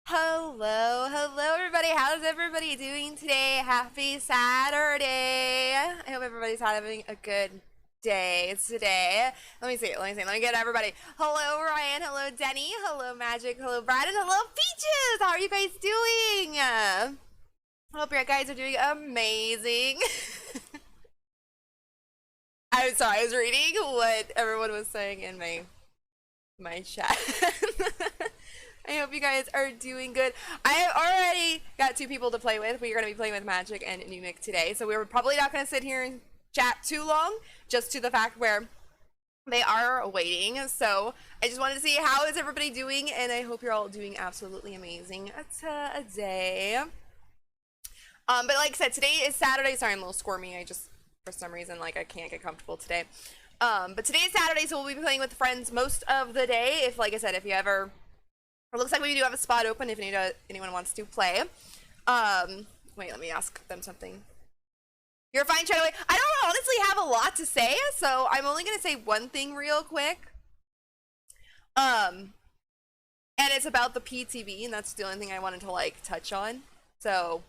Hello everybody. How's everybody doing today? Happy Saturday. I hope everybody's having a good day today. Let me get everybody. Hello Ryan, hello Denny, hello Magic, hello Brad, and hello Peaches. How are you guys doing? I hope you guys are doing amazing. I'm sorry, I was reading what everyone was saying in my chat. I hope you guys are doing good. I have already got two people to play with. We're going to be playing with Magic and Numic today, so we're probably not going to sit here and chat too long, just to the fact where they are waiting. So I just wanted to see how is everybody doing, and I hope you're all doing absolutely amazing today. But like I said, today is Saturday. Sorry, I'm a little squirmy. I just, for some reason, like I can't get comfortable today. But today is Saturday, so we'll be playing with friends most of the day. If, like I said, if you ever... It looks like we do have a spot open if anyone wants to play. Wait, let me ask them something. You're fine, Chadaway. I don't honestly have a lot to say, so I'm only going to say one thing real quick. And it's about the PTB, and that's the only thing I wanted to, like, touch on. So,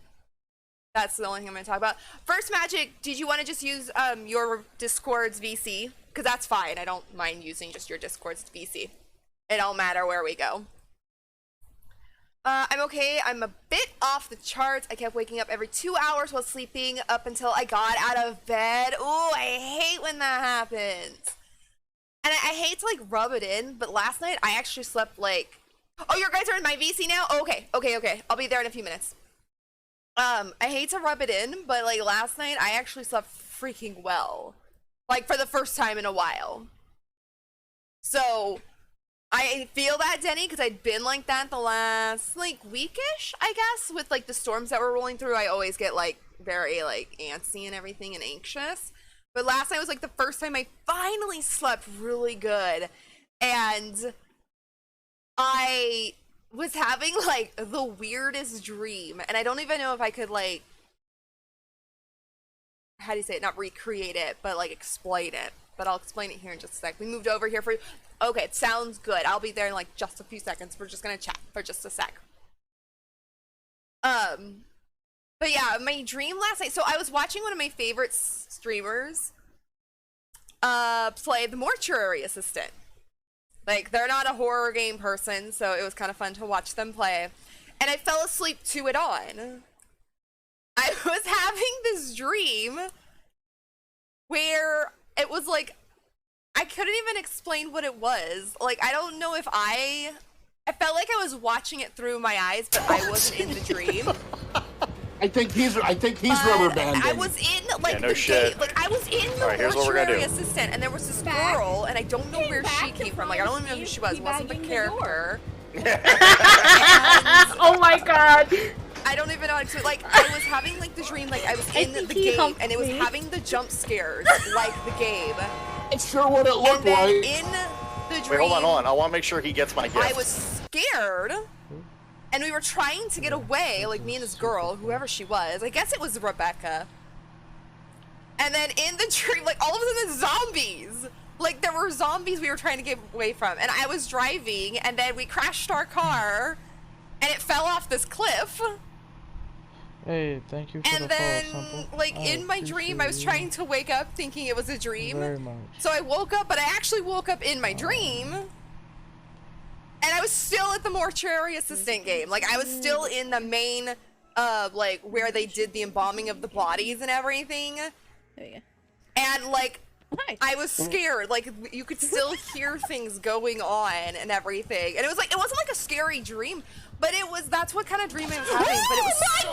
that's the only thing I'm going to talk about. First, Magic, did you want to just use your Discord's VC? Because that's fine. I don't mind using just your Discord's VC. It don't matter where we go. I'm okay. I'm a bit off the charts. I kept waking up every 2 hours while sleeping up until I got out of bed. Ooh, I hate when that happens. And I hate to, like, rub it in, but last night I actually slept, like... Oh, you guys are in my VC now? Oh, okay. I'll be there in a few minutes. I hate to rub it in, but, like, last night I actually slept freaking well. Like, for the first time in a while. So... I feel that, Denny, because I'd been like that the last, like, weekish, I guess, with, like, the storms that were rolling through. I always get, like, very, like, antsy and everything and anxious. But last night was, like, the first time I finally slept really good. And I was having, like, the weirdest dream. And I don't even know if I could, like, how do you say it? Not recreate it, but, like, explain it. But I'll explain it here in just a sec. We moved over here for you. Okay, it sounds good. I'll be there in, like, just a few seconds. We're just gonna chat for just a sec. But yeah, my dream last night. So I was watching one of my favorite streamers play the Mortuary Assistant. Like, they're not a horror game person, so it was kind of fun to watch them play. And I fell asleep to it on. I was having this dream where it was like, I couldn't even explain what it was. Like, I don't know if I felt like I was watching it through my eyes, but I wasn't in the dream. I think he's rubber banding. I was in, like, the game. Like, I was in the Mortuary Assistant, and there was this girl, and I don't know where she came from. Like, I don't even know who she was. It wasn't the character. Oh my god. I don't even know how to, like, I was having, like, the dream, like, I was in the game, and it was having the jump scares, like the game. It's sure what it looked and then like. in the dream, wait, hold on. I want to make sure he gets my gift. I was scared, and we were trying to get away, like, me and this girl, whoever she was. I guess it was Rebecca. And then in the dream, like, all of a sudden, zombies. Like, there were zombies we were trying to get away from, and I was driving, and then we crashed our car, and it fell off this cliff. Hey, thank you for And the then, follow, Sample. like, in my dream, I was trying to wake up thinking it was a dream. Very much. So I woke up, but I actually woke up in my dream. And I was still at the Mortuary Assistant game. Like, I was still in the main, like, where they did the embalming of the bodies and everything. There you go. And, like, Hi. I was scared. Like, you could still hear things going on and everything. And it was like, it wasn't like a scary dream, but it was, that's what kind of dream I was having. But it was so,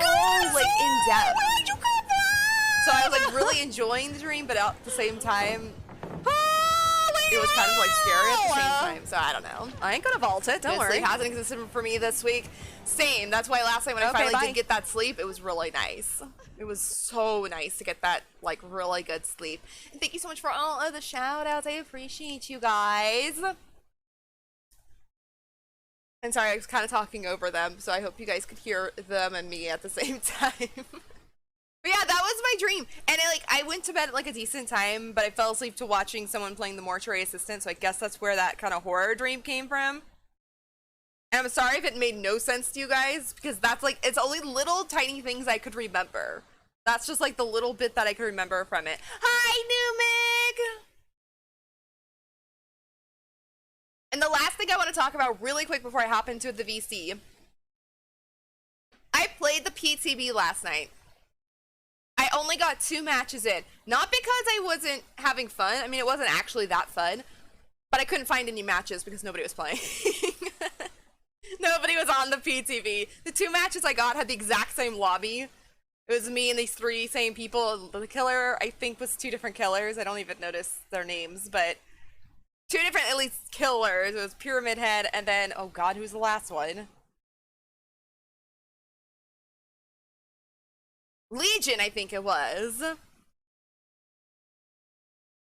like, in depth. Where'd you come from? So I was, like, really enjoying the dream, but at the same time, it was kind of, like, scary at the same time. So I don't know. I ain't gonna vault it. Don't worry. It hasn't existed for me this week. Same. That's why last night when I finally did get that sleep, it was really nice. It was so nice to get that, like, really good sleep. And thank you so much for all of the shout outs. I appreciate you guys. And sorry, I was kind of talking over them, so I hope you guys could hear them and me at the same time. But yeah, that was my dream. And I went to bed at, like, a decent time, but I fell asleep to watching someone playing the Mortuary Assistant, so I guess that's where that kind of horror dream came from. And I'm sorry if it made no sense to you guys, because that's like, it's only little tiny things I could remember. That's just like the little bit that I could remember from it. Hi, Numig! And the last thing I want to talk about really quick before I hop into the VC. I played the PTB last night. I only got 2 matches in. Not because I wasn't having fun. I mean, it wasn't actually that fun. But I couldn't find any matches because nobody was playing. Nobody was on the PTB. The 2 matches I got had the exact same lobby. It was me and these 3 same people. The killer, I think, was 2 different killers. I don't even notice their names, but 2 different, at least, killers. It was Pyramid Head, and then, oh god, who's the last one? Legion, I think it was.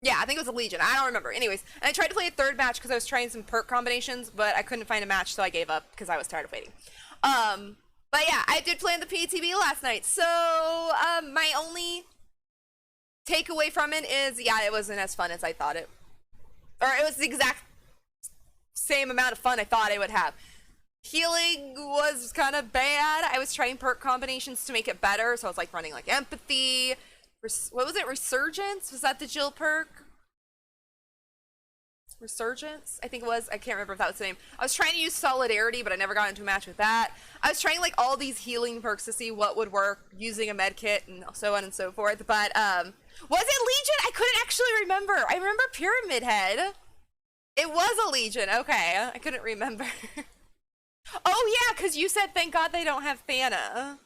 Yeah, I think it was a Legion. I don't remember. Anyways, and I tried to play a 3rd match because I was trying some perk combinations, but I couldn't find a match, so I gave up because I was tired of waiting. But yeah, I did play in the PTB last night. So, my only takeaway from it is, yeah, it wasn't as fun as I thought it. Or it was the exact same amount of fun I thought I would have. Healing was kind of bad. I was trying perk combinations to make it better, so I was like running like Empathy. What was it? Resurgence? Was that the Jill perk? Resurgence? I think it was. I can't remember if that was the name. I was trying to use Solidarity, but I never got into a match with that. I was trying like all these healing perks to see what would work using a med kit and so on and so forth. But was it Legion? I couldn't actually remember. I remember Pyramid Head. It was a Legion. Okay, I couldn't remember. Oh yeah, because you said thank God they don't have Thana.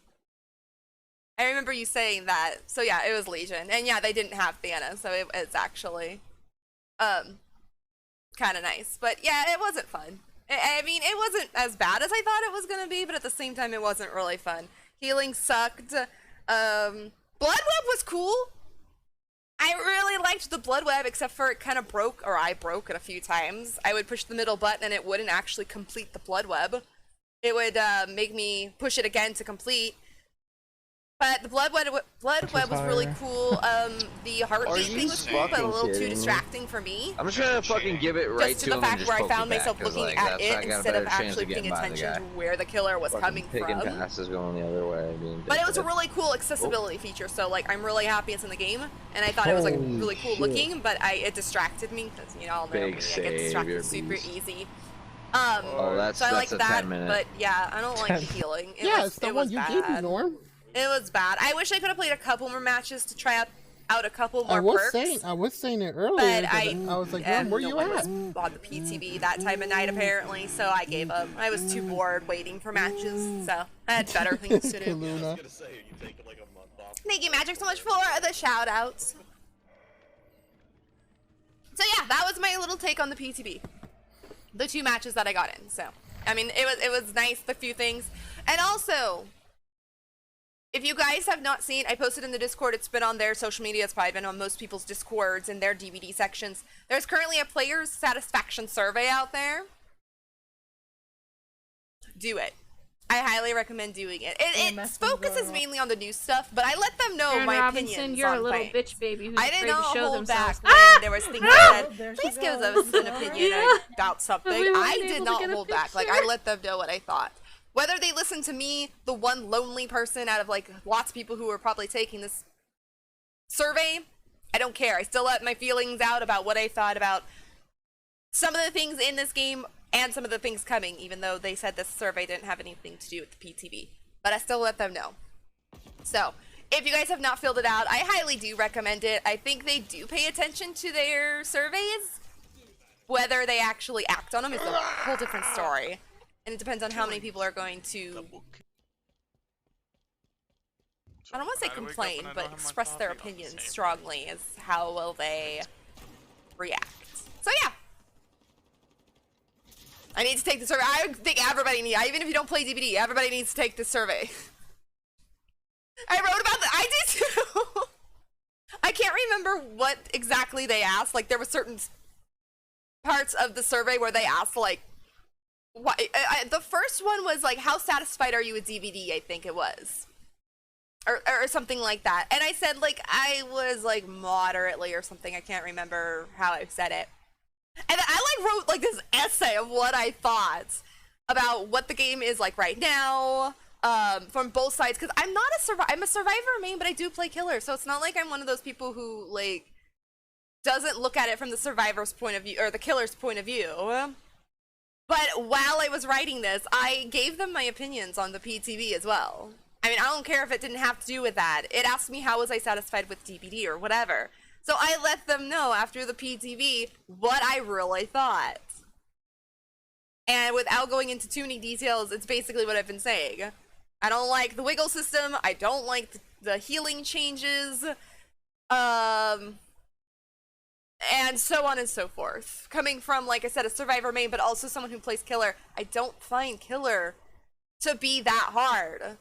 I remember you saying that. So yeah, it was Legion. And yeah, they didn't have Thana, so it's actually kind of nice. But yeah, it wasn't fun. I mean, it wasn't as bad as I thought it was gonna be, but at the same time, it wasn't really fun. Healing sucked. Blood Web was cool. I really liked the Blood Web, except for it kind of broke, or I broke it a few times. I would push the middle button and it wouldn't actually complete the Blood Web. It would make me push it again to complete. But the Blood Web was really cool. The heartbeat thing was cool, but a little too distracting for me. I'm just gonna fucking give it right just to the fact where I found myself looking at it instead of actually paying attention to where the killer was coming from. Passes going the other way. But it was a really cool accessibility feature, so like I'm really happy it's in the game, and I thought it was like really cool looking, but it distracted me because you know all know me, I get distracted super easy. So I like that, but yeah, I don't like the healing. It's the one you gave me, Norm. It was bad. I wish I could have played a couple more matches to try out a couple more perks. I was saying it earlier. But I was like, Norm, where you at? On the PTB that time of night apparently, so I gave up. I was too bored waiting for matches, so I had better things to do. Thank you, Magic, so much for the shout outs. So yeah, that was my little take on the PTB. The 2 matches that I got in. So I mean, it was nice, the few things. And also, if you guys have not seen, I posted in the Discord, it's been on their social media, it's probably been on most people's Discords and their DVD sections. There's currently a player's satisfaction survey out there. Do it. I highly recommend doing it. It focuses mainly on the new stuff, but I let them know Aaron my Robinson, opinions you're on a little things. bitch baby who's I did afraid not to show hold themselves. back when there was things that said, please give us an opinion Yeah. about something. We weren't I able did to not get a hold back. Like, picture. I let them know what I thought. Whether they listen to me, the one lonely person out of like lots of people who are probably taking this survey, I don't care. I still let my feelings out about what I thought about some of the things in this game and some of the things coming, even though they said this survey didn't have anything to do with the PTB. But I still let them know. So, if you guys have not filled it out, I highly do recommend it. I think they do pay attention to their surveys. Whether they actually act on them is a whole different story. And it depends on how many people are going to, I don't want to say complain, but express their opinions strongly as how will they react. So yeah. I need to take the survey. I think everybody needs, even if you don't play DVD, everybody needs to take this survey. I wrote about that. I did too. I can't remember what exactly they asked. Like, there were certain parts of the survey where they asked, like, what, the first one was, like, how satisfied are you with DVD, I think it was. Or something like that. And I said, like, I was, like, moderately or something. I can't remember how I said it. And I, like, wrote, like, this essay of what I thought. about what the game is like right now, from both sides, because I'm not I'm a survivor main, but I do play killer, so it's not like I'm one of those people who like doesn't look at it from the survivor's point of view or the killer's point of view. But while I was writing this, I gave them my opinions on the PTV as well. I mean, I don't care if it didn't have to do with that. It asked me how was I satisfied with DBD or whatever. So I let them know after the PTV what I really thought. And without going into too many details, it's basically what I've been saying. I don't like the wiggle system. I don't like the healing changes. And so on and so forth. Coming from, like I said, a survivor main, but also someone who plays killer, I don't find killer to be that hard.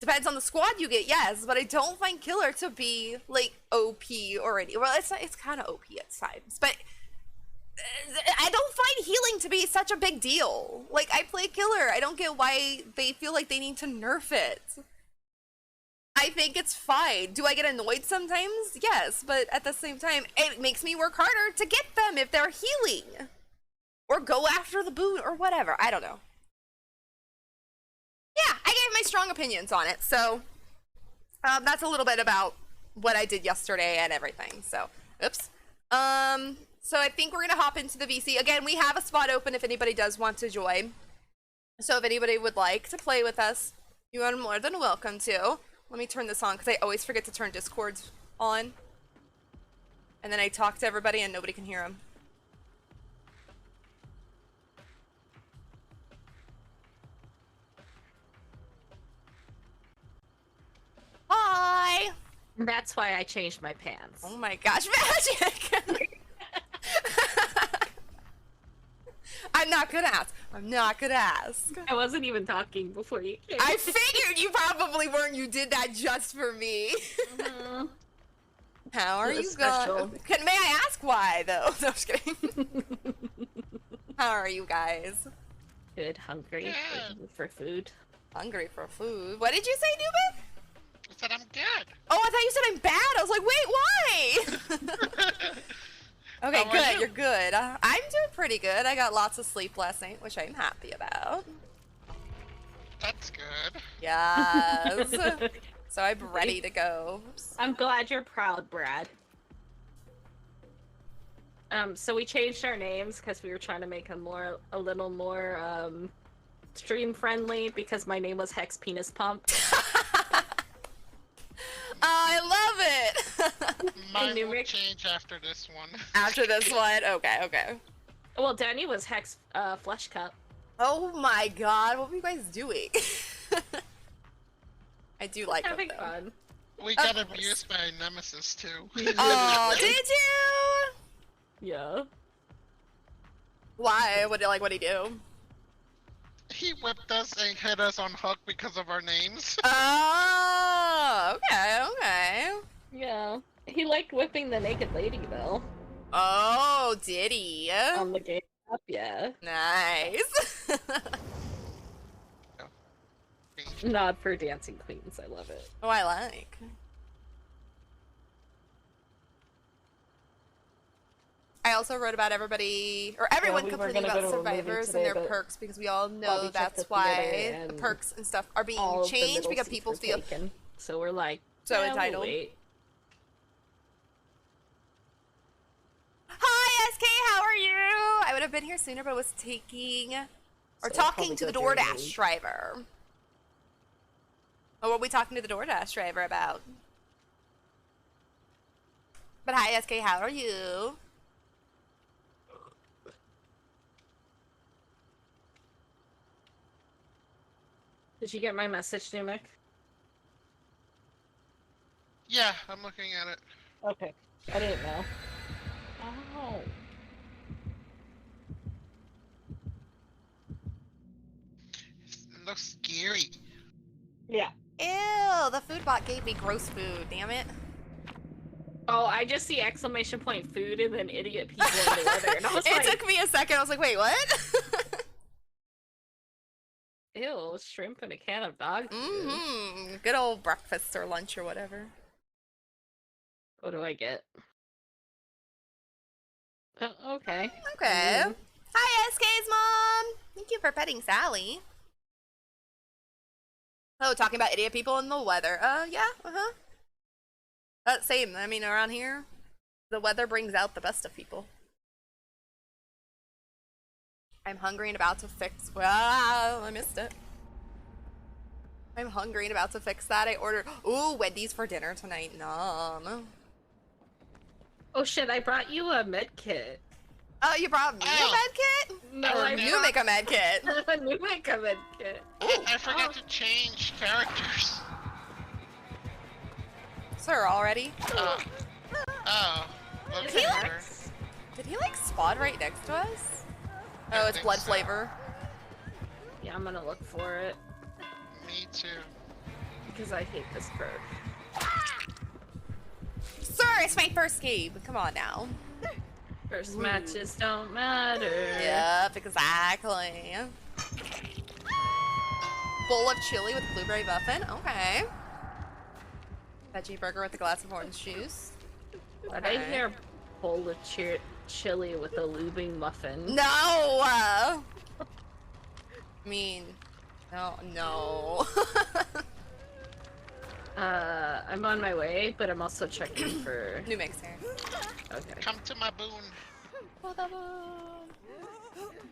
Depends on the squad you get, yes, but I don't find killer to be, like, OP or any. Well, it's kind of OP at times, but I don't find healing to be such a big deal. Like, I play killer. I don't get why they feel like they need to nerf it. I think it's fine. Do I get annoyed sometimes? Yes, but at the same time, it makes me work harder to get them if they're healing. Or go after the boon or whatever. I don't know. Yeah, I gave my strong opinions on it, so that's a little bit about what I did yesterday and everything. So, oops. So I think we're gonna hop into the VC. Again, we have a spot open if anybody does want to join. So if anybody would like to play with us, you are more than welcome to. Let me turn this on because I always forget to turn Discords on. And then I talk to everybody and nobody can hear them. Hi! That's why I changed my pants. Oh my gosh, magic! I'm not gonna ask. I'm not gonna ask. I wasn't even talking before you came. I figured you probably weren't. You did that just for me. Mm-hmm. How are It was you going? special. May I ask why, though? No, I'm just kidding. How are you guys? Good, hungry for food. Hungry for food. What did you say, Newman? I said I'm good. Oh, I thought you said I'm bad. I was like, wait, why? Okay, How are good. you? You're good. I'm doing pretty good. I got lots of sleep last night, which I'm happy about. That's good. Yes. So I'm ready to go. Oops. I'm glad you're proud, Brad. So we changed our names because we were trying to make them a little more, stream friendly because my name was Hex Penis Pump. I love it. Mine will Numeric. change after this one. After this one, okay. Well, Danny was Hex, Flesh Cup. Oh my god, what were you guys doing? I do like Having it, though. fun. We got abused by Nemesis too. Oh, did you? Yeah. Why? What did he do? He whipped us and hit us on hook because of our names. Oh, okay. Yeah. He liked whipping the naked lady, though. Oh, did he? On the game up, yeah. Nice. Nod for Dancing Queens, I love it. Oh, I like. I also wrote about everybody, or everyone we were complaining gonna about go to a movie survivors today, and their but perks because we all know Bobby checked that's the why theater the and perks and stuff are being all of the changed middle because seats people were feel taken. So we're like, so yeah, entitled. We'll wait. Hi, SK, how are you? I would have been here sooner, but was taking or So talking probably to the go during the DoorDash week. driver. What were we talking to the DoorDash driver about? But hi, SK, how are you? Did you get my message, Numic? Yeah, I'm looking at it. Okay. I didn't know. Oh. It looks scary. Yeah. Ew, the food bot gave me gross food, damn it. Oh, I just see exclamation point food and then idiot people in the weather. And I was It like, took me a second, I was like, wait, what? ew, shrimp and a can of dog food. Mm-hmm. Good old breakfast or lunch or whatever. What do I get? Oh, okay. Okay. I mean, Hi, SK's mom. Thank you for petting Sally. Oh, talking about idiot people and the weather. Yeah, same. I mean, around here, the weather brings out the best of people. I'm hungry and about to fix. Well, I missed it. I'm hungry and about to fix that. I ordered. Ooh, Wendy's for dinner tonight. Nom. Oh shit! I brought you a med kit. Oh, you brought me a med kit? No, Or you make a med kit. You make a med kit. I forgot to change characters. Sir, already? Oh. Is Okay. it Hex? Did he like spawn right next to us? Oh, it's think blood so. flavor. Yeah, I'm gonna look for it Me too. because I hate this perk. Sir, it's my first game. Come on now. First matches don't matter. Yep, exactly. Bowl of chili with blueberry muffin. Okay. Veggie burger with a glass of orange juice. But I hear bowl of chili with a lubing muffin. No! I mean, no. I'm on my way, but I'm also checking for... New mixer. Okay. Come to my boon.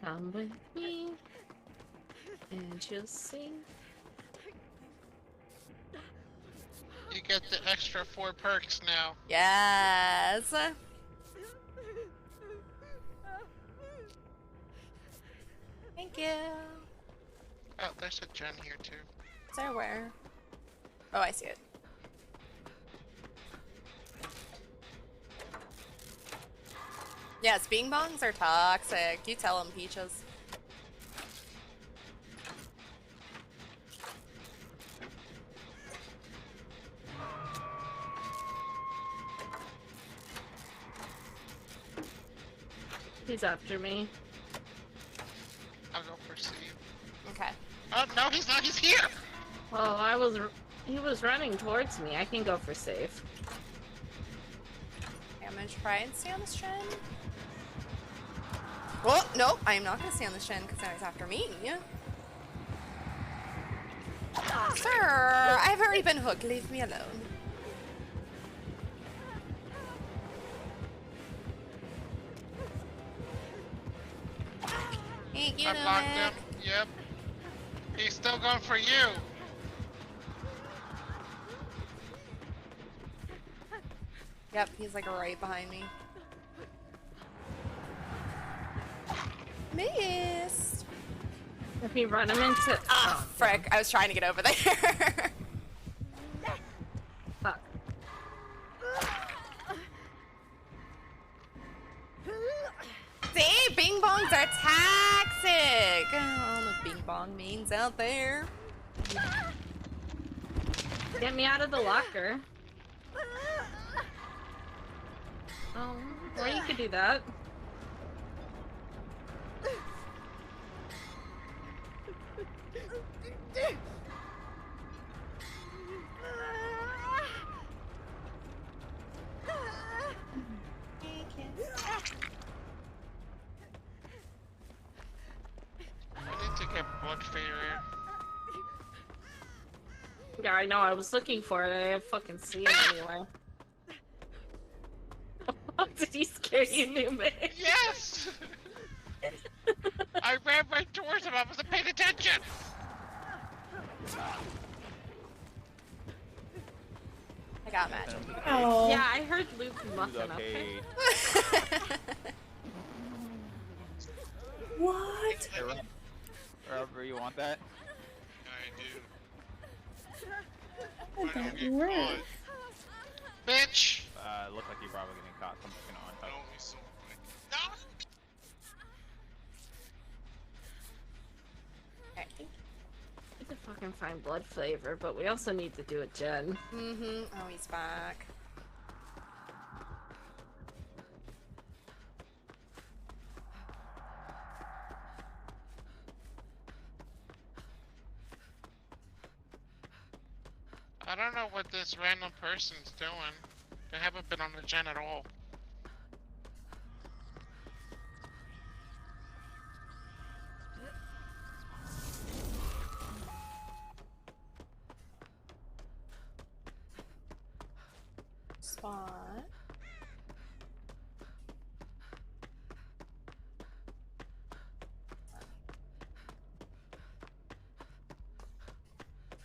Come with me, and you'll see. You get the extra 4 perks now. Yes. Thank you. Oh, there's a gen here too. Is there where? Oh, I see it. Yes, bing bongs are toxic. You tell them, Peaches. He's after me. I'll go for C. Okay. Oh, no, he's not. He's here. Oh, he was running towards me. I can go for safe. I'm gonna try and stay on this gen. Oh, no, I am not gonna stay on this gen because now he's after me. Sir, I've already been hooked. Leave me alone. Thank you, I blocked him. Nick. Yep. He's still going for you. Yep, he's like right behind me. Missed. If you run him into... Ah, frick. I was trying to get over there. Fuck. See, bing bongs are toxic. All the bing bong mains out there. Get me out of the locker. Or you could do that. I need to get blood failure. Yeah, I know. I was looking for it. I didn't fucking see it anywhere. Did he scare you, Newman? Yes! I ran right towards him. I wasn't paying attention. I got magic. Oh. Yeah, I heard Luke muffin. Okay. What? Wherever you want that. I do. How I did don't that get work? caught. Bitch! Look like you're probably getting caught. I'm looking on. No, he's so quick. No! Okay. We need to fucking find blood flavor, but we also need to do a gen. Mm-hmm. Oh, he's back. I don't know what this random person's doing. They haven't been on the gen at all.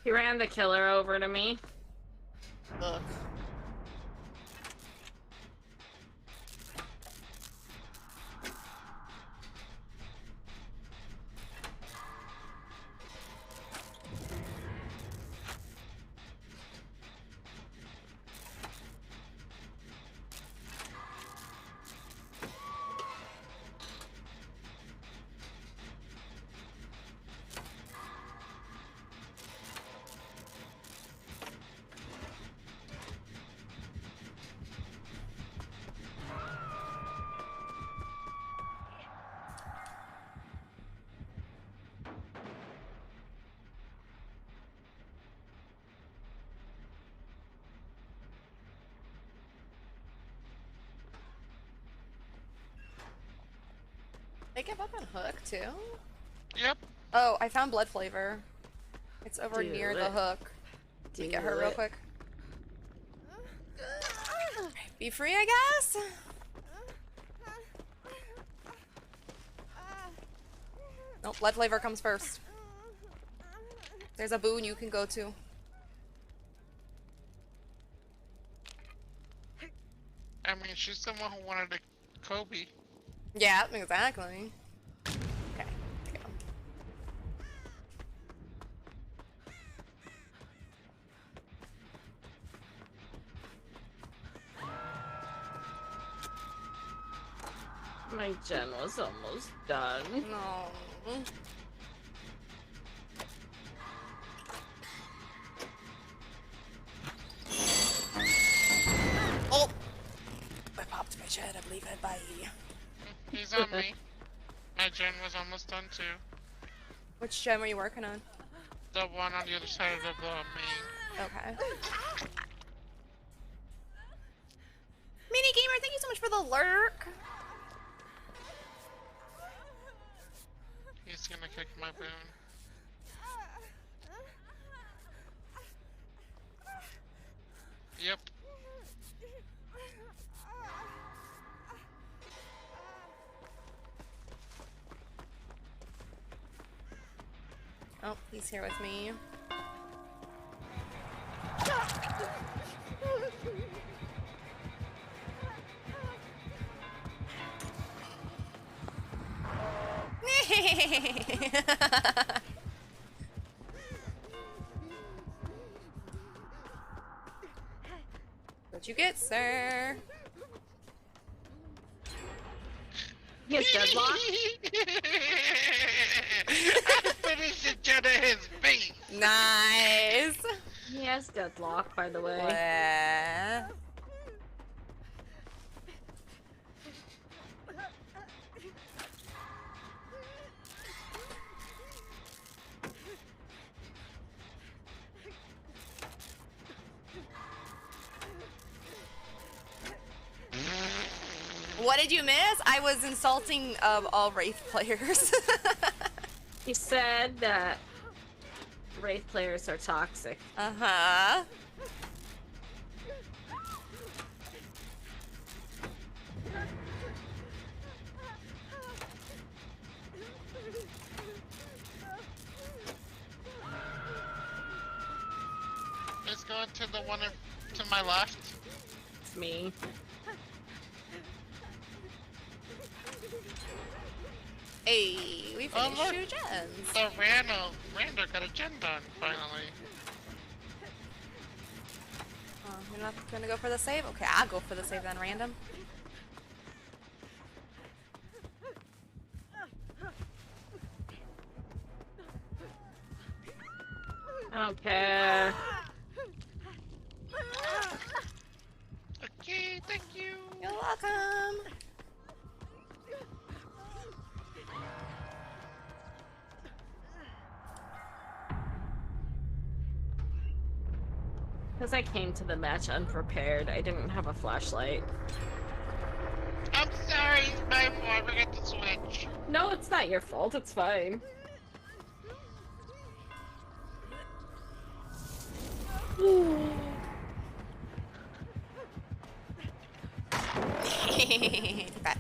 He ran the killer over to me. Ugh. They give up on Hook too? Yep. Oh, I found blood flavor. It's over Do near it. the hook. Let me get her real it. quick. Be free, I guess? Nope, blood flavor comes first. There's a boon you can go to. I mean, she's the one who wanted a Kobe. Yeah, exactly. Okay, there you go. My gen was almost done. No. Oh! I popped my shed, I believe it. Bye. He's on me. My gen was almost done too. Which gem are you working on? The one on the other side of the main. Okay. Mini Gamer, thank you so much for the lurk. He's gonna kick my boon. Yep. Oh, he's here with me. What you get, sir? He has deadlock. I finished the gen of his face. Nice. He has deadlock, by the way. Blah. What did you miss? I was insulting all Wraith players. He said that Wraith players are toxic. Uh-huh. Let's go to the one to my left. It's me. Hey, we Oh, finished look. 2 gens. The Rando got a gen done, finally. Oh, you're not gonna go for the save? Okay, I'll go for the save then, random. I don't care. Okay, thank you. You're welcome. Because I came to the match unprepared. I didn't have a flashlight. I'm sorry, it's my fault. I forgot to switch. No, it's not your fault. It's fine. Take that.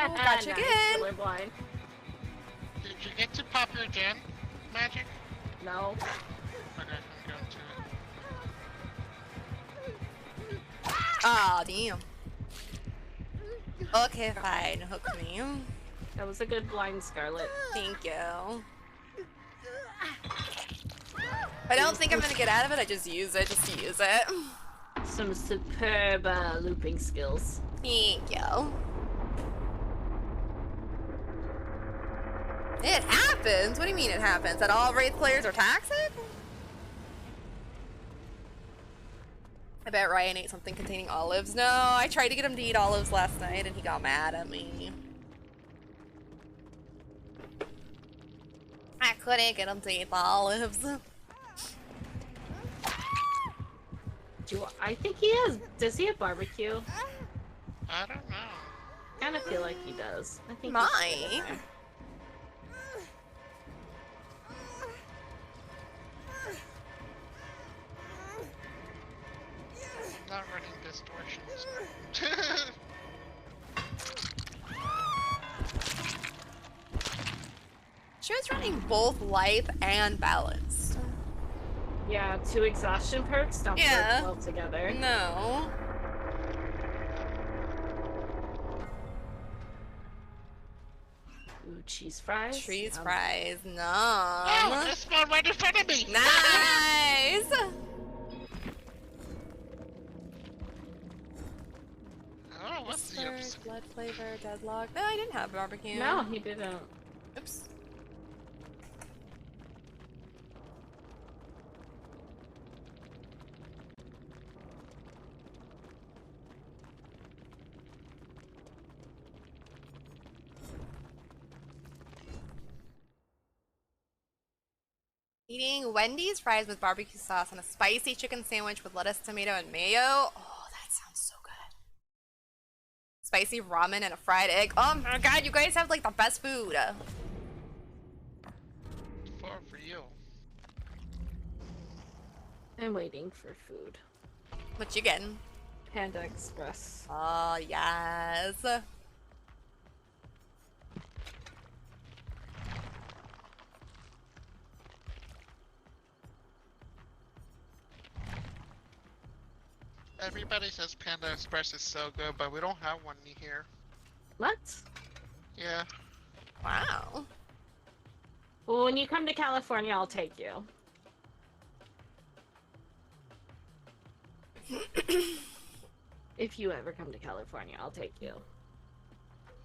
Gotcha Nice, again. colorblind. Did you get to pop your gen, Magic? No. Okay, I'm going to it. Aw, damn. Okay, fine. Hook me. That was a good blind, Scarlet. Thank you. If I don't think I'm gonna get out of it, I just use it just to use it. Some superb looping skills. Thank you. It happens? What do you mean it happens? That all Wraith players are toxic? I bet Ryan ate something containing olives. No, I tried to get him to eat olives last night and he got mad at me. I couldn't get him to eat the olives. I think he has. Does he have barbecue? I don't know. Kind of feel like he does. I think. Mine. I'm not running distortions. She was running both life and balanced. Yeah, two exhaustion perks don't Yeah. work well together. No. Ooh, cheese fries. Cheese Yum. fries. No. Oh, this one right in front of me! Nice. Oh, what's the Surge, opposite? blood flavor, deadlock. No, I didn't have barbecue. No, he didn't. Oops. Eating Wendy's fries with barbecue sauce and a spicy chicken sandwich with lettuce, tomato, and mayo. Oh, that sounds so good. Spicy ramen and a fried egg. Oh my god, you guys have like the best food. Far for you. I'm waiting for food. What you getting? Panda Express. Oh, yes. Everybody says Panda Express is so good, but we don't have one here. What? Yeah. Wow. Well, when you come to California, I'll take you. If you ever come to California, I'll take you.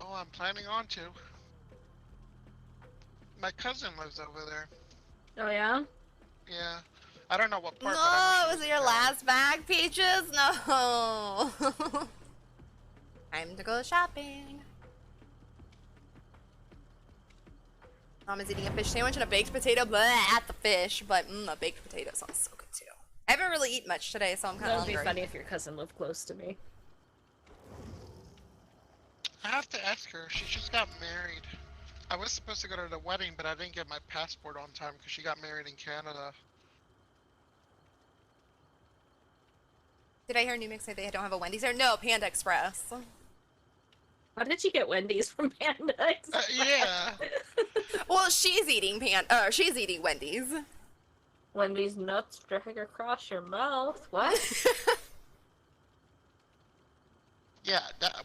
Oh, I'm planning on to. My cousin lives over there. Oh yeah? Yeah. I don't know what part, but No, I know she was it lives your there. last bag, Peaches? No. Time to go shopping. Mom is eating a fish sandwich and a baked potato, at the fish, but a baked potato sounds so good too. I haven't really eaten much today, so I'm kind That of would be hungry. funny if your cousin lived close to me. I have to ask her. She just got married. I was supposed to go to the wedding, but I didn't get my passport on time because she got married in Canada. Did I hear New Mix say they don't have a Wendy's there? No, Panda Express. How did you get Wendy's from Panda Express? Yeah. Well, she's eating she's eating Wendy's. Wendy's nuts drag across your mouth. What? Yeah,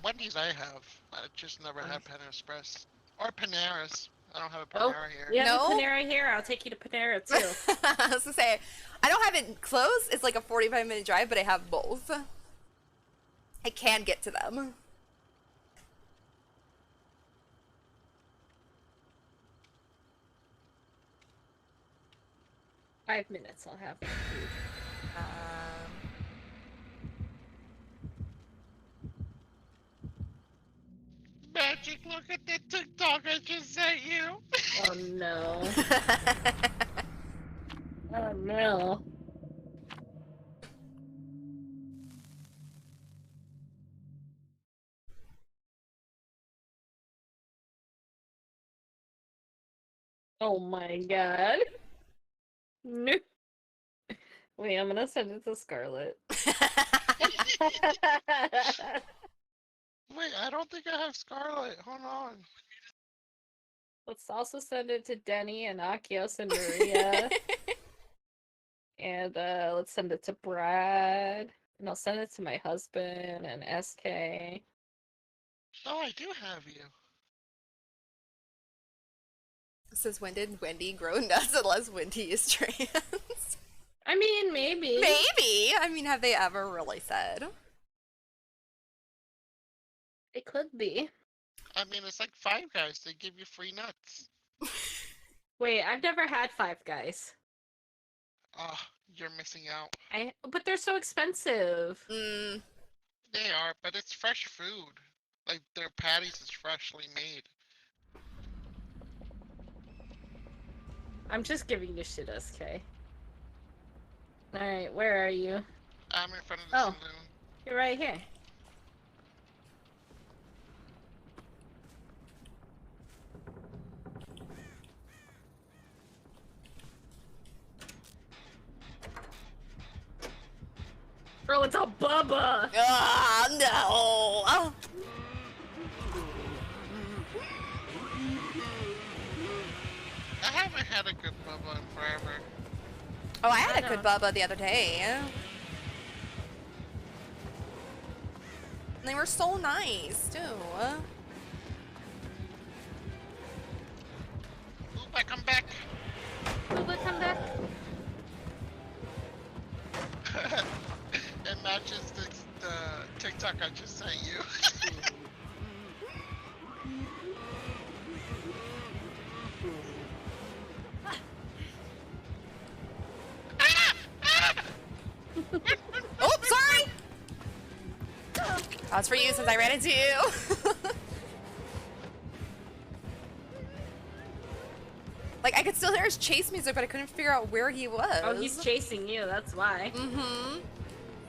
Wendy's I have. I just never had Panda Express. Or Panera's. I don't have a Oh, Panera here. you have No? a Panera here? I'll take you to Panera too. I was gonna say, I don't have it close. It's like a 45-minute drive, but I have both. I can get to them. Five minutes, I'll have my food. Magic, look at the TikTok I just sent you. Oh no. Oh no. Oh my god. No. Wait, I'm gonna send it to Scarlet. Wait, I don't think I have Scarlet. Hold on. Let's also send it to Denny and Akios and Maria. And let's send it to Brad. And I'll send it to my husband and SK. Oh, I do have you. Says, when did Wendy grow nuts unless Wendy is trans? I mean, maybe. Maybe. I mean, have they ever really said? It could be. I mean, it's like Five Guys. They give you free nuts. Wait, I've never had Five Guys. Oh, you're missing out. But they're so expensive. Mm. They are, but it's fresh food. Like, their patties is freshly made. I'm just giving you shit, SK. Alright, where are you? I'm in front of the saloon. You're right here. Bro, it's a Bubba! Ah, no! I haven't had a good Bubba in forever. Oh, I had a good Bubba the other day. And they were so nice, too. Bubba, come back! Bubba, come back! It matches the TikTok I just sent you. Oh, sorry! That was for you since I ran into you. Like, I could still hear his chase music, but I couldn't figure out where he was. Oh, he's chasing you, that's why. Mm-hmm.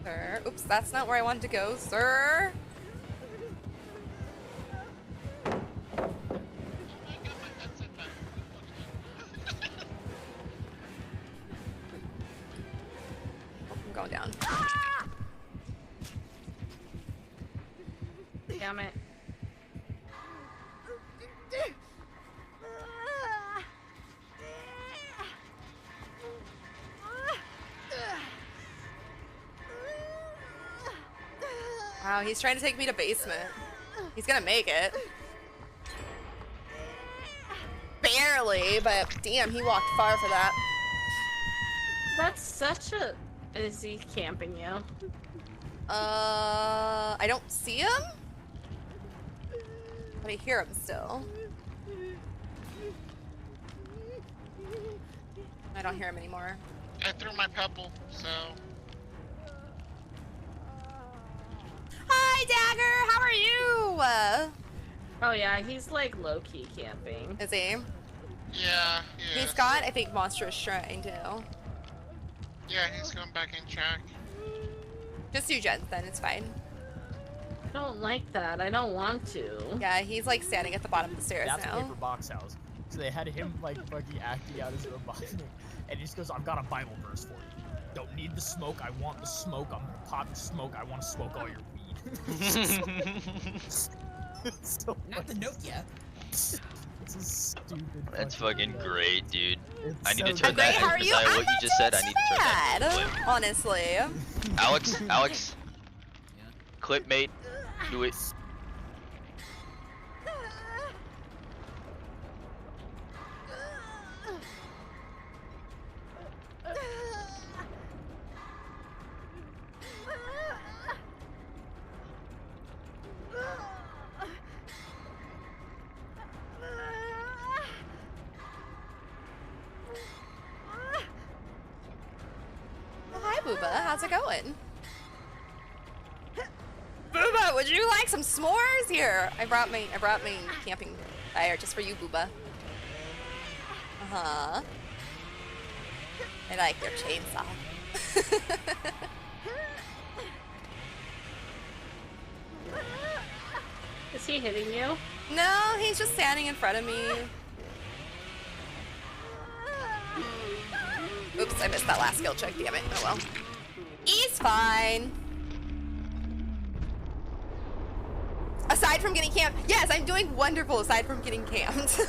Sir. Oops, that's not where I wanted to go, sir. I'm going down. Damn it. Wow, he's trying to take me to basement. He's gonna make it. Barely, but damn, he walked far for that. That's such a... Is he camping you? I don't see him? But I hear him still. I don't hear him anymore. I threw my pebble, so... Hi, Dagger! How are you? Oh yeah, he's like low-key camping. Is he? Yeah, he He's is. got, I think, Monstrous Shrine, too. Yeah, he's going back in track. Just do gens then, it's fine. I don't like that. I don't want to. Yeah, he's like standing at the bottom of the stairs That's now. Paper Box House. So they had him like fucking acting out his robot, and he just goes, "I've got a Bible verse for you. Don't need the smoke. I want the smoke. I'm popping smoke. I want to smoke all your weed." So not the Nokia. It's a stupid. That's fucking great, dude. It's I need to so turn good. that. How are you? Beside I'm what you just said, I need to turn that Bad, into a clip. honestly. Alex, clip mate, do it. Hi, Booba. How's it going? Booba, would you like some s'mores? Here, I brought me camping fire just for you, Booba. Uh-huh. I like your chainsaw. Is he hitting you? No, he's just standing in front of me. Oops, I missed that last skill check, damn it. Oh well. He's fine. Aside from getting camped, yes, I'm doing wonderful aside from getting camped.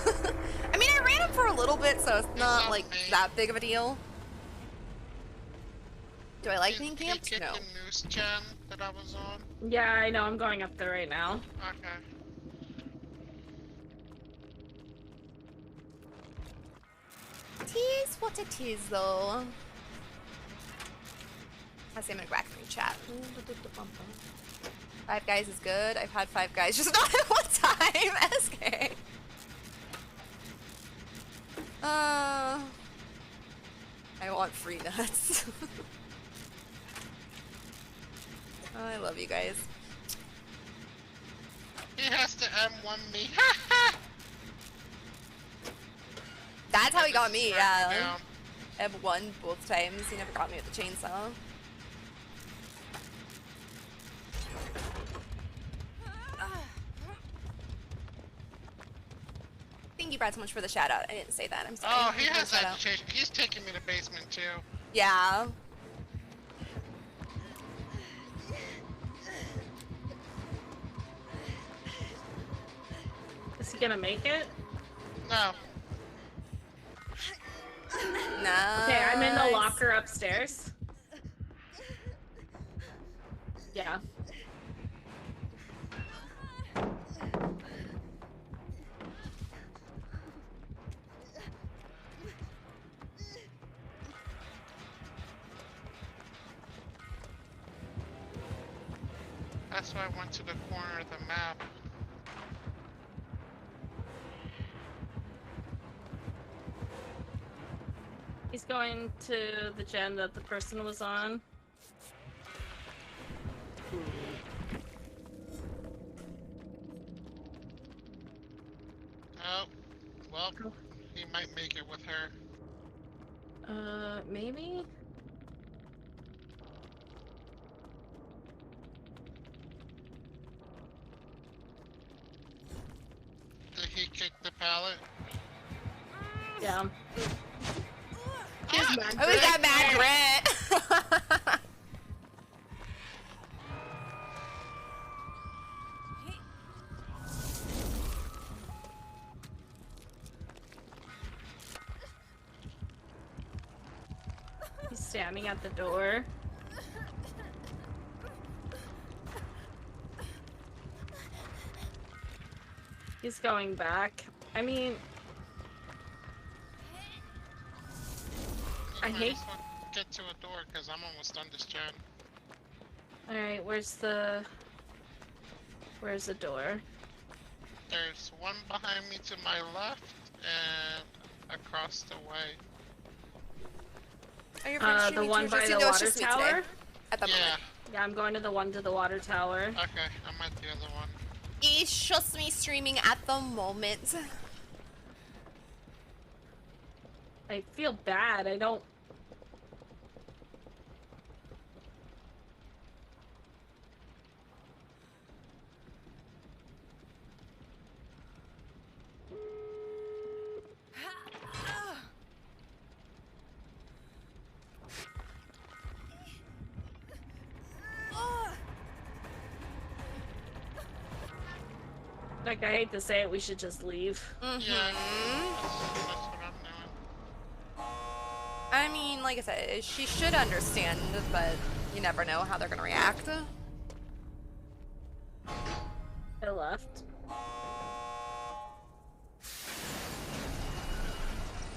I mean, I ran him for a little bit, so it's not like that big of a deal. Do I like being camped? Kick No. the news gen that I was on. Yeah, I know. I'm going up there right now. Okay. Tease what it is, though. I say I'm gonna go back in chat. Five Guys is good. I've had Five Guys just not at one time. SK. I want free nuts. Oh, I love you guys. He has to M1 me. That's how he got me, yeah. Down. M1 both times. He never got me with the chainsaw. Thank you, Brad, so much for the shout out. I didn't say that. I'm sorry. Oh, Thank he you for has the shout out. agitation. He's taking me to basement too. Yeah. Is he gonna make it? No. No. Okay, I'm in the locker upstairs. Yeah. That's why I went to the corner of the map. He's going to the gen that the person was on. Oh, well, he might make it with her. Maybe? Did he kick the pallet? Yeah. Oh, we got mad grit. He's standing at the door. He's going back. I mean, I hate. Get to a door because I'm almost done this gen. All right, where's the door? There's one behind me to my left and across the way. Are your friends The streaming one too, by Justin? the No, it's water just me tower. today, at the Yeah. moment. Yeah, I'm going to the one to the water tower. Okay, I'm at the other one. It's just me streaming at the moment. I feel bad. I don't. Like, I hate to say it, we should just leave. Yeah, that's what I'm doing. I mean, like I said, she should understand, but you never know how they're gonna react. I left.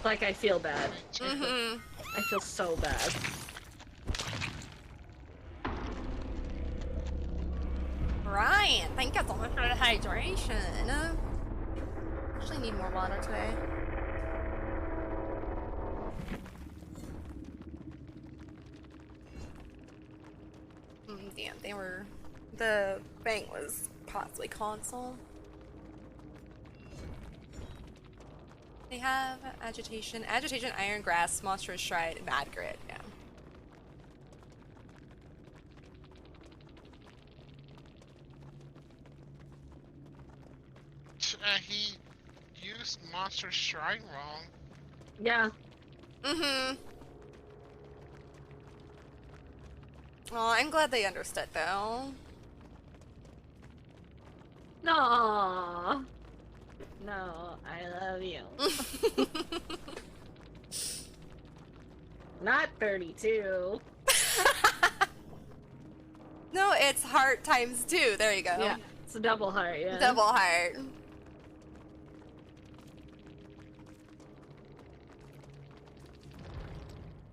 Like, I feel bad. I feel so bad. Ryan, thank you so much for the hydration. Actually need more water today. Damn, they were... The bank was possibly console. They have agitation, iron grass, monstrous stride, mad grit, yeah. He used Monster Shrine wrong. Yeah. Oh, I'm glad they understood though. No. No, I love you. Not 32. No, it's heart times 2. There you go. Yeah, it's a double heart, yeah. Double heart.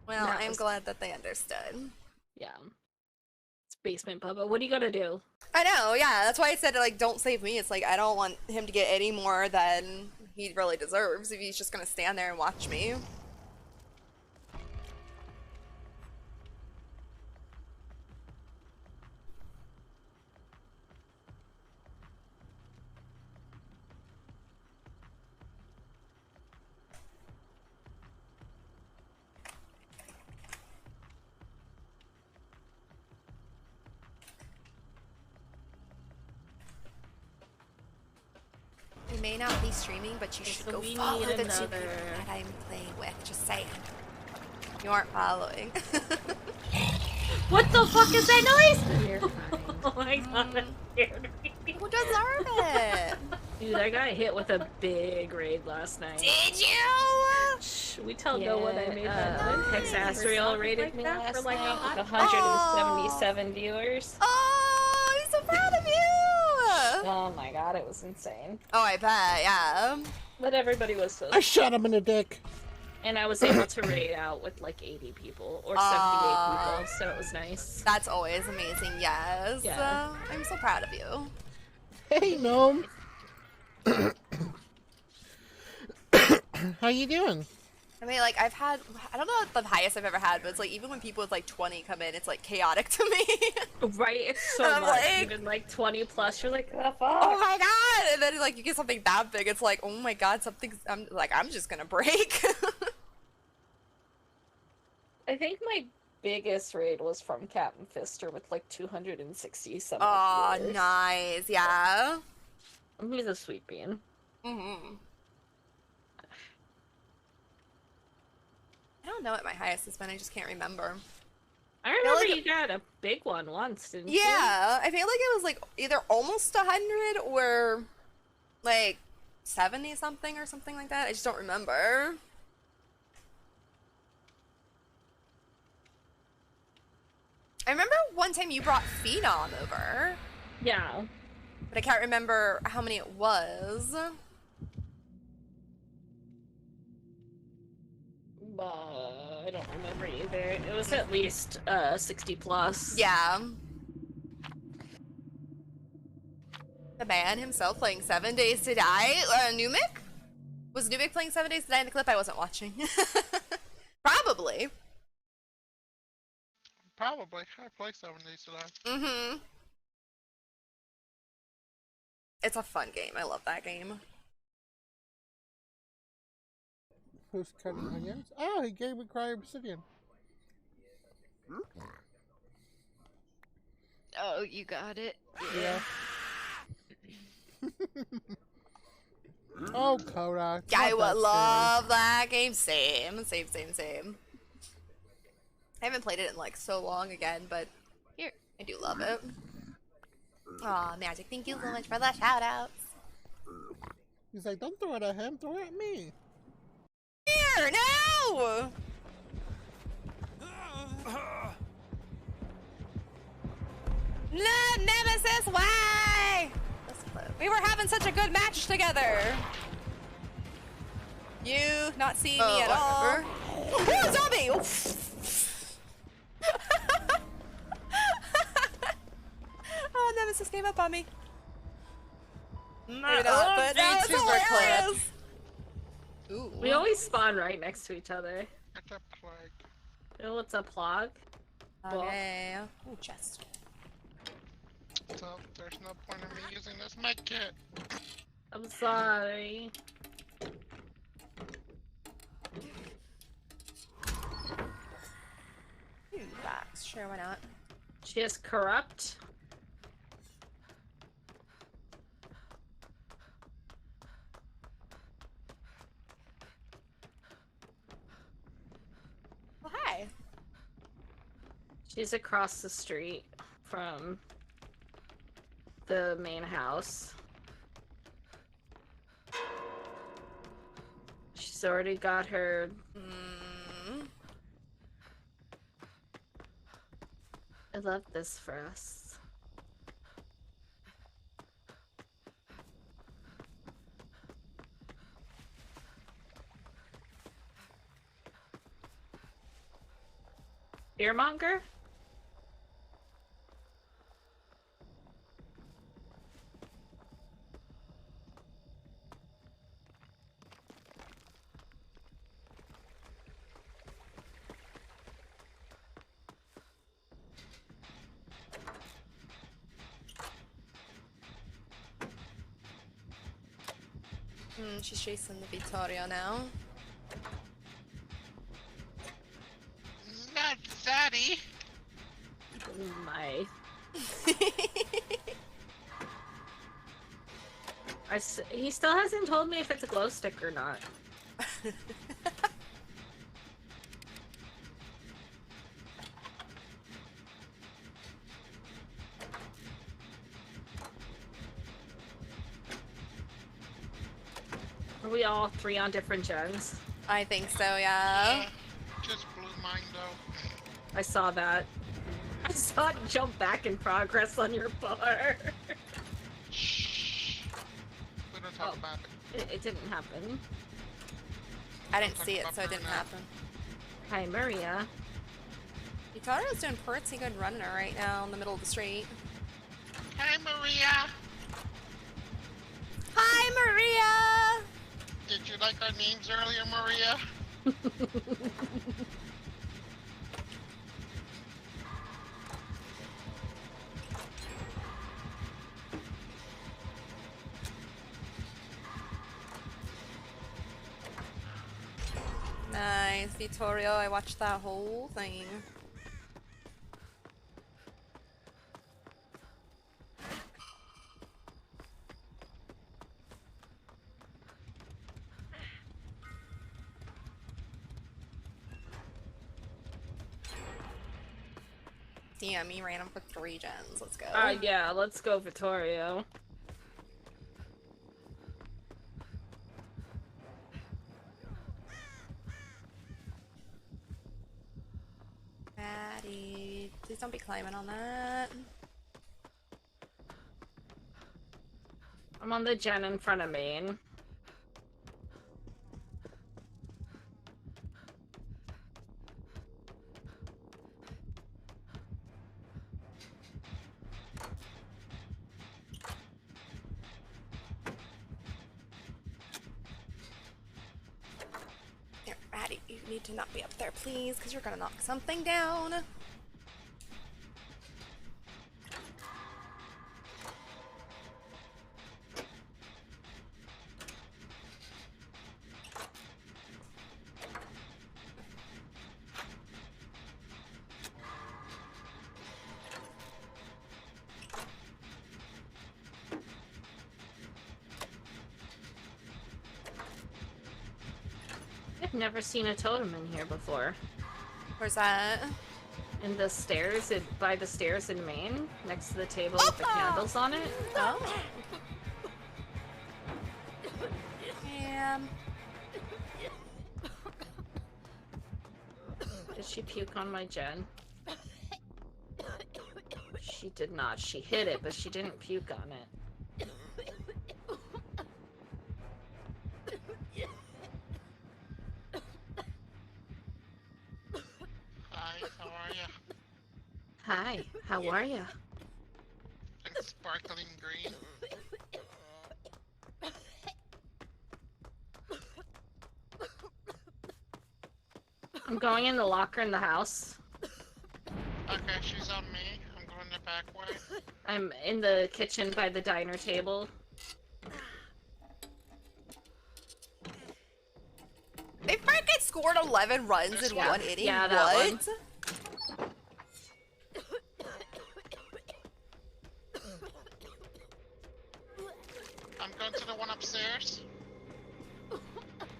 Well, That I'm was- glad that they understood. Yeah. It's Basement Bubba. What do you gotta do? I know, yeah. That's why I said, like, don't save me. It's like, I don't want him to get any more than he really deserves if he's just gonna stand there and watch me. You may not be streaming, but you should So go we follow need the 2 another- people that I'm playing with. Just saying. You aren't following. What the fuck is that noise? Oh my god, that scared me. Who deserve it? Dude, I got hit with a big raid last night. Did you? Shh, we tell no one I made that. Nice. Hexasriel rated Like me that last for night like with 177 viewers. Oh, I'm so proud of you! Oh my god, it was insane. Oh, I bet, yeah. But everybody was so... I shot him in the dick. And I was able to raid out with like 80 people, or 78 people, so it was nice. That's always amazing, yes. Yeah. I'm so proud of you. Hey, Gnome. How you doing? I mean, like, I've had, I don't know what the highest I've ever had, but it's like, even when people with like 20 come in, it's like chaotic to me. Right? It's so I'm much. like- Even like 20 plus, you're like, the fuck? Oh my god! And then like, you get something that big, it's like, oh my god, something's, I'm like, I'm just gonna break. I think my biggest raid was from Captain Fister with like 260 some. Oh, viewers. nice, yeah. He's a sweet bean. Mm-hmm. I don't know what my highest has been, I just can't remember. I remember like you got a big one once, didn't you? Yeah, I feel like it was like either almost 100 or like 70 something or something like that. I just don't remember. I remember one time you brought Phenom over, Yeah. but I can't remember how many it was. I don't remember either. It was at least 60 plus. Yeah. The man himself playing 7 Days to Die. Numik? Was Numik playing 7 Days to Die in the clip? I wasn't watching. Probably. Probably. I play 7 Days to Die. Mm-hmm. It's a fun game. I love that game. Who's cutting onions? Oh, he gave me cry obsidian. Oh, you got it. Yeah. Oh, Kodak. I not would that love that game. Same. I haven't played it in like so long again, but here, I do love it. Aw, Magic, thank you so much for the shout-outs. He's like, don't throw it at him, throw it at me. Here, no! No, Nemesis, why? We were having such a good match together. You not see me at all. Oh, zombie! Oh, Nemesis came up on me. Maybe not, but that was hilarious. Ooh. We always spawn right next to each other. It's a plague. Oh, it's a plug. Okay. Ooh, chest. So there's no point in me using this med kit. I'm sorry. Box. Sure, why not? She is corrupt. Well, hi. She's across the street from the main house. She's already got her. I love this for us. Fearmonger? She's chasing the Vittorio now. Not Zaddy. Oh my. He still hasn't told me if it's a glow stick or not. Are we all 3 on different gens? I think so, yeah. Yeah, just blew mine though. I saw that. I saw it jump back in progress on your bar. Shh. We don't talk about it. It didn't happen. I didn't see it, so it didn't happen. Hi, Maria. Vitorio's doing pretty good running her right now in the middle of the street. Hi, Maria. Hi, Maria! Did you like our names earlier, Maria? Nice, Vittorio. I watched that whole thing. Damn, he ran him for 3 gens. Let's go. Yeah, let's go, Vittorio. Maddie, please don't be climbing on that. I'm on the gen in front of main. Here, Maddie, you need to not be up there, please, because you're gonna knock something down. I've never seen a totem in here before. Where's that? In the stairs, by the stairs in main, next to the table with the candles on it. Oh. Damn. Did she puke on my gen? She did not. She hit it, but she didn't puke on it. Hi, how are ya? Hi, how are ya? It's sparkling green. I'm going in the locker in the house. Okay, she's on me. I'm going the back way. I'm in the kitchen by the diner table. They freaking scored 11 runs in Yeah. one inning. Yeah, that one. What? I'm going to the one upstairs.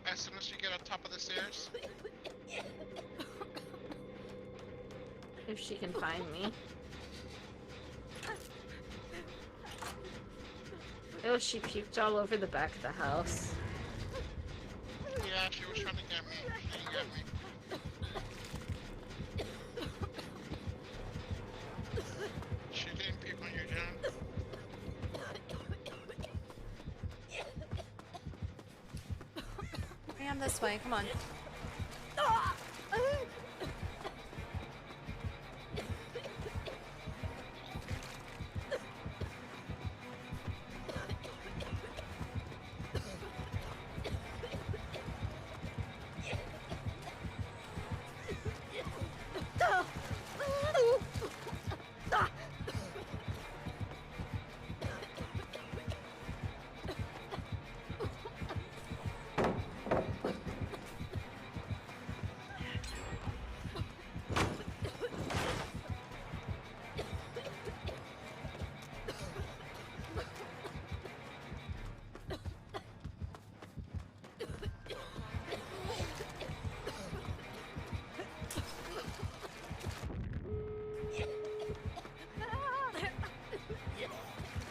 As soon as you get on top of the stairs. If she can find me. Oh, she puked all over the back of the house. Yeah, He was trying to get me. He didn't get me. She didn't peep on you, Jen. I am this way. Come on.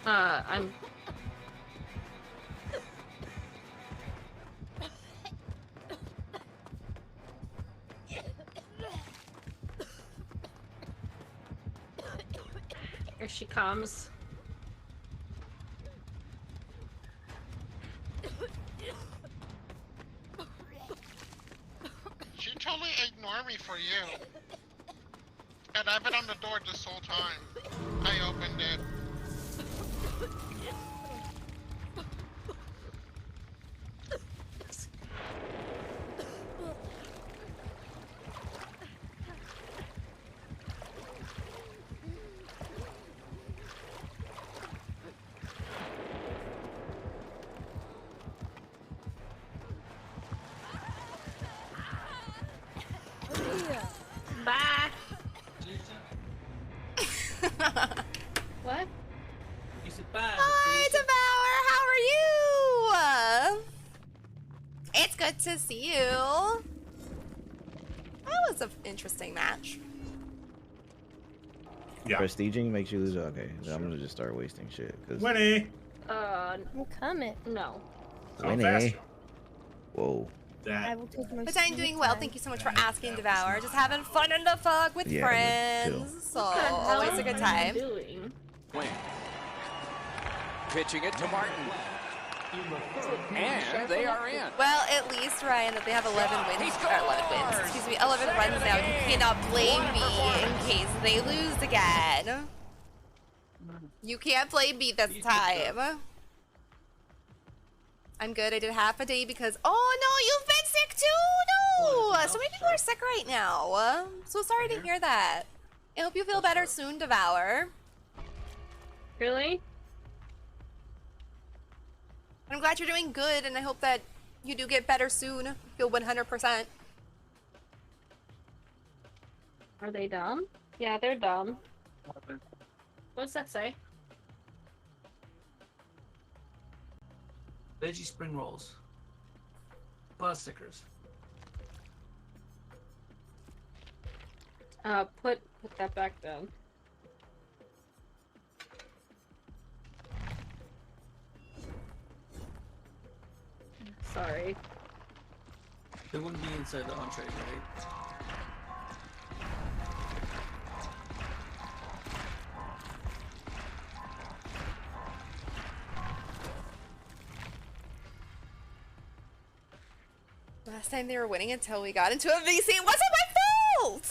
I'm. Here she comes. She totally ignored me for you. And I've been on the door this whole time. I opened it. Bye. What? You said bye. Hi, Devour. How are you? It's good to see you. That was an interesting match. Yeah. Prestiging makes you lose. Okay, I'm gonna just start wasting shit. Cause Winnie. I'm coming. No. Winnie. Whoa. That. But I'm doing well. Thank you so much for asking, Devour. Just having fun in the fuck with Yeah, friends. So always a good time. Wing. Pitching it to Martin. And they are in. Well, at least, Ryan, that they have 11 wins, or 11 wins, excuse me, 11 runs now. You cannot blame me in case they lose again. You can't blame me this time. I'm good. I did half a day because, oh no, you've been sick too! No! So many people are sick right now. So sorry to hear that. I hope you feel better soon, Devour. Really? I'm glad you're doing good, and I hope that you do get better soon. Feel 100%. Are they dumb? Yeah, they're dumb. What does that say? Veggie spring rolls. Buzz stickers. Put that back down. Sorry. They wouldn't be inside the entree, right? Last time they were winning until we got into a VC. It wasn't my fault!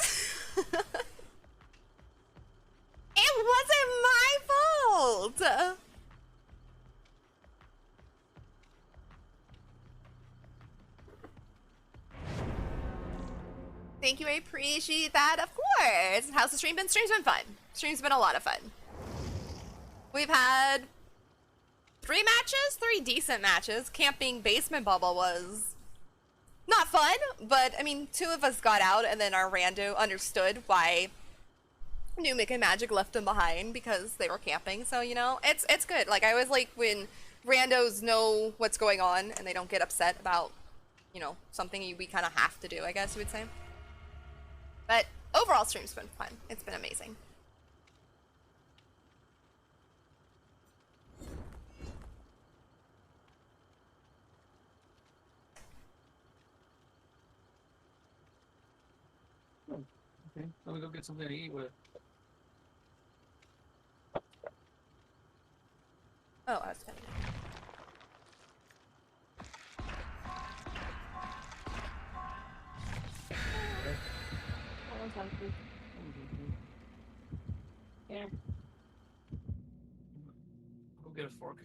It wasn't my fault! Thank you, I appreciate that, of course. How's the stream been? Stream's been fun. Stream's been a lot of fun. We've had 3 matches, 3 decent matches. Camping Basement Bubble was not fun, but I mean, 2 of us got out and then our rando understood why New Mick and Magic left them behind because they were camping. So, you know, it's good. Like, I always like when randos know what's going on and they don't get upset about, you know, something we kind of have to do, I guess you would say. But overall, stream's been fun. It's been amazing. Okay, let me go get something to eat with. Oh, I was gonna. Yeah. Go get a fork.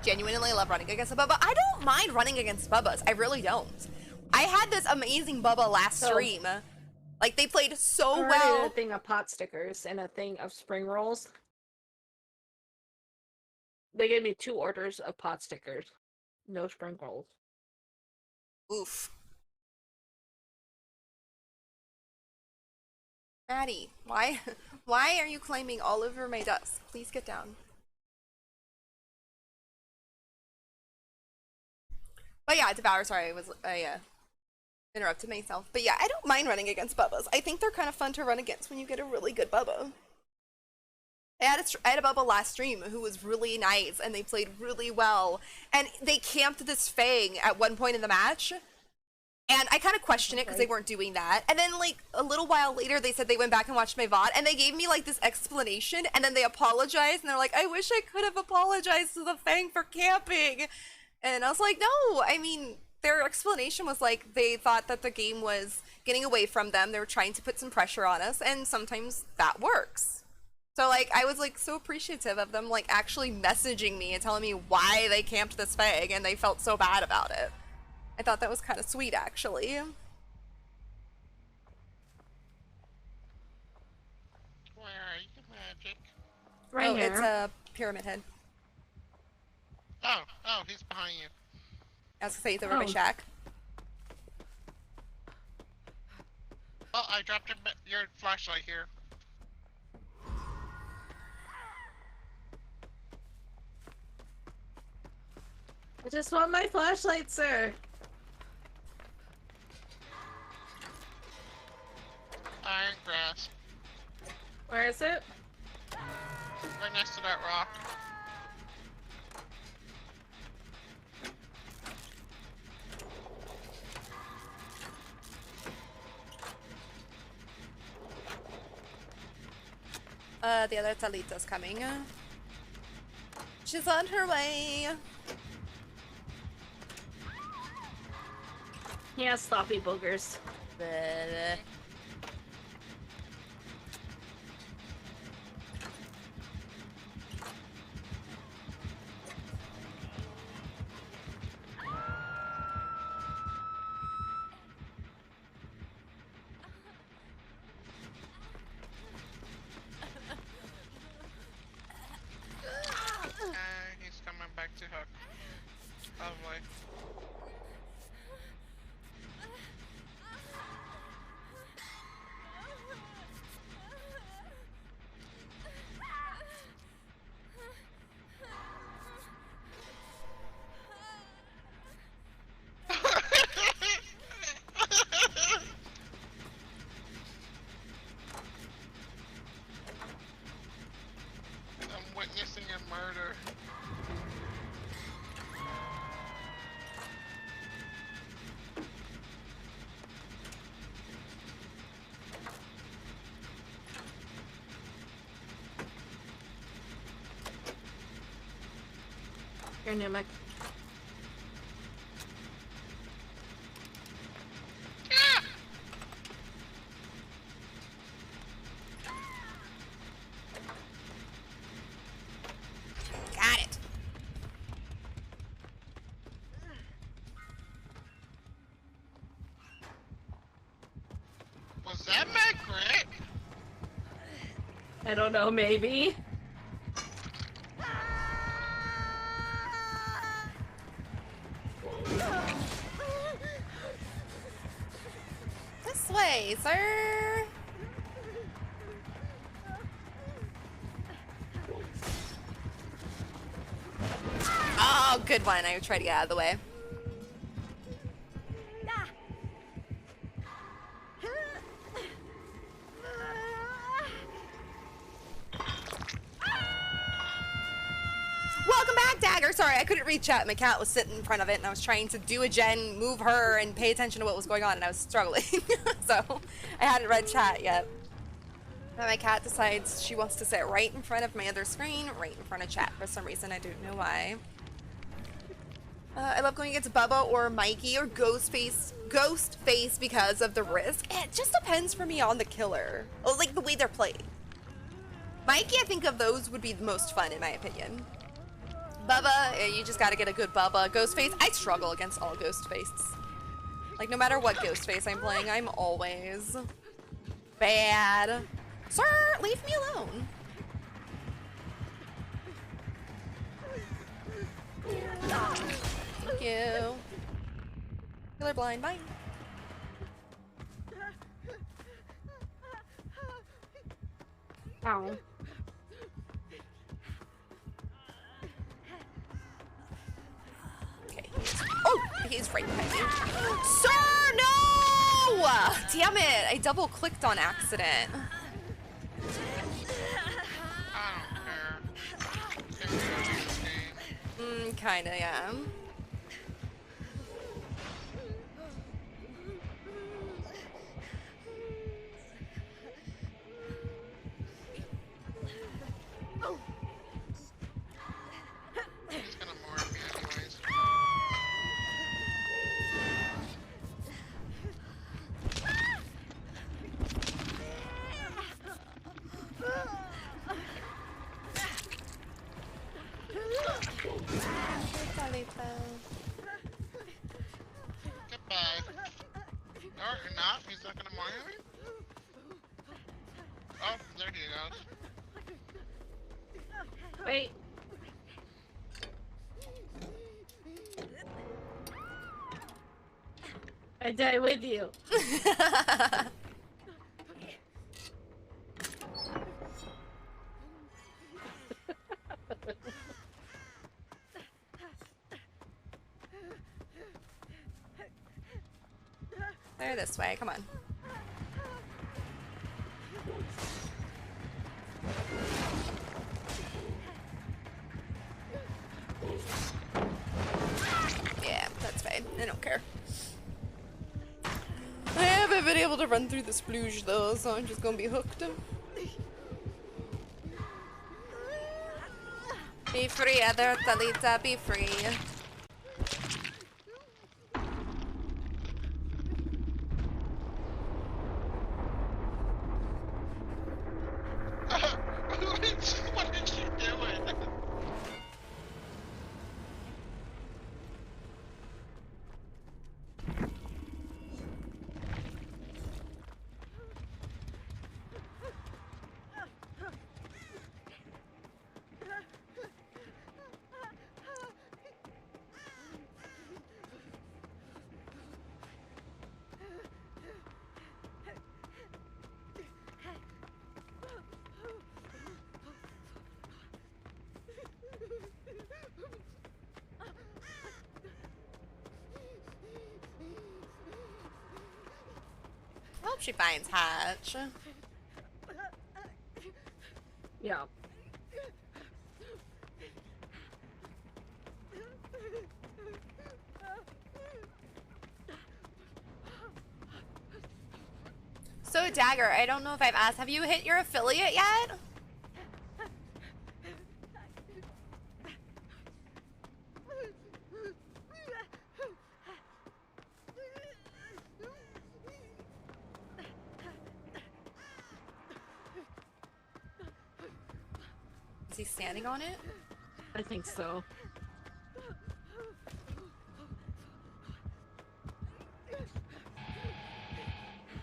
Genuinely love running against a Bubba. I don't mind running against Bubbas. I really don't. I had this amazing Bubba last stream. Like, they played so well. A thing of pot stickers and a thing of spring rolls. They gave me 2 orders of pot stickers. No spring rolls. Oof. Maddie, why are you claiming all over my dust? Please get down. But yeah, Devour, sorry, I interrupted myself. But yeah, I don't mind running against Bubbas. I think they're kind of fun to run against when you get a really good Bubba. I had a Bubba last stream who was really nice, and they played really well. And they camped this Fang at one point in the match. And I kind of questioned it because they weren't doing that. And then, like, a little while later, they said they went back and watched my VOD, and they gave me, like, this explanation, and then they apologized, and they're like, I wish I could have apologized to the Fang for camping. And I was like, no, I mean, their explanation was, like, they thought that the game was getting away from them. They were trying to put some pressure on us, and sometimes that works. So, like, I was, like, so appreciative of them, like, actually messaging me and telling me why they camped this Fang, and they felt so bad about it. I thought that was kind of sweet, actually. Where are you, Magic? Right here. It's a Pyramid Head. Oh, he's behind you. I was gonna say he's over my shack. Oh, I dropped your flashlight here. I just want my flashlight, sir. Iron grass. Where is it? Right next to that rock. The other Talita's coming. She's on her way. He has sloppy boogers. Bleh. He's coming back to hook. Probably. I'm witnessing a murder. Your Numic. Got it. Was that Matt Grit? I don't know, maybe. This way, sir. Oh, good one. I tried to get out of the way. Welcome back, Dagger, sorry, I couldn't read chat. My cat was sitting in front of it, and I was trying to do a gen, move her, and pay attention to what was going on, and I was struggling. So, I hadn't read chat yet. And my cat decides she wants to sit right in front of my other screen, right in front of chat for some reason. I don't know why. I love going against Bubba or Mikey or Ghostface because of the risk. It just depends for me on the killer. Like the way they're played. Mikey, I think of those would be the most fun in my opinion. Bubba, you just gotta get a good Bubba. Ghostface, I struggle against all Ghostface. Like no matter what Ghostface I'm playing, I'm always bad. Sir, leave me alone. Thank you. Killer blind, bye. Ow. Okay. Oh, he's right behind me. Sir, no! Damn it! I double clicked on accident. Kinda, yeah. He's gonna mark me anyways. Goodbye. Or not, he's not gonna mark me? Oh, there he goes. Wait. I die with you. They're this way, come on. Yeah, that's fine. I don't care. I haven't been able to run through the splooge though, so I'm just gonna be hooked. Be free, other Talita, be free. What did you doing? I hope she finds Hatch. Yeah. So Dagger, I don't know if I've asked, have you hit your affiliate yet? Is he standing on it? I think so.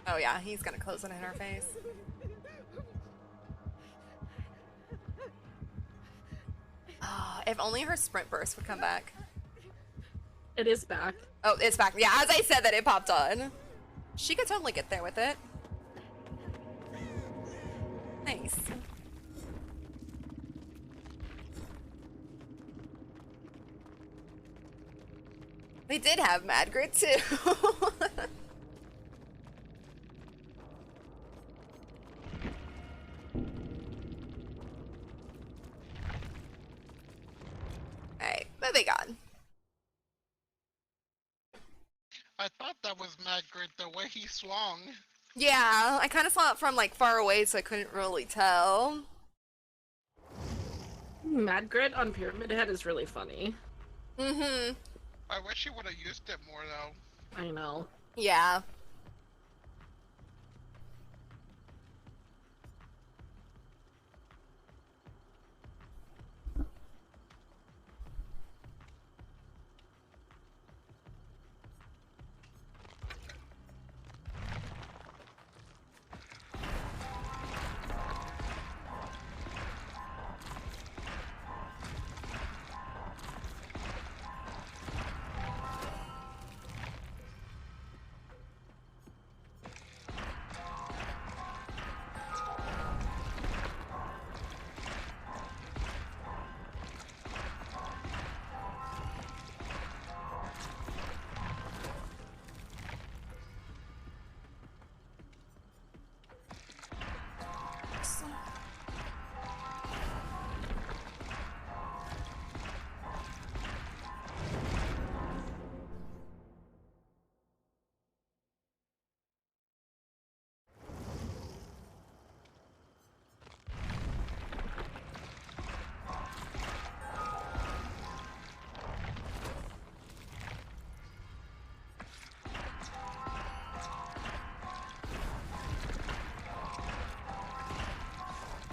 Oh yeah, he's gonna close it in her face. Oh, if only her sprint burst would come back. It is back. Oh, it's back. Yeah, as I said that, it popped on. She could totally get there with it. Nice. They did have Mad Grit too. Alright, are they gone? I thought that was Magrid the way he swung. Yeah, I kind of saw it from like far away, so I couldn't really tell. Mad Grid on Pyramid Head is really funny. Mm-hmm. I wish he would have used it more though. I know. Yeah.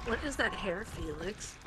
What is that hair, Felix?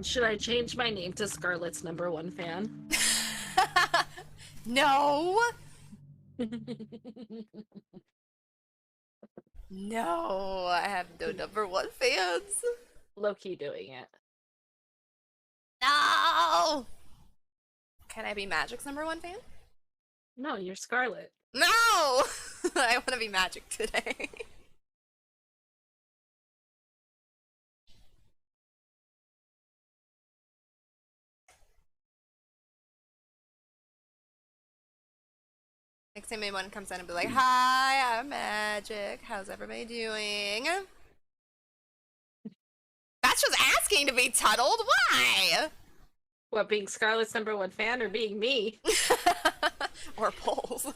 Should I change my name to Scarlett's #1 fan? No. No, I have no #1 fans. Low-key doing it. No. Can I be Magic's #1 fan? No, you're Scarlett. No. I want to be Magic today. Next time anyone comes in and be like, "Hi, I'm Magic. How's everybody doing?" That's just asking to be tunneled. Why? What, being Scarlett's #1 fan or being me? Or polls.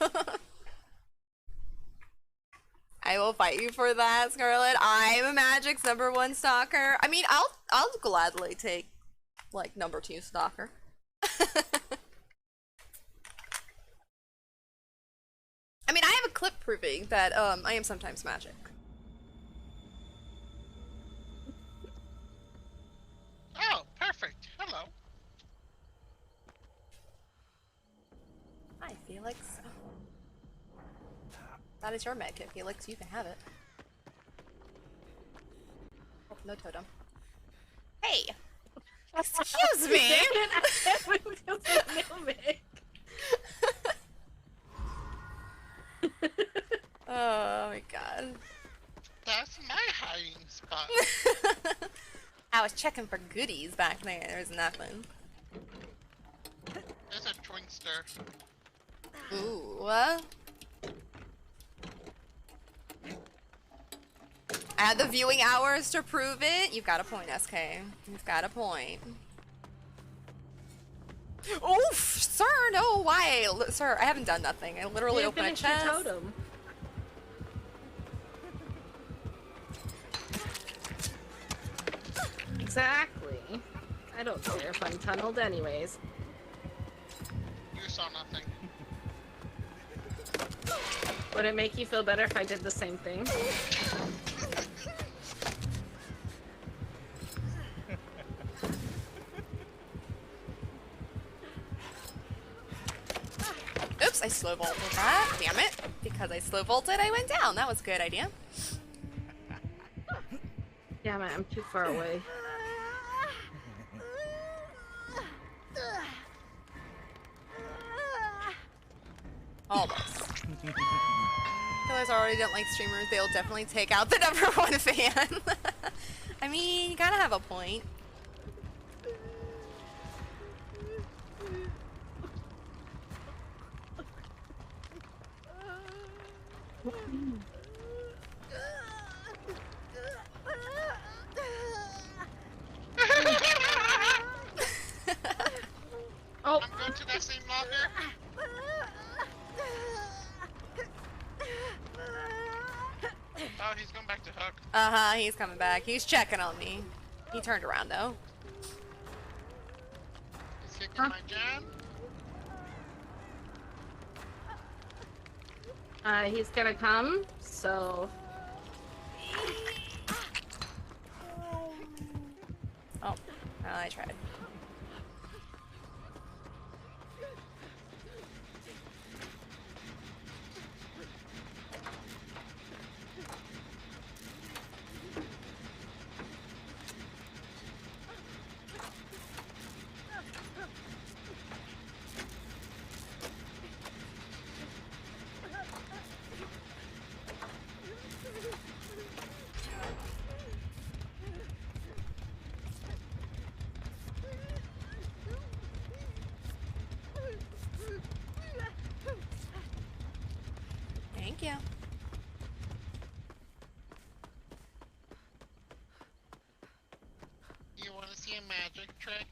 I will fight you for that, Scarlett. I'm a Magic's #1 stalker. I mean, I'll gladly take like #2 stalker. I mean, I have a clip proving that I am sometimes Magic. Oh, perfect. Hello. Hi, Felix. That is your medkit, Felix. You can have it. Oh, no totem. Hey! Excuse me! Oh my god. That's my hiding spot. I was checking for goodies back there. There's nothing. There's a Twinkster. Ooh. Add the viewing hours to prove it. You've got a point, SK. You've got a point. Oof! Sir, no, why? Sir, I haven't done nothing. I literally opened a chest. Totem. Exactly. I don't care if I'm tunneled anyways. You saw nothing. Would it make you feel better if I did the same thing? Oops, I slow vaulted that. Damn it. Because I slow vaulted, I went down. That was a good idea. Damn it, I'm too far away. Almost. Killers already don't like streamers. They'll definitely take out the #1 fan. I mean, you gotta have a point. Oh, I'm going to that same locker. Oh, he's going back to Hook. Uh-huh, he's coming back. He's checking on me. He turned around, though. He's kicking my jam. he's gonna come, so... Oh, well, I tried. Thank you. You want to see a magic trick?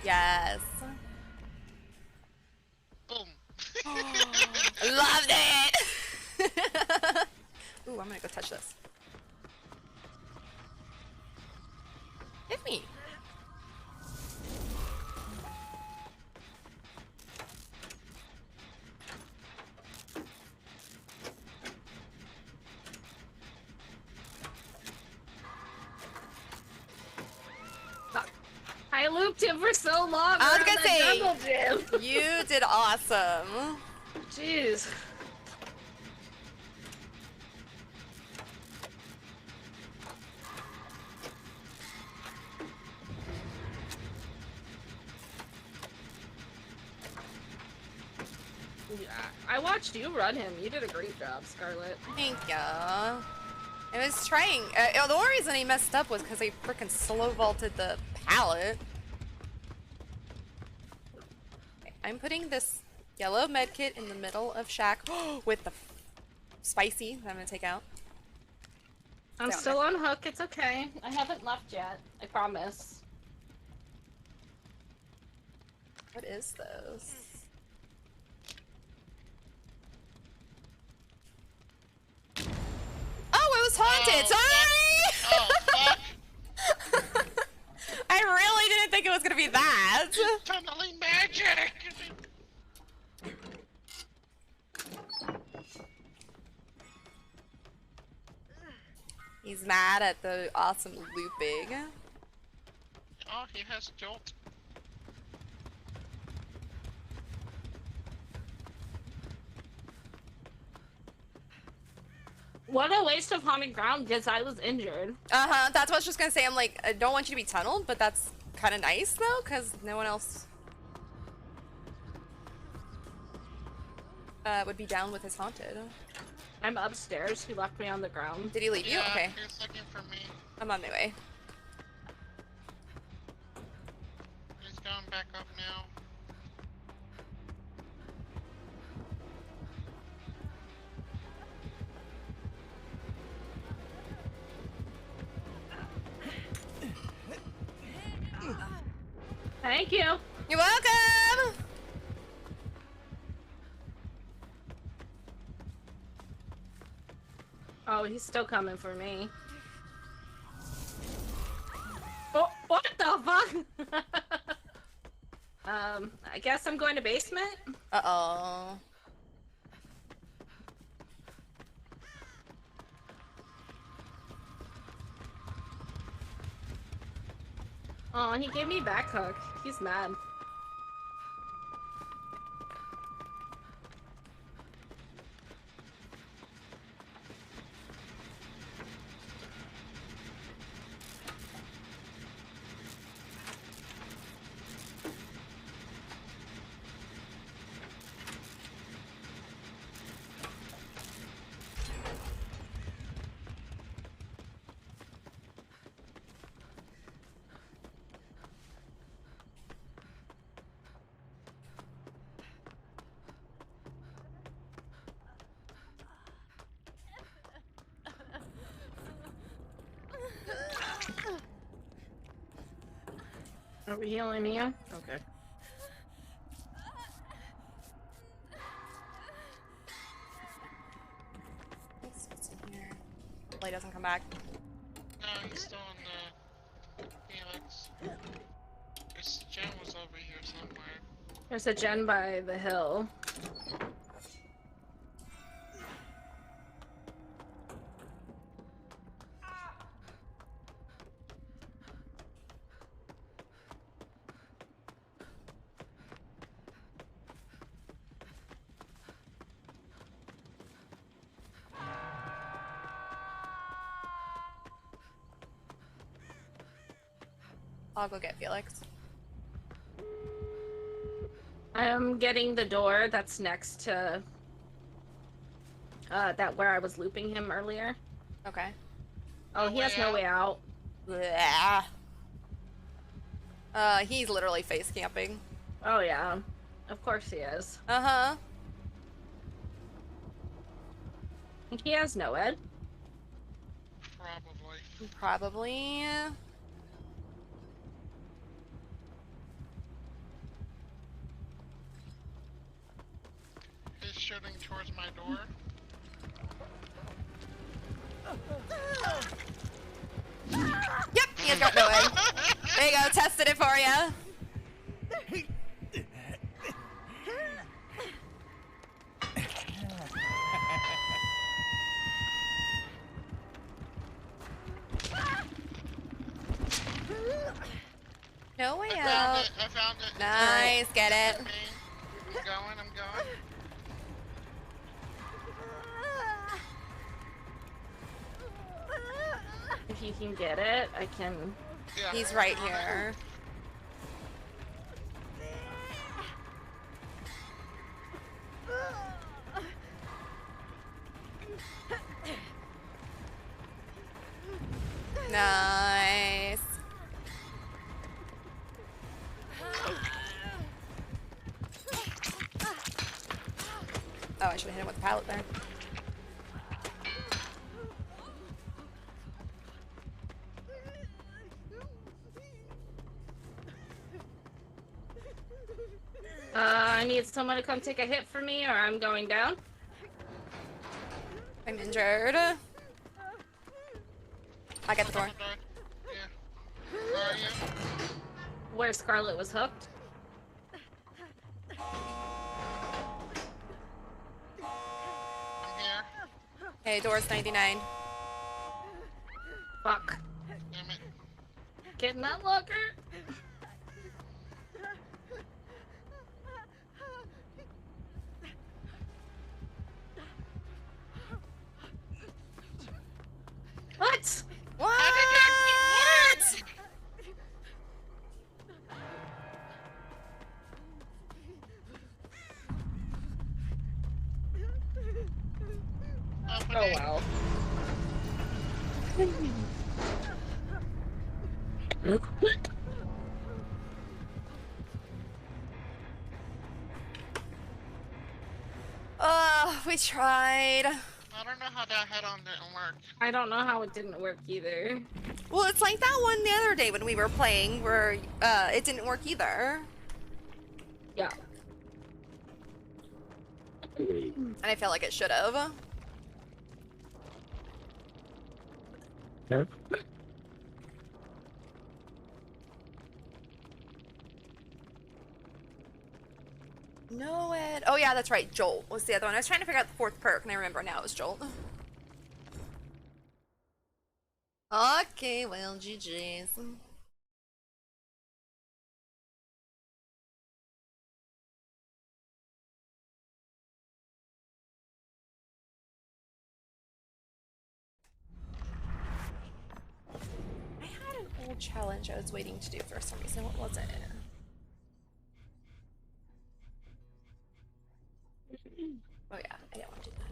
Yes. Boom. Loved it! Ooh, I'm gonna go touch this. Hit me. I looped him for so long. I was around gonna that say, jungle gym. you did awesome. Jeez. Yeah, I watched you run him. You did a great job, Scarlet. Thank ya. I was trying. The only reason he messed up was because he freaking slow vaulted the pallet. Okay, I'm putting this yellow medkit in the middle of Shack with the spicy that I'm gonna take out. I'm Down still on Hook. It's okay. I haven't left yet. I promise. What is this? Oh, it was haunted. Sorry. I really didn't think it was gonna be that. Tunneling magic. He's mad at the awesome looping. Oh, he has jolt. What a waste of haunted ground because I was injured. Uh-huh, that's what I was just gonna say. I'm like, I don't want you to be tunneled, but that's kind of nice, though, because no one else would be down with his haunted. I'm upstairs. He left me on the ground. Did he leave you? Okay. He's looking for me. I'm on my way. He's going back up now. Thank you. You're welcome! Oh, he's still coming for me. Oh, what the fuck? I guess I'm going to basement. Uh-oh. Oh, he gave me back hook. He's mad. Are we healing me? Okay. What's in here? Hopefully he doesn't come back. No, he's still in the Helix. This Jen was over here somewhere. There's a gen by the hill. I'll go get Felix. I'm getting the door that's next to that where I was looping him earlier. Okay. Oh, he has no way out. Yeah. He's literally face camping. Oh yeah. Of course he is. Uh-huh. He has no ed. Probably. Probably. He's shooting towards my door. Yep, he has got no ed. There you go, tested it for ya. No way out. I found it. Nice, get it. I'm going. If you can get it, I can. Yeah, He's right here. Nice. Oh, I should have hit him with the pallet there. I need someone to come take a hit for me or I'm going down. I'm injured. I got the door. Where Scarlet was hooked. Hey, door's 99. Fuck. Get in that locker. What? What? Oh wow. We tried. I don't know how that head-on didn't work. I don't know how it didn't work either. Well, it's like that one the other day when we were playing where it didn't work either. Yeah. And I felt like it should have. No, Ed. Oh, yeah, that's right. Jolt was the other one. I was trying to figure out the fourth perk, and I remember now it was Jolt. Okay, well, GG's. challenge I was waiting to do for some reason. What was it? Oh yeah, I didn't want to do that.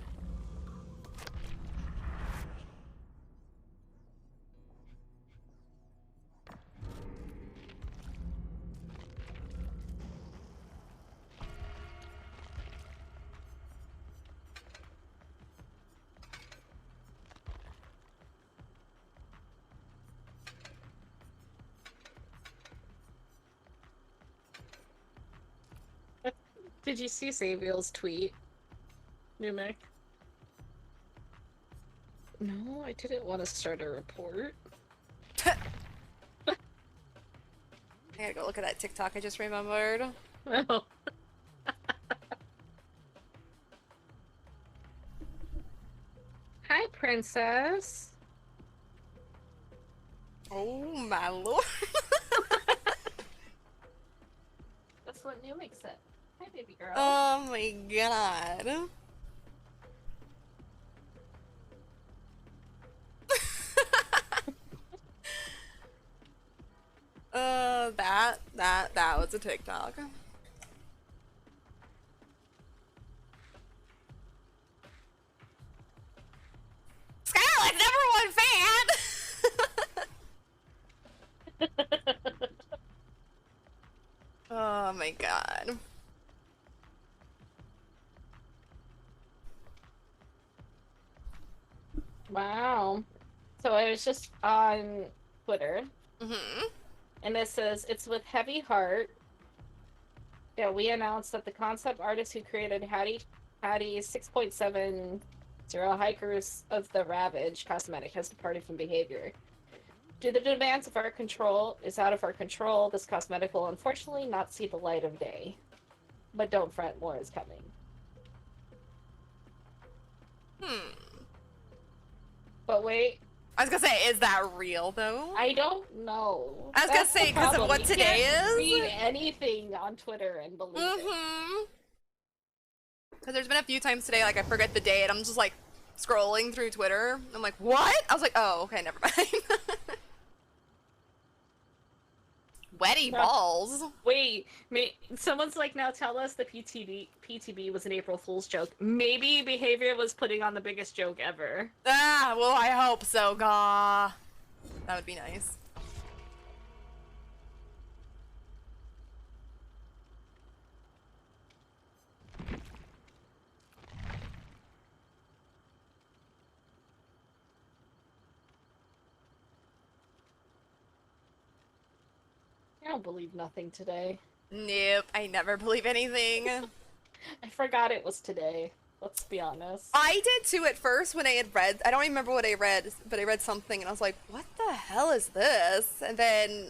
Did you see Saviel's tweet, Numek? No, I didn't want to start a report. I gotta go look at that TikTok I just remembered. Oh. Hi, princess. Oh my lord. That's what Numek said. Hi, baby girl. Oh my god. That was a TikTok. Skylar's #1 fan! Oh my god. Wow. So I was just on Twitter, Mm-hmm. and it says, it's with heavy heart that we announced that the concept artist who created Hattie 6.70 Hikers of the Ravage cosmetic has departed from behavior. Due to the demands of our control is out of our control, this cosmetic will unfortunately not see the light of day. But don't fret, more is coming. But wait. I was gonna say, is that real though? I don't know. I was gonna say, because of what today is? Read anything on Twitter and believe it. Because there's been a few times today, like I forget the date, I'm just like scrolling through Twitter. I'm like, what? I was like, oh, okay, never mind. Wetty balls. Wait, someone's like, now tell us the PTB was an April Fool's joke. Maybe Behavior was putting on the biggest joke ever. Ah, well, I hope so, gah. That would be nice. I don't believe nothing today. Nope, I never believe anything. I forgot it was today. Let's be honest. I did too at first when I had read, I don't remember what I read, but I read something and I was like, what the hell is this? And then,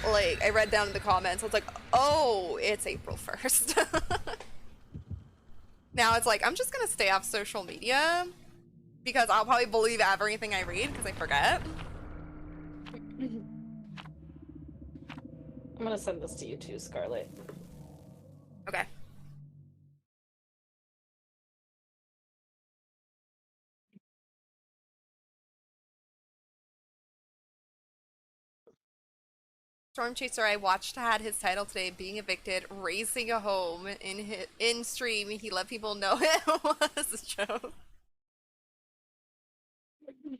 like, I read down in the comments, I was like, oh, it's April 1st. Now it's like, I'm just gonna stay off social media because I'll probably believe everything I read because I forget. I'm gonna send this to you too, Scarlet. Okay. Storm Chaser I watched had his title today, being evicted, raising a home. In stream, he let people know it was a joke.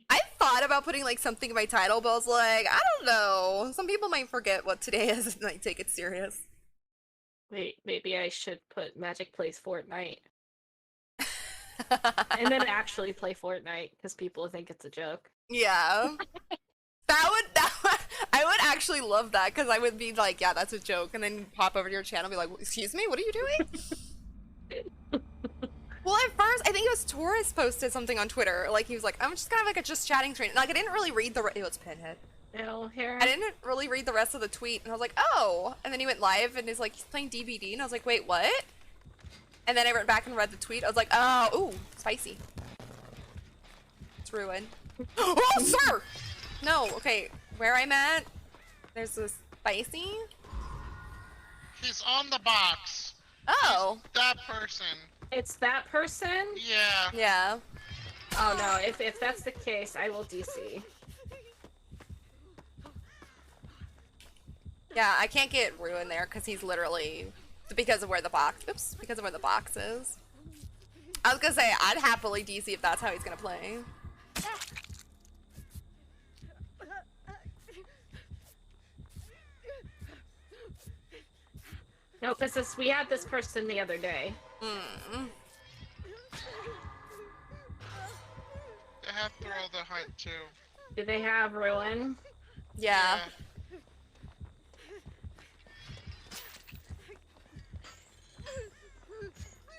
I thought about putting like something in my title, but I was like, I don't know. Some people might forget what today is and like take it serious. Wait, maybe I should put Magic Plays Fortnite. And then actually play Fortnite, because people think it's a joke. Yeah. I would actually love that, because I would be like, yeah, that's a joke, and then pop over to your channel and be like, excuse me, what are you doing? Well, at first, I think it was Taurus posted something on Twitter, like, he was like, I'm just kind of like a just chatting train. Like, I didn't really read the it was Pinhead. No, here. I didn't really read the rest of the tweet, and I was like, oh, and then he went live, and he's like, he's playing DBD, and I was like, wait, what? And then I went back and read the tweet, I was like, oh, ooh, spicy. It's ruined. Oh, sir! No, okay, where I'm at, there's this spicy. He's on the box. Oh. He's that person. It's that person? Yeah. Yeah. Oh no, if that's the case, I will DC. Yeah, I can't get Ruin there because he's literally because of where the box. Oops, because of where the box is. I was gonna say I'd happily DC if that's how he's gonna play. No, because we had this person the other day. Mm. They have Throw the Hunt too. Do they have Ruin? Yeah.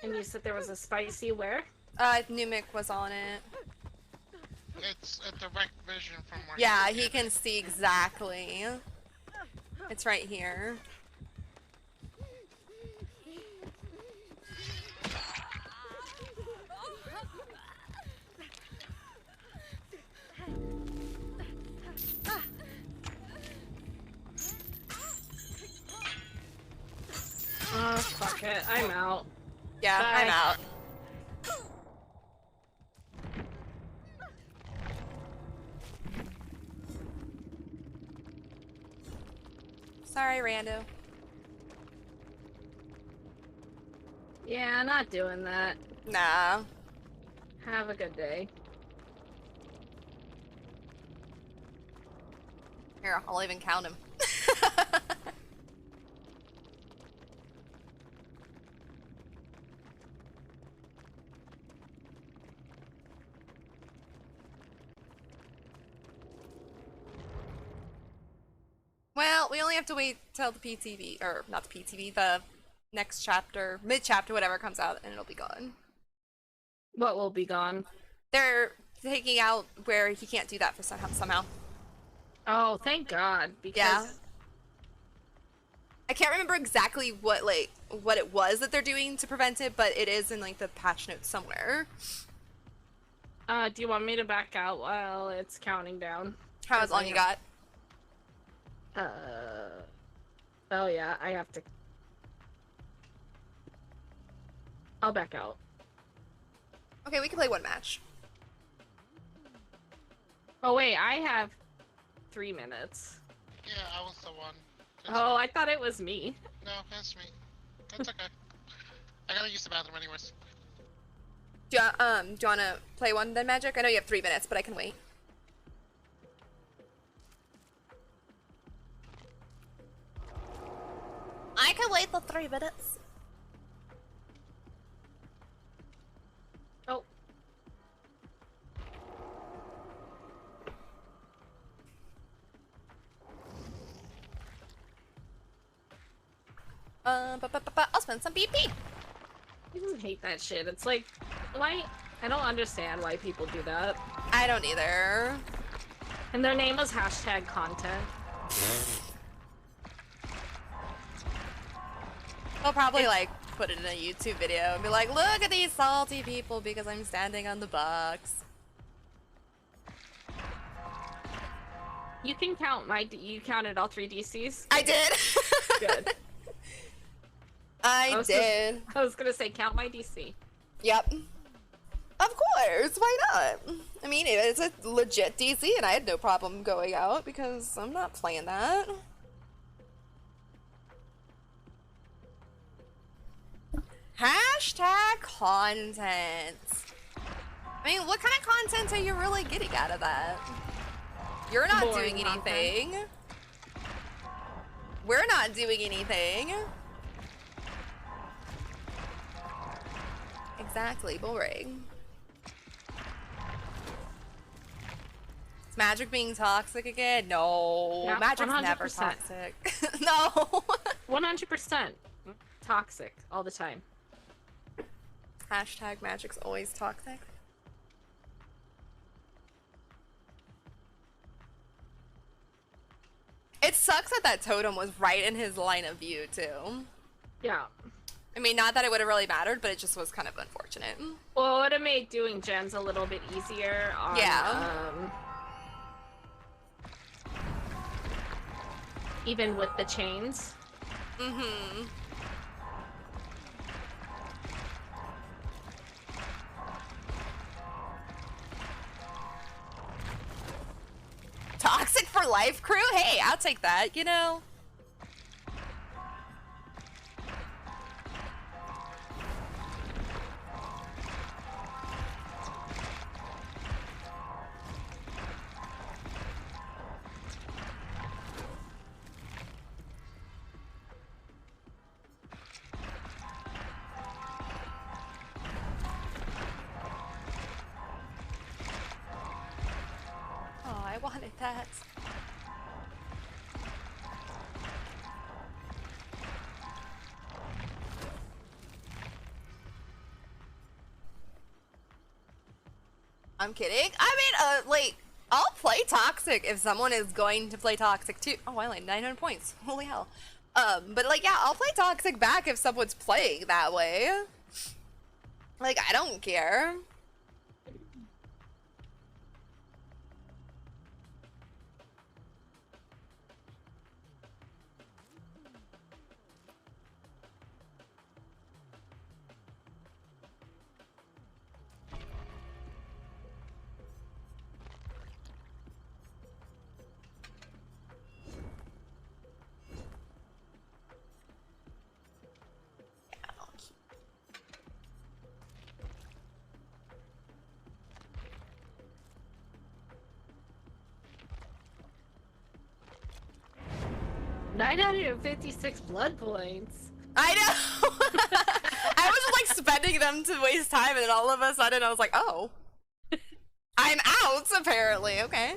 And you said there was a spicy where? Numic was on it. It's a direct vision from where. Yeah, he can see exactly. It's right here. Oh, fuck it. I'm out. Yeah, Bye. I'm out. Sorry, Rando. Yeah, not doing that. Nah. Have a good day. Here, I'll even count him. Well, we only have to wait till the PTV, or not the PTV, the next chapter, mid-chapter, whatever comes out, and it'll be gone. What will be gone? They're taking out where he can't do that for somehow. Oh, thank God, because... Yeah. I can't remember exactly what it was that they're doing to prevent it, but it is in like the patch notes somewhere. Do you want me to back out while it's counting down? How long you got? Oh yeah, I have to... I'll back out. Okay, we can play one match. Oh wait, I have 3 minutes. Yeah, I was the one. Oh, I thought it was me. No, that's me. That's okay. I gotta use the bathroom anyways. Do you wanna play one then, Magic? I know you have 3 minutes, but I can wait. I can wait the 3 minutes. Oh. I'll spend some BP. I just hate that shit. It's like, why? I don't understand why people do that. I don't either. And their name was hashtag content. They'll probably like put it in a YouTube video and be like, look at these salty people because I'm standing on the box. You can count you counted all 3 DCs? I did. Good. I was gonna say, count my DC. Yep. Of course, why not? I mean, it's a legit DC and I had no problem going out because I'm not playing that. Hashtag content. I mean, what kind of content are you really getting out of that? You're not Boring doing content. anything. We're not doing anything. Exactly, boring. Is Magic being toxic again? No, Yeah, Magic's 100%. never toxic. No. 100% toxic all the time. Hashtag Magic's always toxic. It sucks that that totem was right in his line of view, too. Yeah. I mean, not that it would have really mattered, but it just was kind of unfortunate. Well, it would have made doing gens a little bit easier on, even with the chains. Mm-hmm. Toxic for life crew? Hey, I'll take that, you know? wanted that. I'm kidding. I mean, like, I'll play Toxic if someone is going to play Toxic too. Oh, I like 900 points. Holy hell. But like, yeah, I'll play Toxic back if someone's playing that way. Like, I don't care. $956 blood points. I know. I was just like spending them to waste time, and then all of a sudden I was like, oh, I'm out. Apparently, okay.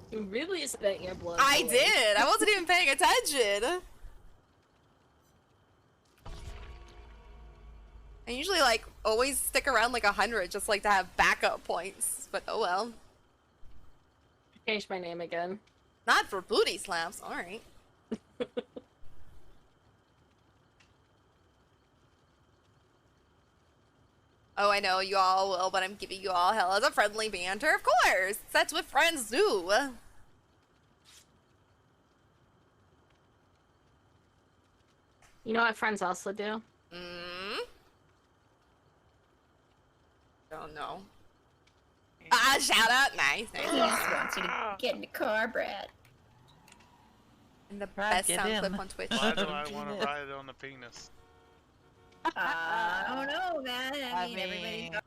You really spent your blood. I points. did. I wasn't even paying attention. I usually like always stick around like 100, just like to have backup points. But oh well. Changed my name again. Not for booty slaps. All right. Oh, I know you all will, but I'm giving you all hell as a friendly banter. Of course, that's what friends do. You know what friends also do? Don't know. Ah, shout out. Nice. He just wants you to get in the car, Brad. And the best get sound in. clip on Twitch. Why do I want to ride on the penis? I don't know, man. I mean, everybody's got...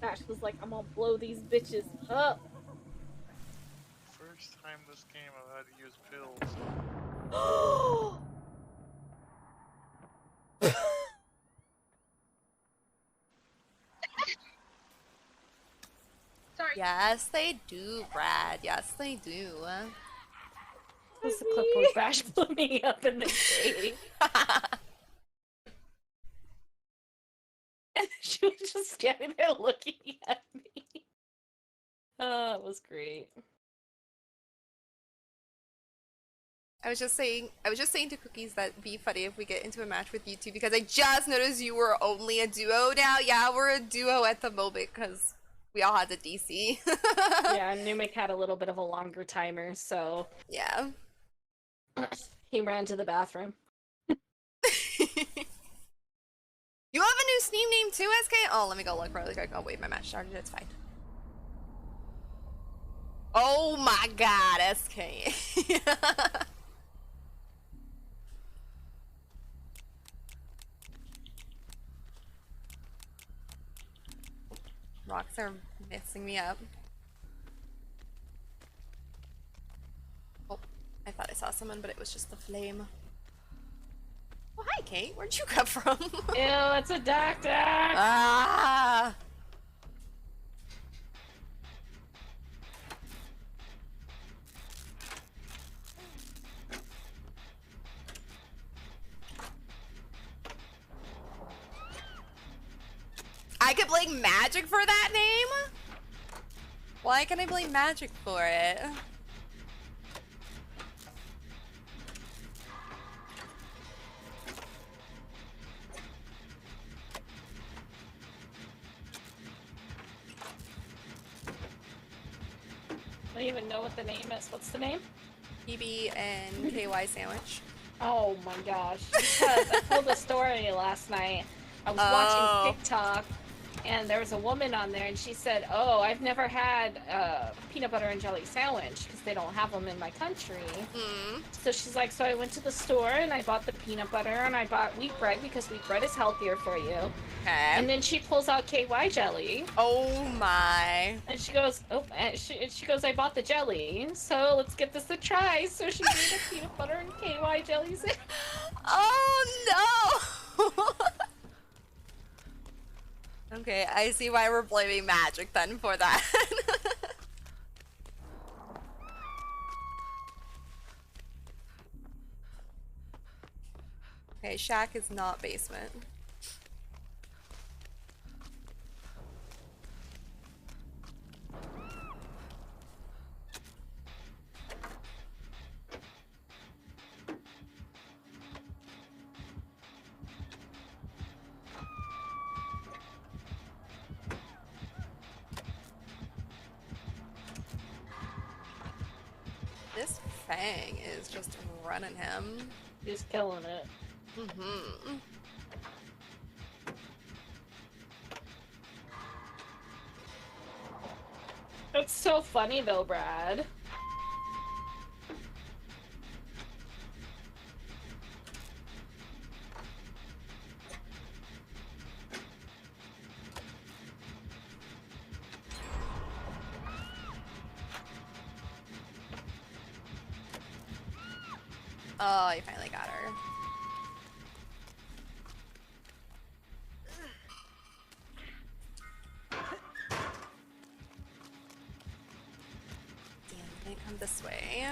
Ash was like, I'm gonna blow these bitches up. First time this game I've had to use pills. Sorry. Yes, they do, Brad. Yes, they do. What's the clipboard bash blew me up in the cave? And she was just standing there looking at me. Oh, it was great. I was just saying to Cookies that it'd be funny if we get into a match with you two, because I just noticed you were only a duo now. Yeah, we're a duo at the moment because we all had the DC. Yeah, Numic had a little bit of a longer timer, so yeah. He ran to the bathroom. You have a new Steam name too, SK? Oh, let me go look really quick. Oh wait, my match started. It's fine. Oh my god, SK. Rocks are messing me up. Oh, I thought I saw someone, but it was just the flame. Oh, hi, Kate. Where'd you come from? Ew, it's a doctor! Ah! I could blame Magic for that name? Why can I blame Magic for it? I don't even know what the name is. What's the name? PB and KY sandwich. Oh my gosh. Because I told a story last night. I was watching TikTok and there was a woman on there, and she said, "Oh, I've never had a peanut butter and jelly sandwich because they don't have them in my country." So she's like, "So I went to the store and I bought the peanut butter and I bought wheat bread because wheat bread is healthier for you." Okay. And then she pulls out KY jelly. Oh my. And she goes, "Oh," and she goes, "I bought the jelly, so let's get this a try." So she made a peanut butter and KY jelly sandwich. Oh no! Okay, I see why we're blaming magic then for that. Okay, shack is not basement. This Fang is just running him. He's killing it. Mm-hmm. It's so funny though, Brad. Oh, you finally got her. Damn, they come this way.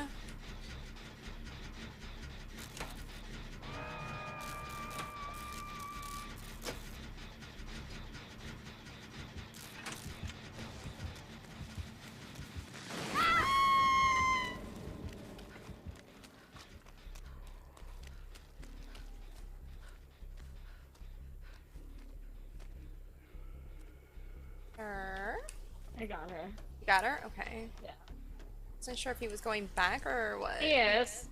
Her. I got her. You got her? Okay. Yeah. Wasn't sure if he was going back or what. He is.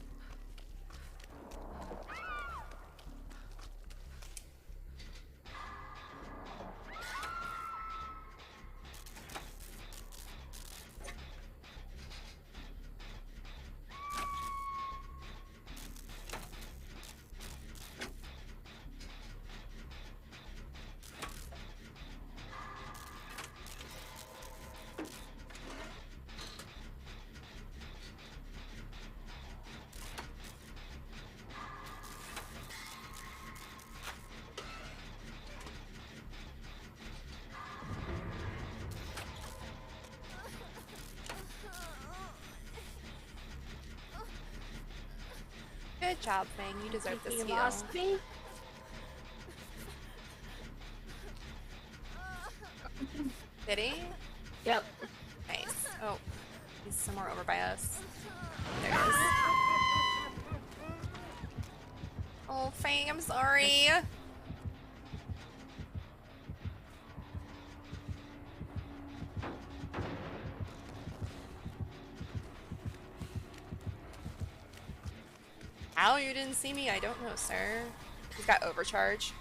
Good job, Fang. You deserve this You heal. lost me? Did he? Yep. Nice. Oh, he's somewhere over by us. There he is. Oh, Fang, I'm sorry. How you didn't see me? I don't know, sir. He's got overcharge.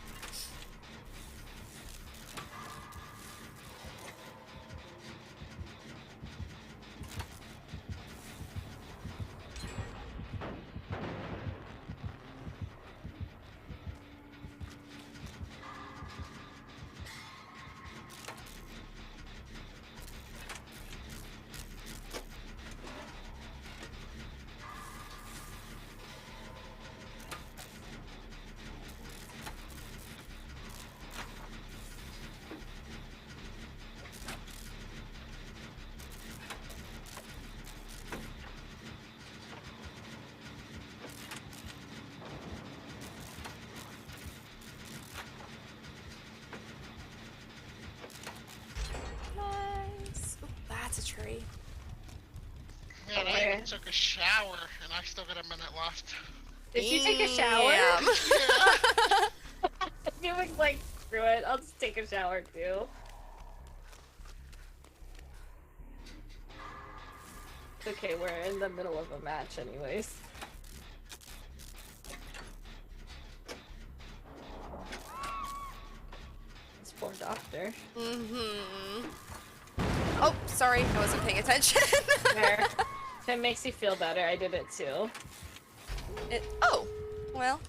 Nice. Ooh, that's a tree. Man, I even took a shower and I still got a minute left. Did you take a shower? Damn. You was like, screw it, I'll just take a shower too. It's okay, we're in the middle of a match anyways. This poor doctor. Mm-hmm. Oh, sorry, I wasn't paying attention. There. If it makes you feel better, I did it too. Oh, well,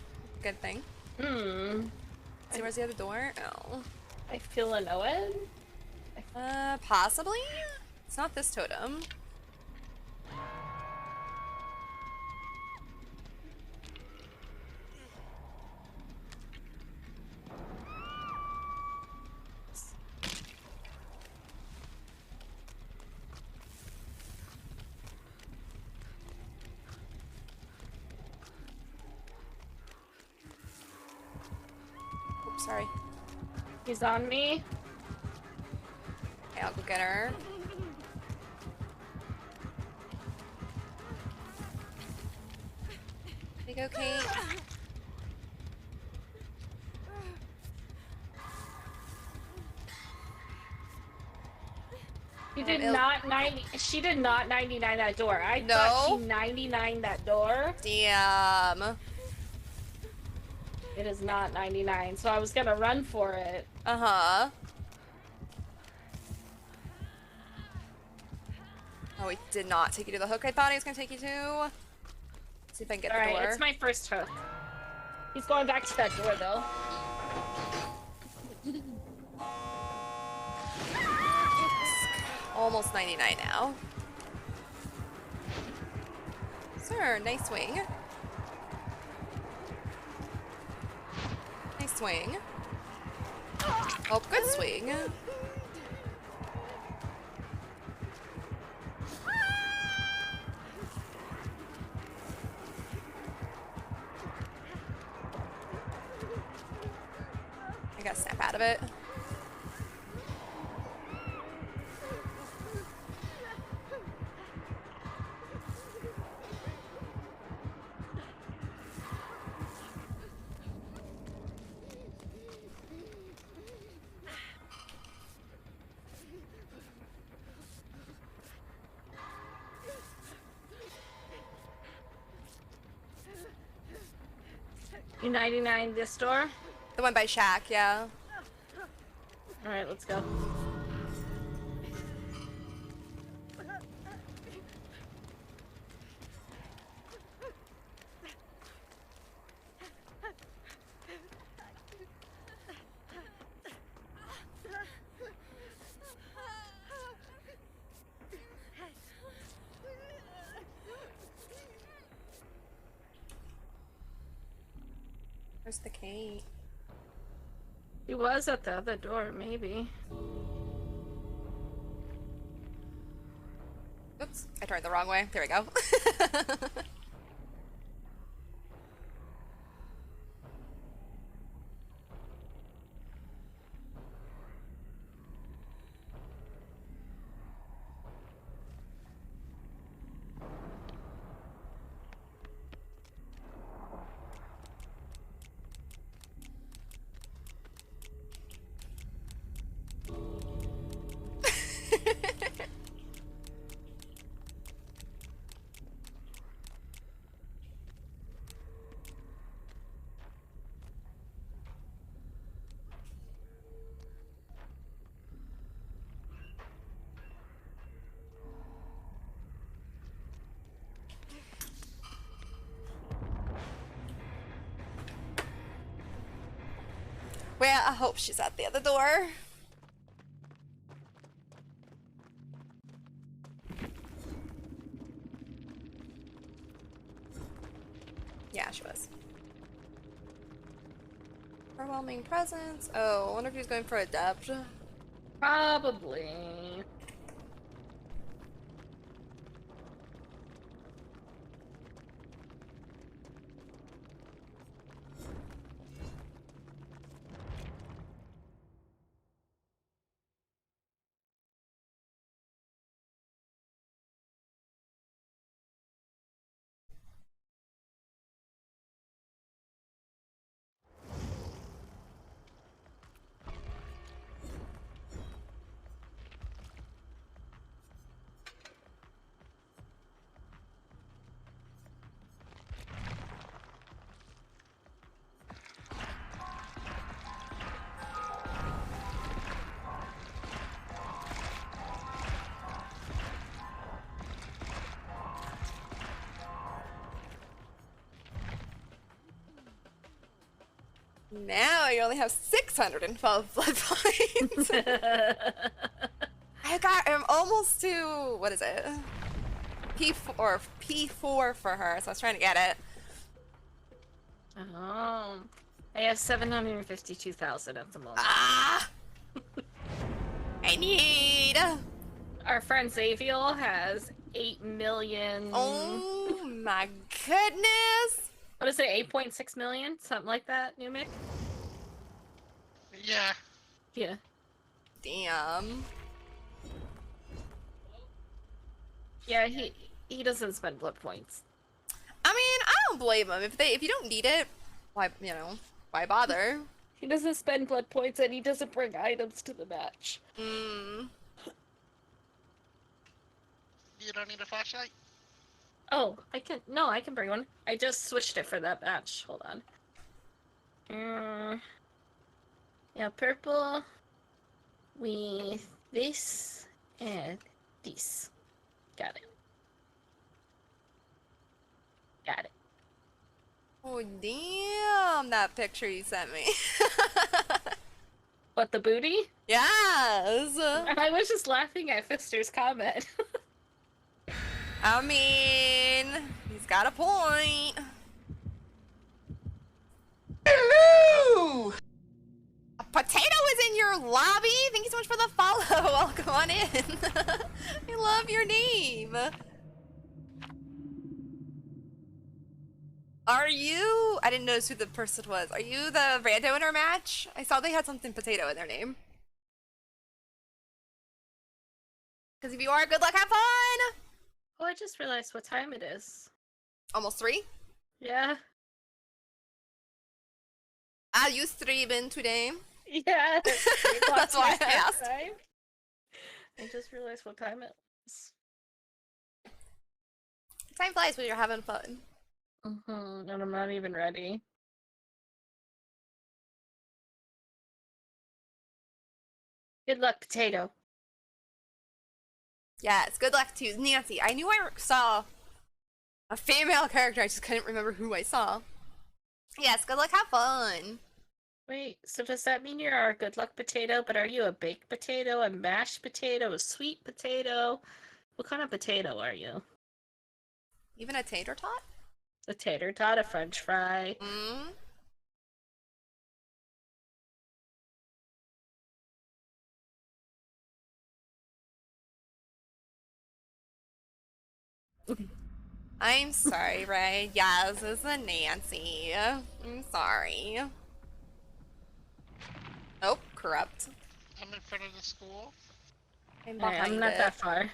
good thing. See, where's the other door? Oh. I feel a know-it. Possibly? It's not this totem. Oops, sorry. He's on me. Okay, I'll go get her. There you go, Kate. You did not 90. She did not 99 that door. I No? thought she 99 that door. Damn. It is not 99, so I was gonna run for it. Uh-huh. Oh, he did not take you to the hook I thought he was gonna take you to. Let's see if I can get the door. Alright, it's my first hook. He's going back to that door, though. Almost 99 now. Sir, nice swing. Nice swing. Oh, good swing. I gotta snap out of it. You 99 this door? The one by Shaq, yeah. Alright, let's go. Where's the Kate? He was at the other door, maybe. Oops, I turned the wrong way. There we go. Well, I hope she's at the other door. Yeah, she was. Overwhelming presence. Oh, I wonder if he's going for adept. Probably. Now I only have 612 blood points. I'm almost to, what is it? P4 for her, so I was trying to get it. Oh. I have 752,000 at the moment. Ah! I need... Our friend Xavier has 8 million... Oh my goodness! What is it, 8.6 million? Something like that, New Mick? Yeah. Yeah. Damn. Yeah, he doesn't spend blood points. I mean, I don't blame him. If you don't need it, why why bother? He doesn't spend blood points and he doesn't bring items to the match. Mm. You don't need a flashlight? Oh, I can bring one. I just switched it for that match. Hold on. Yeah, purple with this and this. Got it. Got it. Oh damn, that picture you sent me. What, the booty? Yes. I was just laughing at Fister's comment. I mean, he's got a point. Hello! A potato is in your lobby? Thank you so much for the follow. Welcome on in. I love your name. Are you... I didn't notice who the person was. Are you the rando in our match? I saw they had something potato in their name. Because if you are, good luck, have fun! Oh, I just realized what time it is. Almost 3? Yeah. Are you streaming today? Yeah. That's why I asked. Time. I just realized what time it is. Time flies when you're having fun. And I'm not even ready. Good luck, potato. Yes, good luck to Nancy. I knew I saw a female character, I just couldn't remember who I saw. Yes, good luck, have fun. Wait, so does that mean you're our good luck potato, but are you a baked potato, a mashed potato, a sweet potato? What kind of potato are you? Even a tater tot? A tater tot, a french fry. Mm. I'm sorry, Ray. Yes, it's a Nancy. I'm sorry. Oh, corrupt. I'm in front of the school. I'm Hey, behind I'm not it. that far.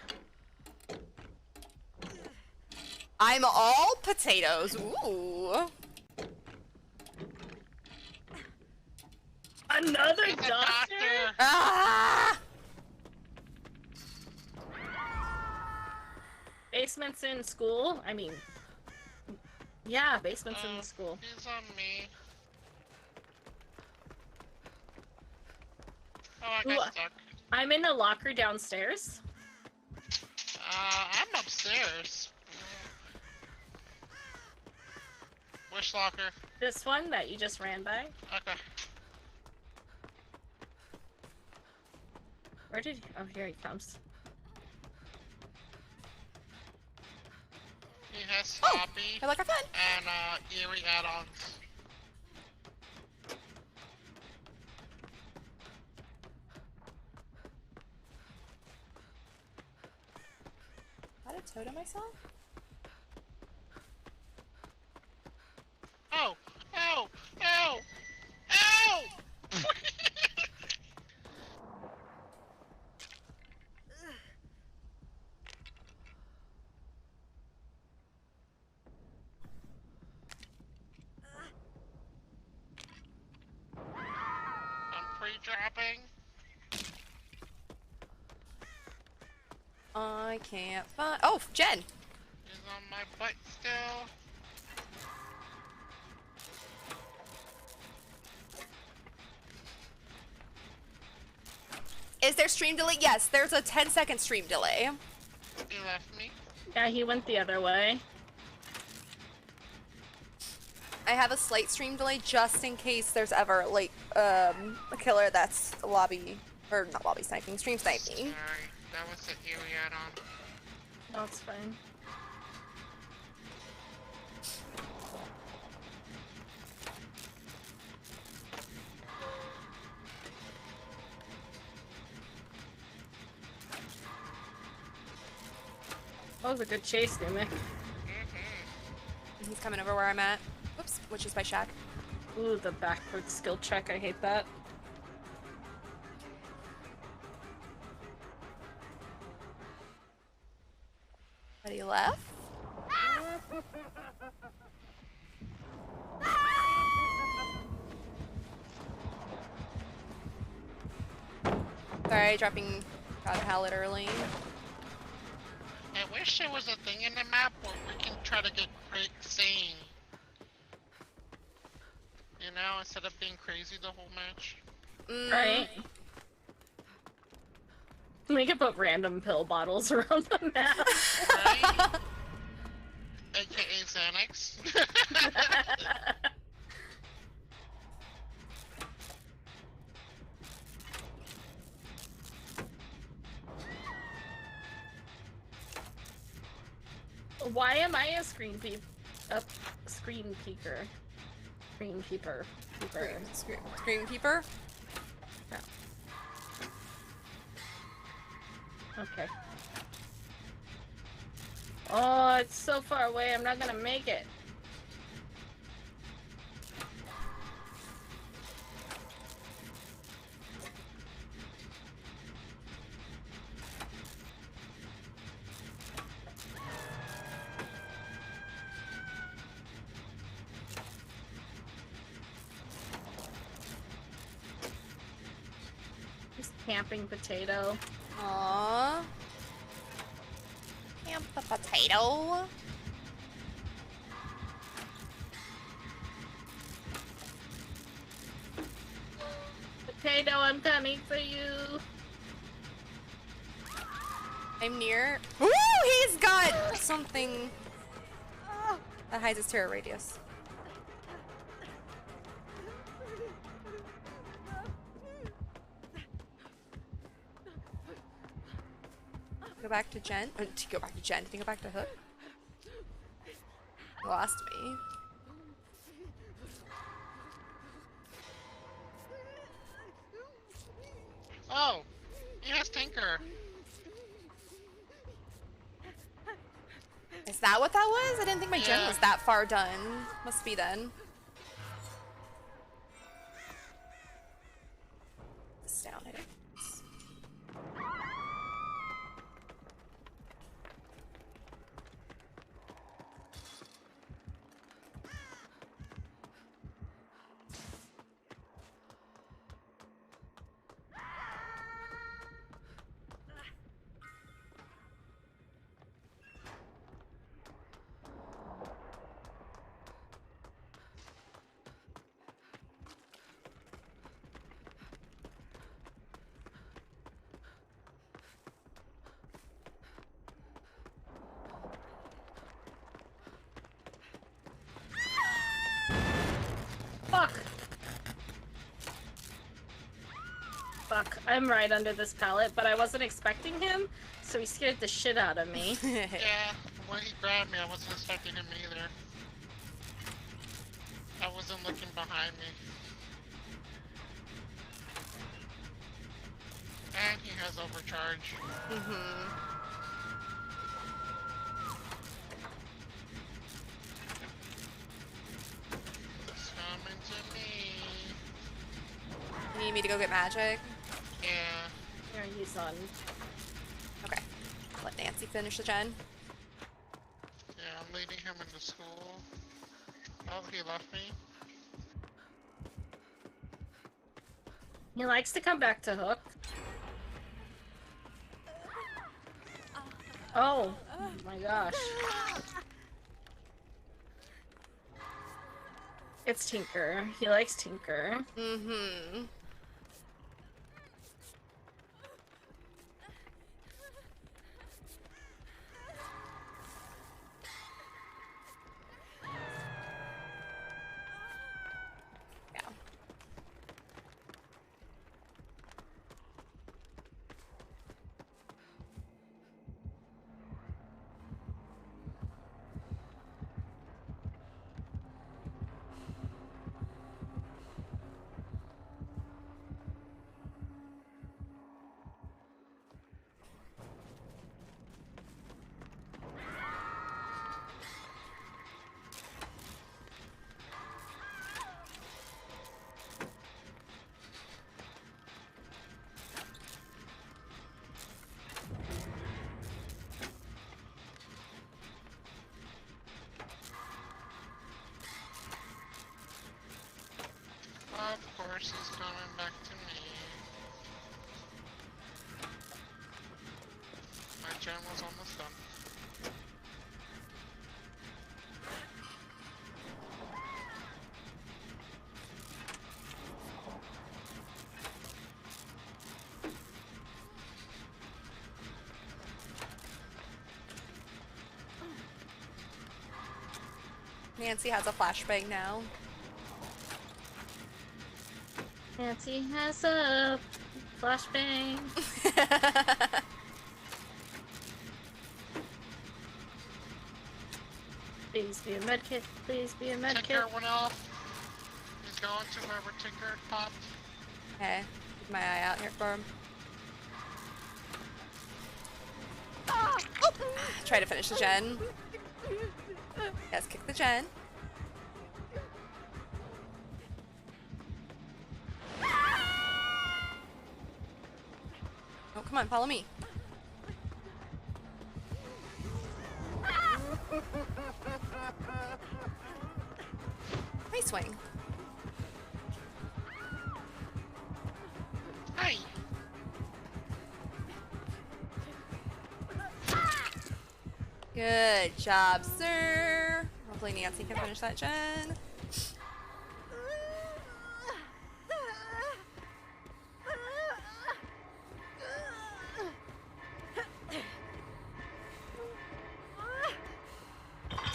I'm all potatoes. Ooh. Another doctor? Ah! Basement's in school? I mean... Yeah, basement's in the school. He's on me. Oh, I got stuck. I'm in a locker downstairs. I'm upstairs. Which locker? This one that you just ran by. Okay. Where did he... Oh, here he comes. He has sloppy I like our fun. and eerie add-ons. Is that a totem I saw? Oh! Ow! Ow! Ow! I'm pre-dropping. I can't find... Oh, Jen! He's on my butt still. Is there stream delay? Yes, there's a 10-second stream delay. He left me. Yeah, he went the other way. I have a slight stream delay just in case there's ever like a killer that's lobby or not lobby sniping, stream sniping. Sorry, that was the area on. No, it's fine. That was a good chase, Mimic. He's coming over where I'm at. Oops, which is my shack. Ooh, the backward skill check. I hate that. But he left. Sorry, dropping got a pallet early. I wish there was a thing in the map where we can try to get great sane. You know, instead of being crazy the whole match. Right. We could put random pill bottles around the map. Right? AKA Xanax. Why am I a screen peeker? Screen peeker. Screen peeper? No. Okay. Oh, it's so far away, I'm not gonna make it. Camping potato. Aww. Camp the potato. Potato, I'm coming for you. I'm near. Ooh, he's got something that hides his terror radius. Go back to Jen. Go back to Jen. Think go back to Hook. Lost me. Oh, he has Tinker. Is that what that was? I didn't think my gen Yeah. was that far done. Must be then. This down it. Fuck! Fuck, I'm right under this pallet, but I wasn't expecting him, so he scared the shit out of me. Yeah, when he grabbed me, I wasn't expecting him either. I wasn't looking behind me. And he has overcharge. It's coming to me. You need me to go get magic? Yeah. Here, he's on. Okay. Let Nancy finish the gen. Yeah, I'm leading him into school. Oh, he left me. He likes to come back to Hook. Oh my gosh. It's Tinker. He likes Tinker. Mm-hmm. Nancy has a flashbang now. Nancy has a flashbang. Please be a medkit. Please be a medkit. Tinker went off. He's going to wherever Tinker popped. Okay, keep my eye out here for him. Try to finish the gen. Yes, kick the gen. Oh, come on, follow me. Nice swing. Hey! Good job, sir. Hopefully Nancy can finish that gen.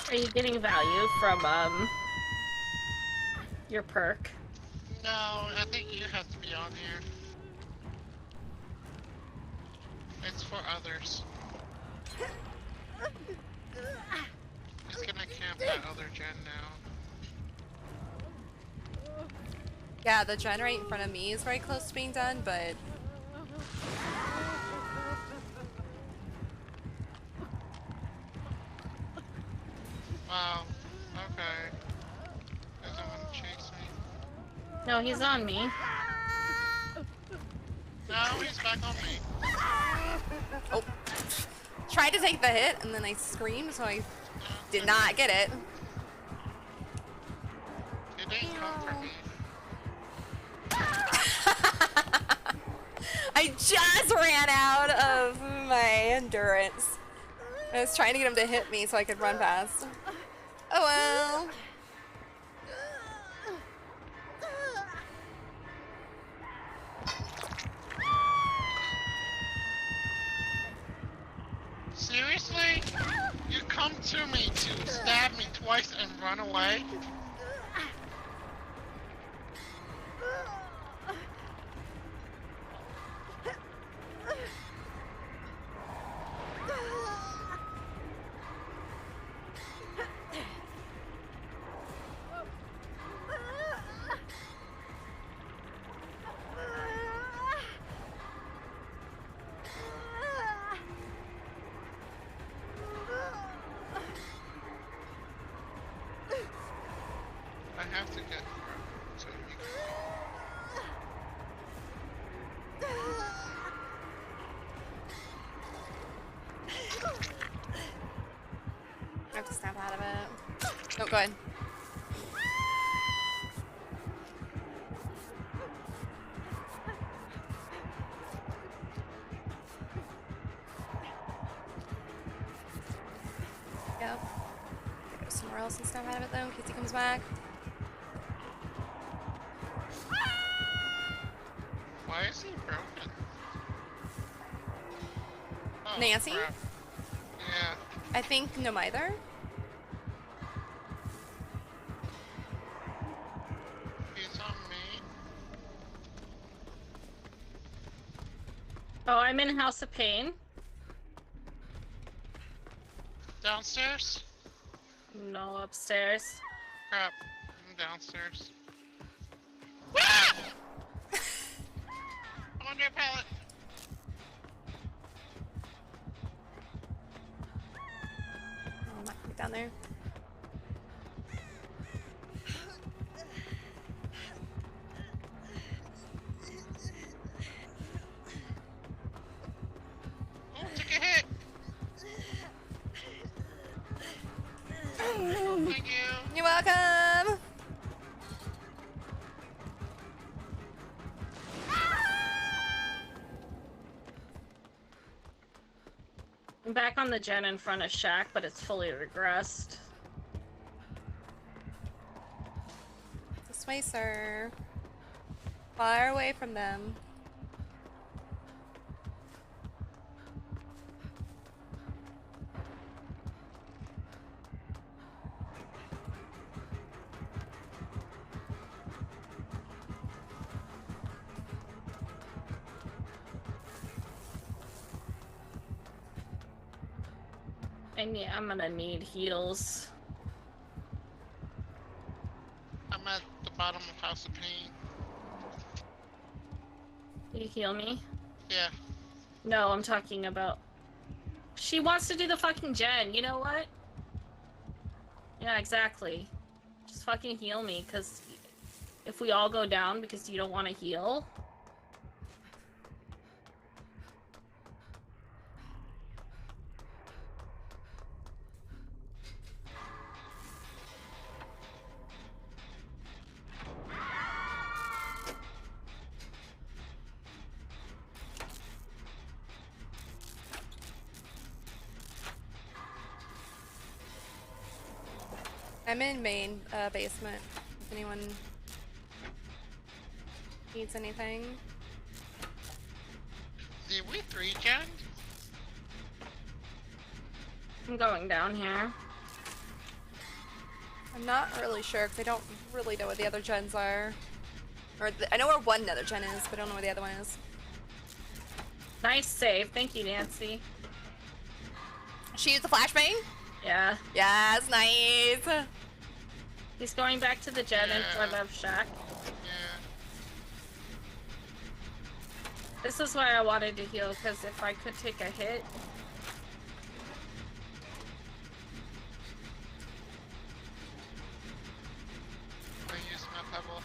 Are you getting value from your perk? No, I think you have to be on here. It's for others. He's gonna camp that other gen now. Yeah, the gen right in front of me is very close to being done, but Wow. Okay. Doesn't want to chase me. No, he's on me. No, he's back on me. oh, tried to take the hit and then I screamed, so I did not get it. It didn't come for me. I just ran out of my endurance. I was trying to get him to hit me so I could run fast. Oh well. Seriously? You come to me to stab me twice and run away? I have to get so you I have to snap out of it. Oh, go ahead. Yep. Go somewhere else and snap out of it though, in case he comes back. Why is he broken? Oh, Nancy? crap. Yeah. I think no either. He's on me. Oh, I'm in House of Pain. Downstairs? No, upstairs. Crap. I'm downstairs. I'm under a pallet. Oh, I'm not gonna get down there. Oh, took a hit. Thank you. You're welcome. I'm back on the gen in front of Shack, but it's fully regressed. This way, sir. Far away from them. I'm gonna need heals. I'm at the bottom of House of Pain. You heal me? Yeah. No, I'm talking about... She wants to do the fucking gen, you know what? Yeah, exactly. Just fucking heal me, because if we all go down because you don't want to heal... I'm in main basement. If anyone needs anything. Did we 3-gen? I'm going down here. I'm not really sure because I don't really know what the other gens are. Or I know where one other gen is, but I don't know where the other one is. Nice save. Thank you, Nancy. She used the flashbang? Yeah. Yes, nice. He's going back to the gen in front of Shaq. Yeah. This is why I wanted to heal, because if I could take a hit... I used my pebble.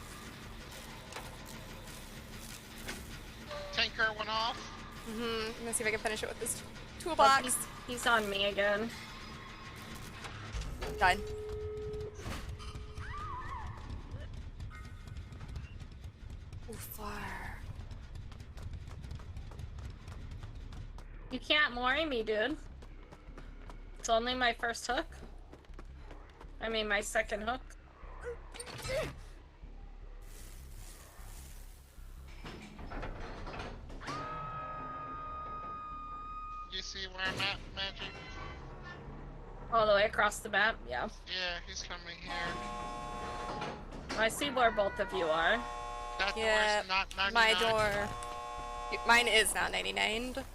Tanker went off. I'm gonna see if I can finish it with this toolbox. He's on me again. Done. Ooh, far. You can't mori me, dude. It's only my first hook. I mean, my second hook. You see where I'm at, Magic? All the way across the map? Yeah. Yeah, he's coming here. I see where both of you are. That Yeah, door's not 99. my door. Mine is now 99. But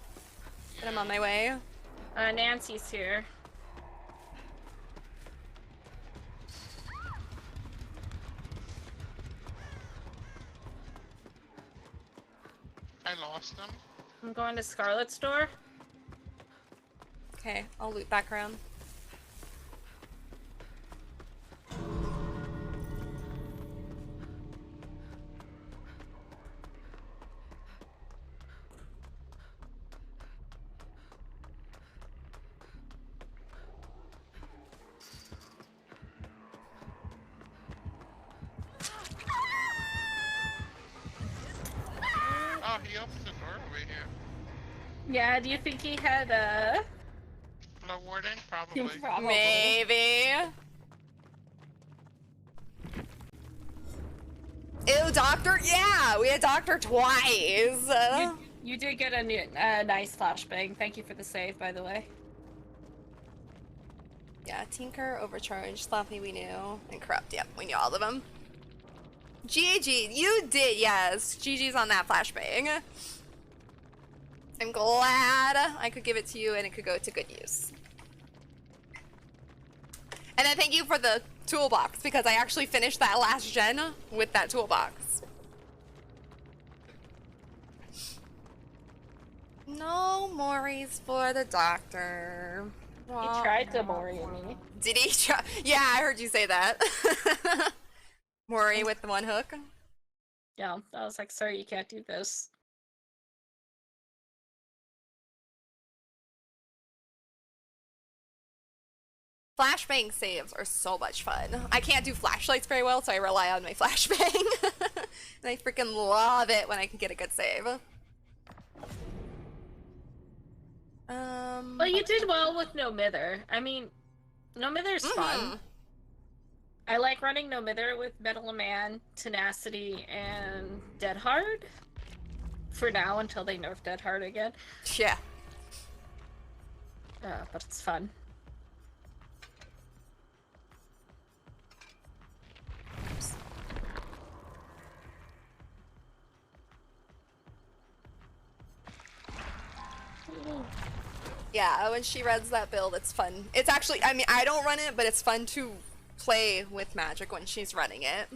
I'm on my way. Nancy's here. I lost him. I'm going to Scarlet's door. Okay, I'll loop back around. Oh, he opened the door over here. Yeah, do you think he had Flow warden? Probably. Maybe. Ew, doctor? Yeah, we had doctor twice. You did get a nice flashbang. Thank you for the save, by the way. Yeah, Tinker, Overcharge, Sloppy we knew, and Corrupt, yep, we knew all of them. GG, you did, yes. GG's on that flashbang. I'm glad I could give it to you and it could go to good use. And then thank you for the toolbox, because I actually finished that last gen with that toolbox. No Moris for the doctor. He tried to mori me. Did he try? Yeah, I heard you say that. Mori with the one hook. Yeah, I was like, sir, you can't do this. Flashbang saves are so much fun. I can't do flashlights very well, so I rely on my flashbang. And I freaking love it when I can get a good save. Well, you did well with No Mither. I mean, No Mither's fun. I like running No Mither with Metal Man, Tenacity, and Dead Hard. For now, until they nerf Dead Hard again. Yeah. But it's fun. Yeah, when she runs that build, it's fun. It's actually, I mean, I don't run it, but it's fun to play with Magic when she's running it.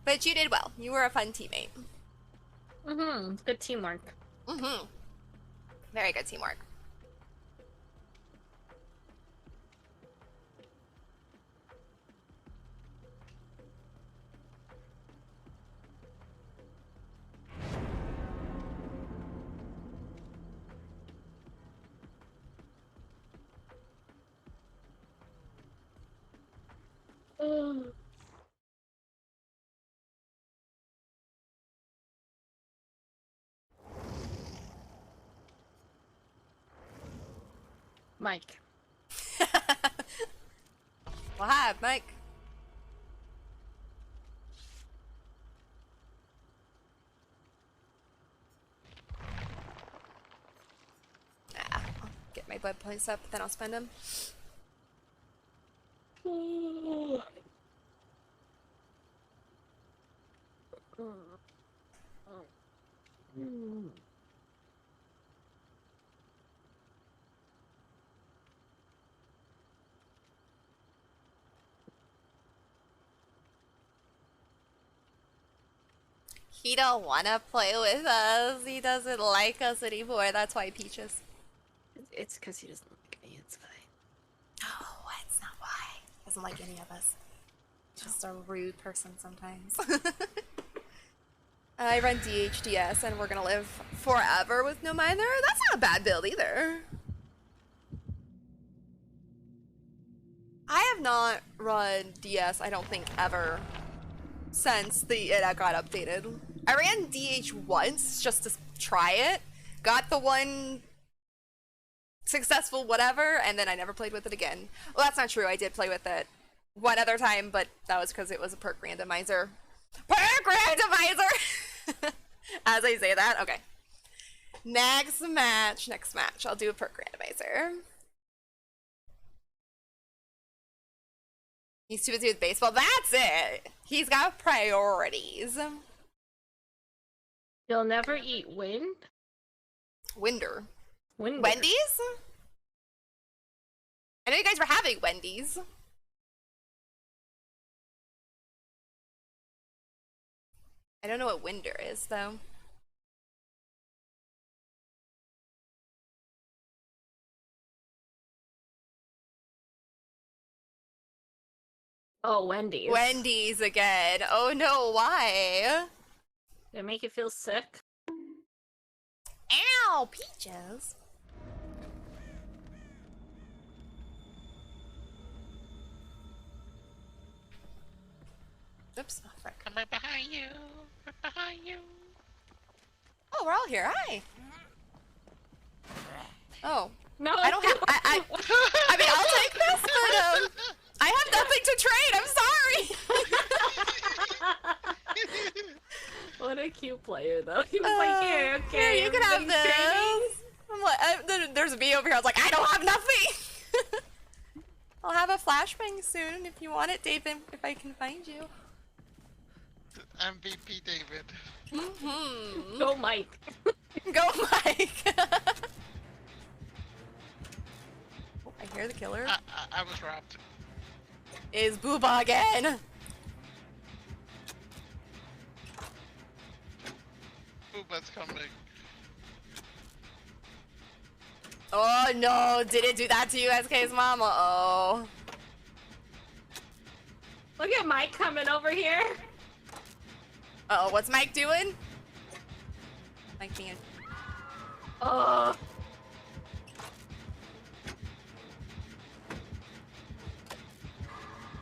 But you did well. You were a fun teammate. Mm-hmm. Good teamwork. Mm-hmm. Very good teamwork. Mike. Well, hi, Mike. I'll get my blood points up, then I'll spend them. He don't wanna play with us. He doesn't like us anymore. That's why Peaches. It's because he doesn't like me. It's fine. Oh, it's not why. He doesn't like any of us. Just a rude person sometimes. I run DHDS and we're gonna live forever with no miner. That's not a bad build either. I have not run DS, I don't think, ever since it got updated. I ran DH once just to try it. Got the one successful whatever, and then I never played with it again. Well, that's not true. I did play with it one other time, but that was because it was a perk randomizer. Perk randomizer! As I say that, okay. Next match. I'll do a perk randomizer. He's too busy with baseball. That's it! He's got priorities. You'll never eat wind? Winder. Winder. Wendy's? I know you guys were having Wendy's. I don't know what Winder is, though. Oh, Wendy's. Wendy's again. Oh no, why? They make you feel sick. Ow, Peaches. Oops. Oh, frick. I'm right behind you. Right behind you. Oh, we're all here. Hi. Oh. No, I don't have. I mean, I'll take this, but I have nothing to trade. I'm sorry. What a cute player, though. He was like, here, okay. Here, you can have everybody's this. I'm like, there's me over here. I was like, I don't have nothing. I'll have a flashbang soon if you want it, David. If I can find you. MVP David. Mm-hmm. Go, Mike. Go, Mike. Oh, I hear the killer. I was robbed. Is Booba again? Booba's coming. Oh no, did it do that to you, SK's mom? Uh-oh. Look at Mike coming over here. Uh-oh, what's Mike doing? Mike being... Oh.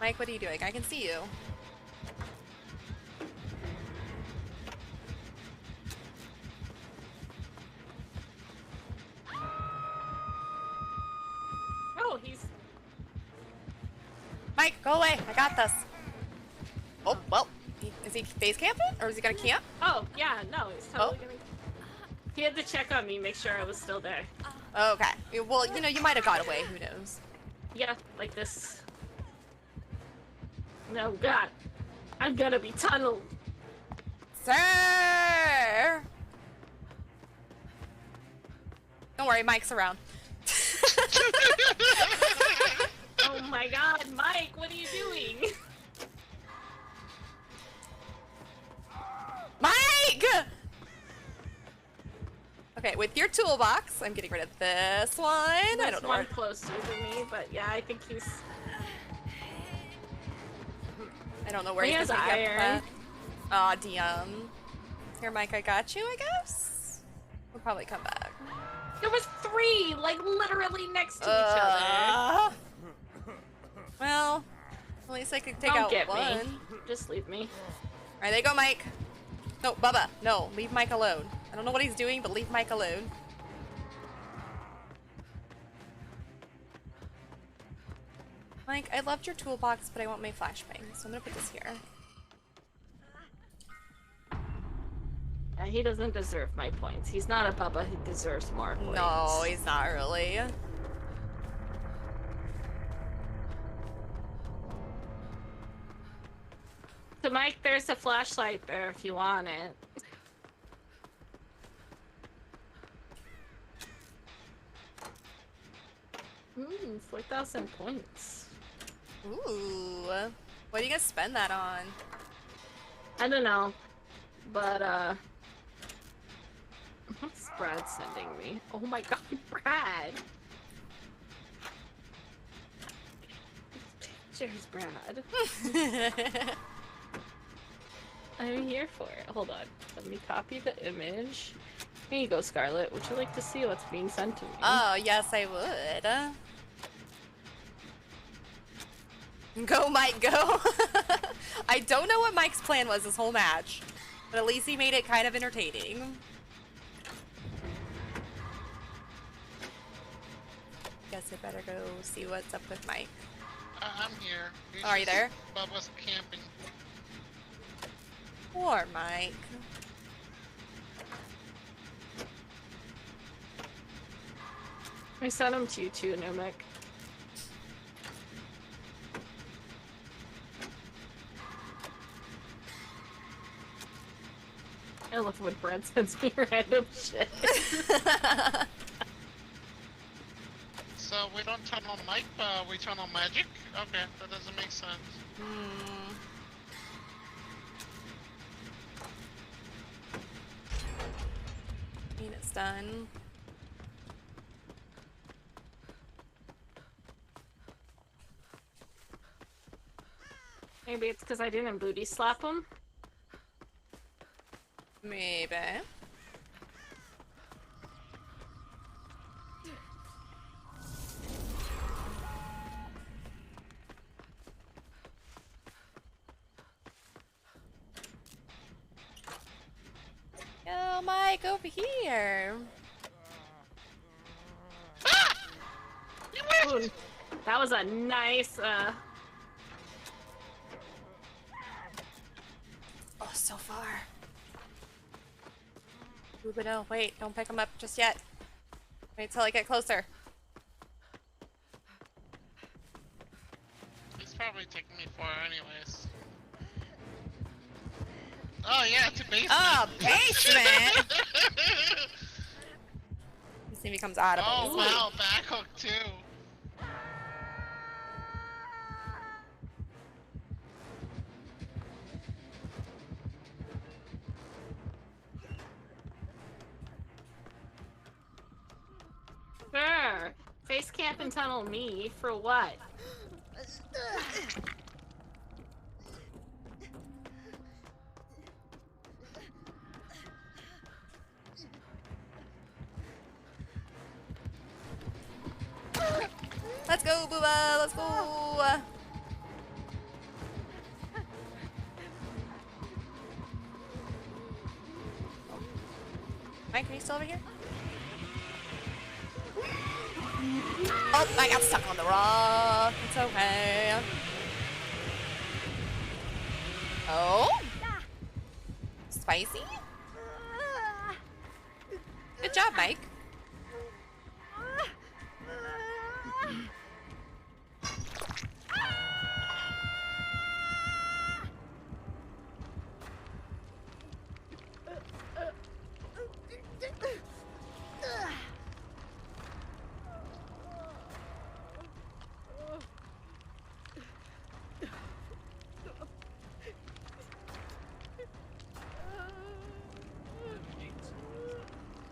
Mike, what are you doing? I can see you. Oh, he's... Mike, go away. I got this. Oh, well. Is he base camping? Or is he gonna camp? Oh, yeah, no, he's totally gonna... He had to check on me, make sure I was still there. Okay. Well, you know, you might have got away. Who knows? Yeah, like this. No, God. I'm gonna be tunneled. Sir! Don't worry, Mike's around. Oh my god, Mike, what are you doing? Mike! Okay, with your toolbox, I'm getting rid of this one. I There's don't know one where. closer to me, but yeah, I think he's. I don't know where He he's has gonna get iron. that. Aw, DM. Here, Mike, I got you, I guess. We'll probably come back. There was 3, like literally next to each other. Well, at least I could take Don't out get one. me. Just leave me. Alright, there you go, Mike. No, Bubba, no, leave Mike alone. I don't know what he's doing, but leave Mike alone. Mike, I loved your toolbox, but I want my flashbang, so I'm gonna put this here. Yeah, he doesn't deserve my points. He's not a Bubba, he deserves more points. No, he's not really. So Mike, there's a flashlight there if you want it. Ooh, 4,000 points. Ooh. What are you gonna spend that on? I don't know, but what's Brad sending me? Oh my god, Brad! Pictures, Brad. I'm here for it. Hold on. Let me copy the image. Here you go, Scarlett. Would you like to see what's being sent to me? Oh, yes, I would. Go, Mike, go! I don't know what Mike's plan was this whole match, but at least he made it kind of entertaining. Guess I better go see what's up with Mike. I'm here. He's Are you just- there? Bubba's camping. Poor Mike. I sent him to you too, Numic. I love when Brad sends me random shit. So we don't turn on Mike, we turn on magic? Okay, that doesn't make sense. I mean, it's done. Maybe it's because I didn't booty slap him. Maybe. Yo, Mike, over here. Ooh, that was a nice, Oh, so far. Ooh, but no, wait, don't pick him up just yet. Wait till I get closer. He's probably taking me for anyways. Oh yeah, it's a basement. Oh, basement! Let's see if he comes out of Oh basement. wow, back hook too. sure. Face camp and tunnel me for what? Let's go, Booba! Let's go! Mike, are you still over here? Oh, I got stuck on the rock. It's okay. Oh? Spicy? Good job, Mike.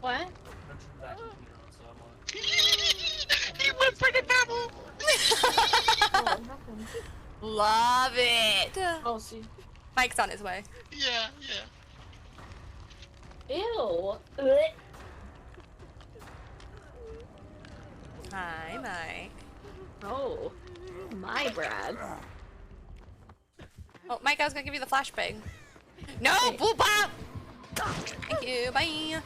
What? He went for the pebble! Love it. Oh, see. Mike's on his way. Yeah, yeah. Ew. Hi, Mike. Oh. My Brad. Oh, Mike, I was gonna give you the flashbang. No, boop bop. Thank you. Bye.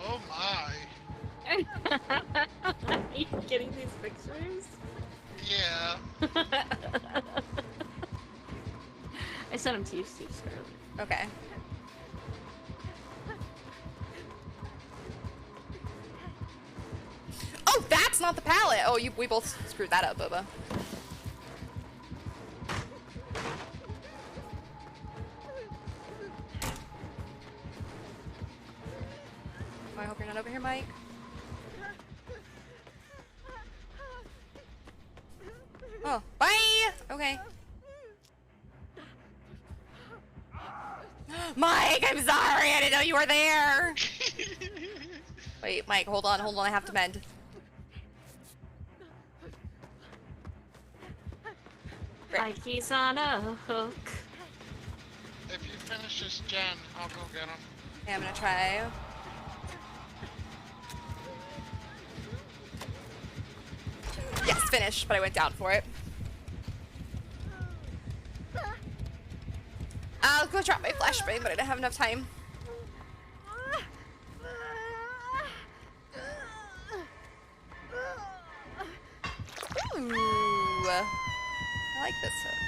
Oh my. Are you getting these pictures? Yeah. I sent them to you, Steve Scarlet. Okay. Oh, that's not the pallet. Oh, we both screwed that up, Bubba. Oh, I hope you're not over here, Mike. Oh, bye! Okay. Mike, I'm sorry, I didn't know you were there! Wait, Mike, hold on, I have to mend. Like he's on a hook. If you finish this gen, I'll go get him. Okay, I'm gonna try. Yes, finished, but I went down for it. I'll go drop my flashbang, but I didn't have enough time. Ooh. I like this hook.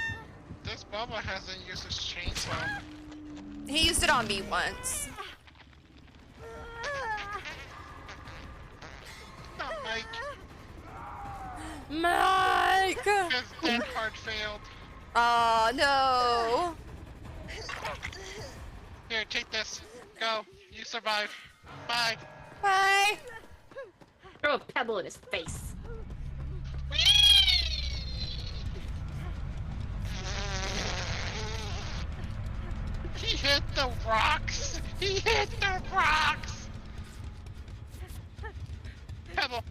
This Bubba hasn't used his chainsaw. He used it on me once. Not Mike. Mike! His dead card failed. Oh no! Here, take this. Go. You survived. Bye. Bye! Throw a pebble in his face. He hit the rocks! He hit the rocks! Pebble.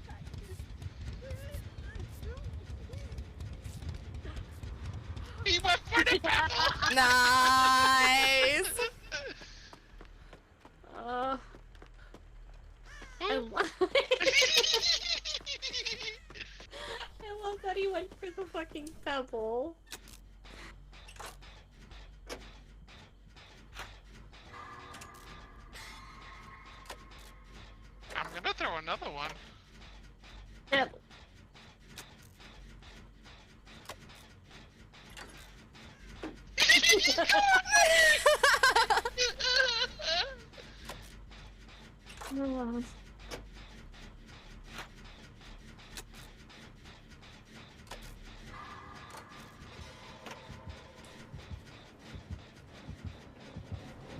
He went for the pebble! Nice! I love that he went for the fucking pebble. I'm gonna throw another one. Pebble. Oh.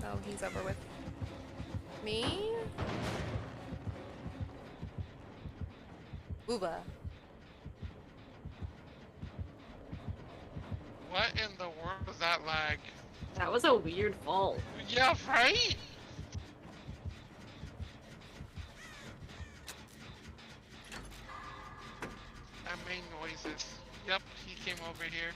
Oh, he's over with me? Booba. What in the world was that lag? That was a weird fall. Yeah, right? That made noises. Yep, he came over here.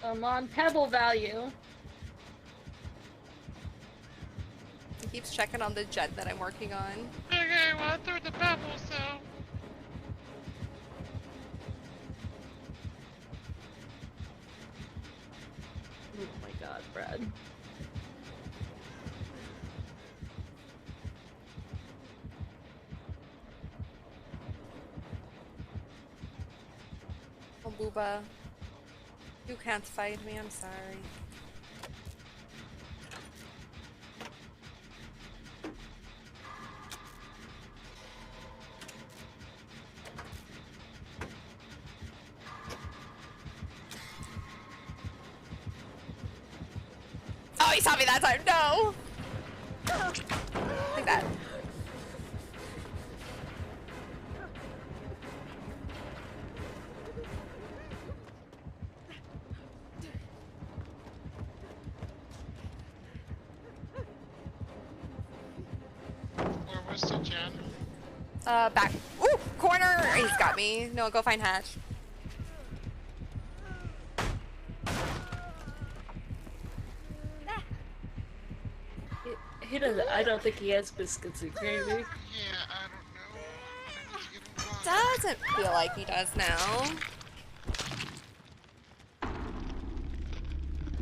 I'm on pebble value. He keeps checking on the jet that I'm working on. Okay, well, I threw the pebble, so... Oh my god, Brad. Oh, Booba. You can't fight me, I'm sorry. he saw me that time. No. Like that. Where was the Jen? Back. Ooh, corner. He's got me. No, go find Hatch. He doesn't. I don't think he has biscuits and gravy. Yeah, I don't know. I need to get him going. Doesn't feel like he does now.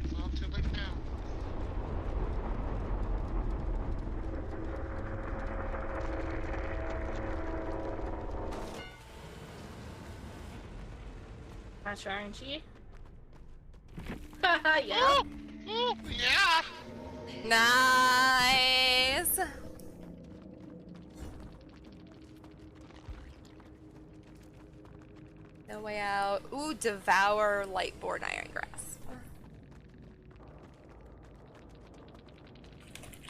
It's all too late now. Match RNG. Haha, yeah. Oh, yeah. Nice. No way out. Ooh, devour lightboard iron grasp.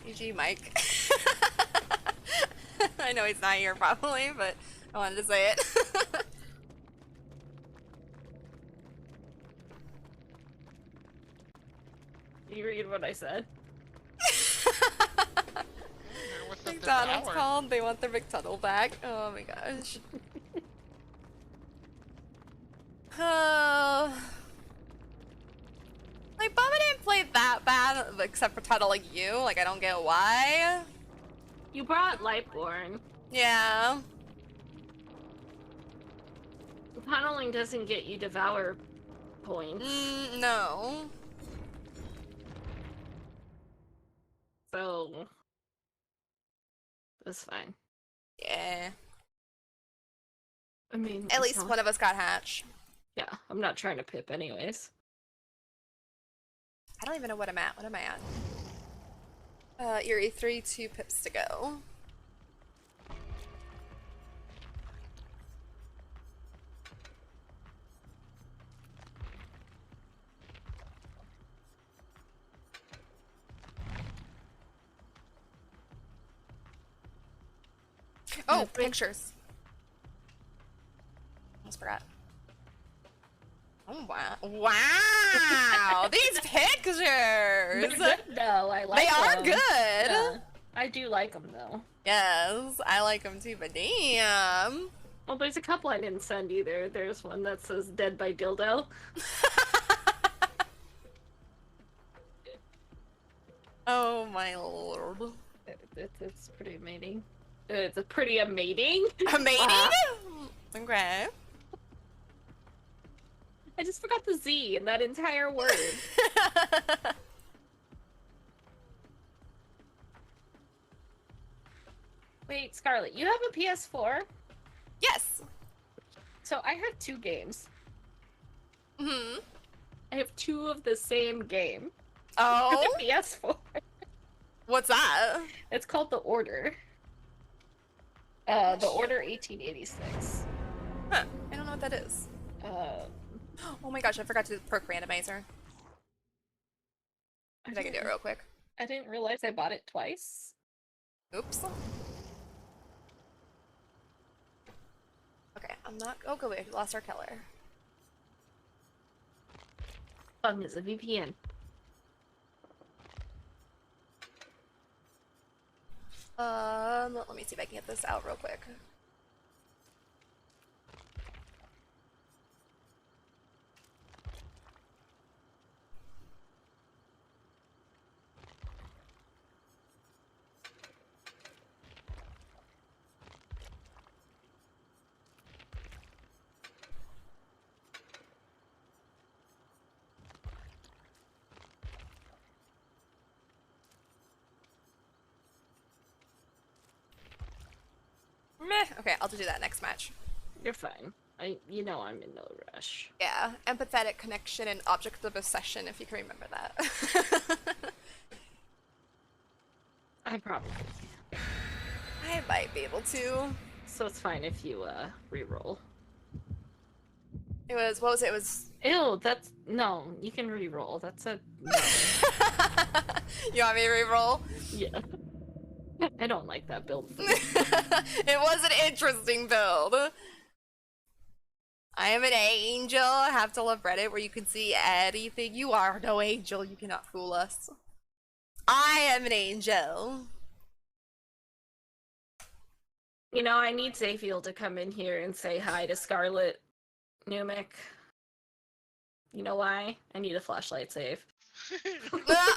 GG, Mike. I know he's not here probably, but I wanted to say it. You read what I said? McDonald's called. They want their McTunnel back. Oh my gosh. Like, Bubba didn't play that bad, except for tunneling you. Like, I don't get why. You brought Lightborn. Yeah. Tunneling doesn't get you devour points. No. So that's fine. Yeah. I mean, at least one of us got Hatch. Yeah, I'm not trying to pip anyways. I don't even know what I'm at. What am I at? Eerie 3, 2 pips to go. Oh, pictures. Almost forgot. Oh wow! Wow, these pictures. They're good though. I like. They are them. good. Yeah, I do like them though. Yes, I like them too. But damn. Well, there's a couple I didn't send either. There's one that says "Dead by Dildo." Oh my lord. It's pretty amazing. It's a pretty amazing. Amazing? Okay. I just forgot the Z in that entire word. Wait, Scarlett, you have a PS4? Yes. So I have 2 games. Mm-hmm. I have 2 of the same game. Oh? For the PS4. What's that? It's called The Order. The Order 1886. Huh. I don't know what that is. Oh my gosh, I forgot to perk randomizer. I can do it real quick. I didn't realize I bought it twice. Oops. Okay, I'm not. Oh, go away. We lost our killer. Fun is a VPN. Let me see if I can get this out real quick. Meh. Okay, I'll do that next match. You're fine. You know I'm in no rush. Yeah, empathetic connection and object of obsession, if you can remember that. I probably can. I might be able to. So it's fine if you re-roll. It was, what was it? It was... Ew, that's... No, you can re-roll. That's a... No. You want me to re-roll? Yeah. I don't like that build. It was an interesting build. I am an angel. I have to love Reddit where you can see anything. You are no angel. You cannot fool us. I am an angel. You know, I need Xaviel to come in here and say hi to Scarlet Numic. You know why? I need a flashlight save.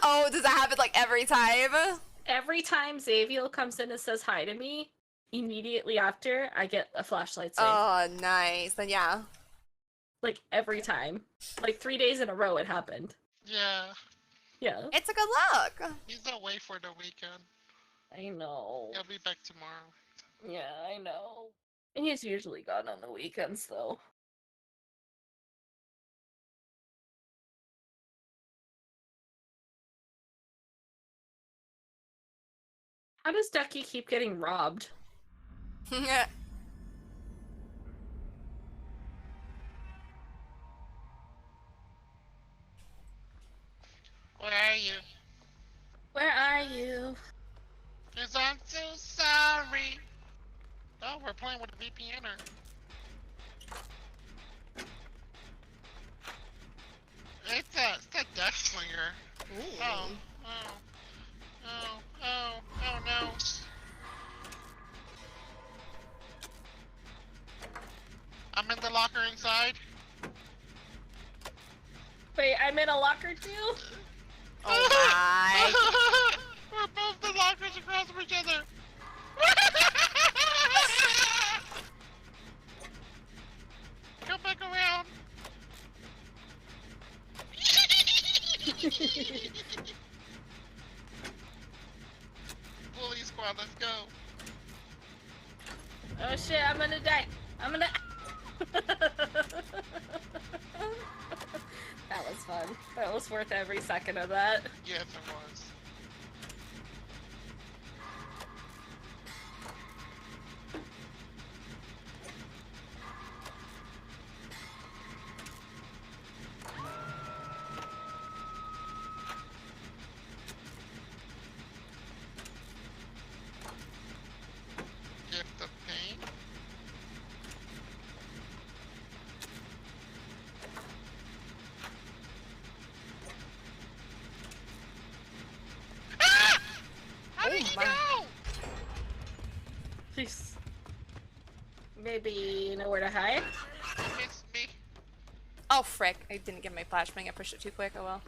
Oh, does that happen like every time? Every time Xaviel comes in and says hi to me, immediately after, I get a flashlight save. Oh, nice. Then yeah. Like, every time. Like, 3 days in a row it happened. Yeah. Yeah. It's a good luck. He's away for the weekend. I know. He'll be back tomorrow. Yeah, I know. And he's usually gone on the weekends, though. How does Ducky keep getting robbed? Where are you? Where are you? 'Cause I'm so sorry. Oh, we're playing with a VPNer. It's a Death Slinger. Ooh. Oh no. I'm in the locker inside. Wait, I'm in a locker too? Oh my. We're both the lockers across from each other. Come back around. Bully squad, let's go. Oh shit, I'm gonna die. I'm gonna... That was fun. That was worth every second of that. Yes, it was. Gift of pain. How did you know? Please. Maybe you know where to hide? It's me. Oh frick. I didn't get my flashbang. I pushed it too quick. Oh well.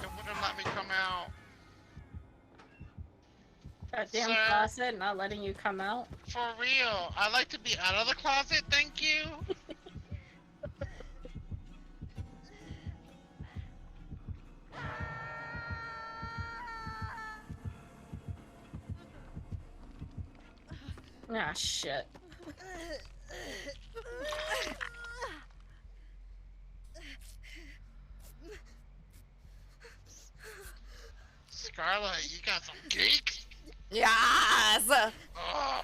It wouldn't let me come out. That damn Sir? closet not letting you come out? For real. I like to be out of the closet, thank you. Ah, shit. Scarlet, you got some geeks? Yes! Oh,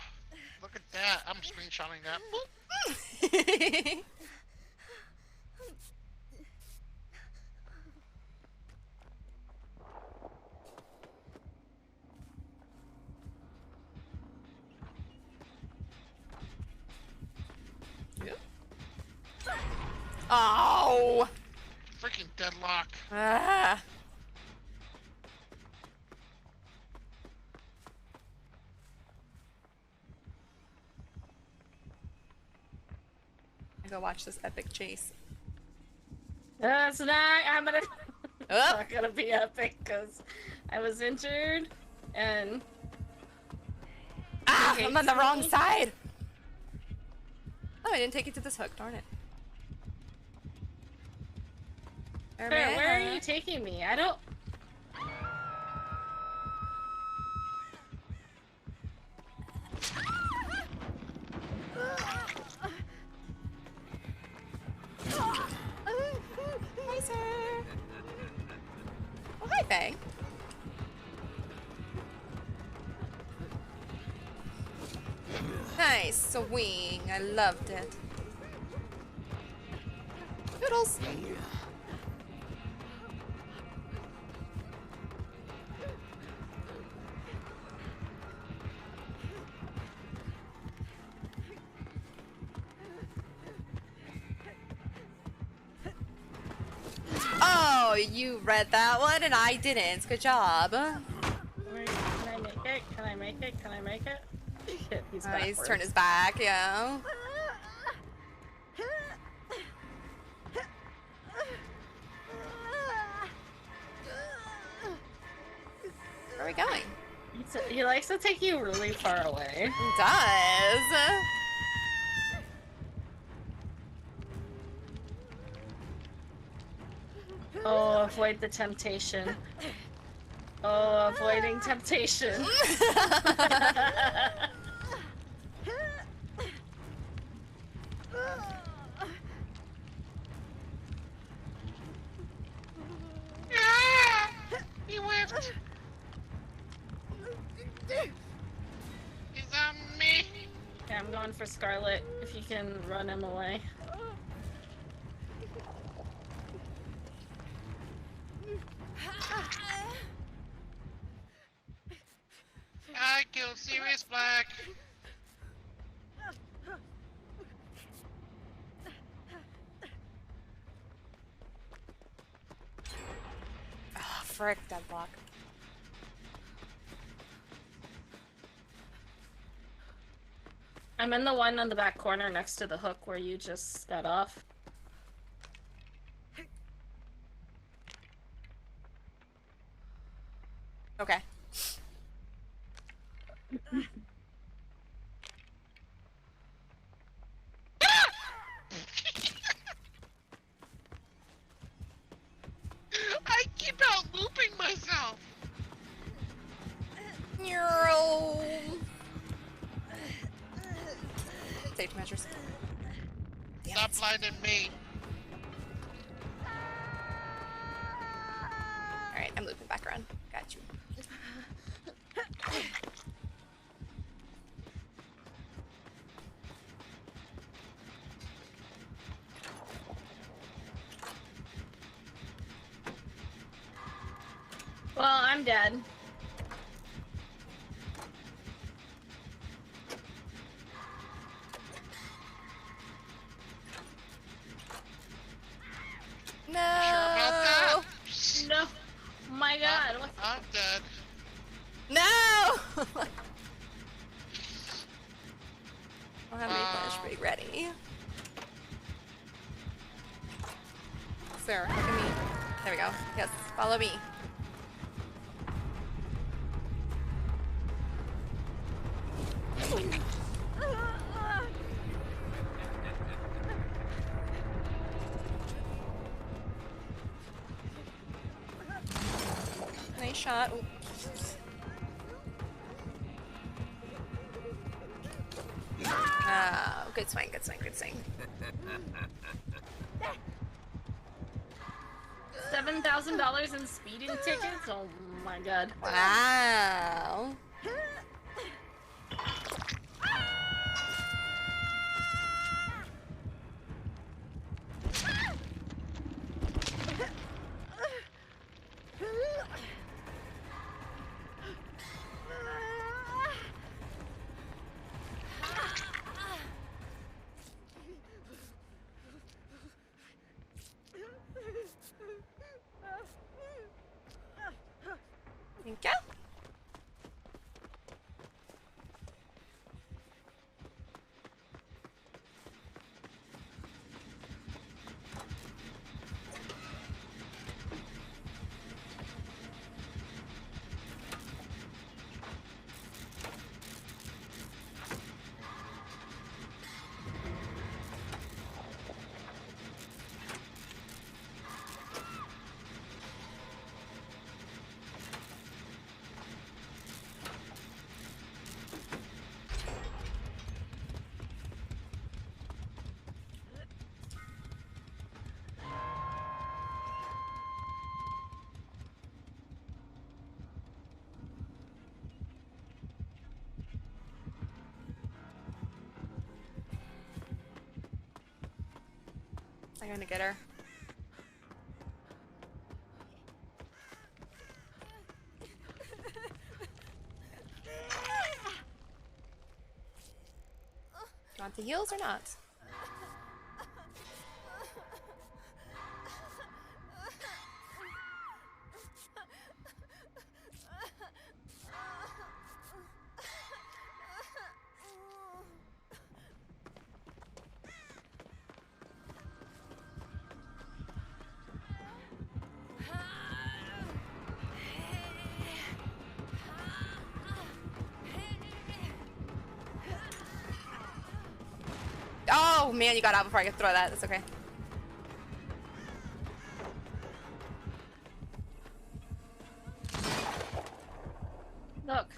look at that. I'm screenshotting that. Boop. Oh! Freaking deadlock. Ah. I go watch this epic chase. That's not. I'm gonna. It's Oh. not gonna be epic because I was injured and. Ah! He I'm on hates the wrong me. side! Oh, I didn't take it to this hook. Darn it. Where are you taking me? I don't. Hi, sir. Oh, hi, Fang. Nice swing. I loved it. Noodles. Oh, you read that one and I didn't. Good job. Wait, can I make it? Can I make it? Can I make it? Shit, he's He's backwards. turned his back, yeah. Where are we going? He likes to take you really far away. He does. Oh, avoid the temptation. Oh, avoiding temptation. He whiffed. He's on me. Okay, I'm going for Scarlet, if you can run him away. I killed Sirius Black. Oh, frick, dead block. I'm in the one on the back corner next to the hook where you just got off. Okay. I keep out looping myself. Neural. Safety measures. Stop blinding me. Alright, I'm looping back around. Got you. Well, I'm dead. No. Sure about that? No. My God. What? I'm dead. No! I'll have my flashbang ready. Sarah, look at me. There we go. Yes, follow me. Nice shot. Ooh. Oh, good swing, good swing, good swing. $7,000 in speeding tickets? Oh my God. Wow. Thank you. I'm gonna get her. Want the heals or not? Oh man, you got out before I could throw that. That's okay. Look.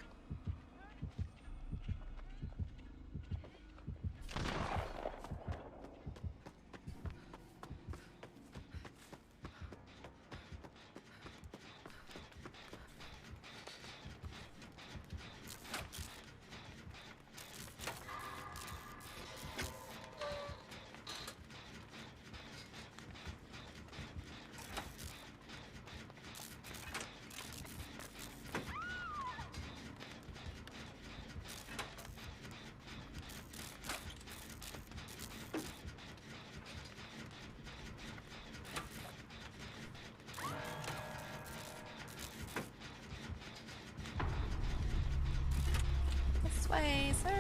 This way, sir.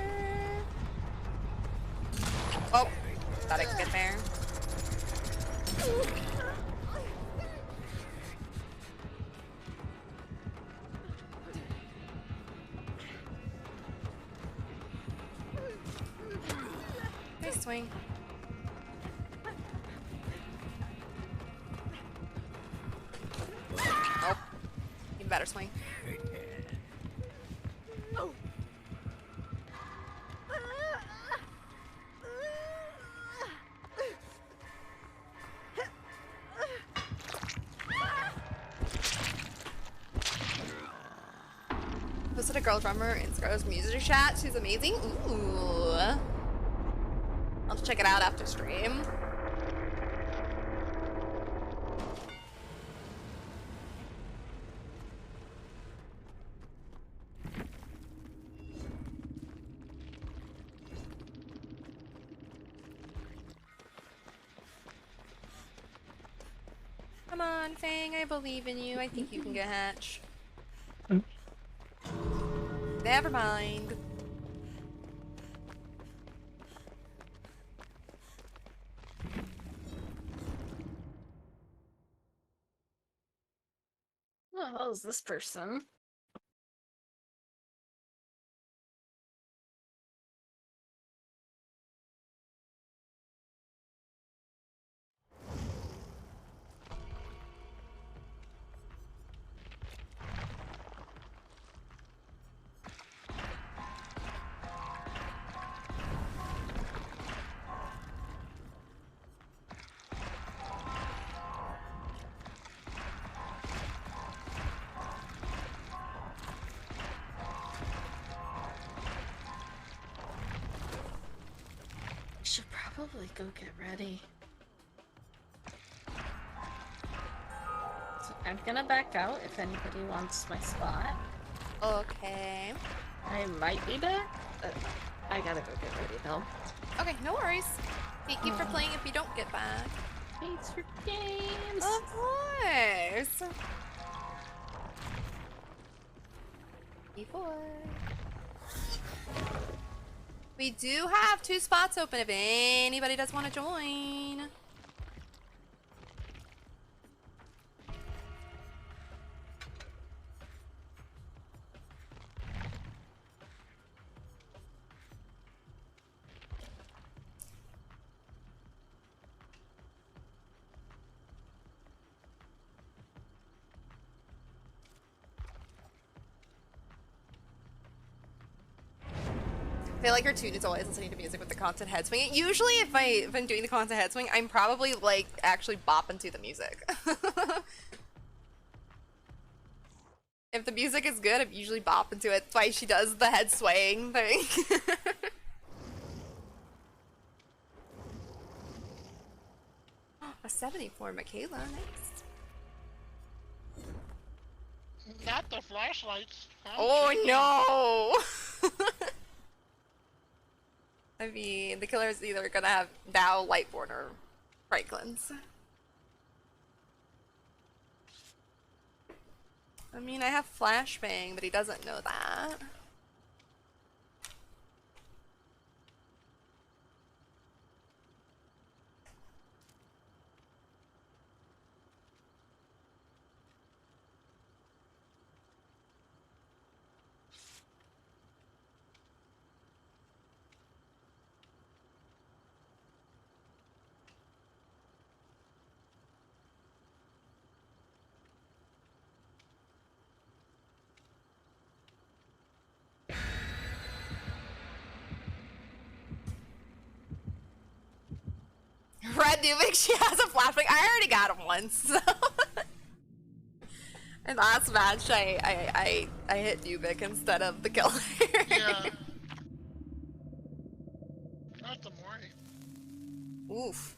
Oh, thought I could get there. Nice swing. Oh, even better swing. Posted a girl drummer in Scarlett's music chat. She's amazing. Ooh. I'll have to check it out after stream. Come on, Fang, I believe in you. I think you can get Hatch. Never mind. Who the hell is this person? Should probably go get ready. So I'm gonna back out if anybody wants my spot. Okay. I might be back, but I gotta go get ready though. Okay, no worries. Thank you for playing if you don't get back. Thanks for games! Of course! Before. We do have 2 spots open if anybody does want to join. I feel like your tune is always listening to music with the constant head swing. Usually if I'm doing the constant head swing, I'm probably like actually bopping to the music. If the music is good, I'm usually bopping to it. That's why she does the head swaying thing. A 74 Michaela, nice. Not the flashlights. Oh no! I mean, the killer's either gonna have now Lightborn or Franklin's. I mean, I have Flashbang, but he doesn't know that. Red Dubik, she has a flashback. I already got him once, so. In last match, I hit Dubik instead of the killer. Yeah. Not the morning. Oof.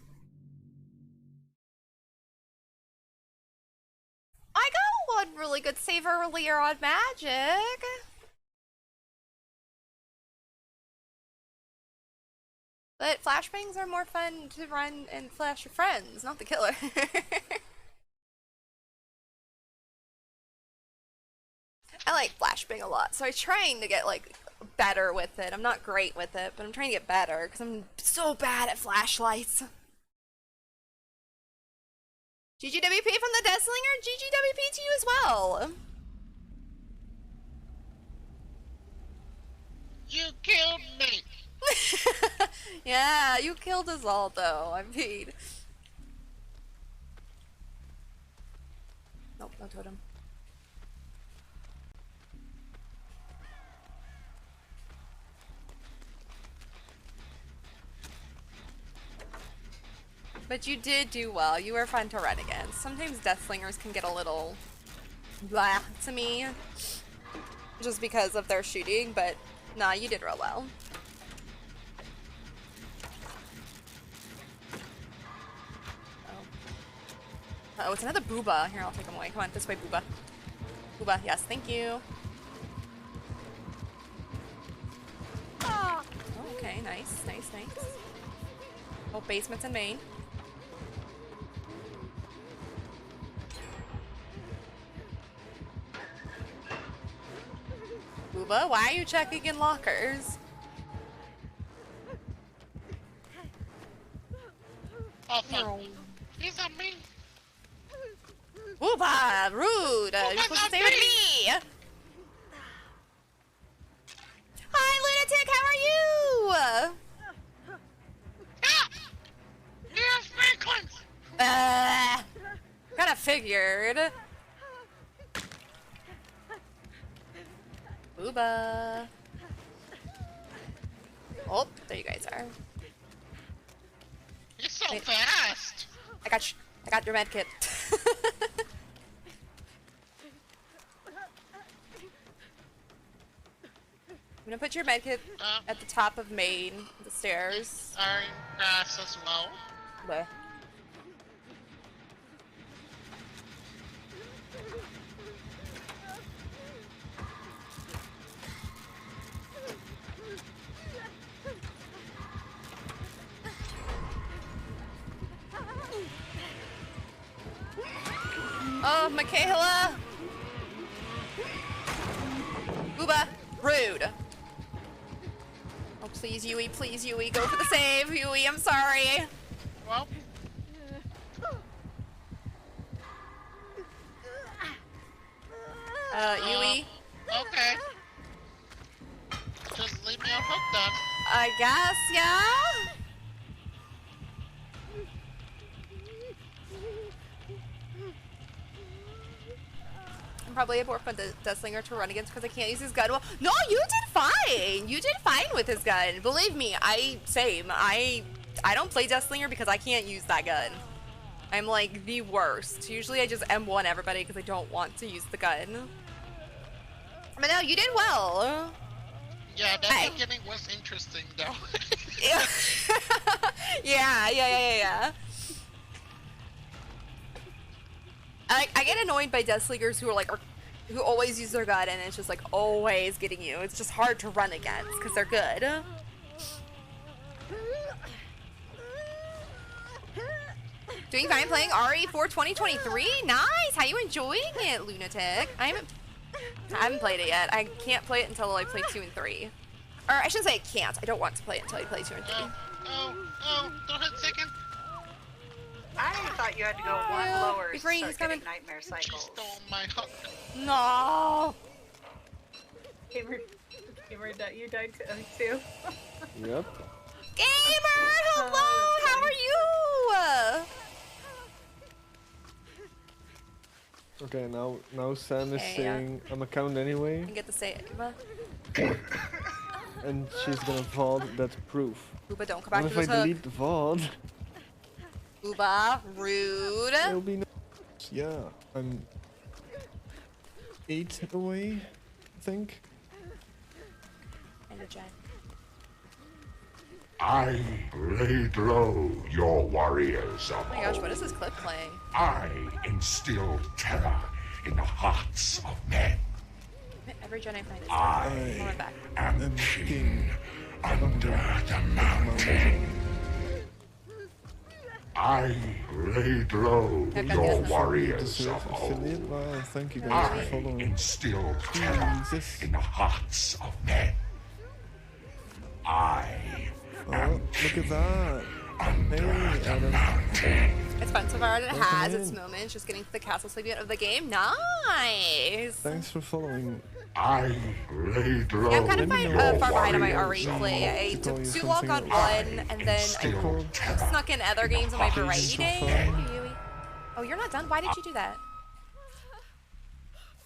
I got one really good save earlier on Magic. But flashbangs are more fun to run and flash your friends, not the killer. I like flashbang a lot, so I'm trying to get like better with it. I'm not great with it, but I'm trying to get better because I'm so bad at flashlights. GGWP from the Deathslinger, GGWP to you as well. You killed me. Yeah, you killed us all though. I mean, nope, no totem. But you did do well. You were fun to run against. Sometimes Deathslingers can get a little blah to me just because of their shooting, but nah, you did real well. Oh, it's another Booba. Here, I'll take him away. Come on, this way, Booba. Booba, yes, thank you. Oh, okay, nice, nice, nice. Oh, basements and main. Booba, why are you checking in lockers? Oh, fuck. He's on me. Booba, rude! You're supposed to stay with me! Hi, Lunatic, how are you? Here's Franklin's. Kinda figured. Booba. Oh, there you guys are. You're so fast. I got your med kit. I'm gonna put your med kit at the top of main, the stairs. Iron grass as well. Bleh. Oh, Michaela! Booba! Rude! Oh, please, Yui, go for the save! Yui, I'm sorry! Well. Yui? Okay. Just leave me on hook then. I guess, yeah? I'm probably a more fun Deathslinger to run against because I can't use his gun well. No, you did fine! You did fine with his gun. Believe me, same. I don't play Deathslinger because I can't use that gun. I'm like the worst. Usually I just M1 everybody because I don't want to use the gun. But no, you did well. Yeah, that beginning was interesting though. Yeah, yeah. I get annoyed by Death Sleekers who are like, who always use their gun and it's just like always getting you. It's just hard to run against because they're good. Doing fine playing RE4 2023? Nice! How you enjoying it, Lunatic? I haven't played it yet. I can't play it until I play 2 and 3. Or I shouldn't say I can't. I don't want to play it until I play 2 and 3. Oh, don't hit second. I thought you had to go one lower to Before he's start coming. getting nightmare cycles. She stole my hook. No. Gamer, you died too. Yep. Gamer, hello. How are you? Okay, now Sam is Okay, saying I'm a count anyway, I get to say it. and she's gonna vault. That's proof. Booba, don't come back What to if this I hook. delete the vault? Booba, rude. It'll be no. Yeah, I'm 8 away, I think. And a Jen. I laid low your warriors of Oh my gosh, what is this clip playing? I instilled terror in the hearts of men. Every Jen I find is I going back. am king under the mountain. I laid low your warriors of Affiliate? old. Wow, thank you guys for I following. instilled terror in the hearts of men. Oh, look at that. Hey, Adam. It's fun so far. It Welcome has its in. moments. Just getting to the castle segment of the game. Nice. Thanks for following. I laid low Yeah, I'm kind of your far behind on my warriors RE of play. I old. took too long on one, and then I snuck in other games on my variety day. Oh, you're not done? Why did you do that?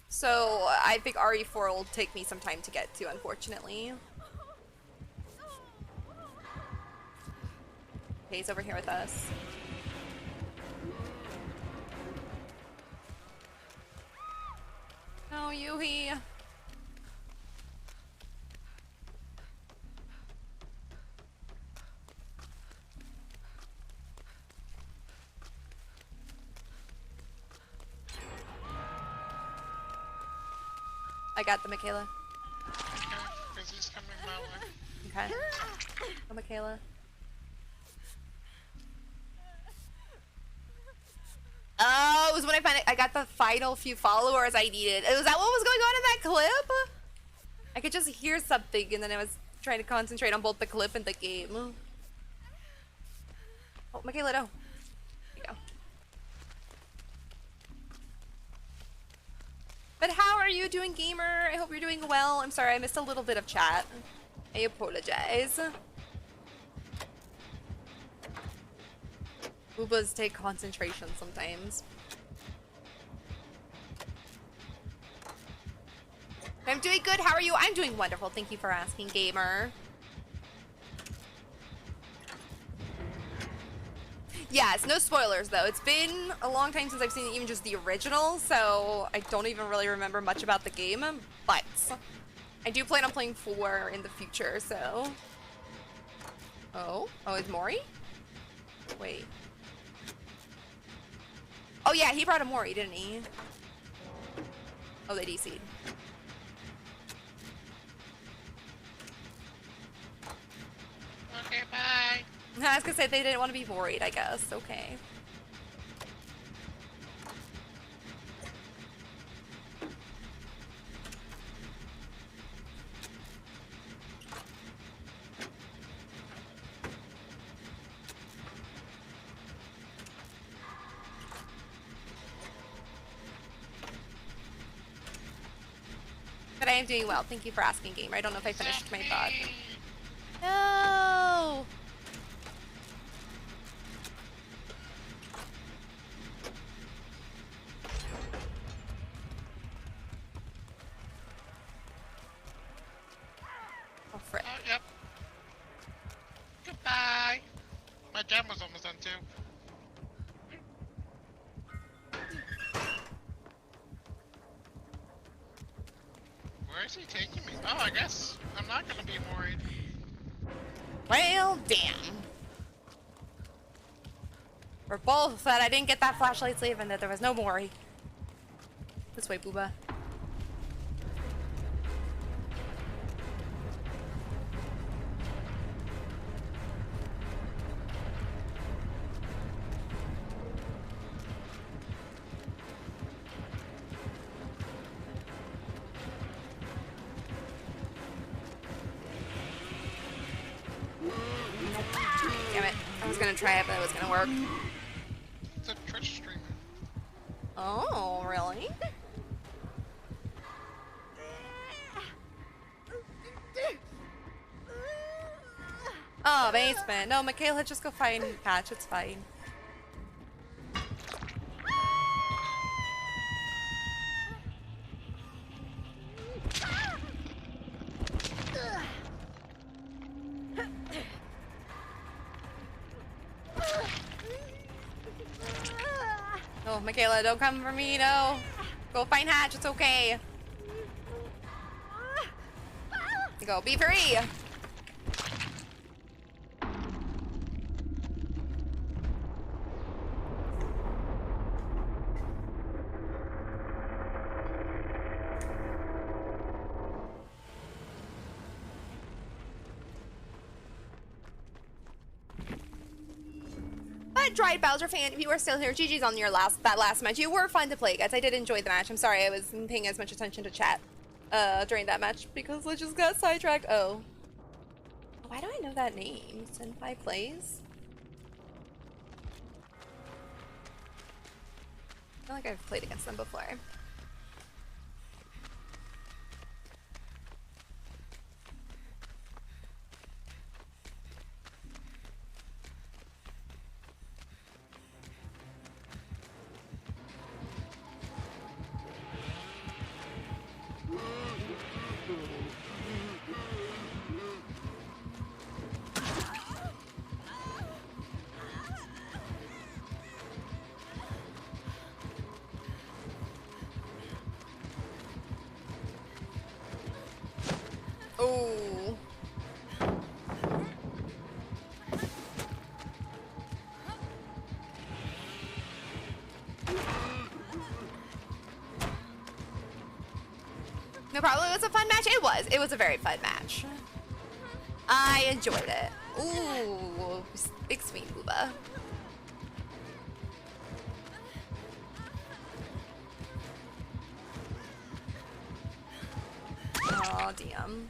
So, I think RE4 will take me some time to get to, unfortunately. Okay, he's over here with us. Oh, Yuhi. I got the Michaela. Because he's coming my way. Okay. Oh, Michaela. Oh, it was when I got the final few followers I needed. Was that what was going on in that clip? I could just hear something and then I was trying to concentrate on both the clip and the game. Oh, Michaela, no. There you go. But how are you doing, gamer? I hope you're doing well. I'm sorry, I missed a little bit of chat. I apologize. Boobas take concentration sometimes. I'm doing good. How are you? I'm doing wonderful. Thank you for asking, gamer. Yes, no spoilers though. It's been a long time since I've seen even just the original, so I don't even really remember much about the game, but I do plan on playing 4 in the future, so... Oh, it's Mori? Wait. Oh yeah, he brought a Mori, didn't he? Oh, they DC'd. Okay, bye. I was gonna say they didn't want to be worried, I guess. Okay. But I am doing well. Thank you for asking, gamer. I don't know if I finished my thought. No! Oh, frick. Oh, yep. Goodbye. My jam was almost done too. Where is he taking me? Oh, I guess I'm not gonna be worried. Well, damn. We're both that I didn't get that flashlight sleeve and that there was no Mori. This way, Booba. Damn it. I was gonna try it, but it was gonna work. It's a Twitch streamer. Oh, really? Oh, basement. No, Michaela, just go find Patch. It's fine. Oh, Michaela, don't come for me, no. Go find Hatch, it's okay. Go, be free. But Dried Bowser fan, if you are still here, GG's on your last match. You were fun to play, guys. I did enjoy the match. I'm sorry I wasn't paying as much attention to chat during that match because I just got sidetracked. Oh. Why do I know that name? Senpai Plays? I feel like I've played against them before. Oh. No problem. It was a fun match. It was. It was a very fun match. I enjoyed it. Ooh, big sweet booba. Oh, damn.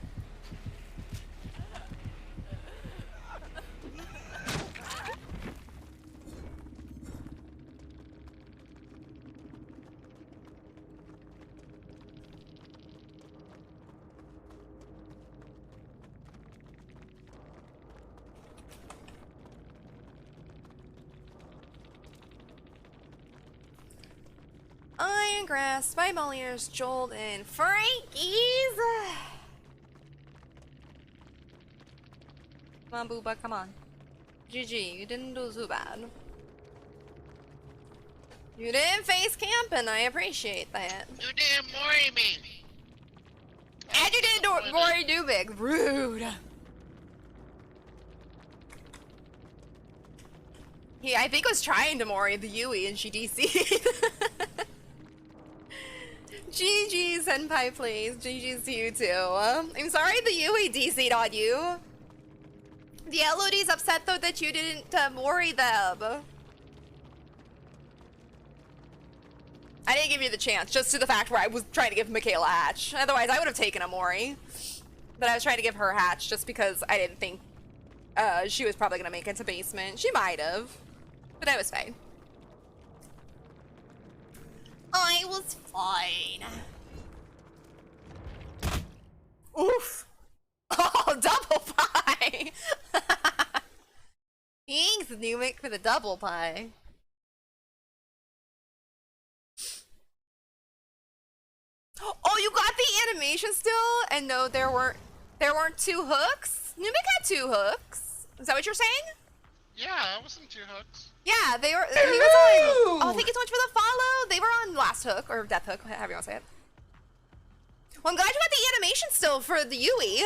Iron Grass, Spy Molliers, Jolt, and Frankie's. Come on, Booba, come on. GG, you didn't do too bad. You didn't face camp, and I appreciate that. You didn't worry me. And you didn't Rory Dubik. Rude. He, I think, was trying to Mori the Yui, and she DC'd. GG, Senpai, please. GG's to you, too. I'm sorry the Yui DC'd on you. The LOD's upset, though, that you didn't Mori them. I didn't give you the chance, just to the fact where I was trying to give Michaela Hatch. Otherwise, I would have taken a Mori. But I was trying to give her Hatch just because I didn't think she was probably going to make it to basement. She might have. But I was fine. I was fine. Oof. Oh, double pie. Thanks, Numic, for the double pie. Oh, you got the animation still? And no, there weren't two hooks? Numic had two hooks. Is that what you're saying? Yeah, it wasn't two hooks. Yeah, they were. He was on. Oh, thank you so much for the follow. They were on last hook or death hook, however you want to say it. Well, I'm glad you got the animation still for the Yui.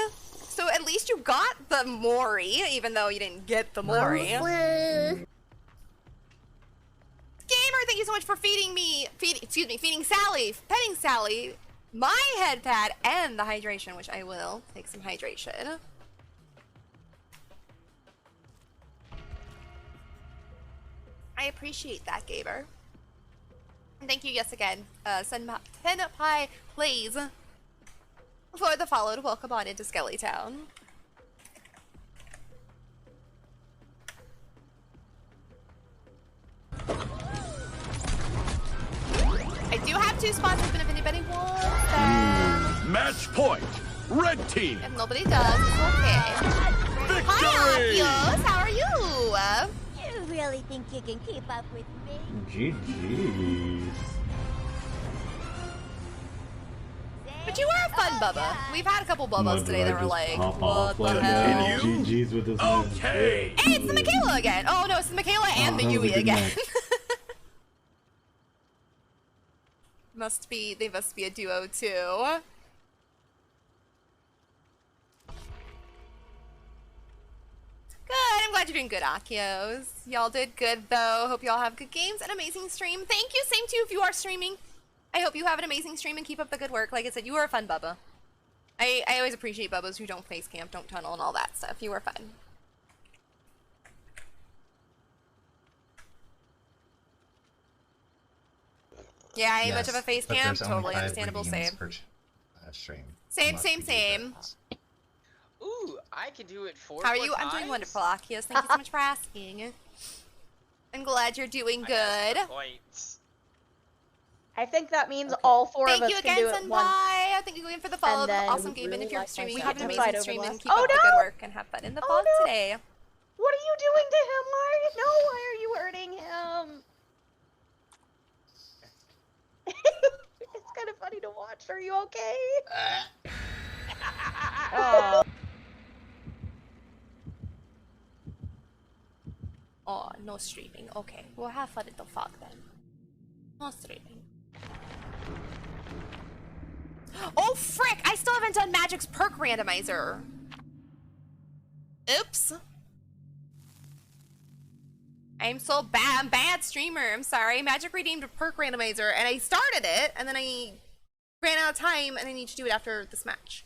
So at least you got the Mori, even though you didn't get the Mori. Gamer, thank you so so much for feeding Sally, petting Sally, my head pad, and the hydration, which I will take some hydration. I appreciate that, Gaber. And thank you, yes again, Senpai Plays, for the follow to welcome on into Skellytown. I do have 2 spots open if anybody wants them. Match point. Red team. If nobody does, it's okay. Victory! Hi, Akios. How are you? You really think you can keep up with me? GG's. But you were a fun Bubba. We've had a couple Bubbas today that were like, what the hell? GG's with this Okay. Hey, it's the Michaela again. Oh no, it's the Michaela and the Yui again. They must be a duo too. Good, I'm glad you're doing good, Akios. Y'all did good though. Hope y'all have good games and amazing stream. Thank you, same to you if you are streaming. I hope you have an amazing stream and keep up the good work. Like I said, you were a fun Bubba. I always appreciate Bubbas who don't face camp, don't tunnel, and all that stuff. You were fun. Yeah, I ain't much of a face camp. Totally understandable. Same. Same. Ooh, I can do it 4 How are you? times? I'm doing wonderful, Akios. Thank you so much for asking. I'm glad you're doing good. I think that means all 4 of us Thank you can again, do it Senpai. once. Thank you again for the follow. Awesome game. And if you're streaming, have an amazing stream and keep Oh, up the no! good work and have fun in the vlog today. What are you doing to him? Why are you hurting him? It's kind of funny to watch. Are you okay? Oh. Oh, no streaming. Okay, we'll have fun at the fog then. No streaming. Oh frick! I still haven't done Magic's perk randomizer. Oops. I'm so bad. I'm bad streamer. I'm sorry. Magic redeemed a perk randomizer, and I started it, and then I ran out of time, and I need to do it after this match.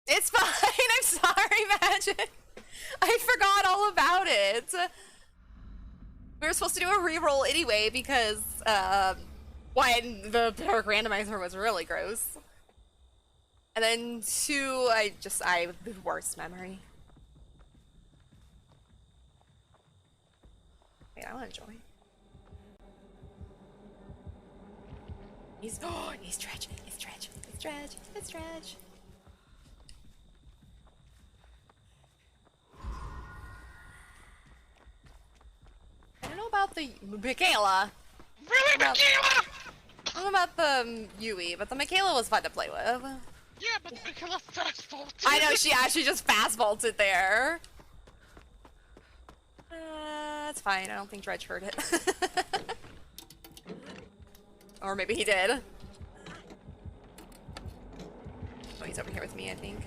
It's fine. I'm sorry, Magic. I forgot all about it. We were supposed to do a reroll anyway because one, the perk randomizer was really gross, and then 2, I the worst memory. Wait, I want to join. He's Dredge. It's Dredge. I don't know about the Michaela. Really, Michaela? I don't know about the Yui, but the Michaela was fun to play with. Yeah, but Michaela fast vaulted. I know, she actually just fast vaulted there. That's fine. I don't think Dredge heard it. Or maybe he did. Oh, he's over here with me, I think.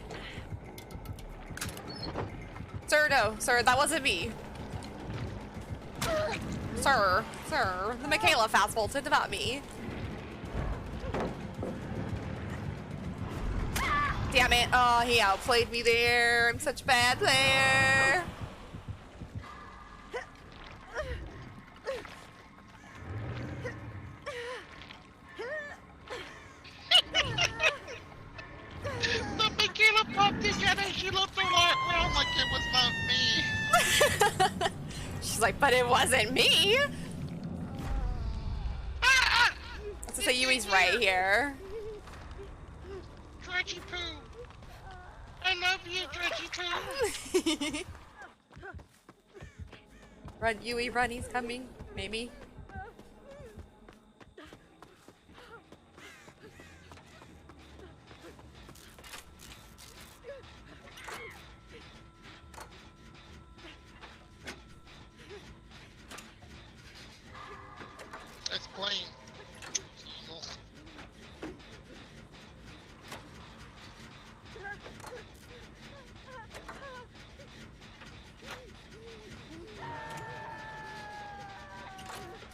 Sir, no. Sir, that wasn't me. Sir, the Michaela fast vaulted, not me. Damn it. Oh, he outplayed me there. I'm such a bad player. The Michaela popped again and she looked around like it was not me. She's like, but it wasn't me. Let's say Yui's right here. Dredgy Poo. I love you, Dredgy Poo. Run, Yui, run, he's coming. Maybe. It's plain.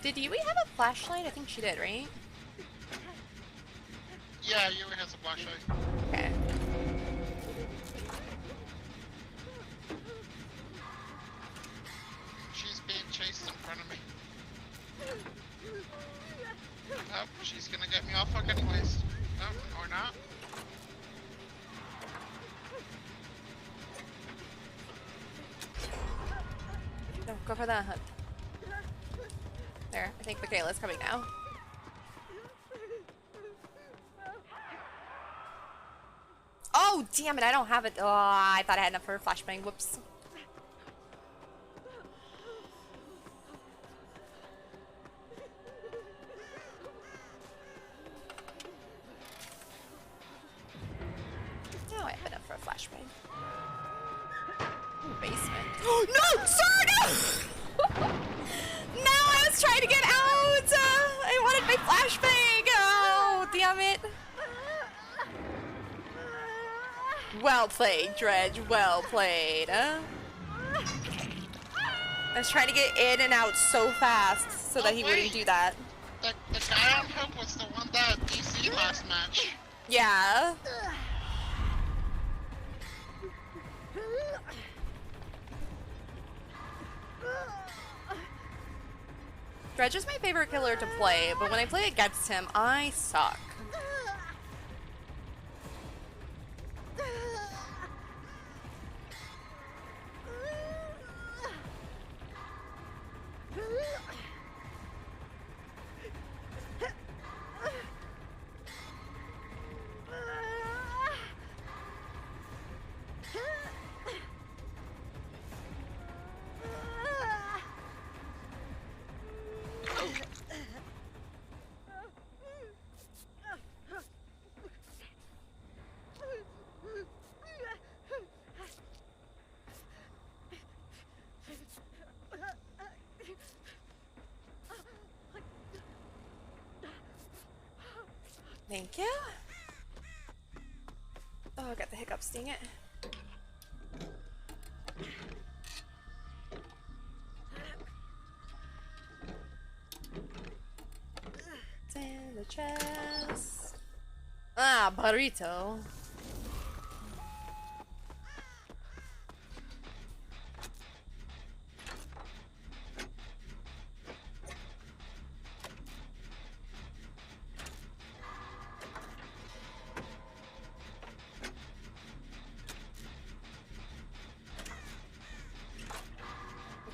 Did Yui have a flashlight? I think she did, right? Yeah, Yui has a flashlight. Okay. She's being chased in front of me. Oh, she's gonna get me off hook anyways. Oh, or not. No, go for that hook. There, I think Michaela's coming now. Oh, damn it, I don't have it. Oh, I thought I had enough for a flashbang. Whoops. Oh, I have enough for a flashbang. Ooh, basement. No, sir, no! No, I was trying to get out! I wanted my flashbang! Oh, damn it. Well played, Dredge. Well played. I was trying to get in and out so fast so that he wouldn't do that. The guy on hook was the one that DC last match. Yeah. Dredge is my favorite killer to play, but when I play against him, I suck. Thank you. Oh, I got the hiccups, dang it. It's in the chest. Ah, burrito.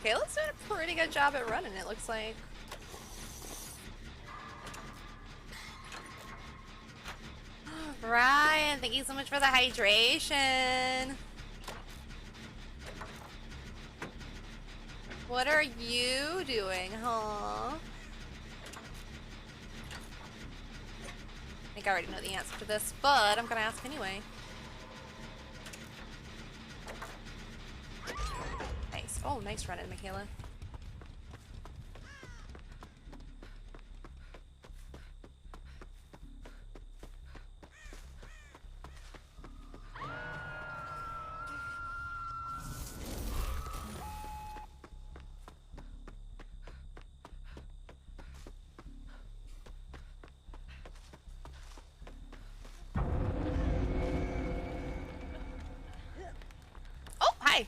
Okay, let's do a pretty good job at running, it looks like. Ryan, thank you so much for the hydration. What are you doing, huh? I think I already know the answer to this, but I'm gonna ask anyway. Nice. Oh, nice running, Michaela. Oh, hi.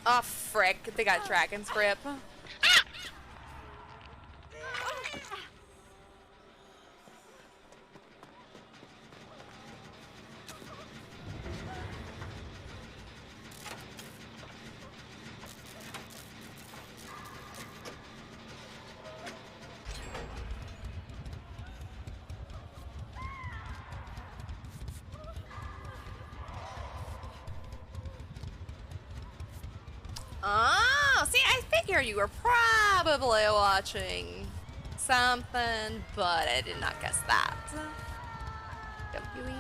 Oh, frick. They got Dragon's Grip. Oh, see, I figure you were probably watching something, but I did not guess that. Go, Huey.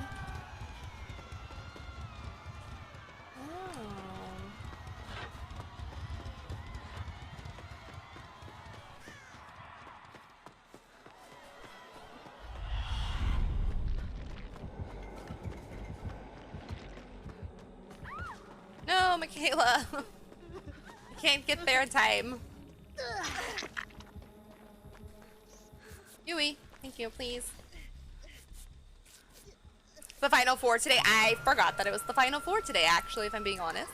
Oh. No, Michaela. I can't get there in time. Yui, thank you, please. The final four today. I forgot that it was the final four today, actually, if I'm being honest.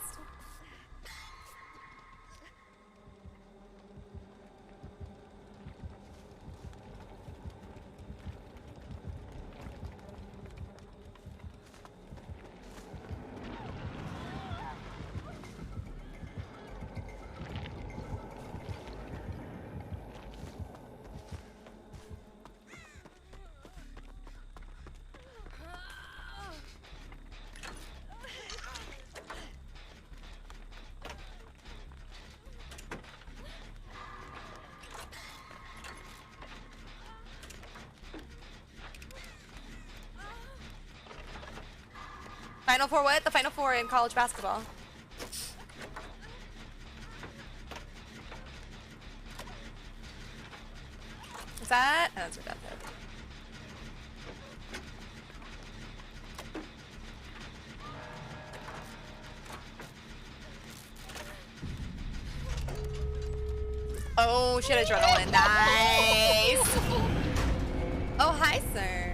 Final four what? The final four in college basketball. Is that? Oh, that's what that said. Oh, shit, adrenaline. Nice. Oh, hi, sir.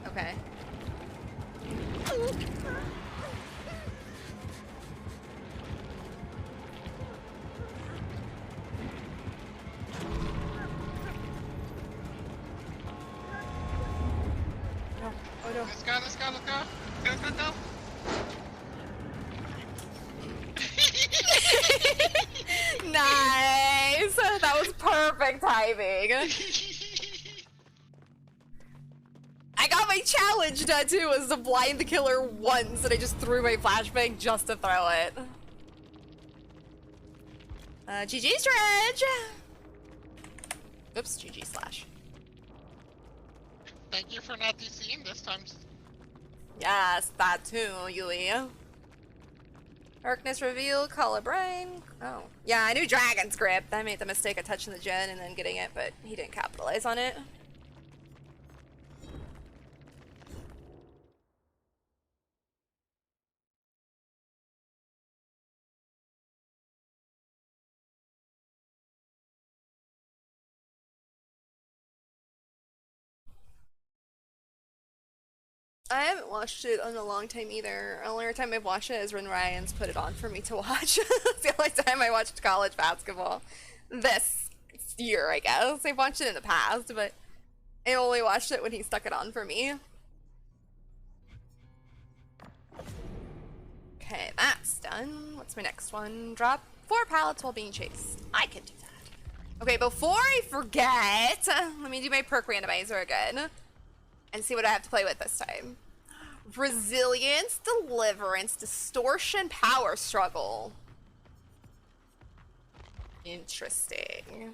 Okay. No. Oh no. Let's go, let's go, let's go. Go, go, go. Nice. That was perfect timing. I got my challenge done too, was to blind the killer once, and I just threw my flashbang just to throw it. GG Stretch! Oops, GG slash. Thank you for not DCing this time. Yes, that too, Yui. Darkness reveal, color brain. Oh. Yeah, I knew Dragon's Grip. I made the mistake of touching the gen and then getting it, but he didn't capitalize on it. I haven't watched it in a long time either. The only time I've watched it is when Ryan's put it on for me to watch. It's the only time I watched college basketball this year, I guess. I've watched it in the past, but I only watched it when he stuck it on for me. Okay, that's done. What's my next one? Drop 4 pallets while being chased. I can do that. Okay, before I forget, let me do my perk randomizer again. And see what I have to play with this time. Resilience, Deliverance, Distortion, Power Struggle. Interesting.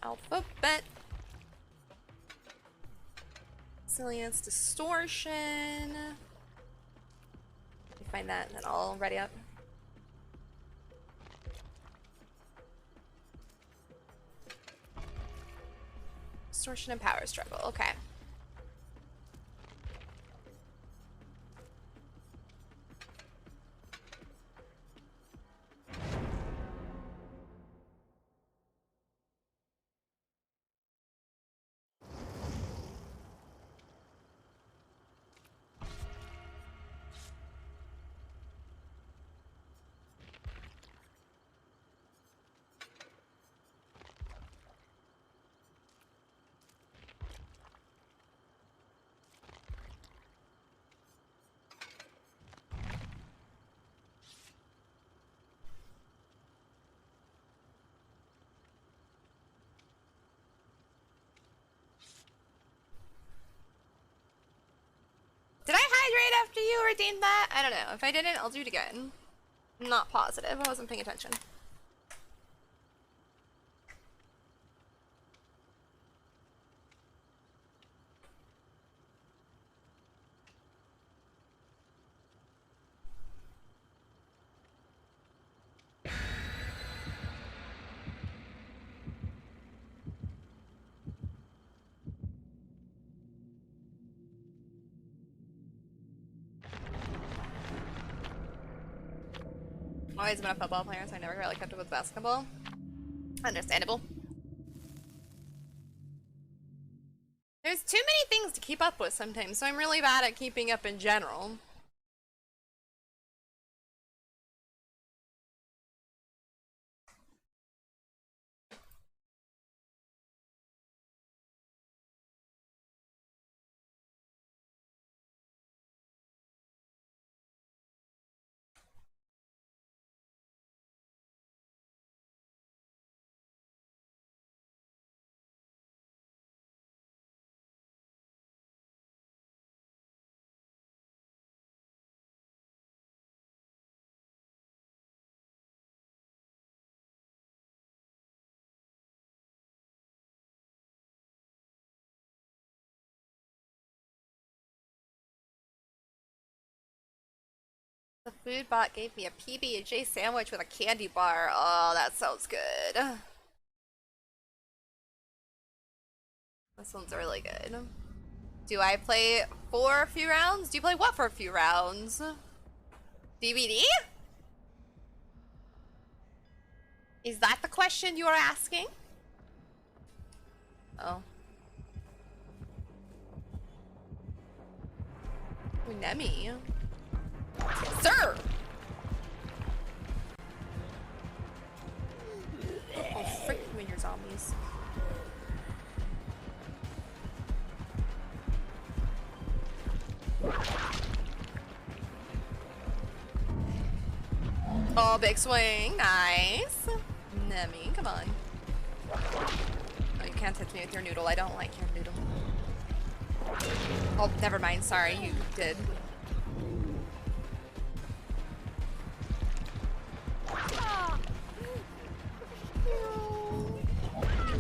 Alphabet. Resilience, Distortion. Let me find that and then I'll ready up. Distortion and Power Struggle, okay. after you redeemed that? I don't know. If I didn't, I'll do it again. I'm not positive. I wasn't paying attention. Always been a football player, so I never really kept up with basketball. Understandable. There's too many things to keep up with sometimes, so I'm really bad at keeping up in general. The food bot gave me a PB&J sandwich with a candy bar. Oh, that sounds good. That sounds really good. Do I play for a few rounds? Do you play what for a few rounds? DVD? Is that the question you are asking? Oh. Nemi. Sir! Oh, frick you and your zombies. Oh, big swing. Nice. Nemi, come on. Oh, you can't touch me with your noodle. I don't like your noodle. Oh, never mind. Sorry, you did.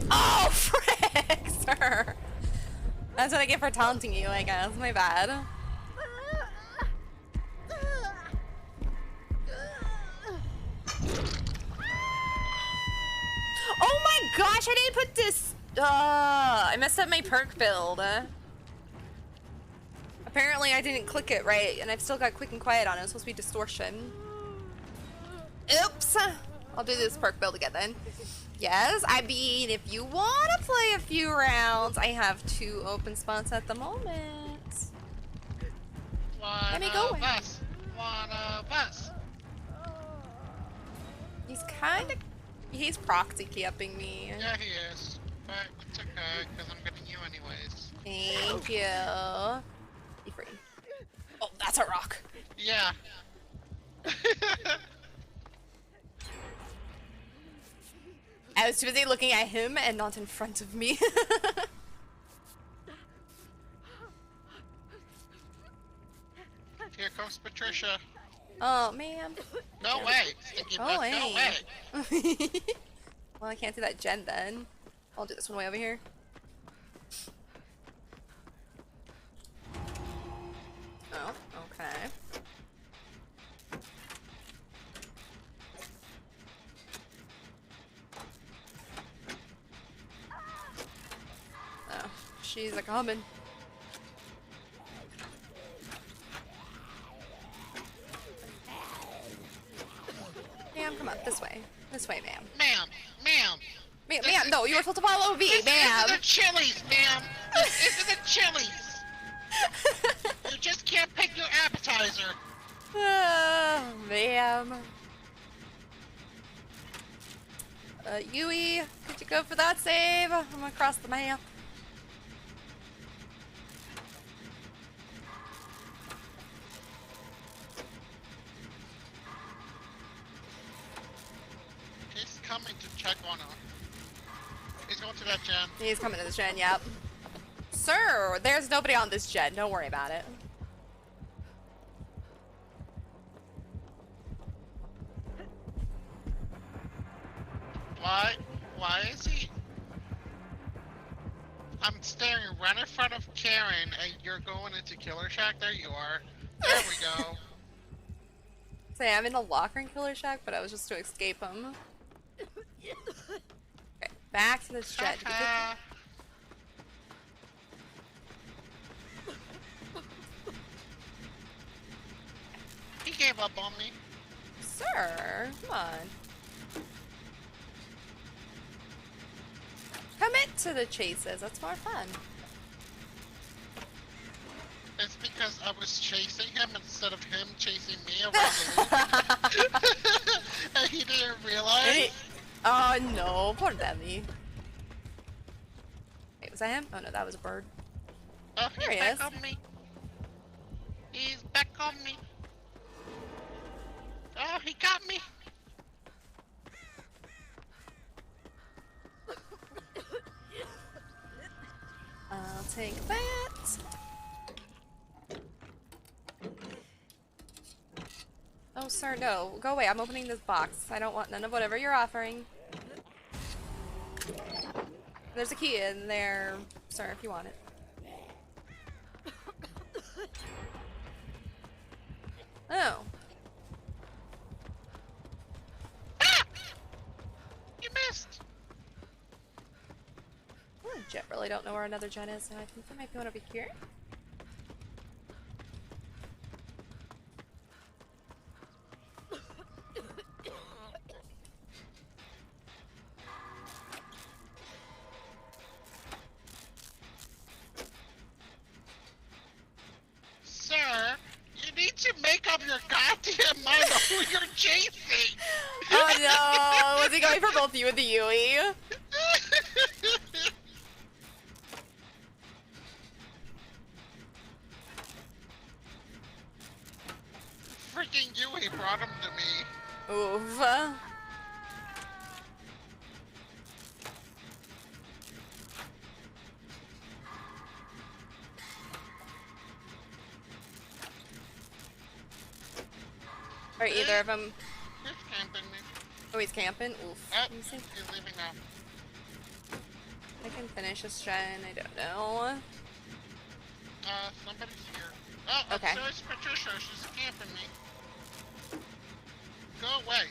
Oh, frick, sir. That's what I get for taunting you, I guess. My bad. Oh my gosh, I didn't put this. I messed up my perk build. Apparently I didn't click it right, and I've still got quick and quiet on it. It's supposed to be distortion. Oops. I'll do this perk build again then. Yes, I mean, if you want to play a few rounds, I have 2 open spots at the moment. Let me go. One of us. He's kind of... He's proxy camping me. Yeah, he is. But it's okay, because I'm getting you anyways. Thank you. Be free. Oh, that's a rock. Yeah. I was too busy looking at him and not in front of me. Here comes Patricia. Oh, man. No way. Stinky butt, no way. Well, I can't do that gen then. I'll do this one way over here. Oh, okay. Oh, she's a coming. Ma'am, come up this way. This way, ma'am. Ma'am. Ma'am, no, you were supposed to follow me, ma'am. This is the Chili's, ma'am. This is the Chili's. You just can't pick your appetizer. Ma'am. Yui, could you go for that save? I'm across the map. He's coming to check on her. He's going to that gen. He's coming to the gen, yep. Sir, there's nobody on this gen. Don't worry about it. Why? Why is he? I'm staring right in front of Karen, and you're going into Killer Shack. There you are. There we go. Say I'm in the locker in Killer Shack, but I was just to escape him. Okay, back to the shed. Did we get He gave up on me. Sir, come on. Commit to the chases. That's more fun. It's because I was chasing him instead of him chasing me around the loop. And he didn't realize. Oh no, poor Demi. Wait, was that him? Oh no, that was a bird. Oh, There he he's is. back on me. He's back on me. Oh, he got me. I'll take that. Oh, sir, no. Go away. I'm opening this box. I don't want none of whatever you're offering. There's a key in there, sir, if you want it. Oh. Ah! You missed. I legit really don't know where another gen is, and I think there might be one over here. Sir, you need to make up your goddamn mind on who you're chasing. Oh no! Was he going for both you and the Yui? Freaking Yui brought him to me. Oof. Are either of them? He's camping me. Oh, he's camping? Oof. Oh, Let me see. he's leaving now. I can finish this gen. I don't know. Somebody's here. Oh, Okay. so it's Patricia. She's camping me. Go away.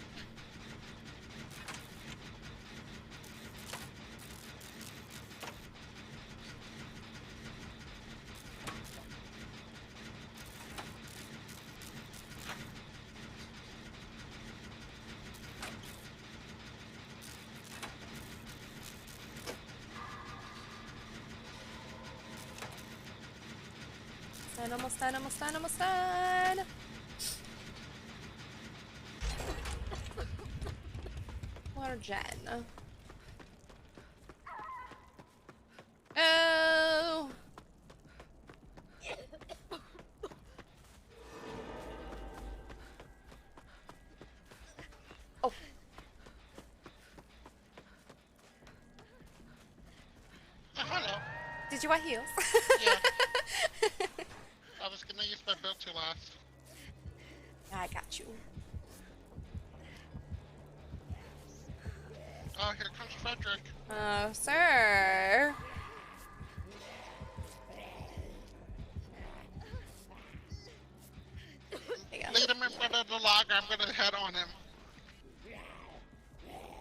Almost done, almost done, almost done! Water gen. Oh! Oh. Hello. Did you want heals? Yeah. I was gonna use my build to last. I got you. Oh, here comes Frederick. Oh, sir. Lead him in front of the log. I'm gonna head on him.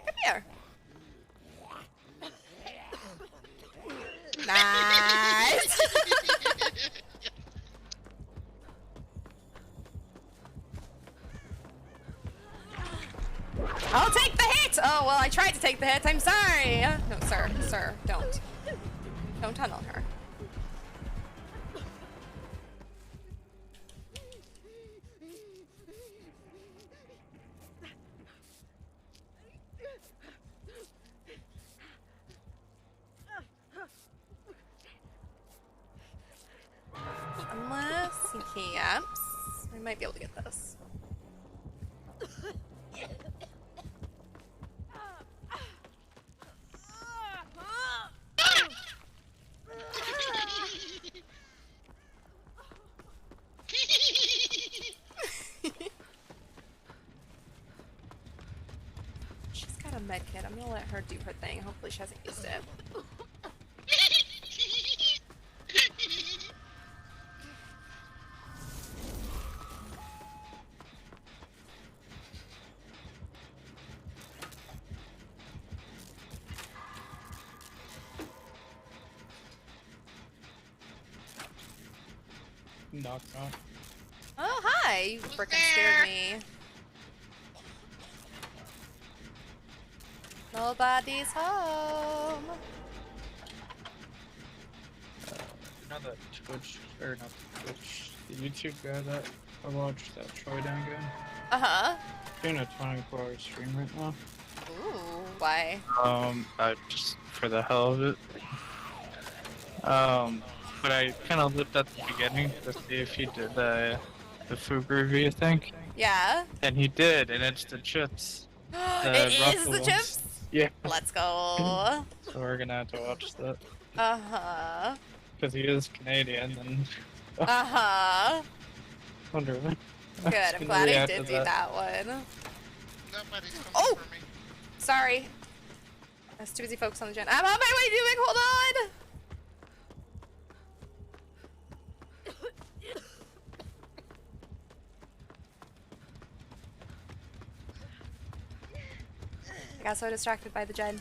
Come here. Nice. I'll take the hit! Oh, well, I tried to take the hit. I'm sorry. No, sir. Sir, don't. Don't tunnel her. Unless he camps. I might be able to get this. She's got a med kit. I'm gonna let her do her thing. Hopefully she hasn't used it. Knock knock. Oh, hi! You frickin' scared me. Nobody's home. You know that Twitch, or not the Twitch, the YouTube guy that I watched, that Troy Down guy? Uh-huh. Doing a 24-hour stream right now. Ooh, why? Just for the hell of it. But I kind of looked at the beginning to see if he did the food review thing. Yeah. And he did, and it's the chips. It is Ruffalo the ones. chips? Yeah. Let's go. So we're gonna have to watch that. Uh-huh. Because he is Canadian, and Uh-huh. wonder what. Good, I'm glad I did do that one. Oh! Sorry. I was too busy focused on the gen. I'm on my way doing, hold on! I got so distracted by the gen.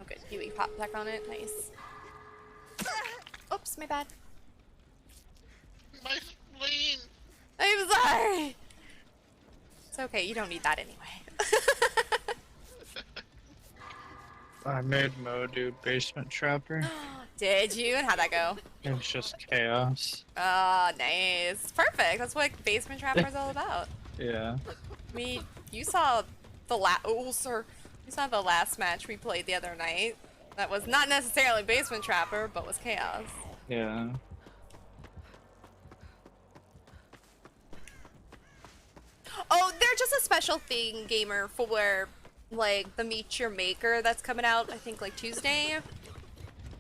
Oh good, Huey popped back on it, nice. Oops, my bad. My spleen. I'm sorry! It's okay, you don't need that anyway. I made Mo do Basement Trapper. Did you? And how'd that go? It's just chaos. Oh, nice. Perfect. That's what Basement Trapper's all about. Yeah. I mean, you saw the you saw the last match we played the other night. That was not necessarily Basement Trapper, but was chaos. Yeah. Oh, they're just a special thing, gamer, for like the Meet Your Maker that's coming out, I think like Tuesday.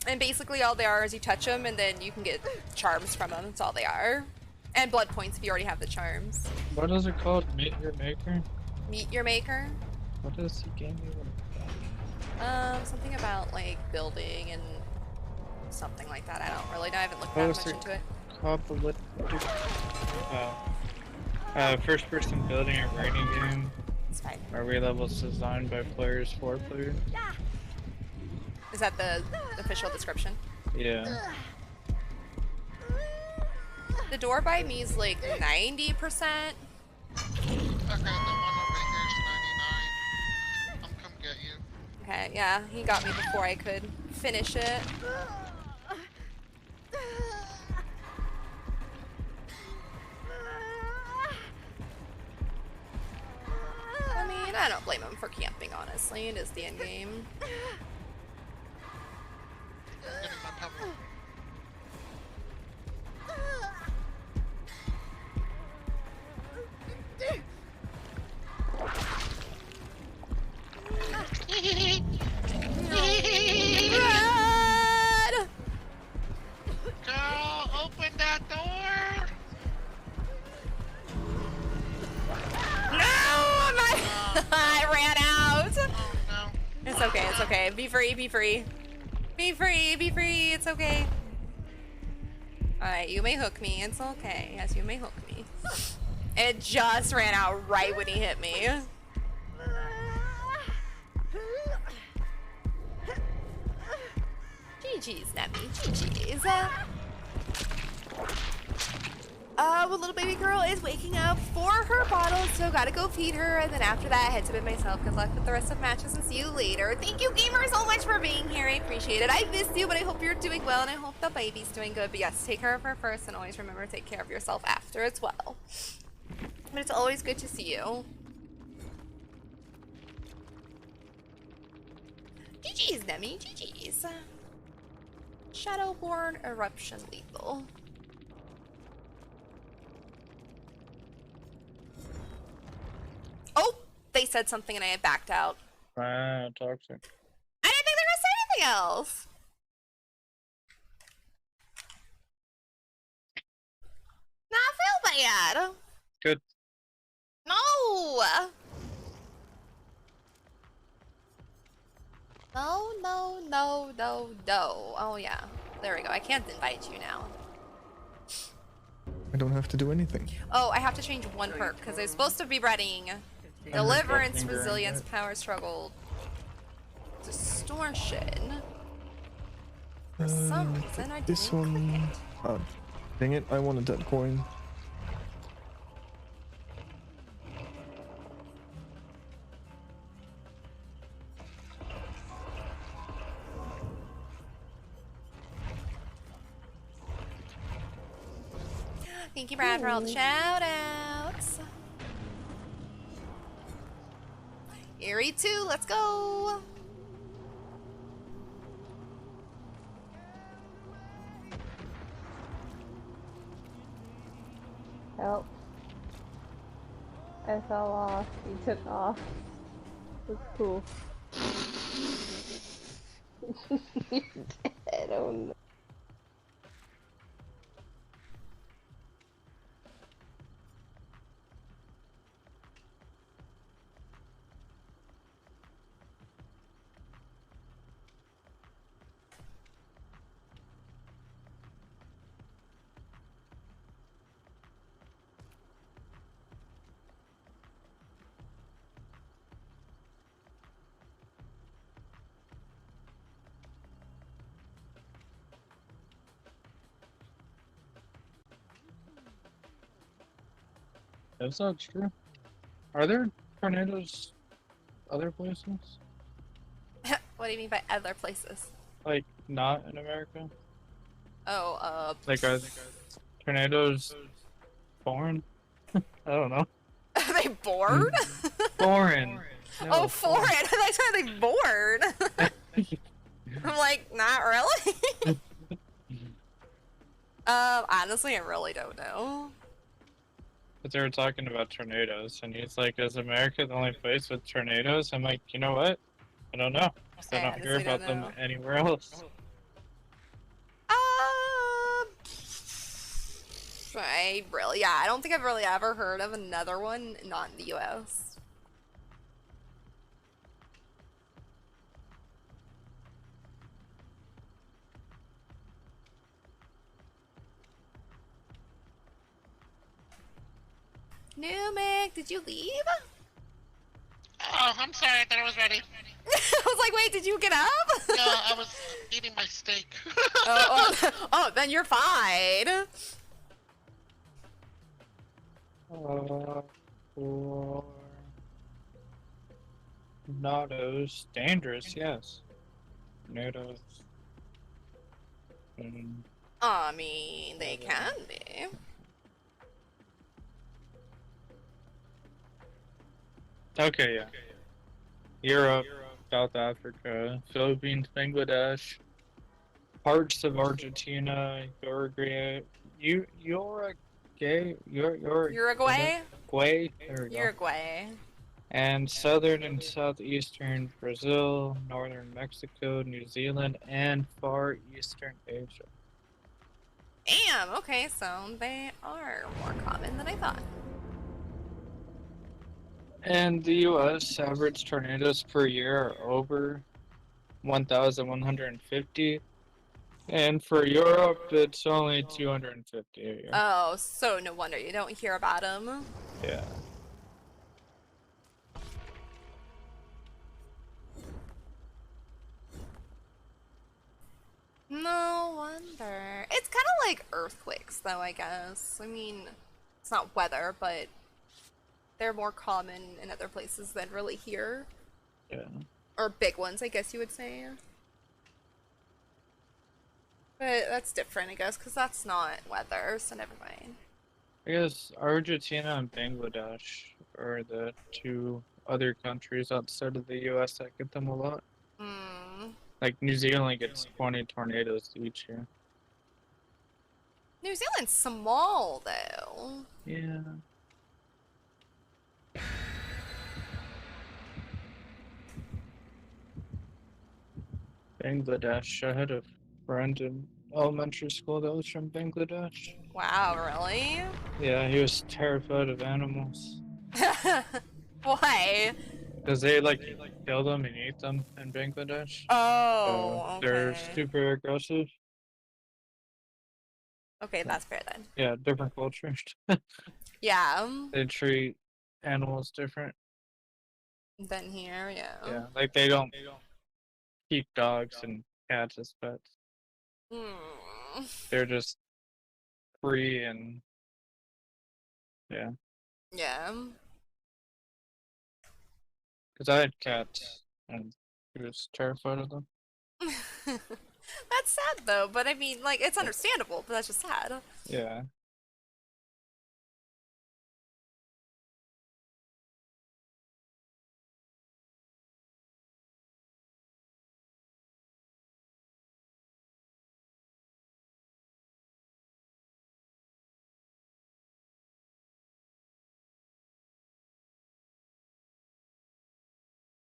And basically all they are is you touch them and then you can get charms from them. That's all they are. And blood points if you already have the charms. What is it called? Meet Your Maker? Meet Your Maker? What is the game even? Something about like building and something like that. I don't really know. I haven't looked that much into it. Called the first person building a rating game. It's fine. RV levels designed by players for players. Is that the official description? Yeah. The door by me is like 90%. Okay, the one over here is 99. I'm come get you. Okay, yeah, he got me before I could finish it. I mean, I don't blame him for camping, honestly. It is the end game. Getting my pebble. Run! Girl, open that door! No! I ran out! Oh no. It's okay, it's okay. Be free, be free. Be free, be free, it's okay. Alright, you may hook me, it's okay. Yes, you may hook me. It just ran out right when he hit me. GG's, Nemi, GG's. Well, little baby girl is waking up for her bottle, so gotta go feed her, and then after that, head to bed myself. Good luck with the rest of matches, and see you later. Thank you, gamer, so much for being here. I appreciate it. I missed you, but I hope you're doing well, and I hope the baby's doing good. But yes, take care of her first, and always remember to take care of yourself after as well. But it's always good to see you. GG's, Nemi, GG's. Shadowborn Eruption Lethal. Oh! They said something and I had backed out. Wow, toxic. I didn't think they were gonna say anything else! Not feel bad! bad. Good. No! No, no, no, no, no. Oh, yeah. There we go. I can't invite you now. I don't have to do anything. Oh, I have to change one perk because I'm supposed to be reading Deliverance, fingering Resilience, it. Power Struggle, Distortion. For some reason, I This didn't click one. it. Oh, dang it! I wanted that coin. Thank you, Brad, for all the shout outs. Erie 2, let's go. Help. I fell off. You took off. That's cool. You're dead. Oh no. That's not true. Are there tornadoes other places? What do you mean by other places? Like, not in America? Oh, Like, are tornadoes foreign? I don't know. are they bored? Foreign. Oh, foreign. I thought they bored. I'm like, not really. Honestly, I really don't know. But they were talking about tornadoes, and he's like, is America the only place with tornadoes? I'm like, you know what? I don't know. 'Cause I don't hear honestly don't about them know. anywhere else. I don't think I've really ever heard of another one not in the US. Numic, did you leave? Oh, I'm sorry. I thought I was ready. I was like, wait, did you get up? No, I was eating my steak. Oh, then you're fine. For tornadoes, dangerous, yes. Tornadoes. I mean, they can be. Okay, yeah. Europe, South Africa, Philippines, Bangladesh, parts of Argentina, Uruguay, Uruguay, Uruguay? there we go. Uruguay. And southern and southeastern Brazil, northern Mexico, New Zealand, and far eastern Asia. Damn, okay, so they are more common than I thought. And the U.S. average tornadoes per year are over 1,150. And for Europe, it's only 250 a year. Oh, so no wonder you don't hear about them. Yeah. No wonder. It's kind of like earthquakes, though, I guess. I mean, it's not weather, but they're more common in other places than really here. Yeah. Or big ones, I guess you would say. But that's different, I guess, because that's not weather, so never mind. I guess Argentina and Bangladesh are the two other countries outside of the U.S. that get them a lot. Hmm. Like New Zealand gets 20 tornadoes each year. New Zealand's small, though. Yeah. Bangladesh. I had a friend in elementary school that was from Bangladesh. Wow, really? Yeah, he was terrified of animals. Why? Because they like kill them and eat them in Bangladesh. Oh, They're okay. super aggressive. Okay, that's fair then. Yeah, different cultures. Yeah. They treat animals different. Then here, yeah. Yeah, like they don't keep dogs and cats as pets. Hmm. They're just free and yeah. Yeah. Because I had cats and he was terrified of them. That's sad though, but I mean, like, it's understandable, but that's just sad. Yeah.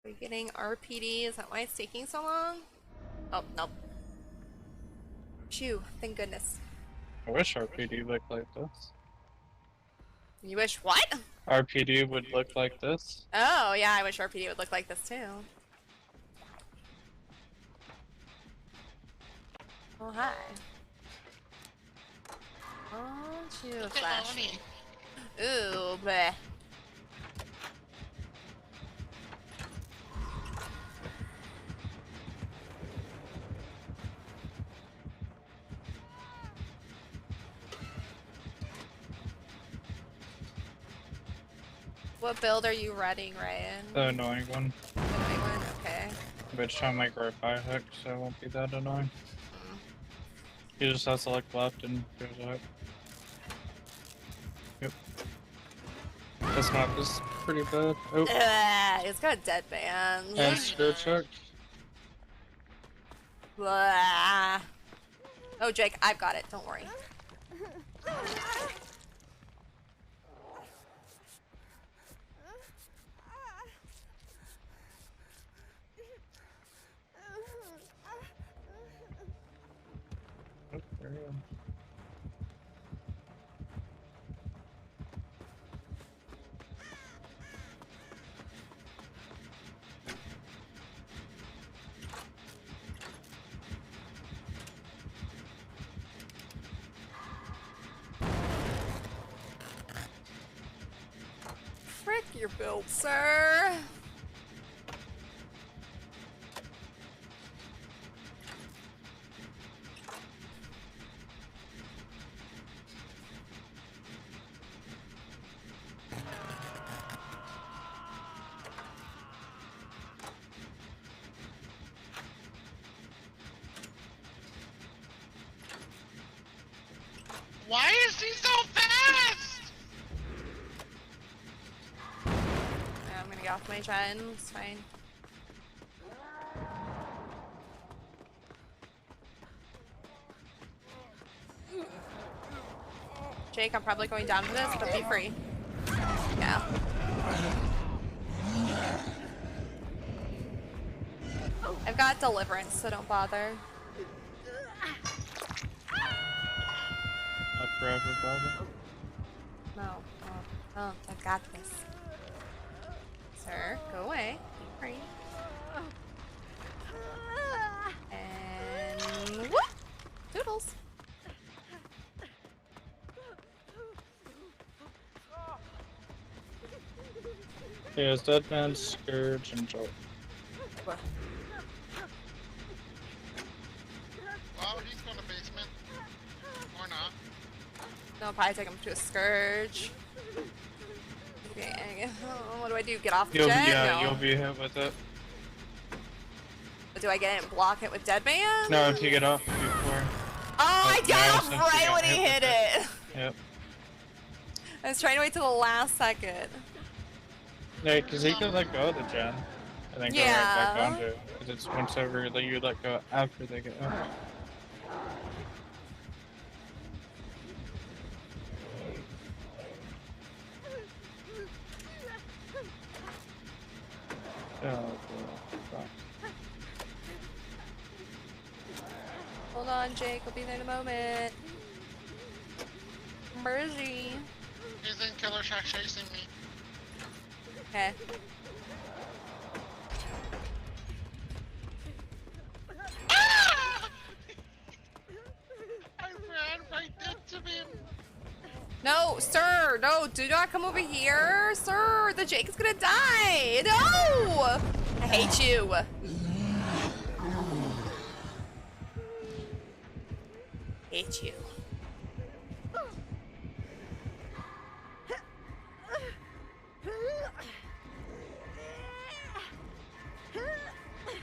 Are we getting RPD? Is that why it's taking so long? Oh, nope. Phew, thank goodness. I wish RPD looked like this. You wish what? RPD would look like this. Oh, yeah, I wish RPD would look like this too. Oh, hi. Oh, you flash me. Ooh, bleh. What build are you running, Ryan? The annoying one. The annoying one? Okay. Which I might grow 5 hook, so it won't be that annoying. He just has to look left and goes out. Yep. This map is pretty bad. Oh. It's got dead bands. And spirit check. Blah. Oh, Jake, I've got it. Don't worry. Oh, there we go. Frick your build, sir. Why is he so fast? Yeah, I'm gonna get off my gen. It's fine. Jake, I'm probably going down for this, but be free. Yeah. I've got deliverance, so don't bother. Up forever, Bobby. No. Oh, I've got this. Sir, go away. Be free. And whoop! Doodles. He has Deadman, Scourge, and Jolt. What? Well, he's going to basement. Or not. No, I'll probably take him to a Scourge. Okay, what do I do? Get off the jet? No. You'll be hit with it. But do I get it and block it with Deadman? No, if you get off before. Oh, I got off since you right got when he hit it. Yep. I was trying to wait till the last second. Yeah, because he could let go of the gen. And then go right back onto it. Because it's whenever you let go after they get up. Oh, fuck. Hold on, Jake. I'll be there in a moment. busy. He's in Killer Shack chasing me. Okay. Ah! I ran right into him. No, sir, no, do not come over here, sir. The Jake is gonna die. No, I hate you. Hate you.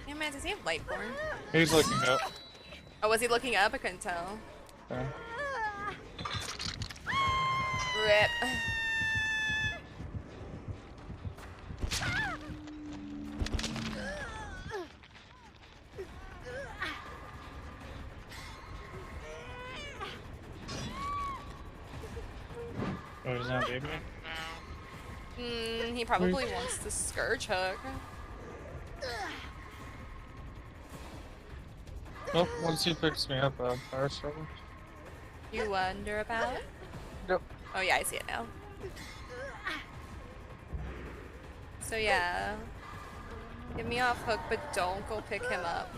Yeah, man, does he have Lightborn? He's looking up. Oh, was he looking up? I couldn't tell. Yeah. Rip. Oh, he's not baby? He probably wants the Scourge Hook. Well, once he picks me up, power struggle. You wonder about it? Yep. Oh yeah, I see it now. So yeah. Get me off hook, but don't go pick him up.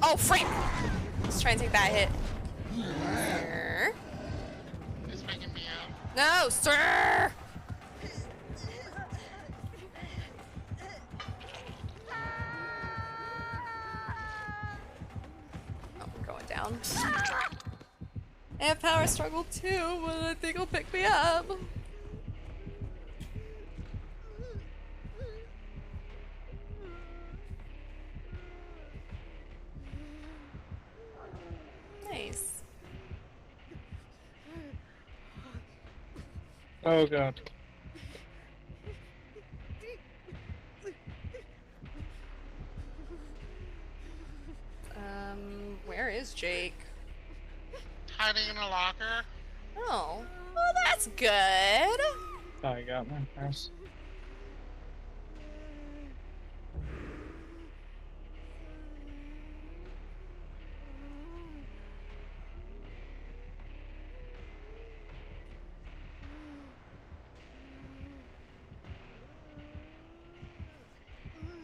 Oh, freak! Let's try and take that hit. Sir. He's making me out. No, sir! Oh, we're going down. I have power struggle too, but I think he'll pick me up. Nice. Oh god. Where is Jake? Hiding in a locker. Oh, well that's good. Oh, you got me. Nice.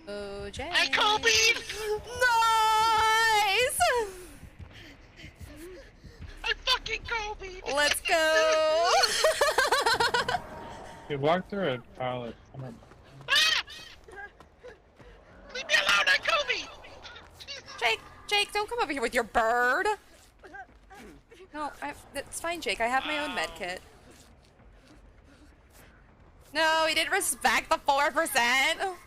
Oh, Jake. I Kobe! Nice! I fucking Kobe! Let's go! He walked through a pallet. I don't... Leave me alone, I Kobe! Jake, don't come over here with your bird. No, it's fine, Jake. I have my own med kit. No, he didn't respect the 4%.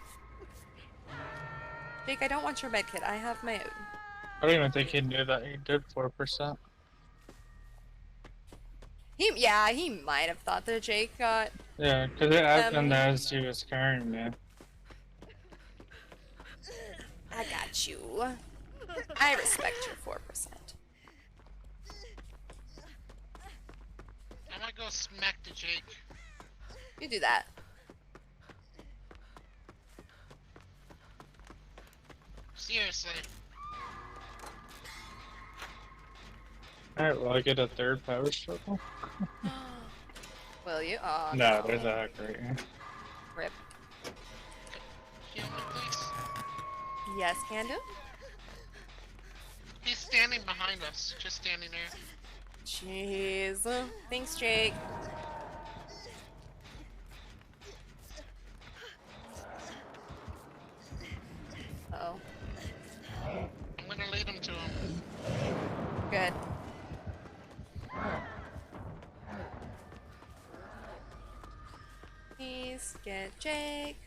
Jake, I don't want your med kit. I have my own. I don't even think he knew that he did 4%. Yeah, he might have thought that Jake got. Yeah, because it happened as he was carrying me. I got you. I respect your 4%. I'm gonna go smack the Jake. You do that. Seriously. Alright, will I get a third power struggle? Will you? Oh, No, there's a hack right here. Rip. Heal me, please. Yes, can do. He's standing behind us. Just standing there. Jeez. Thanks, Jake. Uh-oh. I'm gonna lead him to him. Good. Please get Jake.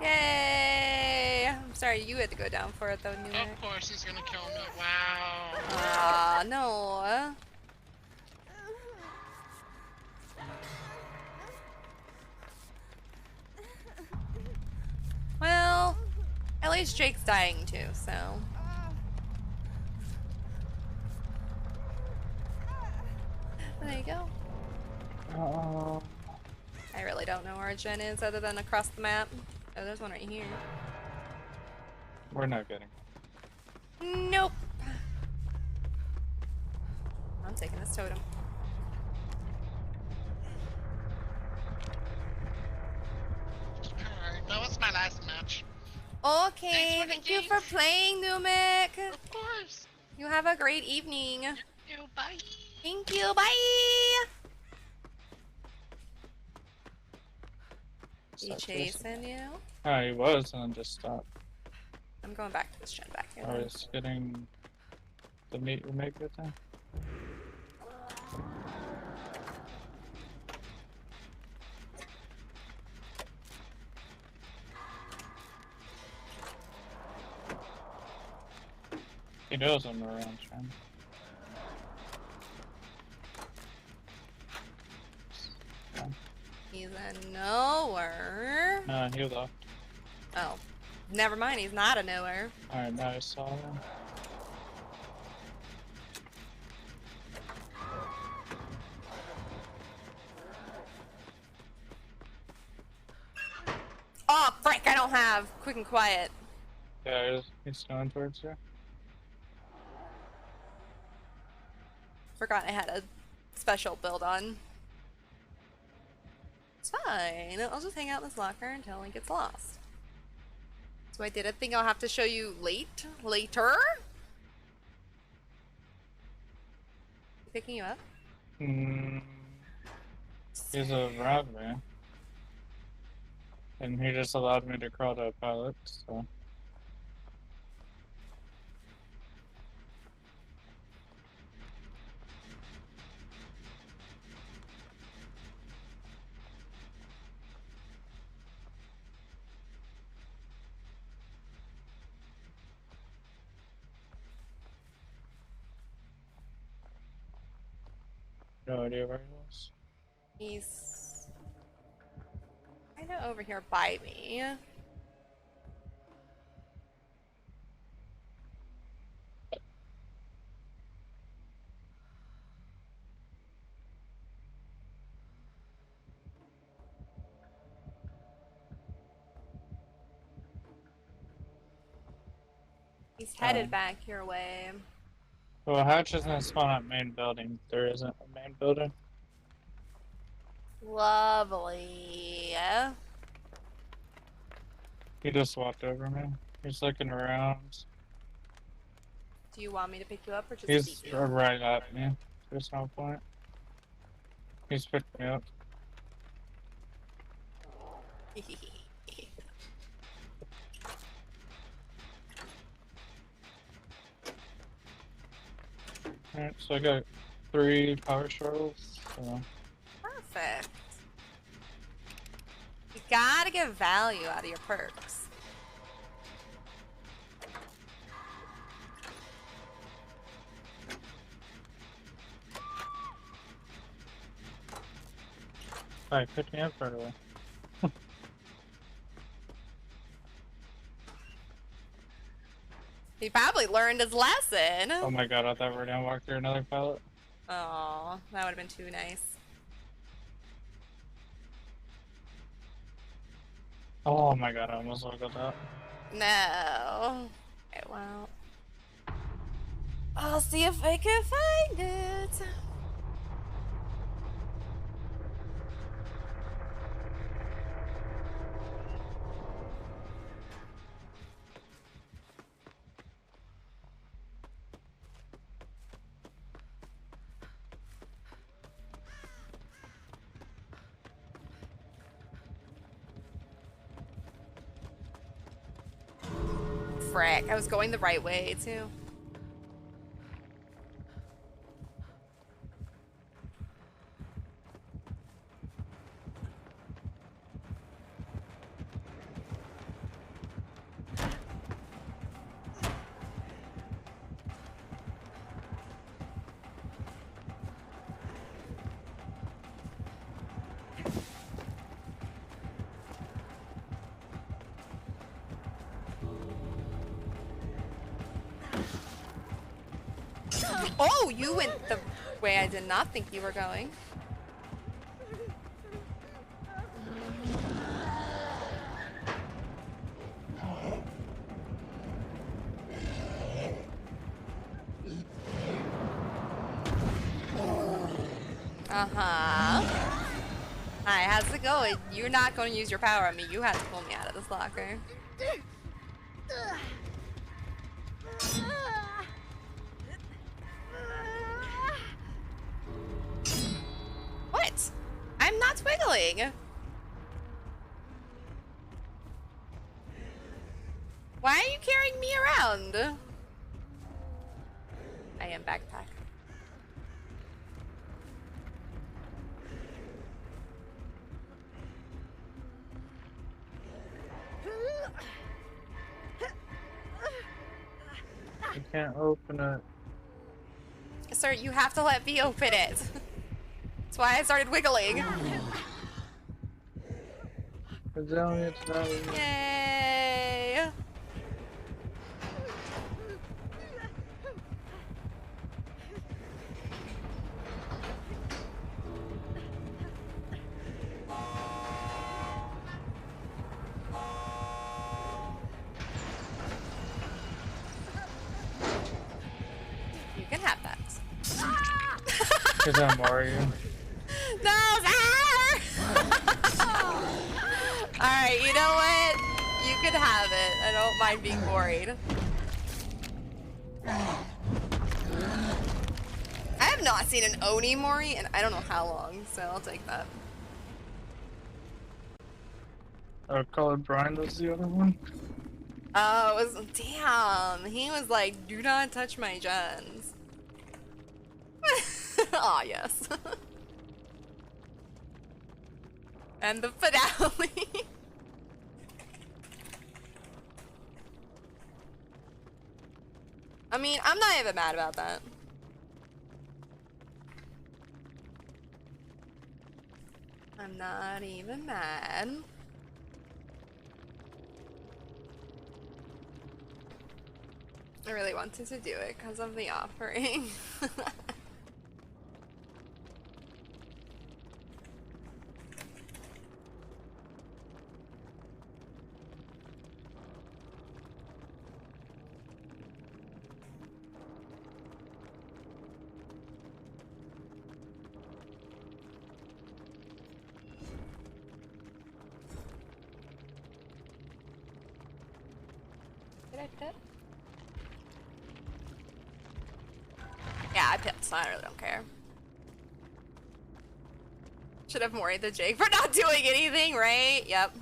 Yay! I'm sorry, you had to go down for it though, Newark. Of course he's gonna kill me. Wow. Ah, no. Well, at least Jake's dying too, so. There you go. I really don't know where more gen is other than across the map. Oh, there's one right here. We're not getting. Nope. I'm taking this totem. Alright, that was my last match. Okay, thank you for playing, Numic. Of course. You have a great evening. Bye. Thank you, bye. He chasing you? Oh, he was, and then just stopped. I'm going back to this gen back here. I was getting the meat remake good time. He knows I'm around, Trying. He's a knower. No, he left. Oh, never mind. He's not a knower. Alright, now I saw him. Oh, frick! I don't have quick and quiet. Yeah, he's going towards you. Forgot I had a special build on. It's fine. I'll just hang out in this locker until he gets lost. So I did a thing I'll have to show you later. Picking you up? He's a robber. And he just allowed me to crawl to a pilot, so. No idea where he was. He's kind of over here by me. He's headed back your way. Well, hatch doesn't spawn at main building. There isn't a main building. Lovely. He just walked over me. He's looking around. Do you want me to pick you up or just He's keep you? right at me. There's no point. He's picked me up. Alright, so I got 3 power shuttles. So. Perfect. You gotta get value out of your perks. Alright, pick me up right away. He probably learned his lesson. Oh my god, I thought we were gonna walk through another pilot. Oh, that would have been too nice. Oh my god, I almost looked up. No. Okay, well. I'll see if I can find it. Frick, I was going the right way too. Oh, you went the way I did not think you were going. Uh-huh. Alright, how's it going? You're not going to use your power on me. You have to pull me out of this locker. What? I'm not twiggling. Why are you carrying me around? I am backpack. I can't open it. Sir, you have to let me open it. That's why I started wiggling. Yay! You can have that. Because I'm Mario. No, alright, you know what? You can have it. I don't mind being worried. I have not seen an Oni Mori in I don't know how long, so I'll take that. Colored Brian was the other one. Oh, it was damn. He was like, "Do not touch my gens." Ah, yes. And the finale. I mean, I'm not even mad about that. I'm not even mad. I really wanted to do it because of the offering. Did I pit? Yeah, I pit, so I really don't care. Should have worried the Jake for not doing anything, right? Yep.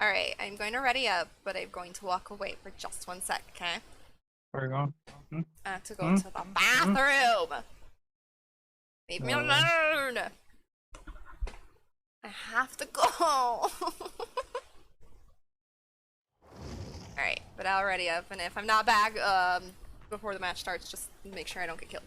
Alright, I'm going to ready up, but I'm going to walk away for just 1 sec, okay? Where are you going? I have to go to the bathroom! Leave me alone! I have to go! Alright, but I'll ready up, and if I'm not back before the match starts, just make sure I don't get killed.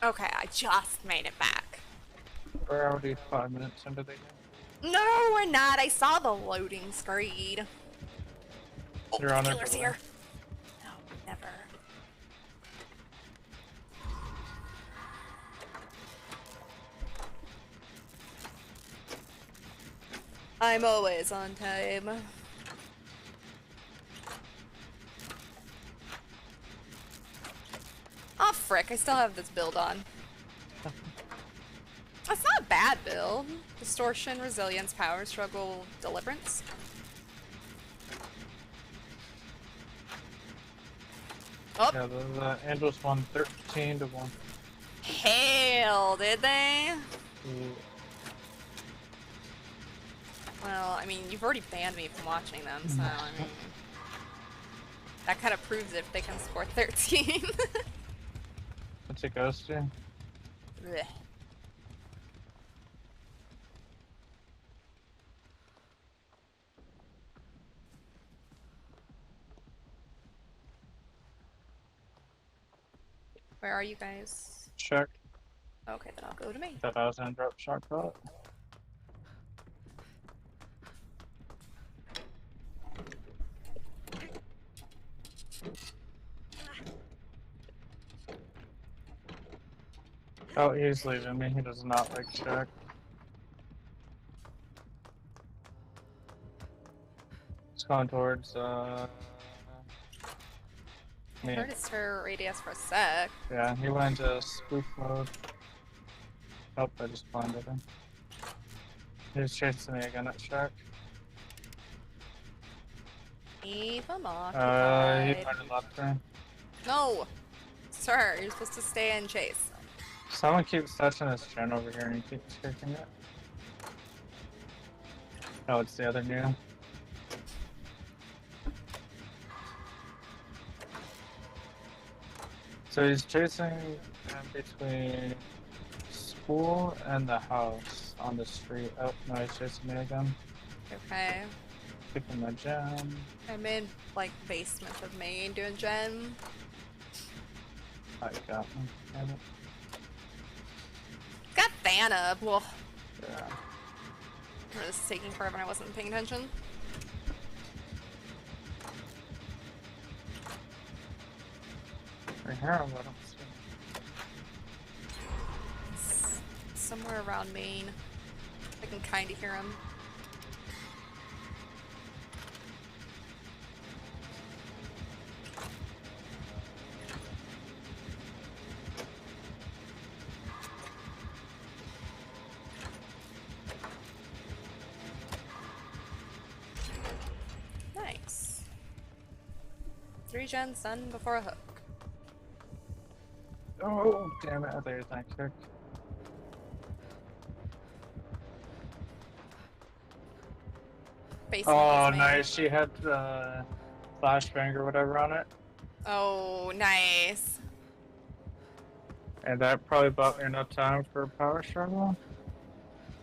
Okay, I just made it back. We're already 5 minutes into the game. No, we're not. I saw the loading screen. Oh, You're on killer's it. here. No, never. I'm always on time. Oh frick, I still have this build on. That's not a bad build. Distortion, resilience, power struggle, deliverance. Oh. Yeah, the Angels won 13 to 1. Hail, did they? Yeah. Well, I mean, you've already banned me from watching them, so I mean, that kind of proves if they can score 13. What's it goes to? Blech. Where are you guys? Check. Okay, then I'll go to me. That I was gonna drop shot caught. Oh, he's leaving me. He does not like check. He's going towards I me. heard it's her radius for a sec. Yeah, he went into spoof mode. Oh, I just blinded him. He's chasing me again at check. Keep him He occupied. might have left me. No! Sir, you're supposed to stay and chase. Someone keeps touching his gen over here and he keeps kicking it. Oh, it's the other new. So he's chasing between school and the house on the street. Oh, no, he's chasing me again. Okay. Keeping my gem. I'm in, like, basement of main doing gen. I got him. Damn it. Got Thana. Well, Yeah. this is taking forever and I wasn't paying attention. I hear him, but I don't see him. It's somewhere around main. I can kind of hear him. Nice. 3 gens done before a hook. Oh, damn it. I thought you were thank kick. Facing Oh, these nice. She had flashbang or whatever on it. Oh, nice. And that probably bought me enough time for power struggle.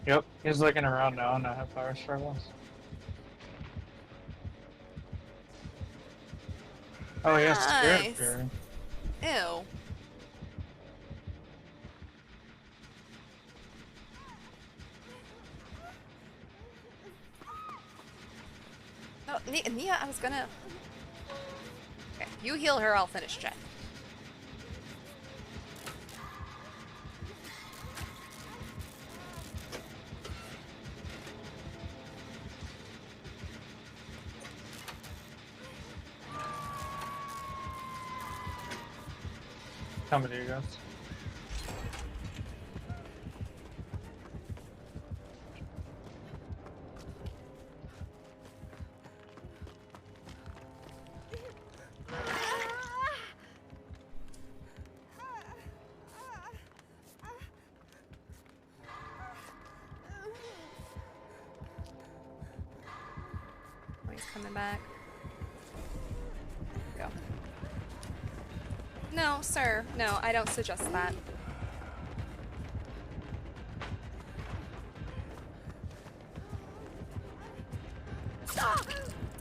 Yep, he's looking around now and I have power struggles. Oh, he has Spirit Nice. Fury. Ew. No, Nia, I was gonna... Okay, you heal her, I'll finish Jen. Coming to you guys. Oh, he's coming back. Go. No, sir. No, I don't suggest that.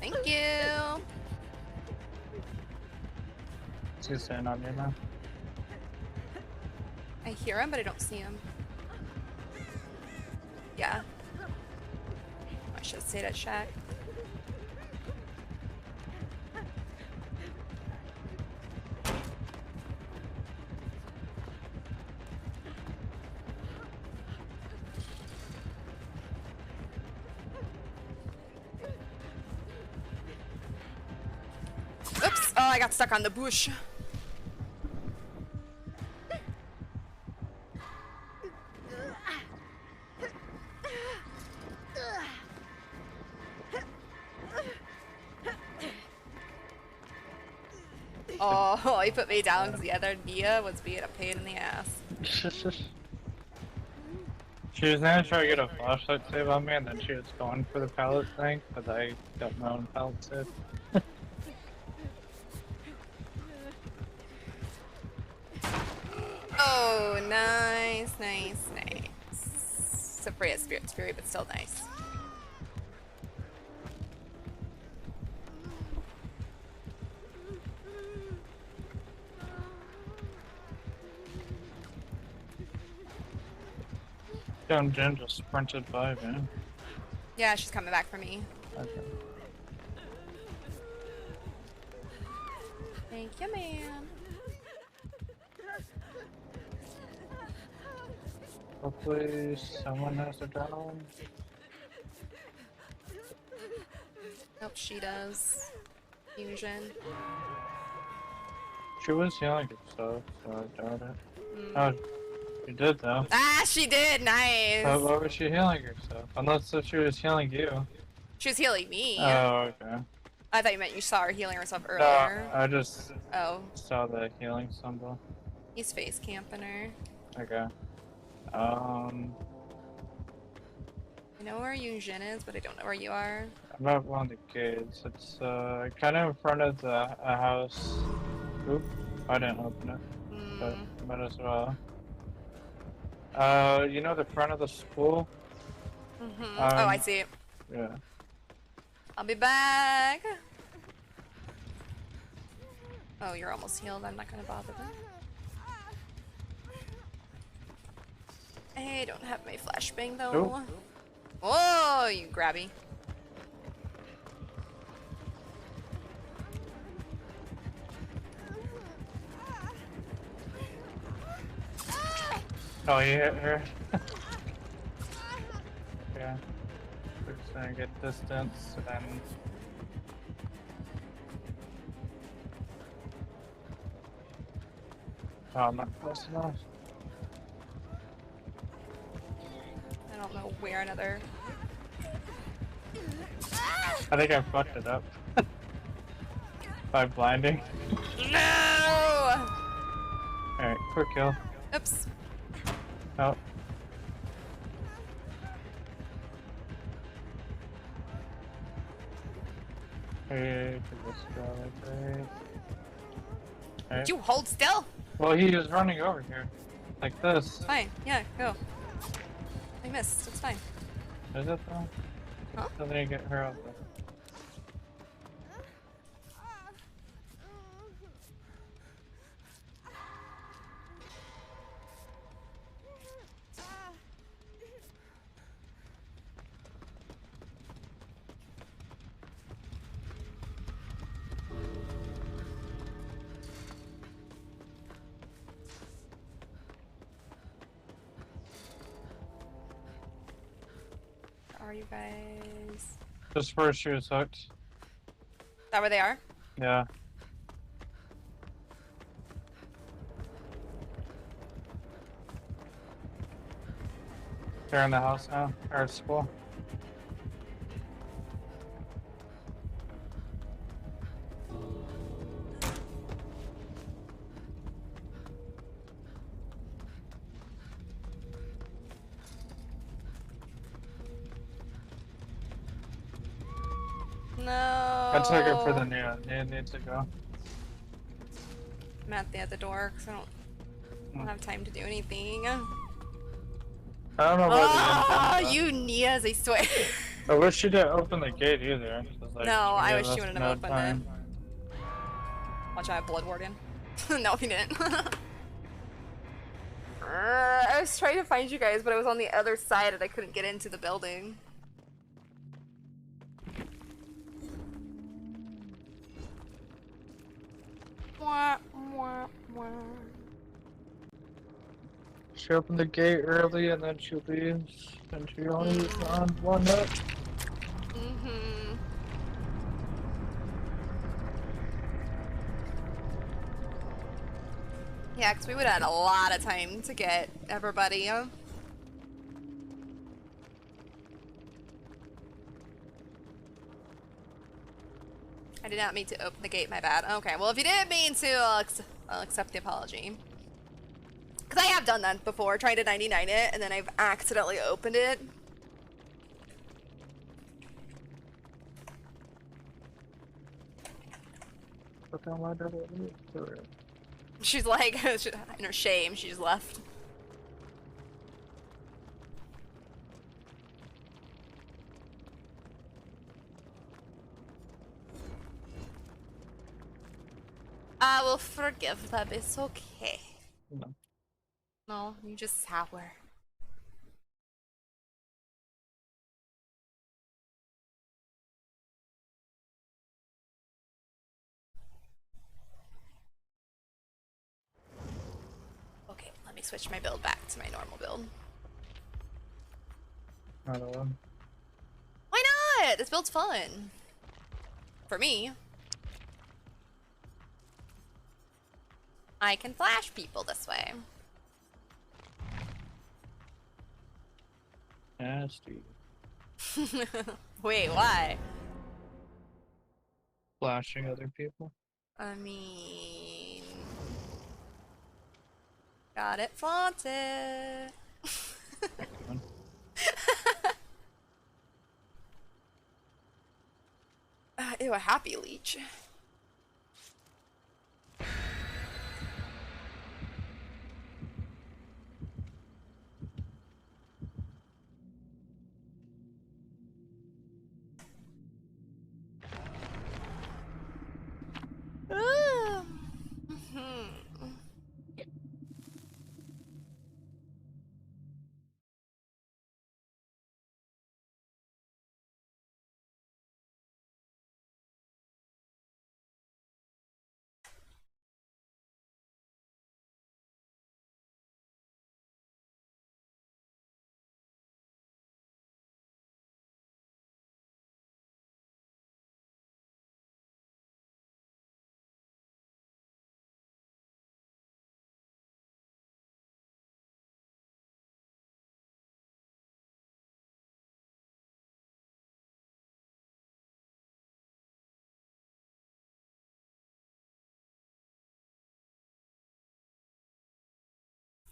Thank you. She's staying on you now. I hear him, but I don't see him. Yeah. I should stay at shack. Oops! Oh, I got stuck on the bush. Oh, he put me down because the other Nia was being a pain in the ass. She was gonna try to get a flashlight save on me, and then she was going for the pallet thing, but I got my own pallet save. Oh, nice, nice, nice. Except for a Spirit Fury, but still nice. Young Jen just sprinted by, man. Yeah, she's coming back for me. Okay. Thank you, ma'am. Hopefully someone has a journal. Nope, she does. Fusion. She was healing herself, so I doubt it. Oh, she did though. Ah, she did! Nice! Why was she healing herself? Unless if she was healing you. She was healing me. Oh, okay. I thought you meant you saw her healing herself earlier. No, I just saw the healing symbol. He's face camping her. Okay. I know where Yunjin is, but I don't know where you are. I'm at one of the gates. It's kind of in front of a house. Oop, I didn't open it, but might as well. You know the front of the school? Oh, I see it. Yeah. I'll be back. Oh, you're almost healed. I'm not gonna bother them. I don't have my flashbang though. Nope. Oh, you grabby. Oh, you hit her? Yeah. We're just gonna get distance and then... Oh, I'm not close enough. I don't know where another. I think I fucked it up. By blinding. No! Alright, quick kill. Oops. Oh. Hey, this guy right there. Alright. Did you hold still? Well, he was running over here. Like this. Fine. Yeah, go. I missed. It's fine. Is it though? Huh? Still didn't get her out there. Are you guys? Just where she was hooked. Is that where they are? Yeah. They're in the house now, or at school. No. I took her for the Nia. Nia needs to go. I'm at the door because I don't have time to do anything. I don't know why you Nias, I swear. I wish she didn't open the gate either. Like, No, I wish she she wouldn't have opened it. Watch, I have Blood Warden. No, he didn't. I was trying to find you guys, but I was on the other side and I couldn't get into the building. Wah, wah, wah. She opened the gate early and then she leaves, and she only was on one hit. Mm-hmm. Yeah, because we would have had a lot of time to get everybody. I did not mean to open the gate, my bad. Okay, well, if you didn't mean to, I'll accept the apology. Because I have done that before, tried to 99 it, and then I've accidentally opened it. But then why did it leave to her? She's like, in her shame, she just left. I will forgive them, it's okay. No. No, you just sour. Okay, let me switch my build back to my normal build. I don't know. Why not? This build's fun. For me. I can flash people this way. Nasty. Wait, why? Flashing other people. I mean... Got it flaunted. Ew, a happy leech.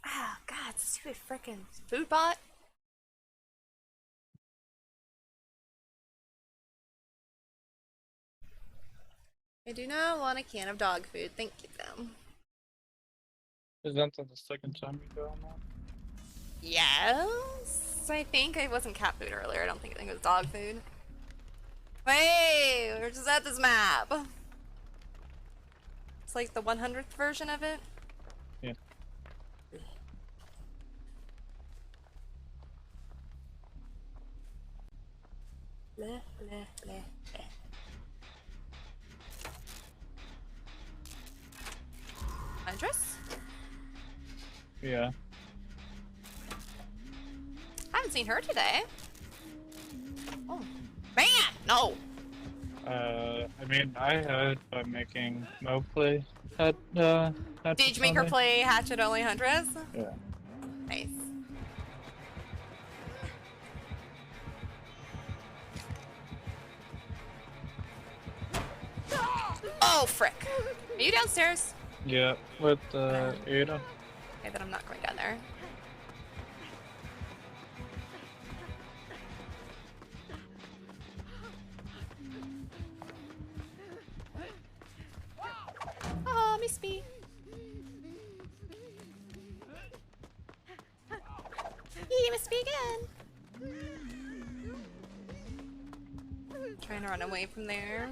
Oh god, stupid frickin' food bot. I do not want a can of dog food, thank you though. Is that the second time you go on that? Yes, I think it wasn't cat food earlier. I think it was dog food. Wait, we're just at this map. It's like the 100th version of it. Yeah. Bleh, bleh, bleh, bleh. Huntress? Yeah. Haven't seen her today. Oh, man, no. I mean, I had by making Mo play at Did you make her play Hatchet Only Huntress? Yeah. Nice. Oh, frick. Are you downstairs? Yeah, with Ada. Okay, then I'm not going down there. Oh, Miss B. You missed me again. Trying to run away from there.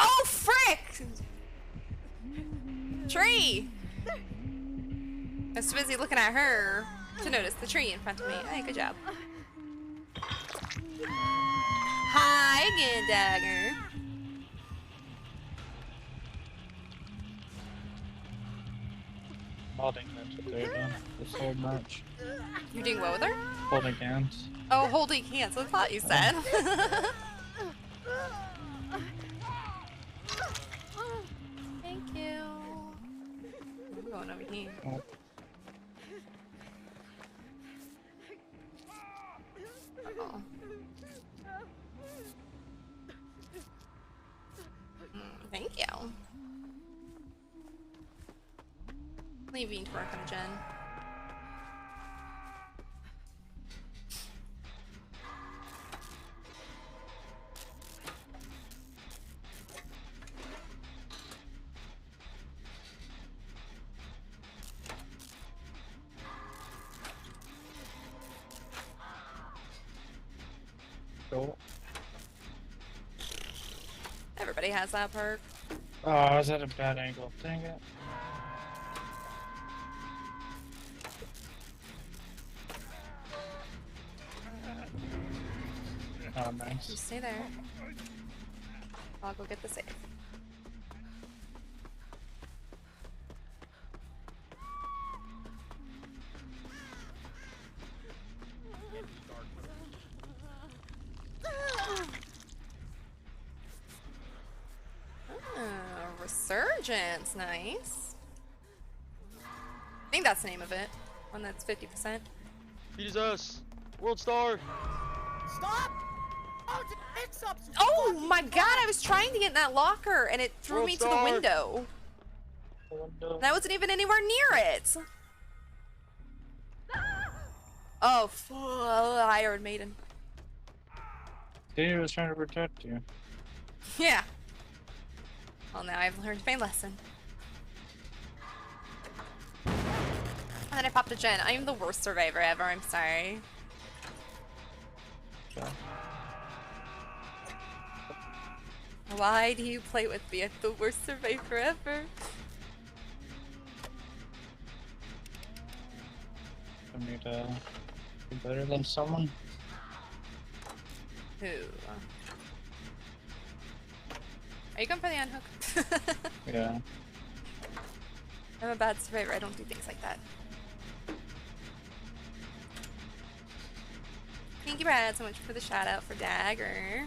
Oh, frick! Tree! I was too busy looking at her to notice the tree in front of me. Hey, good job. Hi again, Dagger. Holding hands with Ada this whole match. You're doing what with her? Holding hands. Oh, holding hands. I thought you said. Thank you. I'm going over here. Oh. Uh-oh. Thank you. Leaving to work on Jen. Cool. Everybody has that perk. Oh, I was at a bad angle. Dang it. Oh, nice. You stay there. I'll go get the save. Resurgence, nice. I think that's the name of it. One that's 50%. Beat his ass. World star. Stop! Oh, mix up. Oh my god, I was trying to get in that locker and it threw me to the window. And I wasn't even anywhere near it. Oh, Iron Maiden. He was trying to protect you. Yeah. Well, now I've learned my lesson. And then I popped a gen. I am the worst survivor ever, I'm sorry. Okay. Why do you play with me? I'm the worst survivor ever. I need to be better than someone. Who? Are you going for the unhook? Yeah. I'm a bad survivor. I don't do things like that. Thank you, Brad, so much for the shout out for Dagger.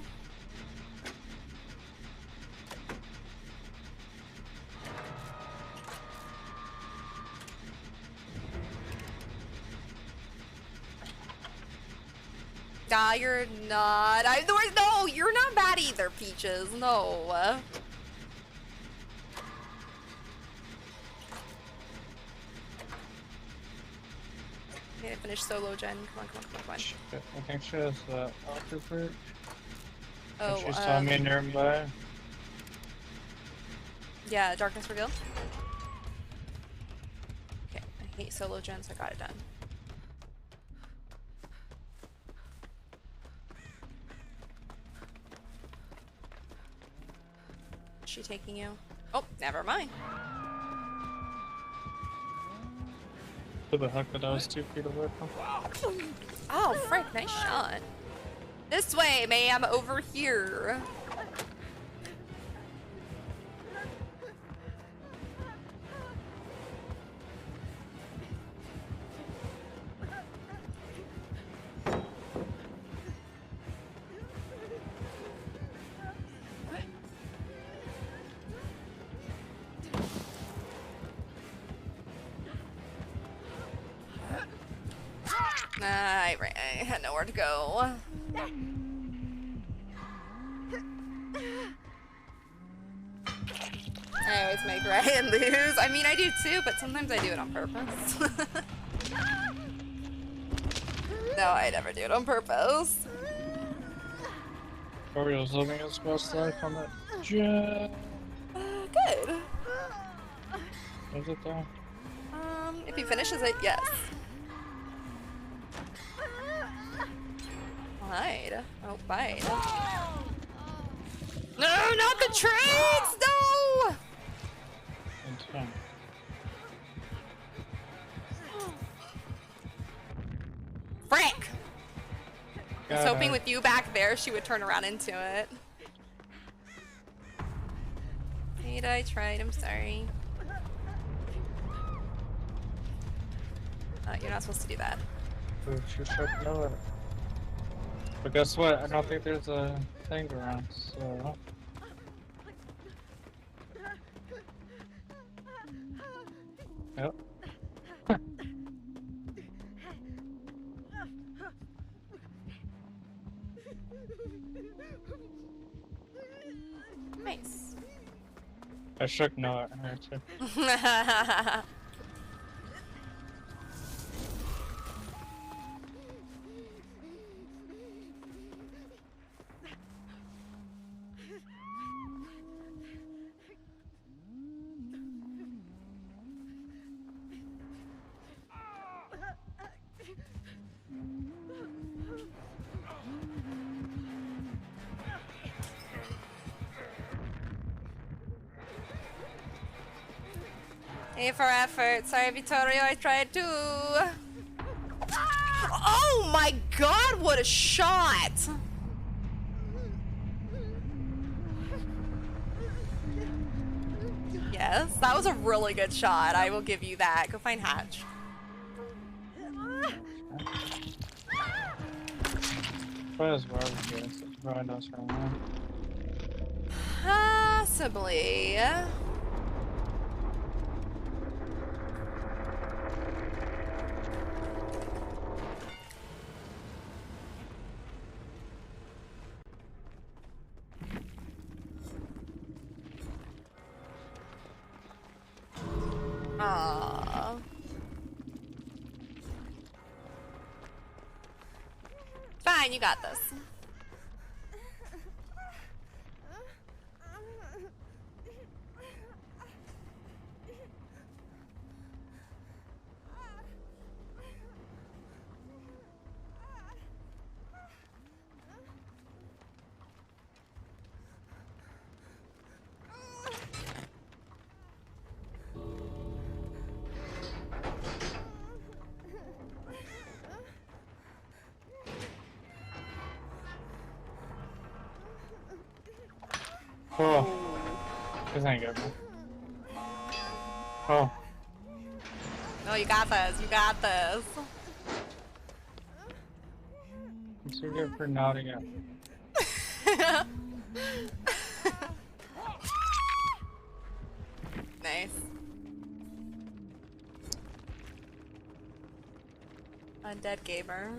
Ah, you're not. No, you're not bad either, Peaches. No. Okay, finish solo, Jen. Come on. I think she has the altar fruit. Oh, She's telling me nearby. Yeah, Darkness Revealed. Okay, I hate solo Jen, so I got it done. Is she taking you? Oh, never mind. Who the heck that I was 2 feet away from? Oh, frick, nice shot. This way, ma'am, over here. I had nowhere to go. I always make Ryan lose. I mean, I do too, but sometimes I do it on purpose. No, I never do it on purpose. Orio's living his best life on that jet. Good. Is it though? If he finishes it, yes. Hide. Oh, bite. No, not the trades! No! I was hoping with you back there, she would turn around into it. Ada, I tried. I'm sorry. You're not supposed to do that. But you should know it. But guess what? I don't think there's a thing around, so... Yep. Nice. I shook no at her too. A for effort. Sorry, Vittorio, I tried too. Oh my god, what a shot! Yes, that was a really good shot. I will give you that. Go find Hatch. Might as well, I guess. It's probably not right now. Possibly. Aww. Fine, you got this. Oh. This ain't good, man. Oh. No, you got this. You got this. I'm too good for nodding at. Nice. Undead gamer.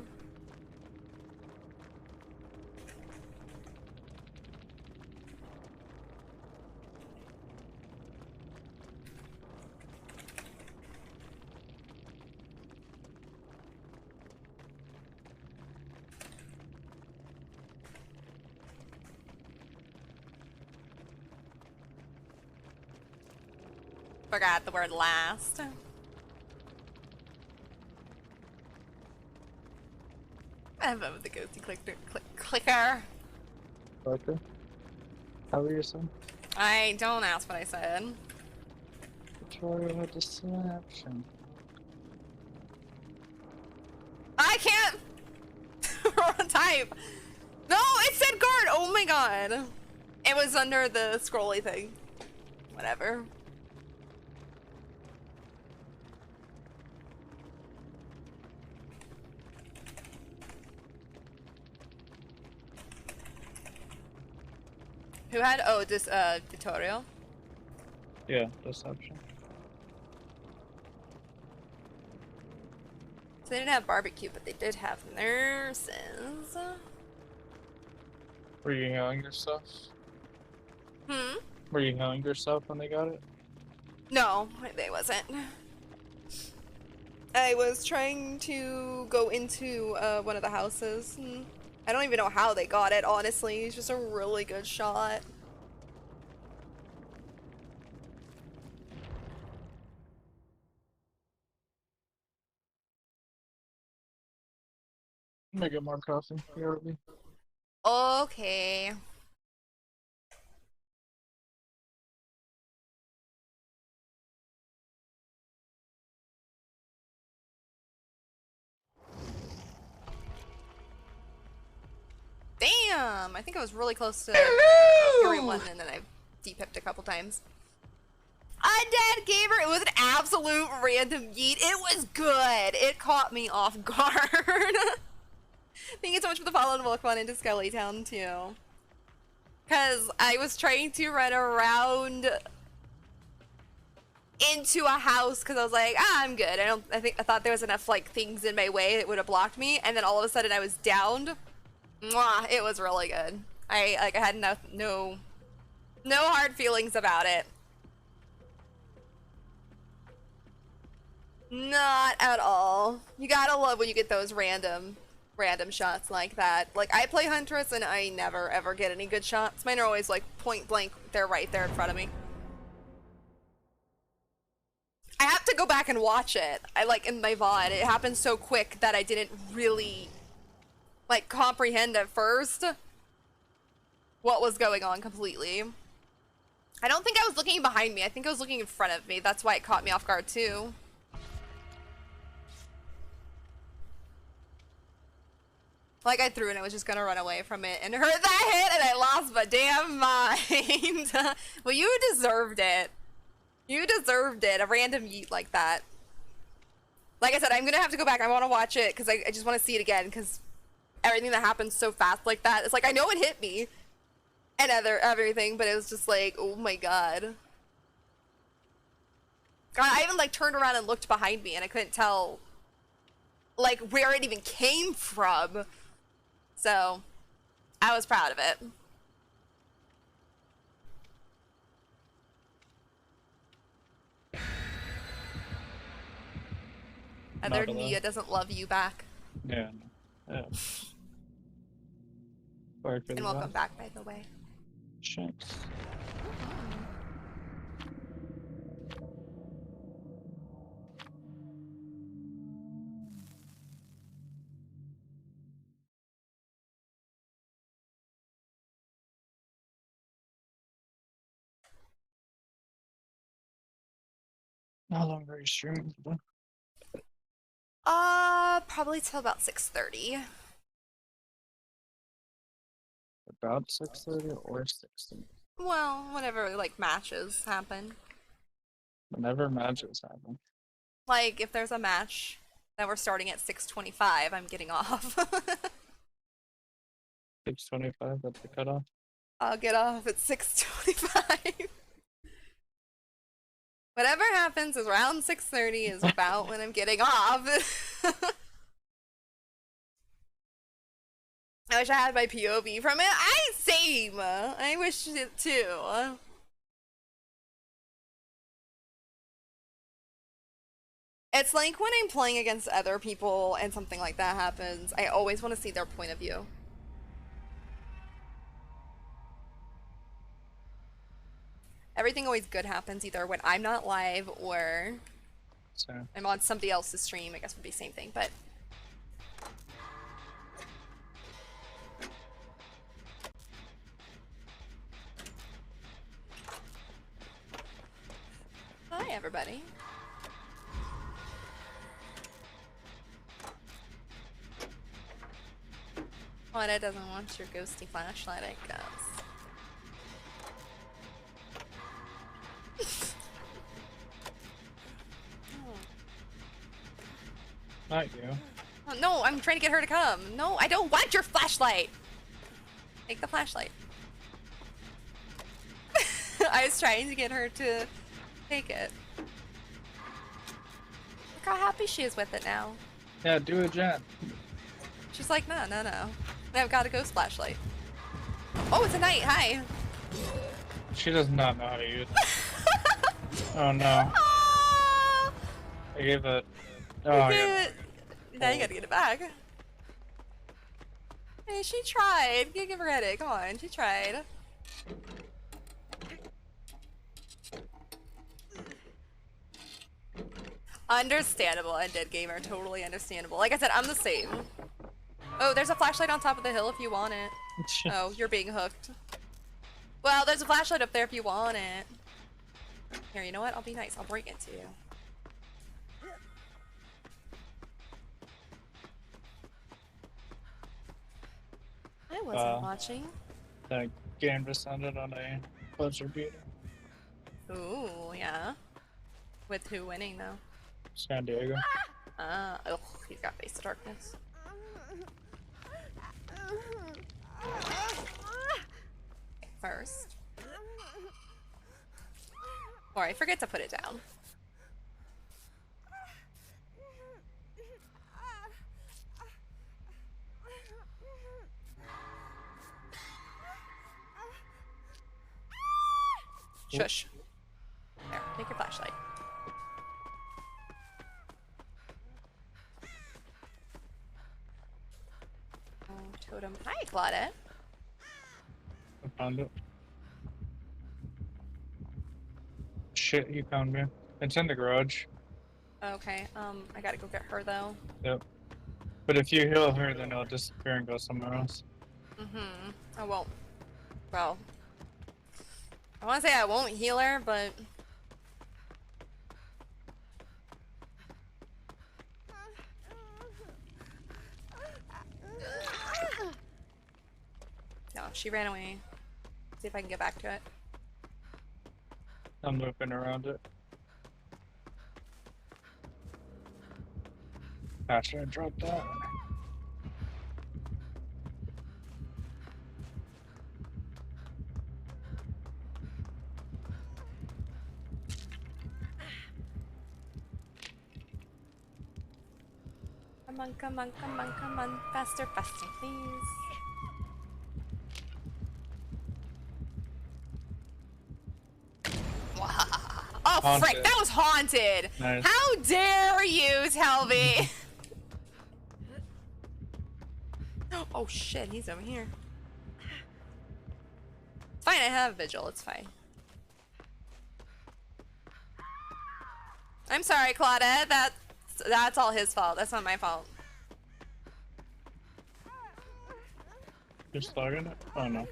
Forgot the word last. I love the ghosty clicker. Okay. How are you, son? I don't ask what I said. Tutorial deception. I can't type. No, it said guard. Oh my god. It was under the scrolly thing. Whatever. Who had this tutorial? Yeah, deception. So they didn't have barbecue, but they did have nurses. Were you yelling yourself? Hmm? Were you yelling yourself when they got it? No, they wasn't. I was trying to go into one of the houses. I don't even know how they got it, honestly. It's just a really good shot. I'm gonna get more coffee. You heard me? Okay. Damn! I think I was really close to Fury 1 and then I depipped a couple times. Undead Gamer, it was an absolute random yeet. It was good. It caught me off guard. Thank you so much for the follow and welcome on into Skelly Town too. Cause I was trying to run around into a house because I was like, I'm good. I thought there was enough like things in my way that would have blocked me, and then all of a sudden I was downed. Mwah, it was really good. I had no hard feelings about it. Not at all. You gotta love when you get those random shots like that. Like, I play Huntress and I never ever get any good shots. Mine are always like point blank, they're right there in front of me. I have to go back and watch it. I like in my VOD, it happened so quick that I didn't really like comprehend at first what was going on completely. I don't think I was looking behind me. I think I was looking in front of me. That's why it caught me off guard too. Like I threw and I was just gonna run away from it and heard that hit and I lost my damn mind. Well, you deserved it. You deserved it. A random yeet like that. Like I said, I'm gonna have to go back. I want to watch it because I just want to see it again because everything that happens so fast like that. It's like I know it hit me and everything, but it was just like, oh my god. God, I even like turned around and looked behind me and I couldn't tell like where it even came from. So I was proud of it. Other Nia doesn't love you back. Yeah. Yeah. Sorry for And the welcome loss. back, by the way. Shit. How long are you streaming for? Probably till about 6:30. About 6:30 or 6:30? Well, whenever like matches happen. Whenever matches happen. Like if there's a match that we're starting at 6:25, I'm getting off. 6:25, that's the cutoff. I'll get off at 6:25. Whatever happens is around 6:30 is about when I'm getting off. I wish I had my POV from it. Same. I wish it too. It's like when I'm playing against other people and something like that happens, I always want to see their point of view. Everything always good happens either when I'm not live or I'm on somebody else's stream. I guess would be the same thing, but hi everybody. What, it doesn't want your ghosty flashlight, I guess. Not you. Oh, no, I'm trying to get her to come. No, I don't want your flashlight. Take the flashlight. I was trying to get her to take it. Look how happy she is with it now. Yeah, do it, Jen. She's like, no. I've got a ghost flashlight. Oh, it's a knight. Hi. She does not know how to use it. Oh no. I gave it. Oh, Now you gotta get it back. Hey, she tried. You give her credit. Come on, she tried. Understandable, Undead Gamer. Totally understandable. Like I said, I'm the same. Oh, there's a flashlight on top of the hill if you want it. Oh, you're being hooked. Well, there's a flashlight up there if you want it. Here, you know what? I'll be nice. I'll bring it to you. I wasn't watching. The game just ended on a buzzer beater. Ooh, yeah. With who winning though? San Diego. Oh, he's got Face of Darkness. First. Or I forget to put it down. Shush. There, take your flashlight. Oh, totem. Hi, Claudette. I found it. Shit, you found me. It's in the garage. Okay, I gotta go get her though. Yep. But if you heal her, then it'll disappear and go somewhere else. Mm-hmm. I won't. Well, I want to say I won't heal her, but... No, she ran away. See if I can get back to it. I'm looping around it. Actually, I dropped that. Come on, come on, come on, come on. Faster, faster, please. Oh, Haunted. frick, that was haunted! Nice. How dare you tell me? Oh shit, he's over here. It's fine, I have a vigil, it's fine. I'm sorry, Claudette, that's all his fault, that's not my fault. You're slugging it? Oh no.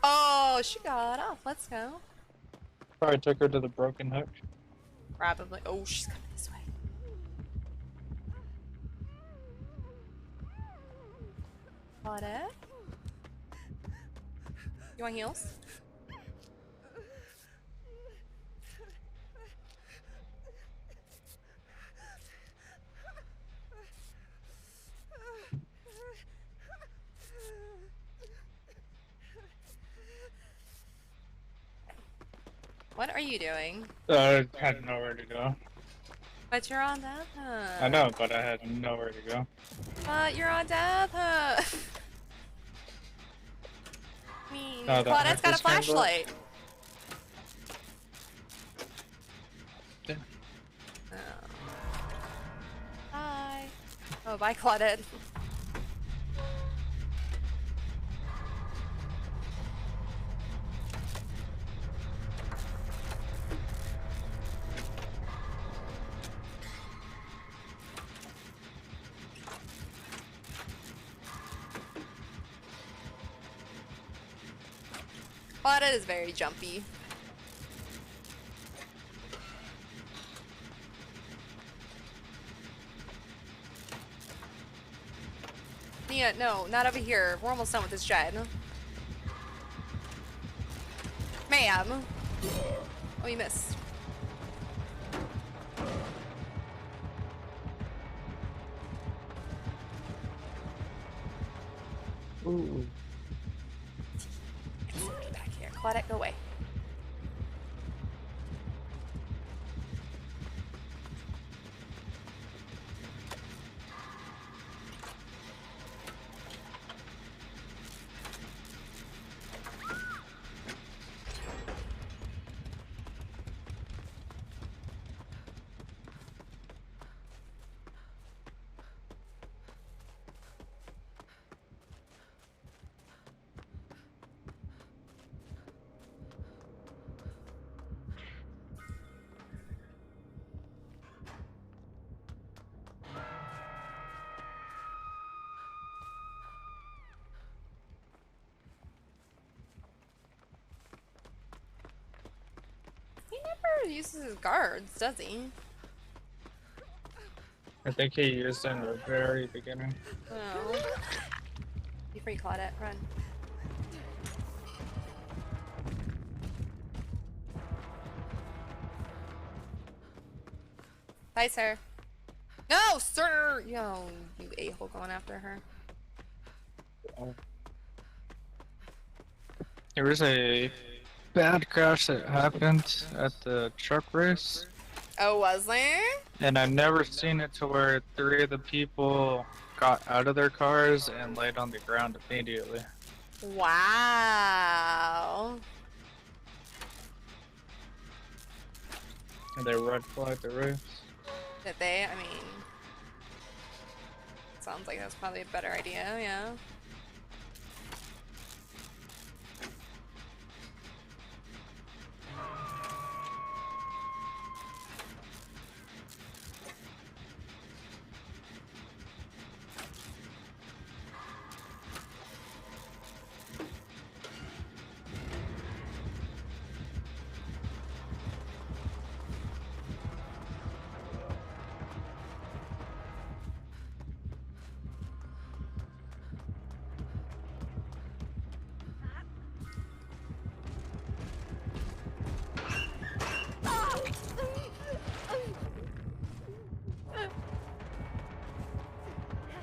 Oh, she got off, let's go. Probably took her to the broken hook. Probably. Oh, she's coming this way. Claudette? You want heals? What are you doing? I had nowhere to go. But you're on death hunt. I know, but I had nowhere to go. But you're on death hunt. I mean, Oh, the Claudette's got a Hyper's came back? flashlight. Yeah. Oh. Bye. Oh, bye, Claudette. Claudette is very jumpy. Nia, no, not over here. We're almost done with this jet. Ma'am. Oh, you missed. Ooh. Get back here. Claudette, go away. never uses his guards, does he? I think he used it in the very beginning. Oh. Be free, Claudette. Run. Bye, sir. No, sir! Yo, you a-hole going after her. There was a bad crash that happened at the truck race, Oh, was there? and I've never seen it to where 3 of the people got out of their cars and laid on the ground immediately. Wow. And they red flagged the race. Did they? I mean, sounds like that's probably a better idea, yeah.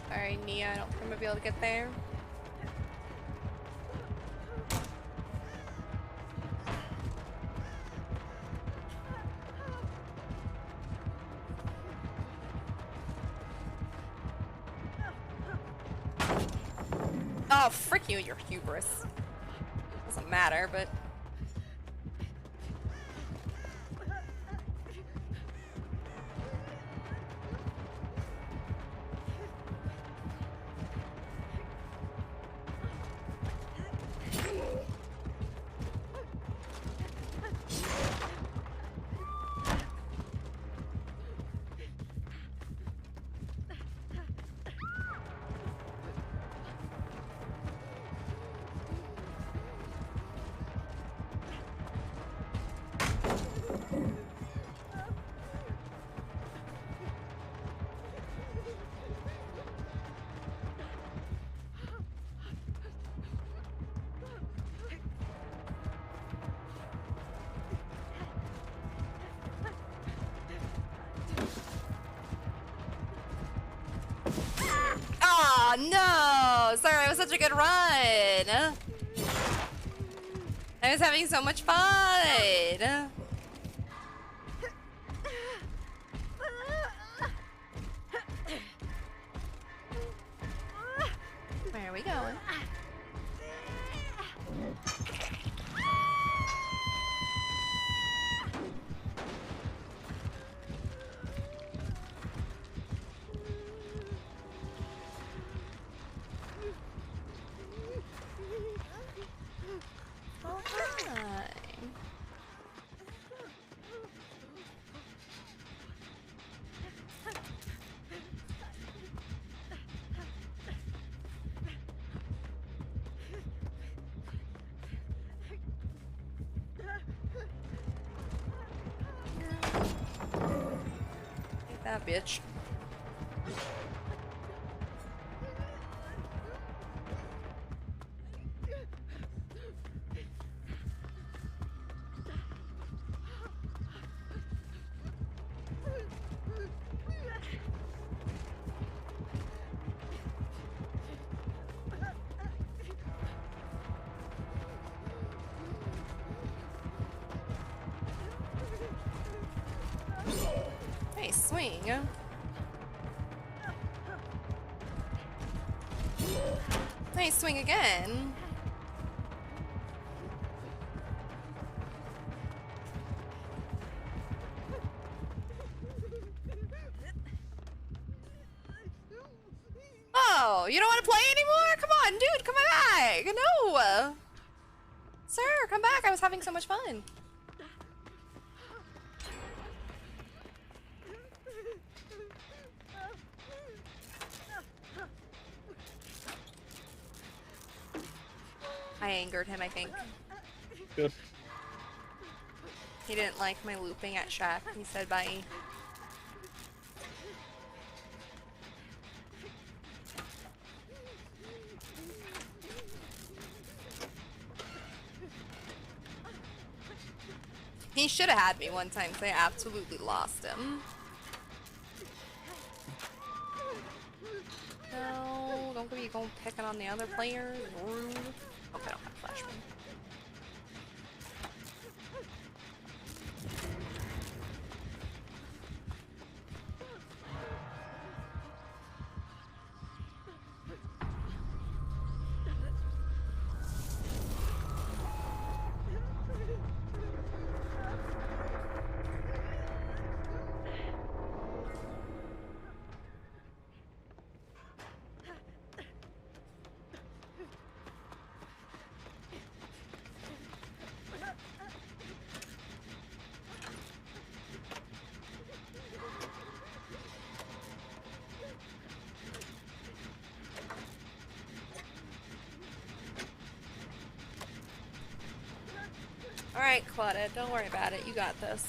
Sorry, Nia, I don't think I'm gonna be able to get there. Oh, frick you and your hubris. Doesn't matter, but... Oh no! Sorry, it was such a good run! I was having so much fun! Where are we going? Oh, hi. Take that, bitch. Nice swing. Nice swing again. Oh, you don't want to play anymore? Come on, dude, come back. No. Sir, come back. I was having so much fun. I angered him, I think. Good. He didn't like my looping at Shack. He said bye. He should have had me one time because I absolutely lost him. No, don't be going picking on the other players. Rude. Okay, I don't have flashbang. Alright, Claudia, don't worry about it. You got this.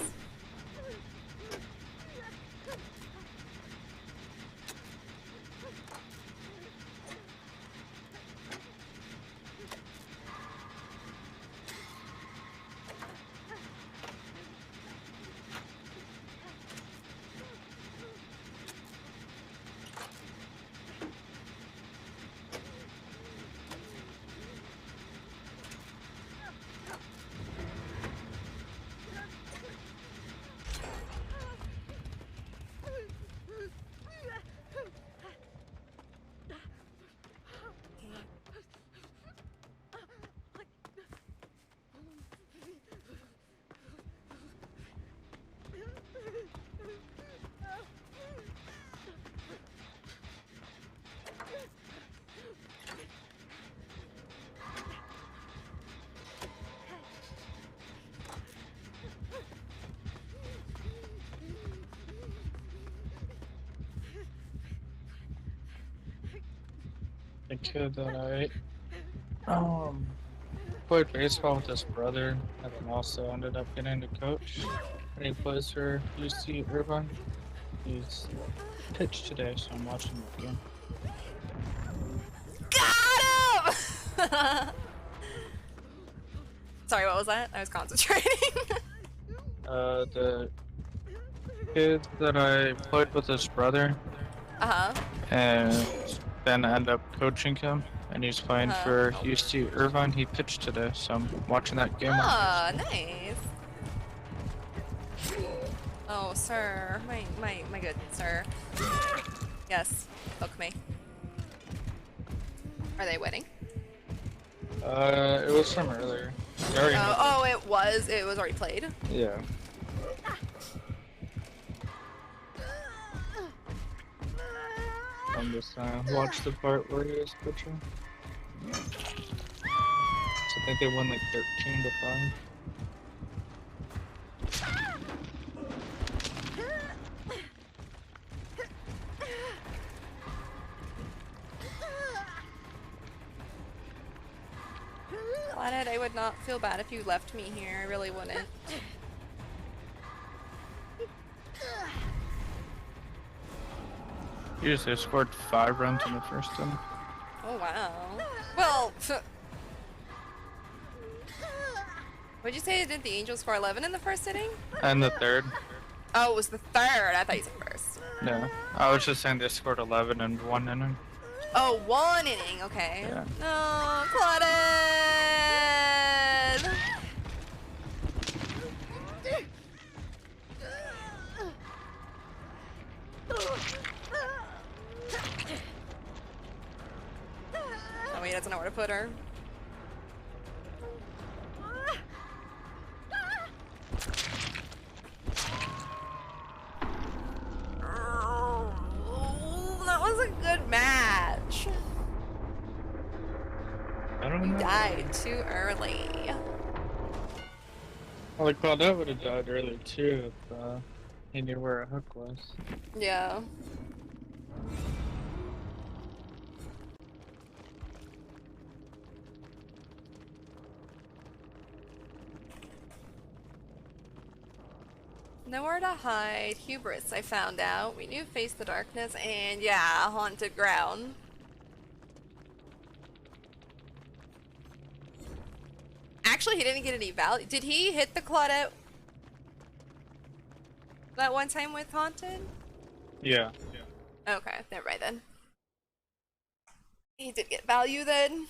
The kid that I played baseball with his brother, and then also ended up getting to coach. And he plays for UC Irvine. He's pitched today, so I'm watching the game. Got him! Sorry, what was that? I was concentrating. The kid that I played with his brother, and then end up coaching him, and he's playing for UC Irvine. He pitched today, so I'm watching that game. Ah, nice. Oh, sir, my good sir. Yes, hook me. Are they winning? It was from earlier. Oh, it was already played. Yeah. I'm just watch the part where he was pitching. So I think they won like 13-5. Planet, I would not feel bad if you left me here. I really wouldn't. They scored 5 runs in the first inning. Oh wow. Well, what'd you say? Did the Angels score 11 in the first inning? And the third. Oh, it was the third. I thought you said first. No, I was just saying they scored 11 in 1 inning. Oh, 1 inning. Okay. Yeah. No, Claudette. Oh, he doesn't know where to put her. Oh, that was a good match. I don't You know. died too early. Well, like Claudette would have died early too if he knew where a hook was. Yeah. Nowhere to hide. Hubris, I found out. We knew face the darkness, and yeah, haunted ground. Actually, he didn't get any value. Did he hit the Claudette that one time with haunted? Yeah. Okay, never mind then. He did get value then.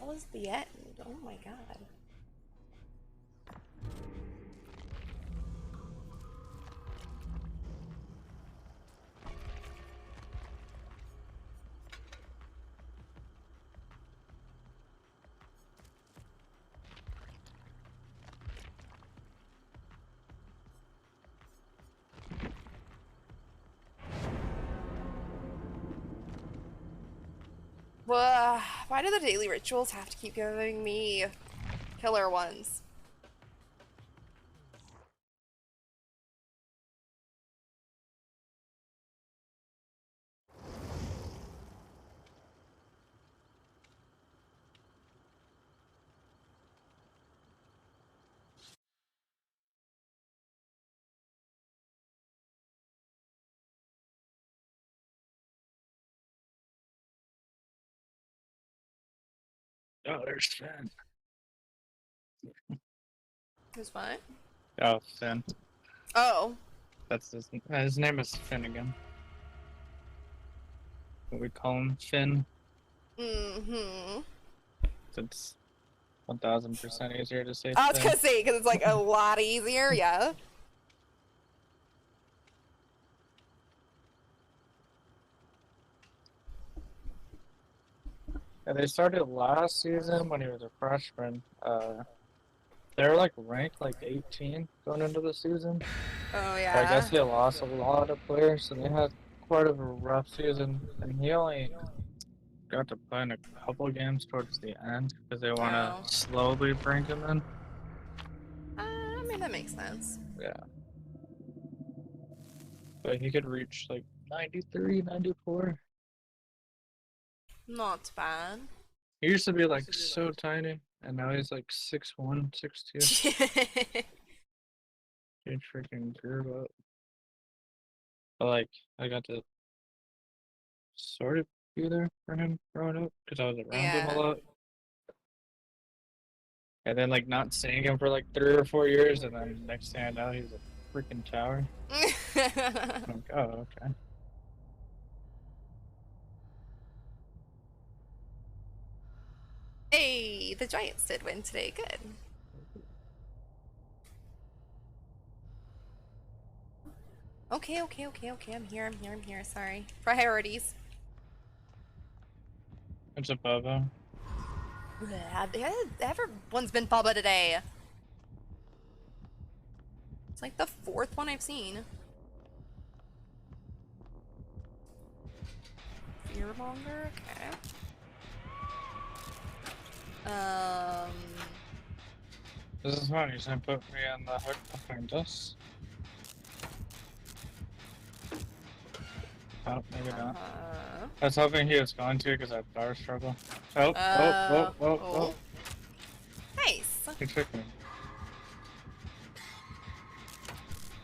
That was the end. Oh my god. Why do the daily rituals have to keep giving me killer ones? Oh, there's Finn. Who's what? Oh, Finn. Oh. That's his name is Finn again. We call him Finn. Mm-hmm. It's 1000% easier to say. I was Finn. gonna say, because it's like a lot easier, yeah. Yeah, they started last season when he was a freshman. They were like ranked like 18 going into the season. Oh I yeah. guess they lost a lot of players, so they had quite of a rough season. And he only got to play in a couple games towards the end because they want to Oh. slowly bring him in. I mean, that makes sense. Yeah. But he could reach like 93, 94. Not bad. He used to be like so tiny, and now he's like 6'1", 6'2". He freaking grew up. But like, I got to sort of be there for him growing up because I was around him a lot. And then like not seeing him for like 3 or 4 years, and then next thing I know, he's a freaking tower. I'm like, oh, okay. Hey, the Giants did win today. Good. Okay. I'm here. Sorry. Priorities. It's a Bobo. Everyone's been Bubba today. It's like the 4th one I've seen. Fearmonger? Okay. This is fun. He's gonna put me on the hook behind us. Oh, maybe not. I was hoping he was going to because I have power struggle. Oh. Nice. He tricked me.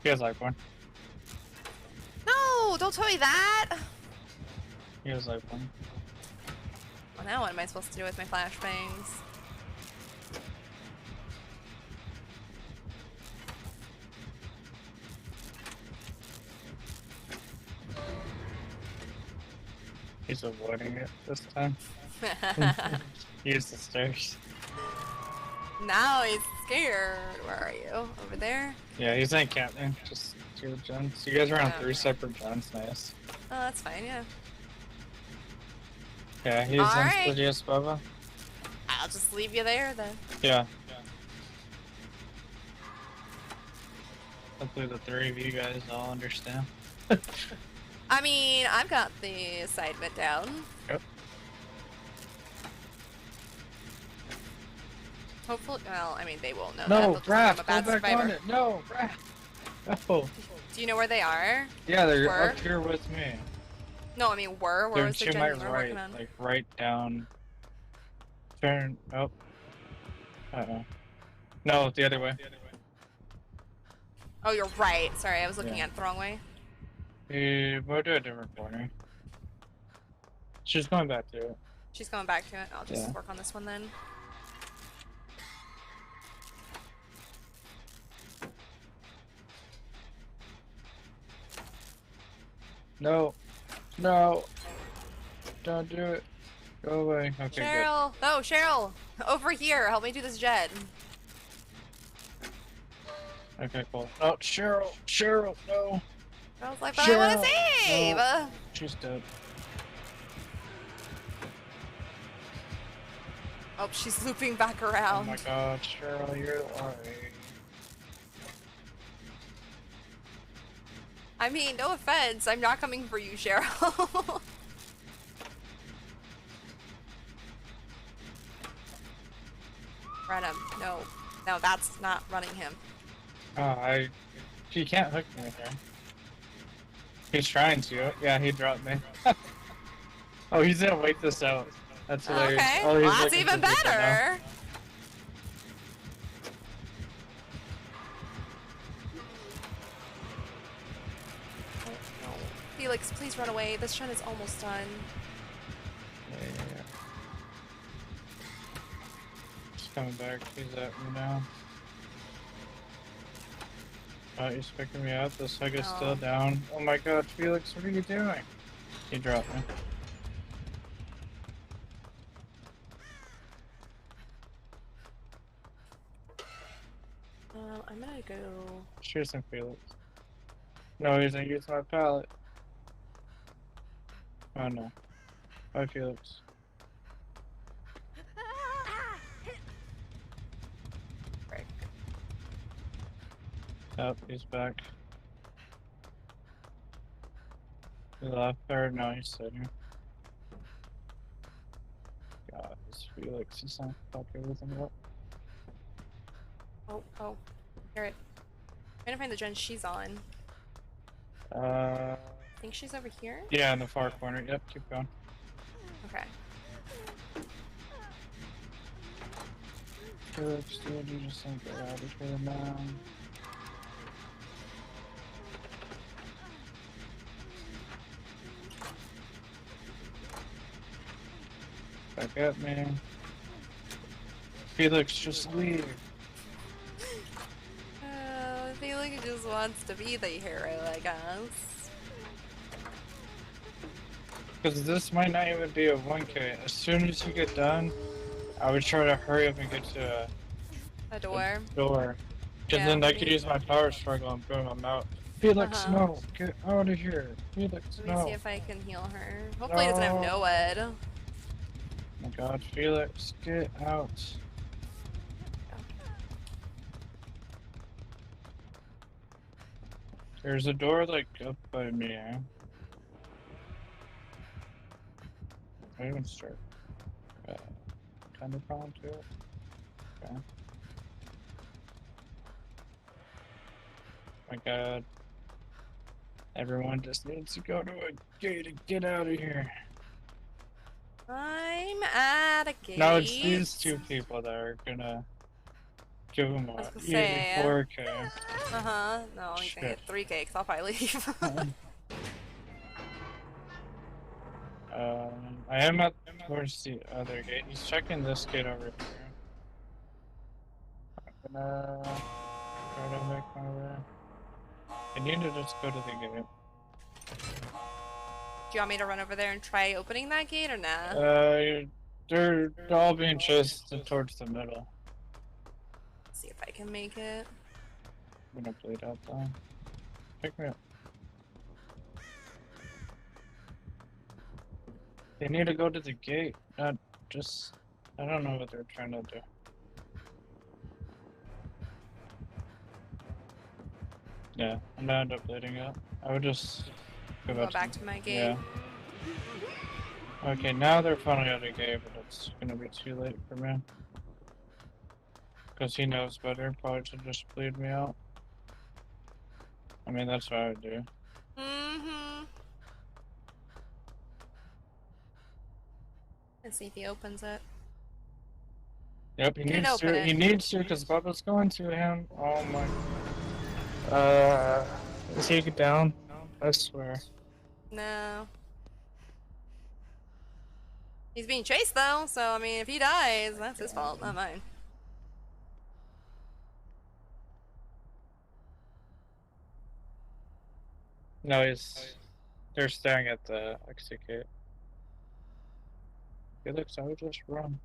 He has like one. No, don't tell me that. He has like one. Well, now what am I supposed to do with my flashbangs? He's avoiding it this time. He used the stairs. Now he's scared. Where are you? Over there? Yeah, he's in captain. Just 2 gens. You guys are on Oh, 3 separate gens. Nice. Oh, that's fine, yeah. Yeah, he's Alright. in GS Bubba. I'll just leave you there then. Yeah. Hopefully the 3 of you guys all understand. I mean, I've got the side bit down. Yep. Hopefully, well, I mean, they won't know that. No, They'll just think I'm a Raph, bad go back survivor. on it. No, Raph. No. Do you know where they are? Yeah, they're Were? up here with me. No, I mean, were? Where They're was the to gen my you were right, working on? like right down. Turn up. Uh-oh. No, the other way. Oh, you're right. Sorry, I was looking Yeah. at it the wrong way. We'll do a different corner. She's going back to it. She's going back to it. I'll just Yeah. work on this one then. No. No. Don't do it. Go away. Okay, Cheryl! Oh, Cheryl! Over here! Help me do this jet. good. Okay, cool. Oh, Cheryl! Cheryl, no! I was like, but I want to save! No. She's dead. Oh, she's looping back Oh around. my god, Cheryl, you're alright. I mean, no offense. I'm not coming for you, Cheryl. Run him. No. No, that's not running him. Oh, he can't hook me here. He's trying to. Yeah, he dropped me. Oh, he's gonna wait this out. That's hilarious. Okay, Oh, well, he's that's looking even for people now. better. Oh, no. Felix, please run away. This run is almost done. Yeah. He's coming back. He's at me now. Oh, he's picking me up. The hug is still down. Oh my god, Felix, what are you doing? He dropped me. I'm gonna go. Shoot some Felix. No, he's gonna use my pallet. Oh no. Bye, Felix. Frick. Oh, he's back. He left, or no, he's sitting. God, this Felix is gonna fuck everything up. Oh. Hear it. Trying to find the gen she's on. I think she's over here? Yeah, in the far corner. Yep, keep going. Okay. Felix, dude, you just think get out of here now. Back up, man. Felix, just leave. Felix just wants to be the hero, I guess. Because this might not even be a 1K. As soon as you get done, I would try to hurry up and get to a door. Because Yeah, then I could use my power struggle and boom, I'm out. Felix, no! Get out of here! Felix, Let me no! see if I can heal her. Hopefully it doesn't have no ed. Oh my god, Felix, get out. There's a door like up by me. I even start kind of prone to it. Okay. My god. Everyone just needs to go to a gate and get out of here. I'm at a gate. No, it's these two people that are gonna give him a even 4K. Uh-huh. No, he's gonna get 3K because I'll probably leave. I am at towards the other gate. He's checking this gate over here. I'm gonna try to make my way. I need to just go to the gate. Do you want me to run over there and try opening that gate or nah? They're all being chased towards the middle. See if I can make it. I'm gonna bleed out though. Pick me up. They need to go to the gate, not just... I don't know what they're trying to do. Yeah, I'm gonna end up bleeding out. I would just Go back to my gate. Yeah. Okay, now they're finally at the gate, but it's gonna be too late for me. Because he knows better, probably to just bleed me out. I mean, that's what I would do. Mm-hmm. Let's see if he opens it. Yep, he Couldn't needs open to. it. He needs to, because Bubba's going to him. Oh my. Is he down? I swear. No. He's being chased though, so I mean, if he dies, that's his fault, not mine. No, they're staring at the exit gate. Felix, I would just run.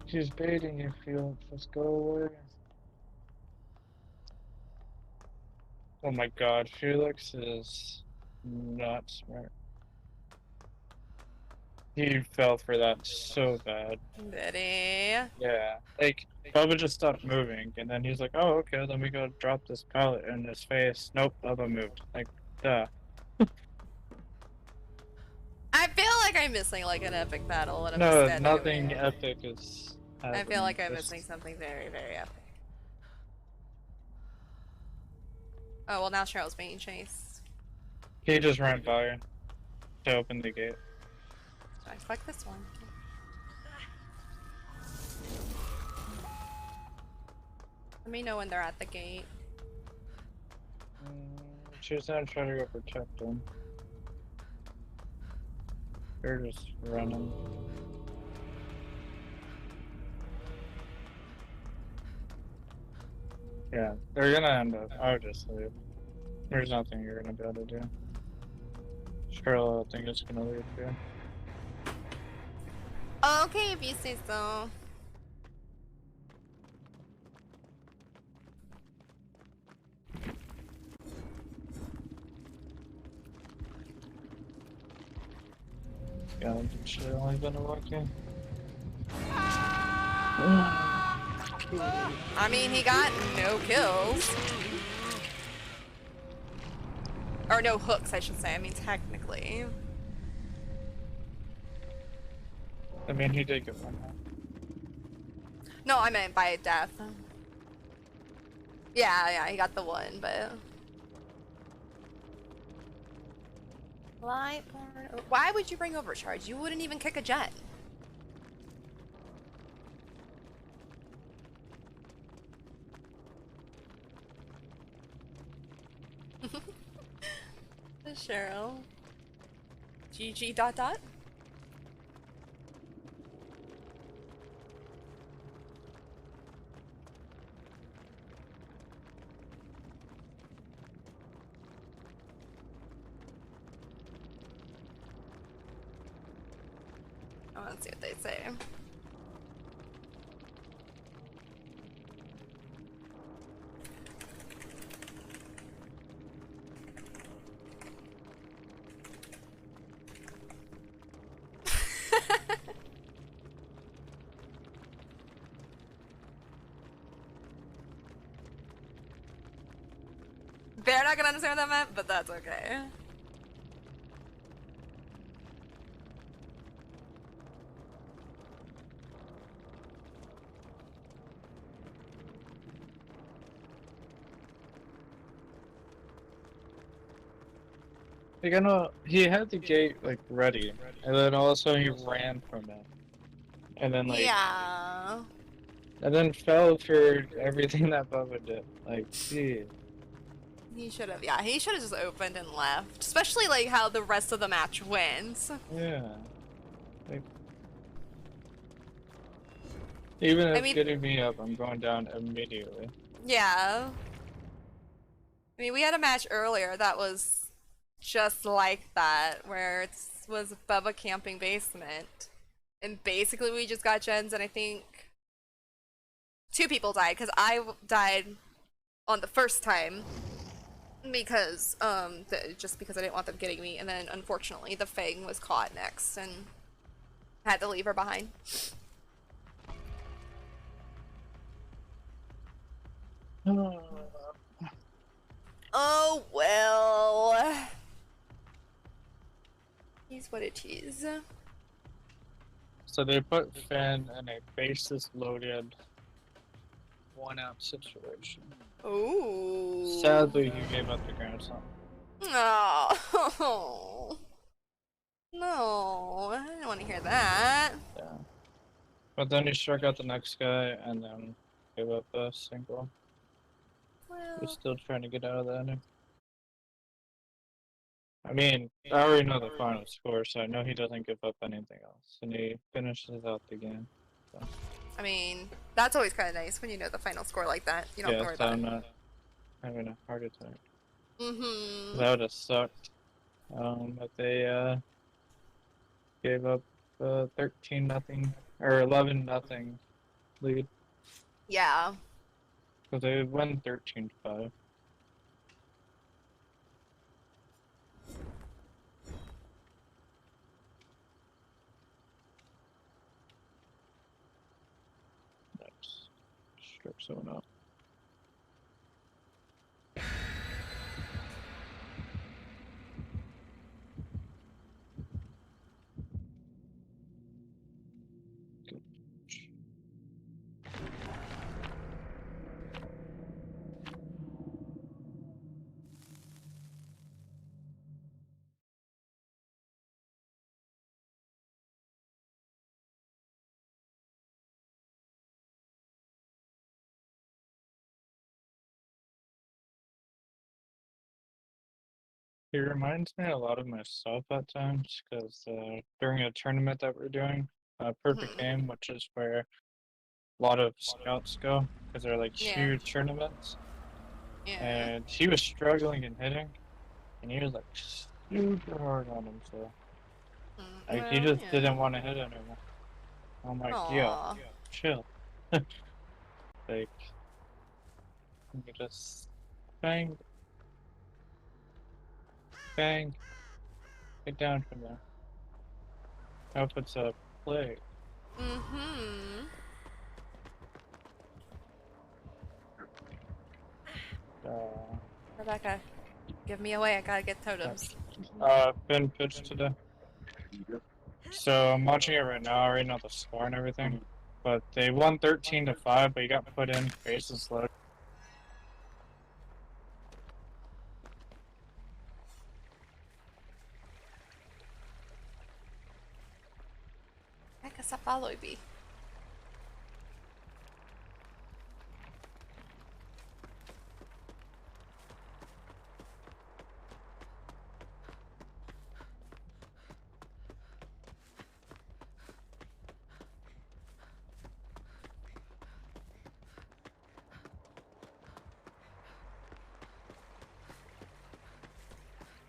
She's baiting you, Felix. Let's go away. Oh my god, Felix is not smart. He fell for that so bad. Did he? Yeah, like, Bubba just stopped moving, and then he's like, oh, okay, let me go drop this pallet in his face. Nope, Bubba moved. Like, duh. I feel like I'm missing like an epic battle and I'm No, just nothing epic is I happening. feel like I'm Just- missing something very, very epic. Oh, well now Cheryl's being chased. He just ran by to open the gate. So I click this one. Let me know when they're at the gate. She's not trying to go protect him. They're just running. Yeah, they're gonna end up. I would just leave. There's nothing you're gonna be able to do. Cheryl, I think, is gonna leave too. Okay, if you say so. Yeah, she's only gonna walk in. I mean, he got no kills. Or no hooks, I should say. I mean, technically. I mean, he did get one. No, I meant by death. Yeah, he got the one, but... Why would you bring overcharge? You wouldn't even kick a jet. Cheryl. GG ... Let's see what they say. They're not gonna understand what that meant, but that's okay. Like, I know he had the gate like ready, and then all of a sudden he ran from it, and then like Yeah. and then fell for everything that Bubba did. Like, geez. He should have, yeah, he should have just opened and left. Especially like how the rest of the match wins. Yeah. Like, even if I mean- getting me up, I'm going down immediately. Yeah. I mean, we had a match earlier that was just like that, where it was Bubba camping basement. And basically we just got gens, and I think 2 people died, because I died on the first time. Because, just because I didn't want them getting me, and then unfortunately the Fang was caught next, and had to leave her behind. Oh well. He's what it is. So they put Finn in a basis loaded 1-out situation. Ooh. Sadly, he gave up the grandson. Oh. No, I didn't want to hear that. Yeah. But then he struck out the next guy and then gave up the single. Well, He's still trying to get out of that. I mean, I already know the final score, so I know he doesn't give up anything else. And he finishes out the game. So. I mean, that's always kind of nice when you know the final score like that. You don't have to worry so about I'm it. not having a heart attack. Mm-hmm. That would have sucked. But they gave up 13-0 or 11-0 lead. Yeah. So they won 13-5. Nice. Strip someone up. He reminds me a lot of myself at times, because during a tournament that we're doing, Perfect Game, which is where a lot of scouts go, because they're like huge tournaments. Yeah. And he was struggling in hitting, and he was like super hard on himself. Like he just didn't want to hit anymore. I'm like, yo, chill. Like, you just bang, bang, get down from there. Hope it's a play. Mm-hmm. Rebecca, give me away. I gotta get totems. Finn pitched today. So I'm watching it right now. I already know the score and everything. But they won 13-5, but he got put in bases loaded. Rebecca, stop following me.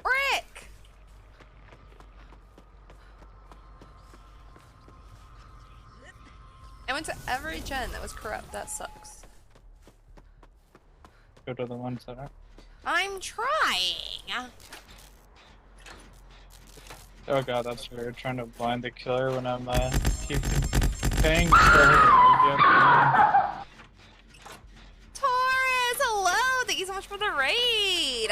Frick! I went to every gen that was corrupt. That sucks. Go to the ones that are. I'm trying. Oh god, that's weird. Trying to blind the killer when I'm keeping bang. Taurus, hello! Thank you so much for the raid.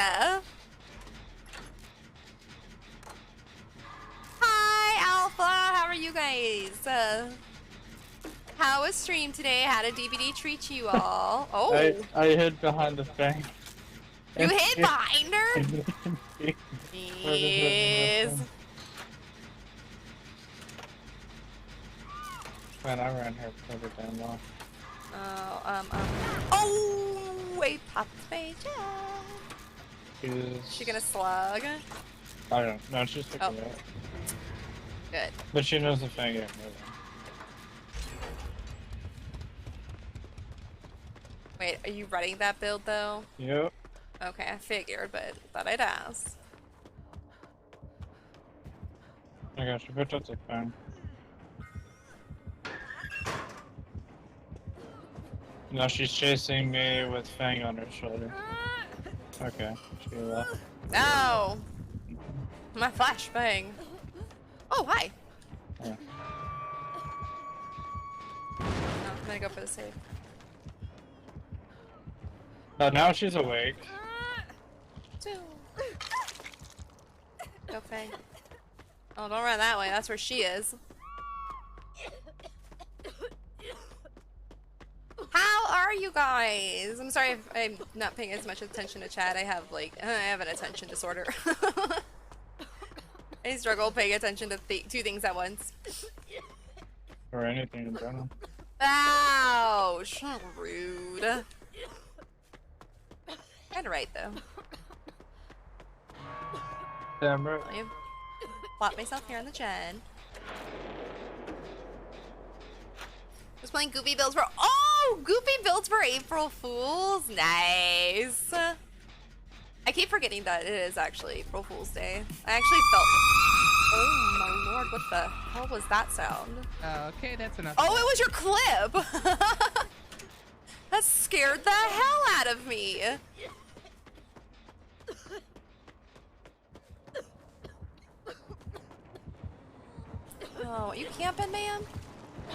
Hi, Alpha. How are you guys? How was stream today? How did DVD treat you all? Oh. I hid behind the fang. You hid behind her? Yes. Man, I ran her pretty damn well. Oh, a pop page. Is She gonna slug? I don't know. She's sticking out. Good. But she knows the fang ain't moving. Wait, are you running that build though? Yep. Okay, I figured, but thought I'd ask. I got you. Picked up the fang. Now she's chasing me with fang on her shoulder. Okay, she left. No! My flashbang. Oh, hi. Yeah. No, I'm gonna go for the save. Oh, now she's awake. Go, Faye. Oh, don't run that way. That's where she is. How are you guys? I'm sorry if I'm not paying as much attention to chat. I have an attention disorder. I struggle paying attention to two things at once. Or anything in general. Ouch! Rude. Kinda right though. Damn right. Let me plop myself here on the chin. Was playing Goofy builds for Goofy builds for April Fools. Nice. I keep forgetting that it is actually April Fool's Day. I actually felt. Oh my lord! What the hell was that sound? Okay, that's enough. Oh, it was your clip. That scared the hell out of me. Oh, are you camping, ma'am?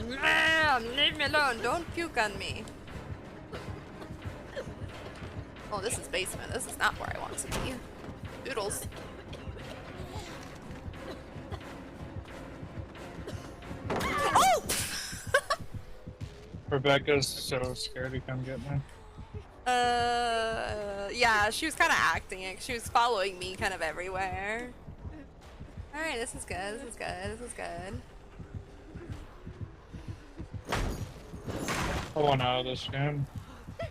Ma'am, leave me alone. Don't puke on me. Oh, this is basement. This is not where I want to be. Doodles. Oh! Rebecca's so scared to come get me. Yeah, she was kind of acting it. She was following me kind of everywhere. Alright, this is good. This is good. This is good. I want out of this game. Yeah,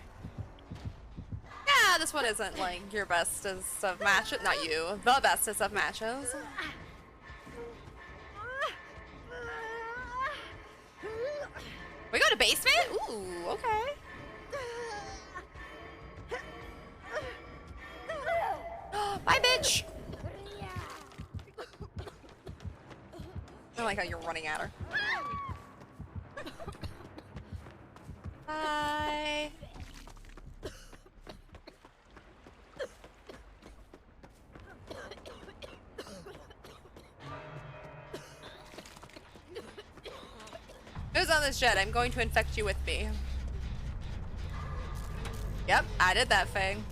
this one isn't like your bestest of matches. Not you. The bestest of matches. We go to basement? Ooh, okay. Bye, bitch! I like how you're running at her. Bye. Who's on this jet? I'm going to infect you with me. Yep, I did that thing.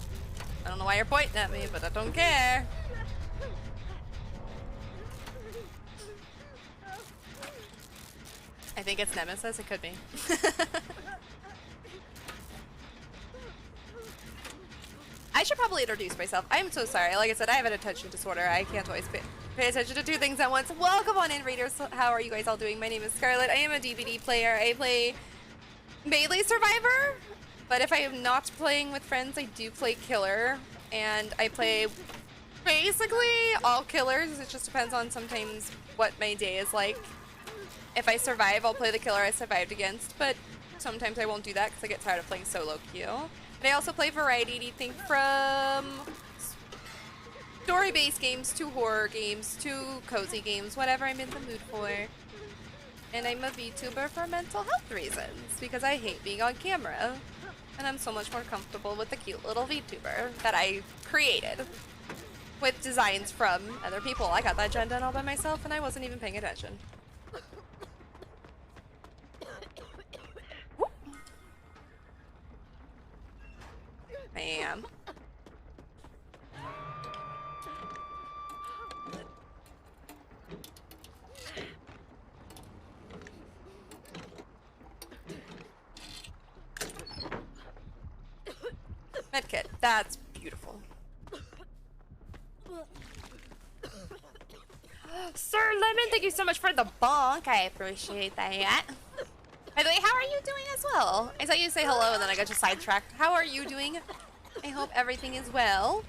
I don't know why you're pointing at me, but I don't care. I think it's Nemesis. It could be. I should probably introduce myself. I'm so sorry. Like I said, I have an attention disorder. I can't always pay attention to two things at once. Welcome on in, Raiders. How are you guys all doing? My name is Scarlett. I am a DVD player. I play Melee Survivor, but if I am not playing with friends, I do play Killer, and I play basically all killers. It just depends on sometimes what my day is like. If I survive, I'll play the killer I survived against, but sometimes I won't do that because I get tired of playing solo queue. But I also play variety, anything from story-based games to horror games to cozy games, whatever I'm in the mood for. And I'm a VTuber for mental health reasons because I hate being on camera. And I'm so much more comfortable with the cute little VTuber that I created with designs from other people. I got that gen done all by myself and I wasn't even paying attention. Bam. Medkit, that's beautiful. Sir Lemon, thank you so much for the bonk. I appreciate that. By the way, how are you doing as well? I saw you say hello and then I got you sidetracked. How are you doing? I hope everything is well.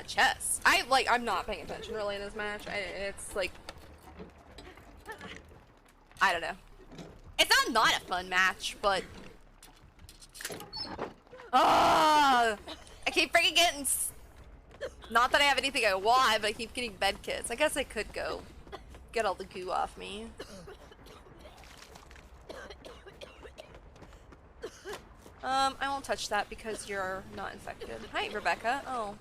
Chess. I'm not paying attention really in this match. It's like, I don't know. It's not a fun match, but I keep freaking getting. Not that I have anything I want, but I keep getting bed kits. I guess I could go get all the goo off me. I won't touch that because you're not infected. Hi, Rebecca. Oh.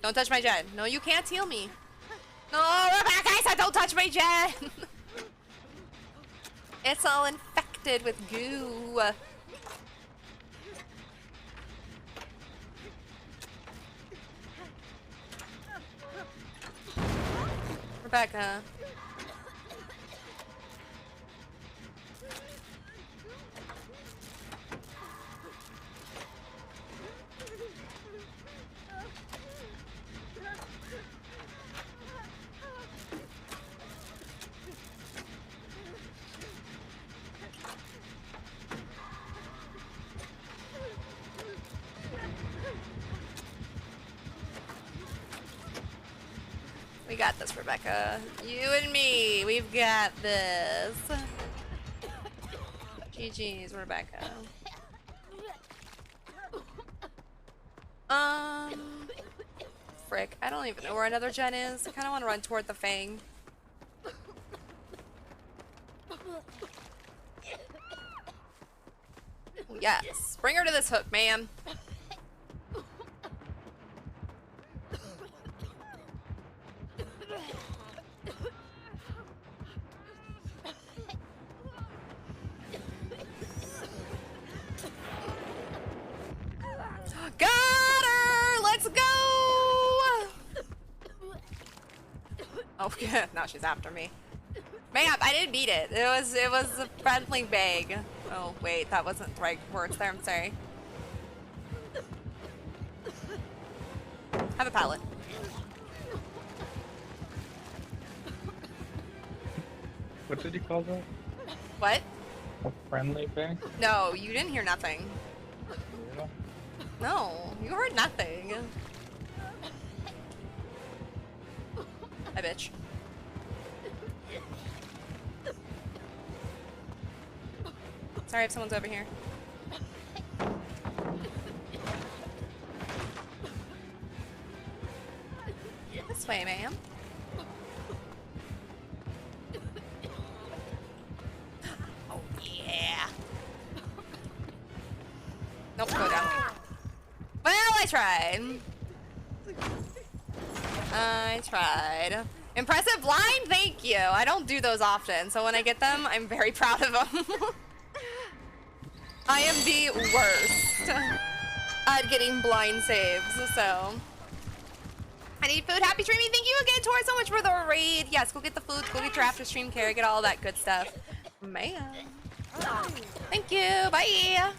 Don't touch my gen. No, you can't heal me. No, Rebecca, I said don't touch my gen. It's all infected with goo. Rebecca. We got this, Rebecca. You and me, we've got this. GG's, Rebecca. Frick, I don't even know where another gen is. I kind of want to run toward the Fang. Yes, bring her to this hook, man. Got her! Let's go! Oh, yeah, now she's after me. Man, I didn't beat it. It was a friendly bag. Oh, wait, that wasn't the right words there. I'm sorry. Have a pallet. What did you call that? What? A friendly bag? No, you didn't hear nothing. Yeah. No, you heard nothing. Hi, bitch. Sorry if someone's over here. This way, ma'am. Oh, yeah. Nope, go down. Well, I tried. I tried. Impressive line? Thank you. I don't do those often, so when I get them, I'm very proud of them. I am the worst at getting blind saves, so. I need food. Happy streaming. Thank you again, Tor, so much for the raid. Yes, go get the food. Go get your after stream care. Get all that good stuff. Man. Thank you. Bye.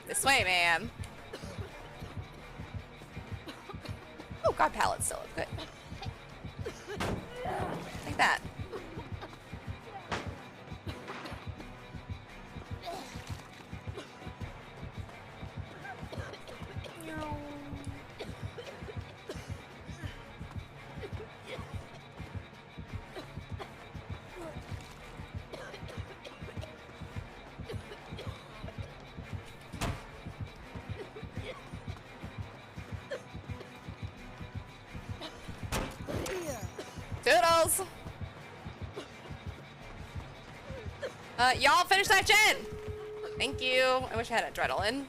This way, man. Oh, God, pallet's still up. Good. Like that. Doodles! Y'all finish that gen! Thank you. I wish I had adrenaline.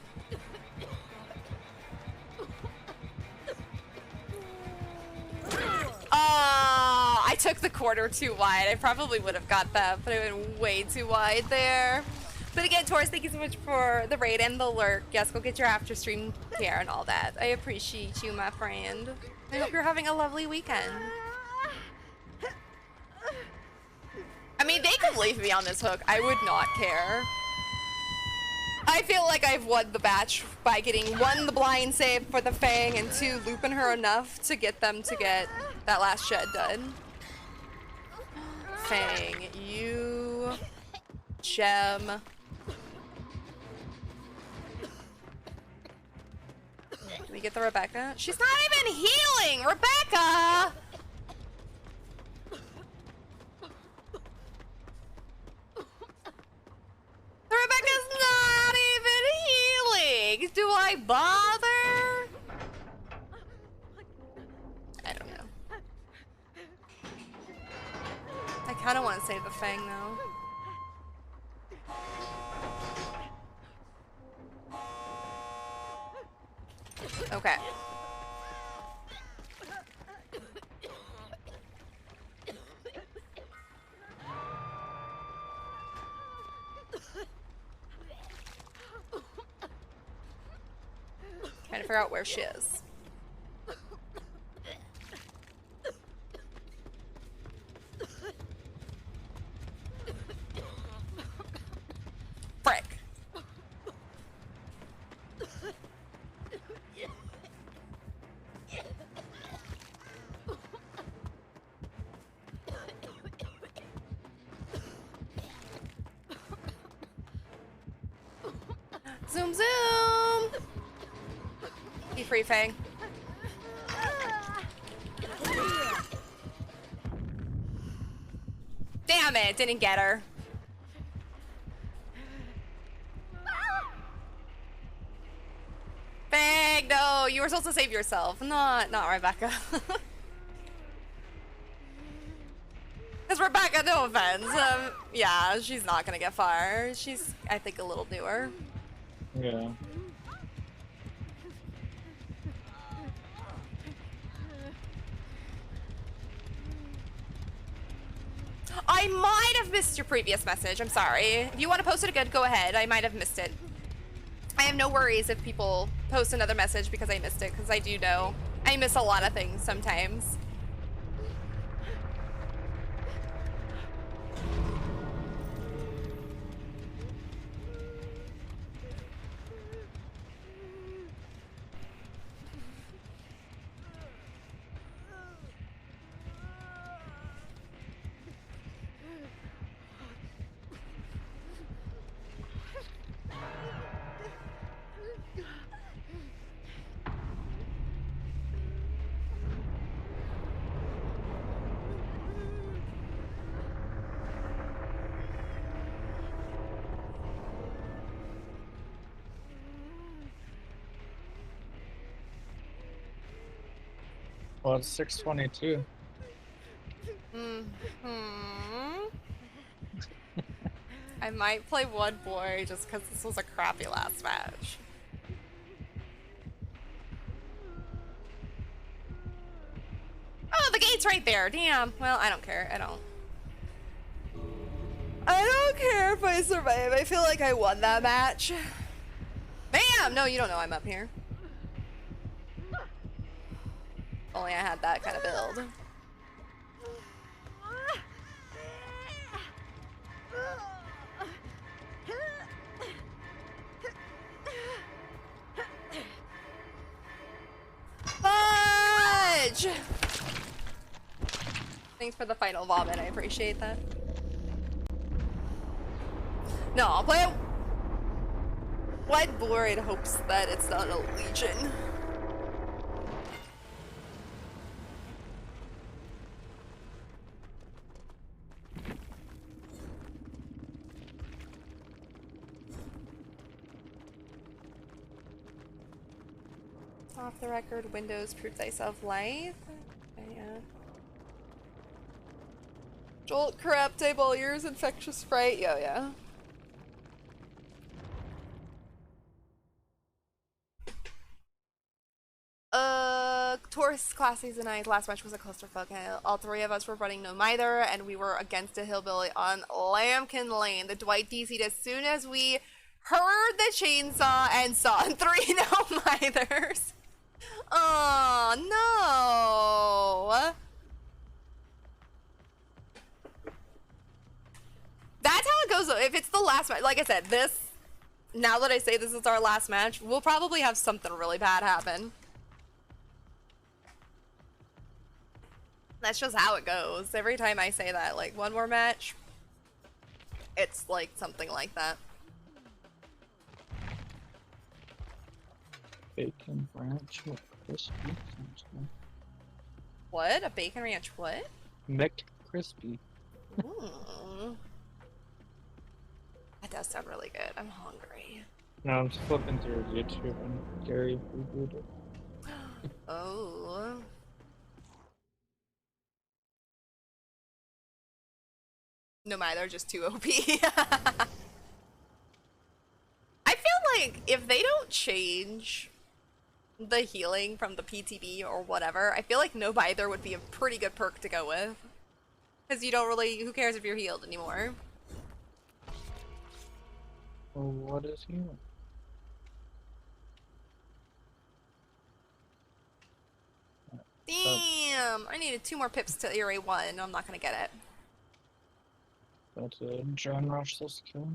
I took the corner too wide. I probably would have got that, but I went way too wide there. But again, Taurus, thank you so much for the raid and the lurk. Yes, go get your after stream care and all that. I appreciate you, my friend. I hope you're having a lovely weekend. I mean, they could leave me on this hook. I would not care. I feel like I've won the batch by getting 1, the blind save for the Fang, and 2, looping her enough to get them to get that last shed done. Fang, you... Gem. Can we get the Rebecca? She's not even healing! Rebecca! Rebecca's not even healing! Do I bother? I don't know. I kind of want to save the Fang though. Okay. Trying to figure out where she is. Frick. Zoom zoom! Be free, Fang. Damn it, didn't get her. Fang, no, you were supposed to save yourself, not Rebecca. Because Rebecca, no offense, yeah, she's not gonna get far. She's, I think, a little newer. Yeah. I might have missed your previous message. I'm sorry. If you want to post it again, go ahead. I might have missed it. I have no worries if people post another message because I missed it, because I do know I miss a lot of things sometimes. Well, it's 6:22. I might play one boy just because this was a crappy last match. Oh, the gate's right there. Damn. Well, I don't care. I don't care if I survive. I feel like I won that match. Bam! No, you don't know I'm up here. Only I had that kind of build. Fudge! Thanks for the final vomit, I appreciate that. No, I'll play a Wide Boar in hopes that it's not a Legion. Off the record, Windows prove thyself life. Okay, yeah. Jolt, corrupt, eyeball ears, infectious fright. Yo, yeah. Taurus, Classies, and I, last match was a clusterfuck. All three of us were running no mither, and we were against a hillbilly on Lambkin Lane. The Dwight DC'd as soon as we heard the chainsaw and saw 3 no mithers. Oh, no. That's how it goes, though. If it's the last match, like I said, this, now that I say this is our last match, we'll probably have something really bad happen. That's just how it goes. Every time I say that, like, one more match, it's like something like that. Bacon ranch crispy. What? A bacon ranch what? McCrispy. Ooh. That does sound really good. I'm hungry. No, I'm just flipping through YouTube and Gary reviewed it. Oh. No matter, they're just too OP. I feel like if they don't change the healing from the PTB or whatever, I feel like no bither would be a pretty good perk to go with. Because you don't really, who cares if you're healed anymore? Well, what is he? Damn! I needed 2 more pips to Area 1. I'm not gonna get it. That's a John Rush this kill.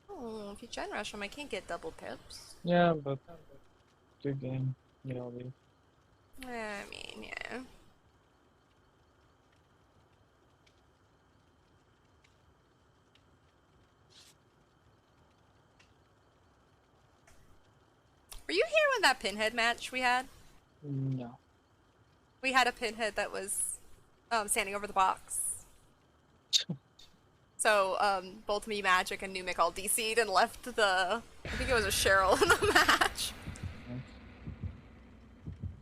Oh, if you gen rush him, I can't get double pips. Yeah, but good game. You know, I mean, yeah. Were you here when that pinhead match we had? no. We had a pinhead that was standing over the box. So, both me, Magic, and Numic all DC'd and left the... I think it was a Cheryl in the match.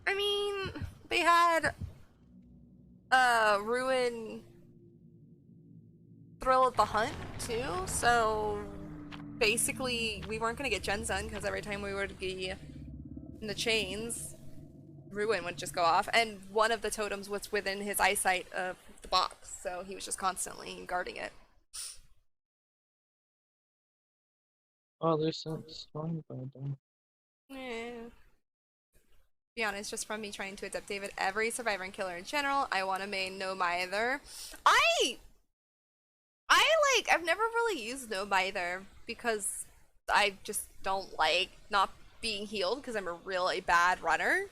I mean, they had... Ruin... Thrill of the Hunt, too, so... Basically, we weren't gonna get Gen Zun, because every time we would be in the chains, Ruin would just go off, and one of the totems was within his eyesight of the box, so he was just constantly guarding it. Oh, there's some storm by them. Yeah. To be honest, just from me trying to adapt David, every survivor and killer in general, I want to main no mither. I've never really used no mither because I just don't like not being healed because I'm a really bad runner.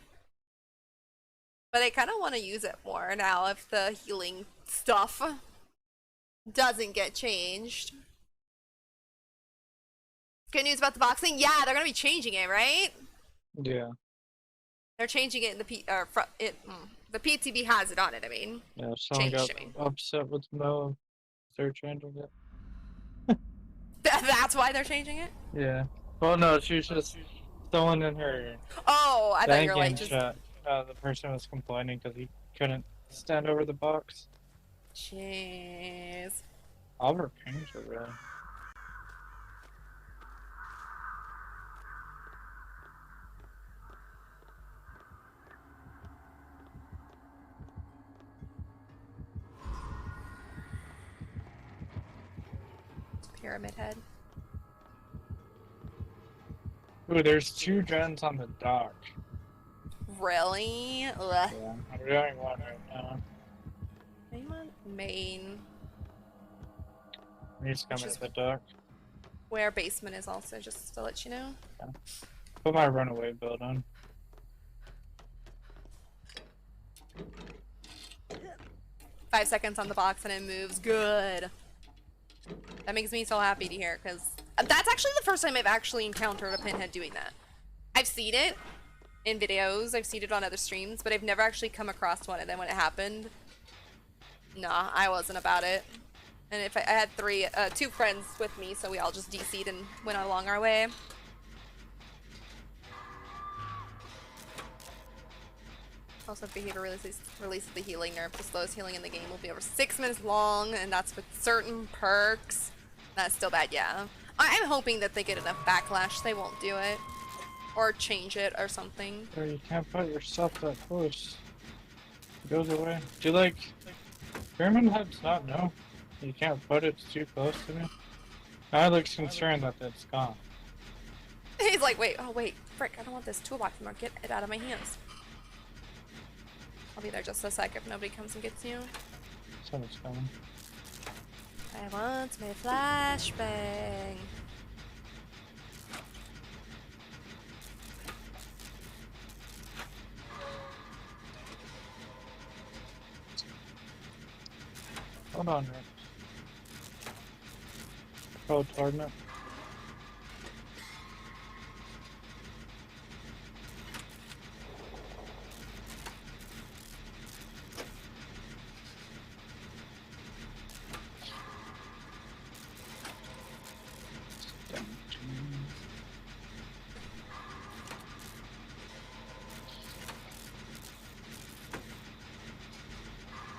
But I kind of want to use it more now if the healing stuff doesn't get changed. Good news about the boxing? Yeah, they're gonna be changing it, right? Yeah. They're changing it in the the PTB has it on it. I mean, Yeah, someone got upset with Mo. They're changing it. That's why they're changing it. Yeah. Well, no, she was just someone in her. Oh, I thought you were like game just. chat. The person was complaining because he couldn't stand over the box. Jeez. Oliver changed it, really. Pyramid Head. Ooh, there's 2 gens on the dock. Really? Ugh. Yeah, I'm doing one right now. Anyone? Main. He's coming to the dock. Where basement is also, just to let you know. Yeah. Put my runaway build on. Five seconds on the box and it moves. Good. That makes me so happy to hear, because that's actually the first time I've actually encountered a pinhead doing that. I've seen it in videos, I've seen it on other streams, but I've never actually come across one, and then when it happened, nah, I wasn't about it. And if I had 2 friends with me, so we all just DC'd and went along our way. Also, if Behavior releases the healing nerf, the slowest healing in the game will be over 6 minutes long, and that's with certain perks. That's still bad, yeah. I'm hoping that they get enough backlash they won't do it. Or change it or something. Or you can't put yourself that close. It goes away. Do you like... Pyramid Head's not no. You can't put it too close to me. I look concerned that it's gone. He's like, wait, oh wait, frick, I don't want this toolbox anymore. Get it out of my hands. I'll be there just a sec if nobody comes and gets you. Someone's coming. I want my flashbang. Hold on, Rick. Oh, Torment.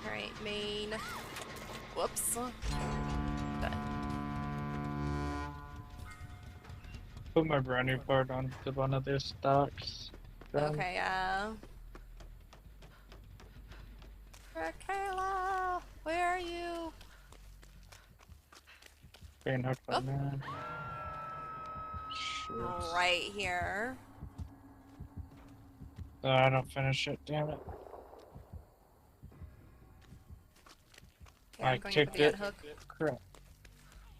Alright, main. Whoops. Done. put my brand new part on one of their stocks. Okay, yeah. Kayla, where are you? Being hooked by Oh. man. Shit. Right here. I don't finish it, damn it. Okay, I I'm going kicked for the it. unhook. Crap.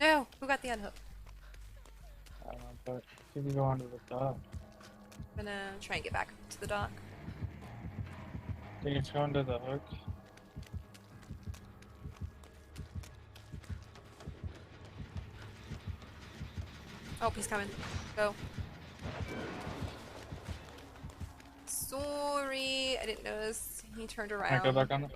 No, who got the unhook? I don't know, but you can go onto the dock. I'm gonna try and get back to the dock. Can you go into the hook? Oh, he's coming. Go. Sorry, I didn't notice. He turned Can I around. go back on it?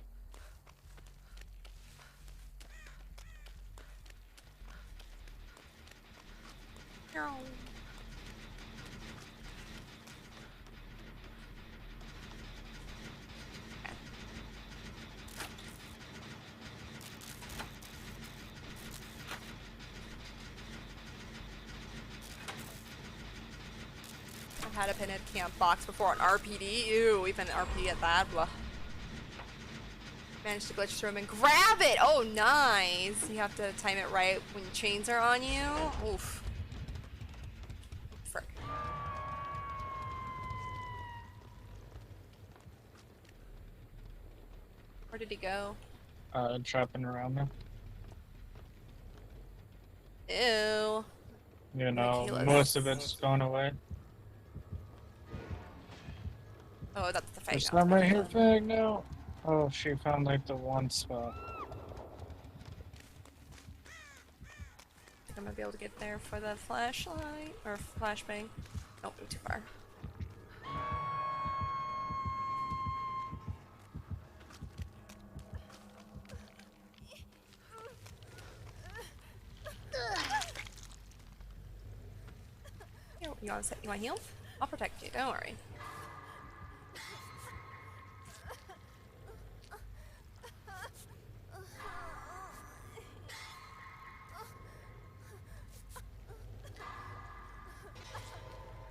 No. I've had a pinned camp box before on RPD. Ew, even RPD at that. Blah. Managed to glitch through him and grab it! Oh, nice! You have to time it right when chains are on you. Oof. Frick. Where did he go? Trapping around me. Ew. You know, Ridiculous. most of it's going away. Oh, that's the fake. There's some right here, fag now. Oh, she found like the one spot. I'm gonna be able to get there for the flashlight or flashbang. Nope, I'm too far. You want heal? I'll protect you. Don't worry.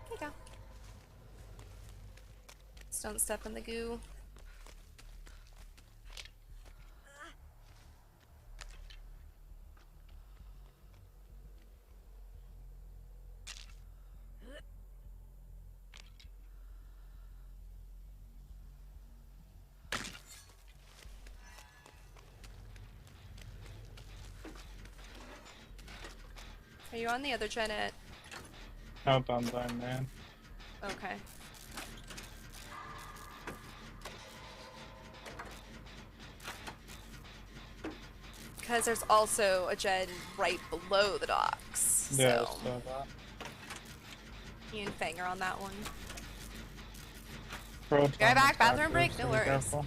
Here you go. Just don't step in the goo. Are you on the other gen at? Nope, I'm blind, man. Okay. Because there's also a gen right below the docks. Yeah, So so that. you and Fang are on that one. Pro Guy back, Torment bathroom break? active, No so be worries. careful.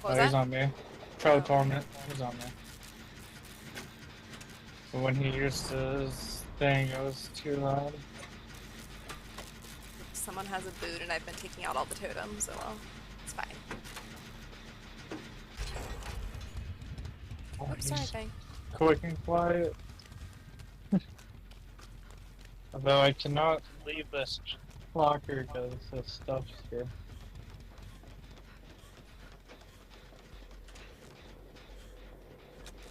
What was Oh, he's that? on me. Pro Torment, he's on me. But when he used his thing, it was too loud. Someone has a boot and I've been taking out all the totems, so well, it's fine. Oh, Oops, sorry, he's Fang. quick and quiet. Although I cannot leave this locker because the stuff's here.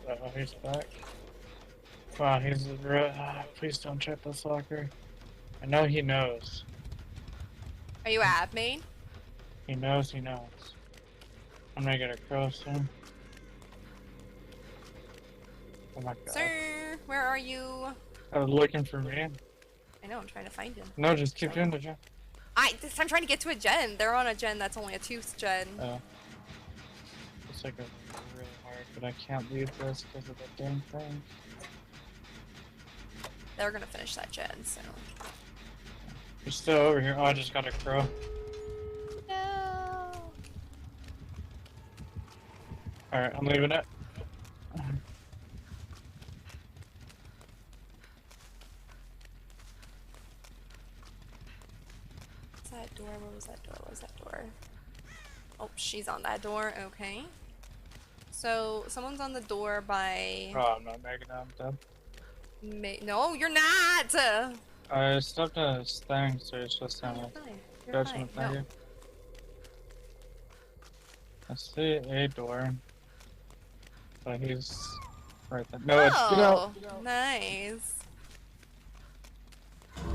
Oh, he's back. Wow, he's please don't check this locker. I know he knows. Are you ab main? He knows, he knows. I'm gonna get a crow soon. Oh my god. Sir, where are you? I was looking for me. I know, I'm trying to find him. No, just keep doing the job. I'm trying to get to a gen. They're on a gen that's only a 2th gen. Oh. It's like a really hard, but I can't leave this because of the damn thing. They're gonna finish that gen, so. He's still over here. Oh, I just got a crow. No. Alright, I'm leaving it. What's that door? Where was that door? What was that door? Oh, she's on that door. Okay. So, someone's on the door by... Oh, I'm not making it. I'm dead. No, you're not! I stopped at his thing, so it's just You're kind fine. of You're judging fine. the No. thing. I see a door, but he's right there. No, it's get out. Oh, nice.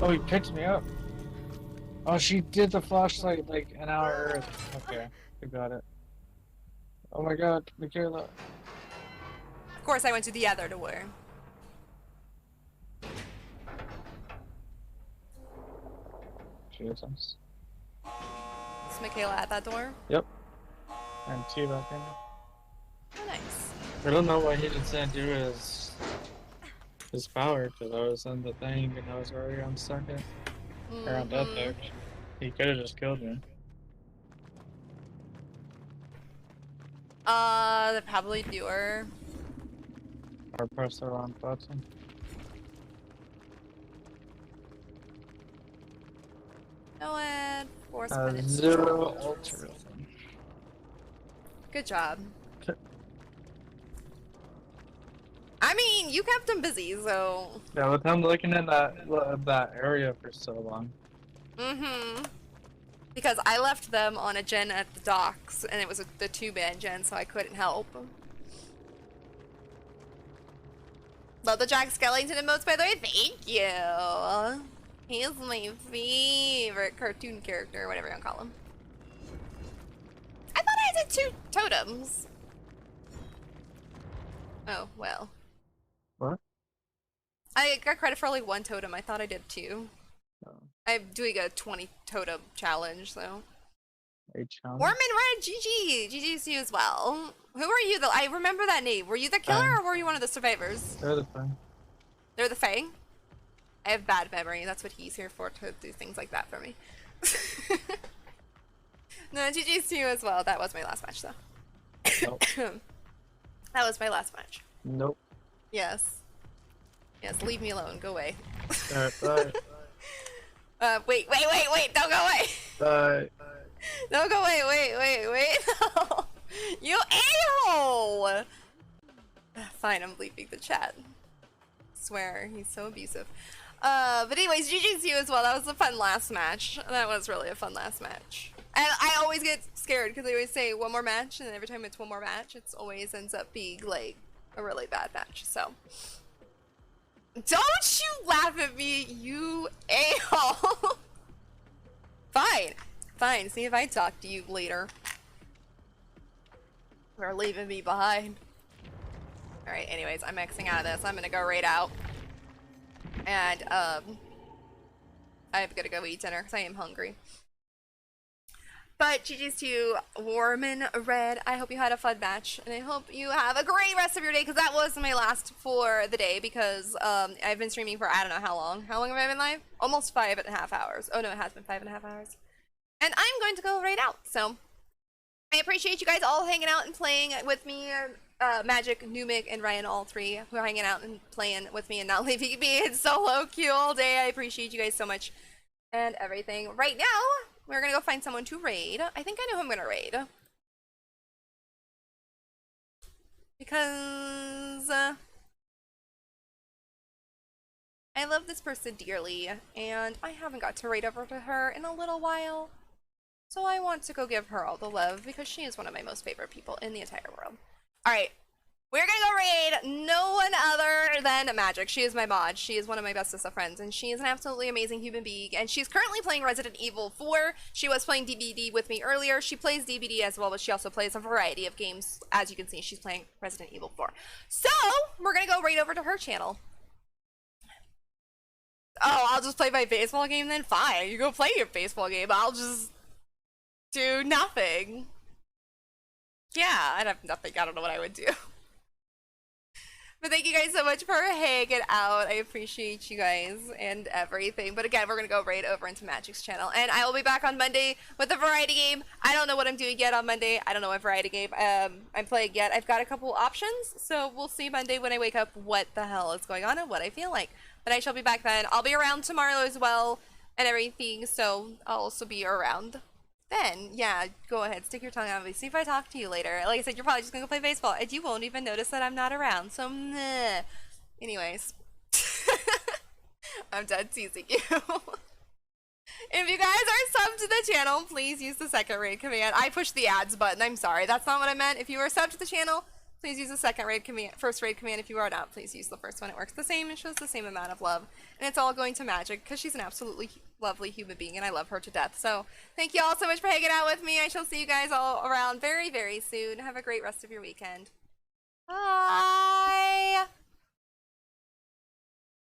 Oh, he picked me up. Oh, she did the flashlight like an hour early. Okay, we got it. Oh my god, Michaela. Of course, I went to the other door. Jesus. Is Michaela at that door? Yep. And T back in. Oh, nice. I don't know why he didn't do his power, because I was in the thing and I was already on second. Or on death deck. He could have just killed me. They probably do her. Or press the wrong button. No, and 4 minutes. 0 ultra. Good job. I mean, you kept him busy, so. Yeah, with him looking in that area for so long. Because I left them on a gen at the docks, and it was the 2-man gen, so I couldn't help. Love the Jack Skellington emotes, by the way. Thank you. He's my favorite cartoon character, whatever you want to call him. I thought I did 2 totems. Oh, well. What? I got credit for only 1 totem. I thought I did 2. Oh. I'm doing a 20 totem challenge, so. A challenge? Warman Red, GG! GG's to you as well. Who are you though? I remember that name. Were you the killer or were you one of the survivors? They're the thing. They're the Fang? I have bad memory. That's what he's here for, to do things like that for me. No, GG's to you as well. That was my last match though. Nope. That was my last match. Nope. Yes. Yes, leave me alone. Go away. Alright, bye. Wait, don't go away! Bye. Don't go away, wait. No. You a-hole! Fine, I'm leaving the chat. Swear, he's so abusive. But anyways, GG's to you as well. That was a fun last match. That was really a fun last match. And I always get scared because they always say 1 more match, and every time it's 1 more match, it always ends up being like a really bad match, so. Don't you laugh at me, you a-hole! Fine, see if I talk to you later. Or leaving me behind. Alright, anyways, I'm Xing out of this. I'm gonna go raid out. And, I'm gonna go eat dinner because I am hungry. But GG's to you, Warman Red. I hope you had a fun match, and I hope you have a great rest of your day, because that was my last for the day, because I've been streaming for I don't know how long. How long have I been live? Almost 5.5 hours. Oh no, it has been 5.5 hours. And I'm going to go right out, so I appreciate you guys all hanging out and playing with me. Magic, Numic, and Ryan, all 3 who are hanging out and playing with me and not leaving me in solo queue all day. I appreciate you guys so much and everything. Right now, we're gonna go find someone to raid. I think I know who I'm gonna raid. Because I love this person dearly, and I haven't got to raid over to her in a little while. So I want to go give her all the love, because she is one of my most favorite people in the entire world. Alright, we're gonna go raid no one other than Magic. She is my mod. She is one of my bestest of friends, and she is an absolutely amazing human being, and she's currently playing Resident Evil 4. She was playing DBD with me earlier. She plays DBD as well, but she also plays a variety of games. As you can see, she's playing Resident Evil 4. So, we're gonna go right over to her channel. Oh, I'll just play my baseball game then? Fine, you go play your baseball game. I'll just do nothing. Yeah, I'd have nothing. I don't know what I would do. But thank you guys so much for hanging out. I appreciate you guys and everything. But again, we're going to go right over into Magic's channel. And I will be back on Monday with a variety game. I don't know what I'm doing yet on Monday. I don't know what variety game I'm playing yet. I've got a couple options. So we'll see Monday when I wake up what the hell is going on and what I feel like. But I shall be back then. I'll be around tomorrow as well and everything. So I'll also be around then. Yeah, go ahead. Stick your tongue out of me. See if I talk to you later. Like I said, you're probably just going to go play baseball. And you won't even notice that I'm not around. So, meh. Anyways. I'm dead teasing you. If you guys are subbed to the channel, please use the second raid command. I pushed the ads button. I'm sorry. That's not what I meant. If you are subbed to the channel, please use the second raid command. First raid command. If you are not, please use the first one. It works the same and shows the same amount of love. And it's all going to Magic because she's an absolutely lovely human being and I love her to death. So thank you all so much for hanging out with me. I shall see you guys all around very, very soon. Have a great rest of your weekend. Bye.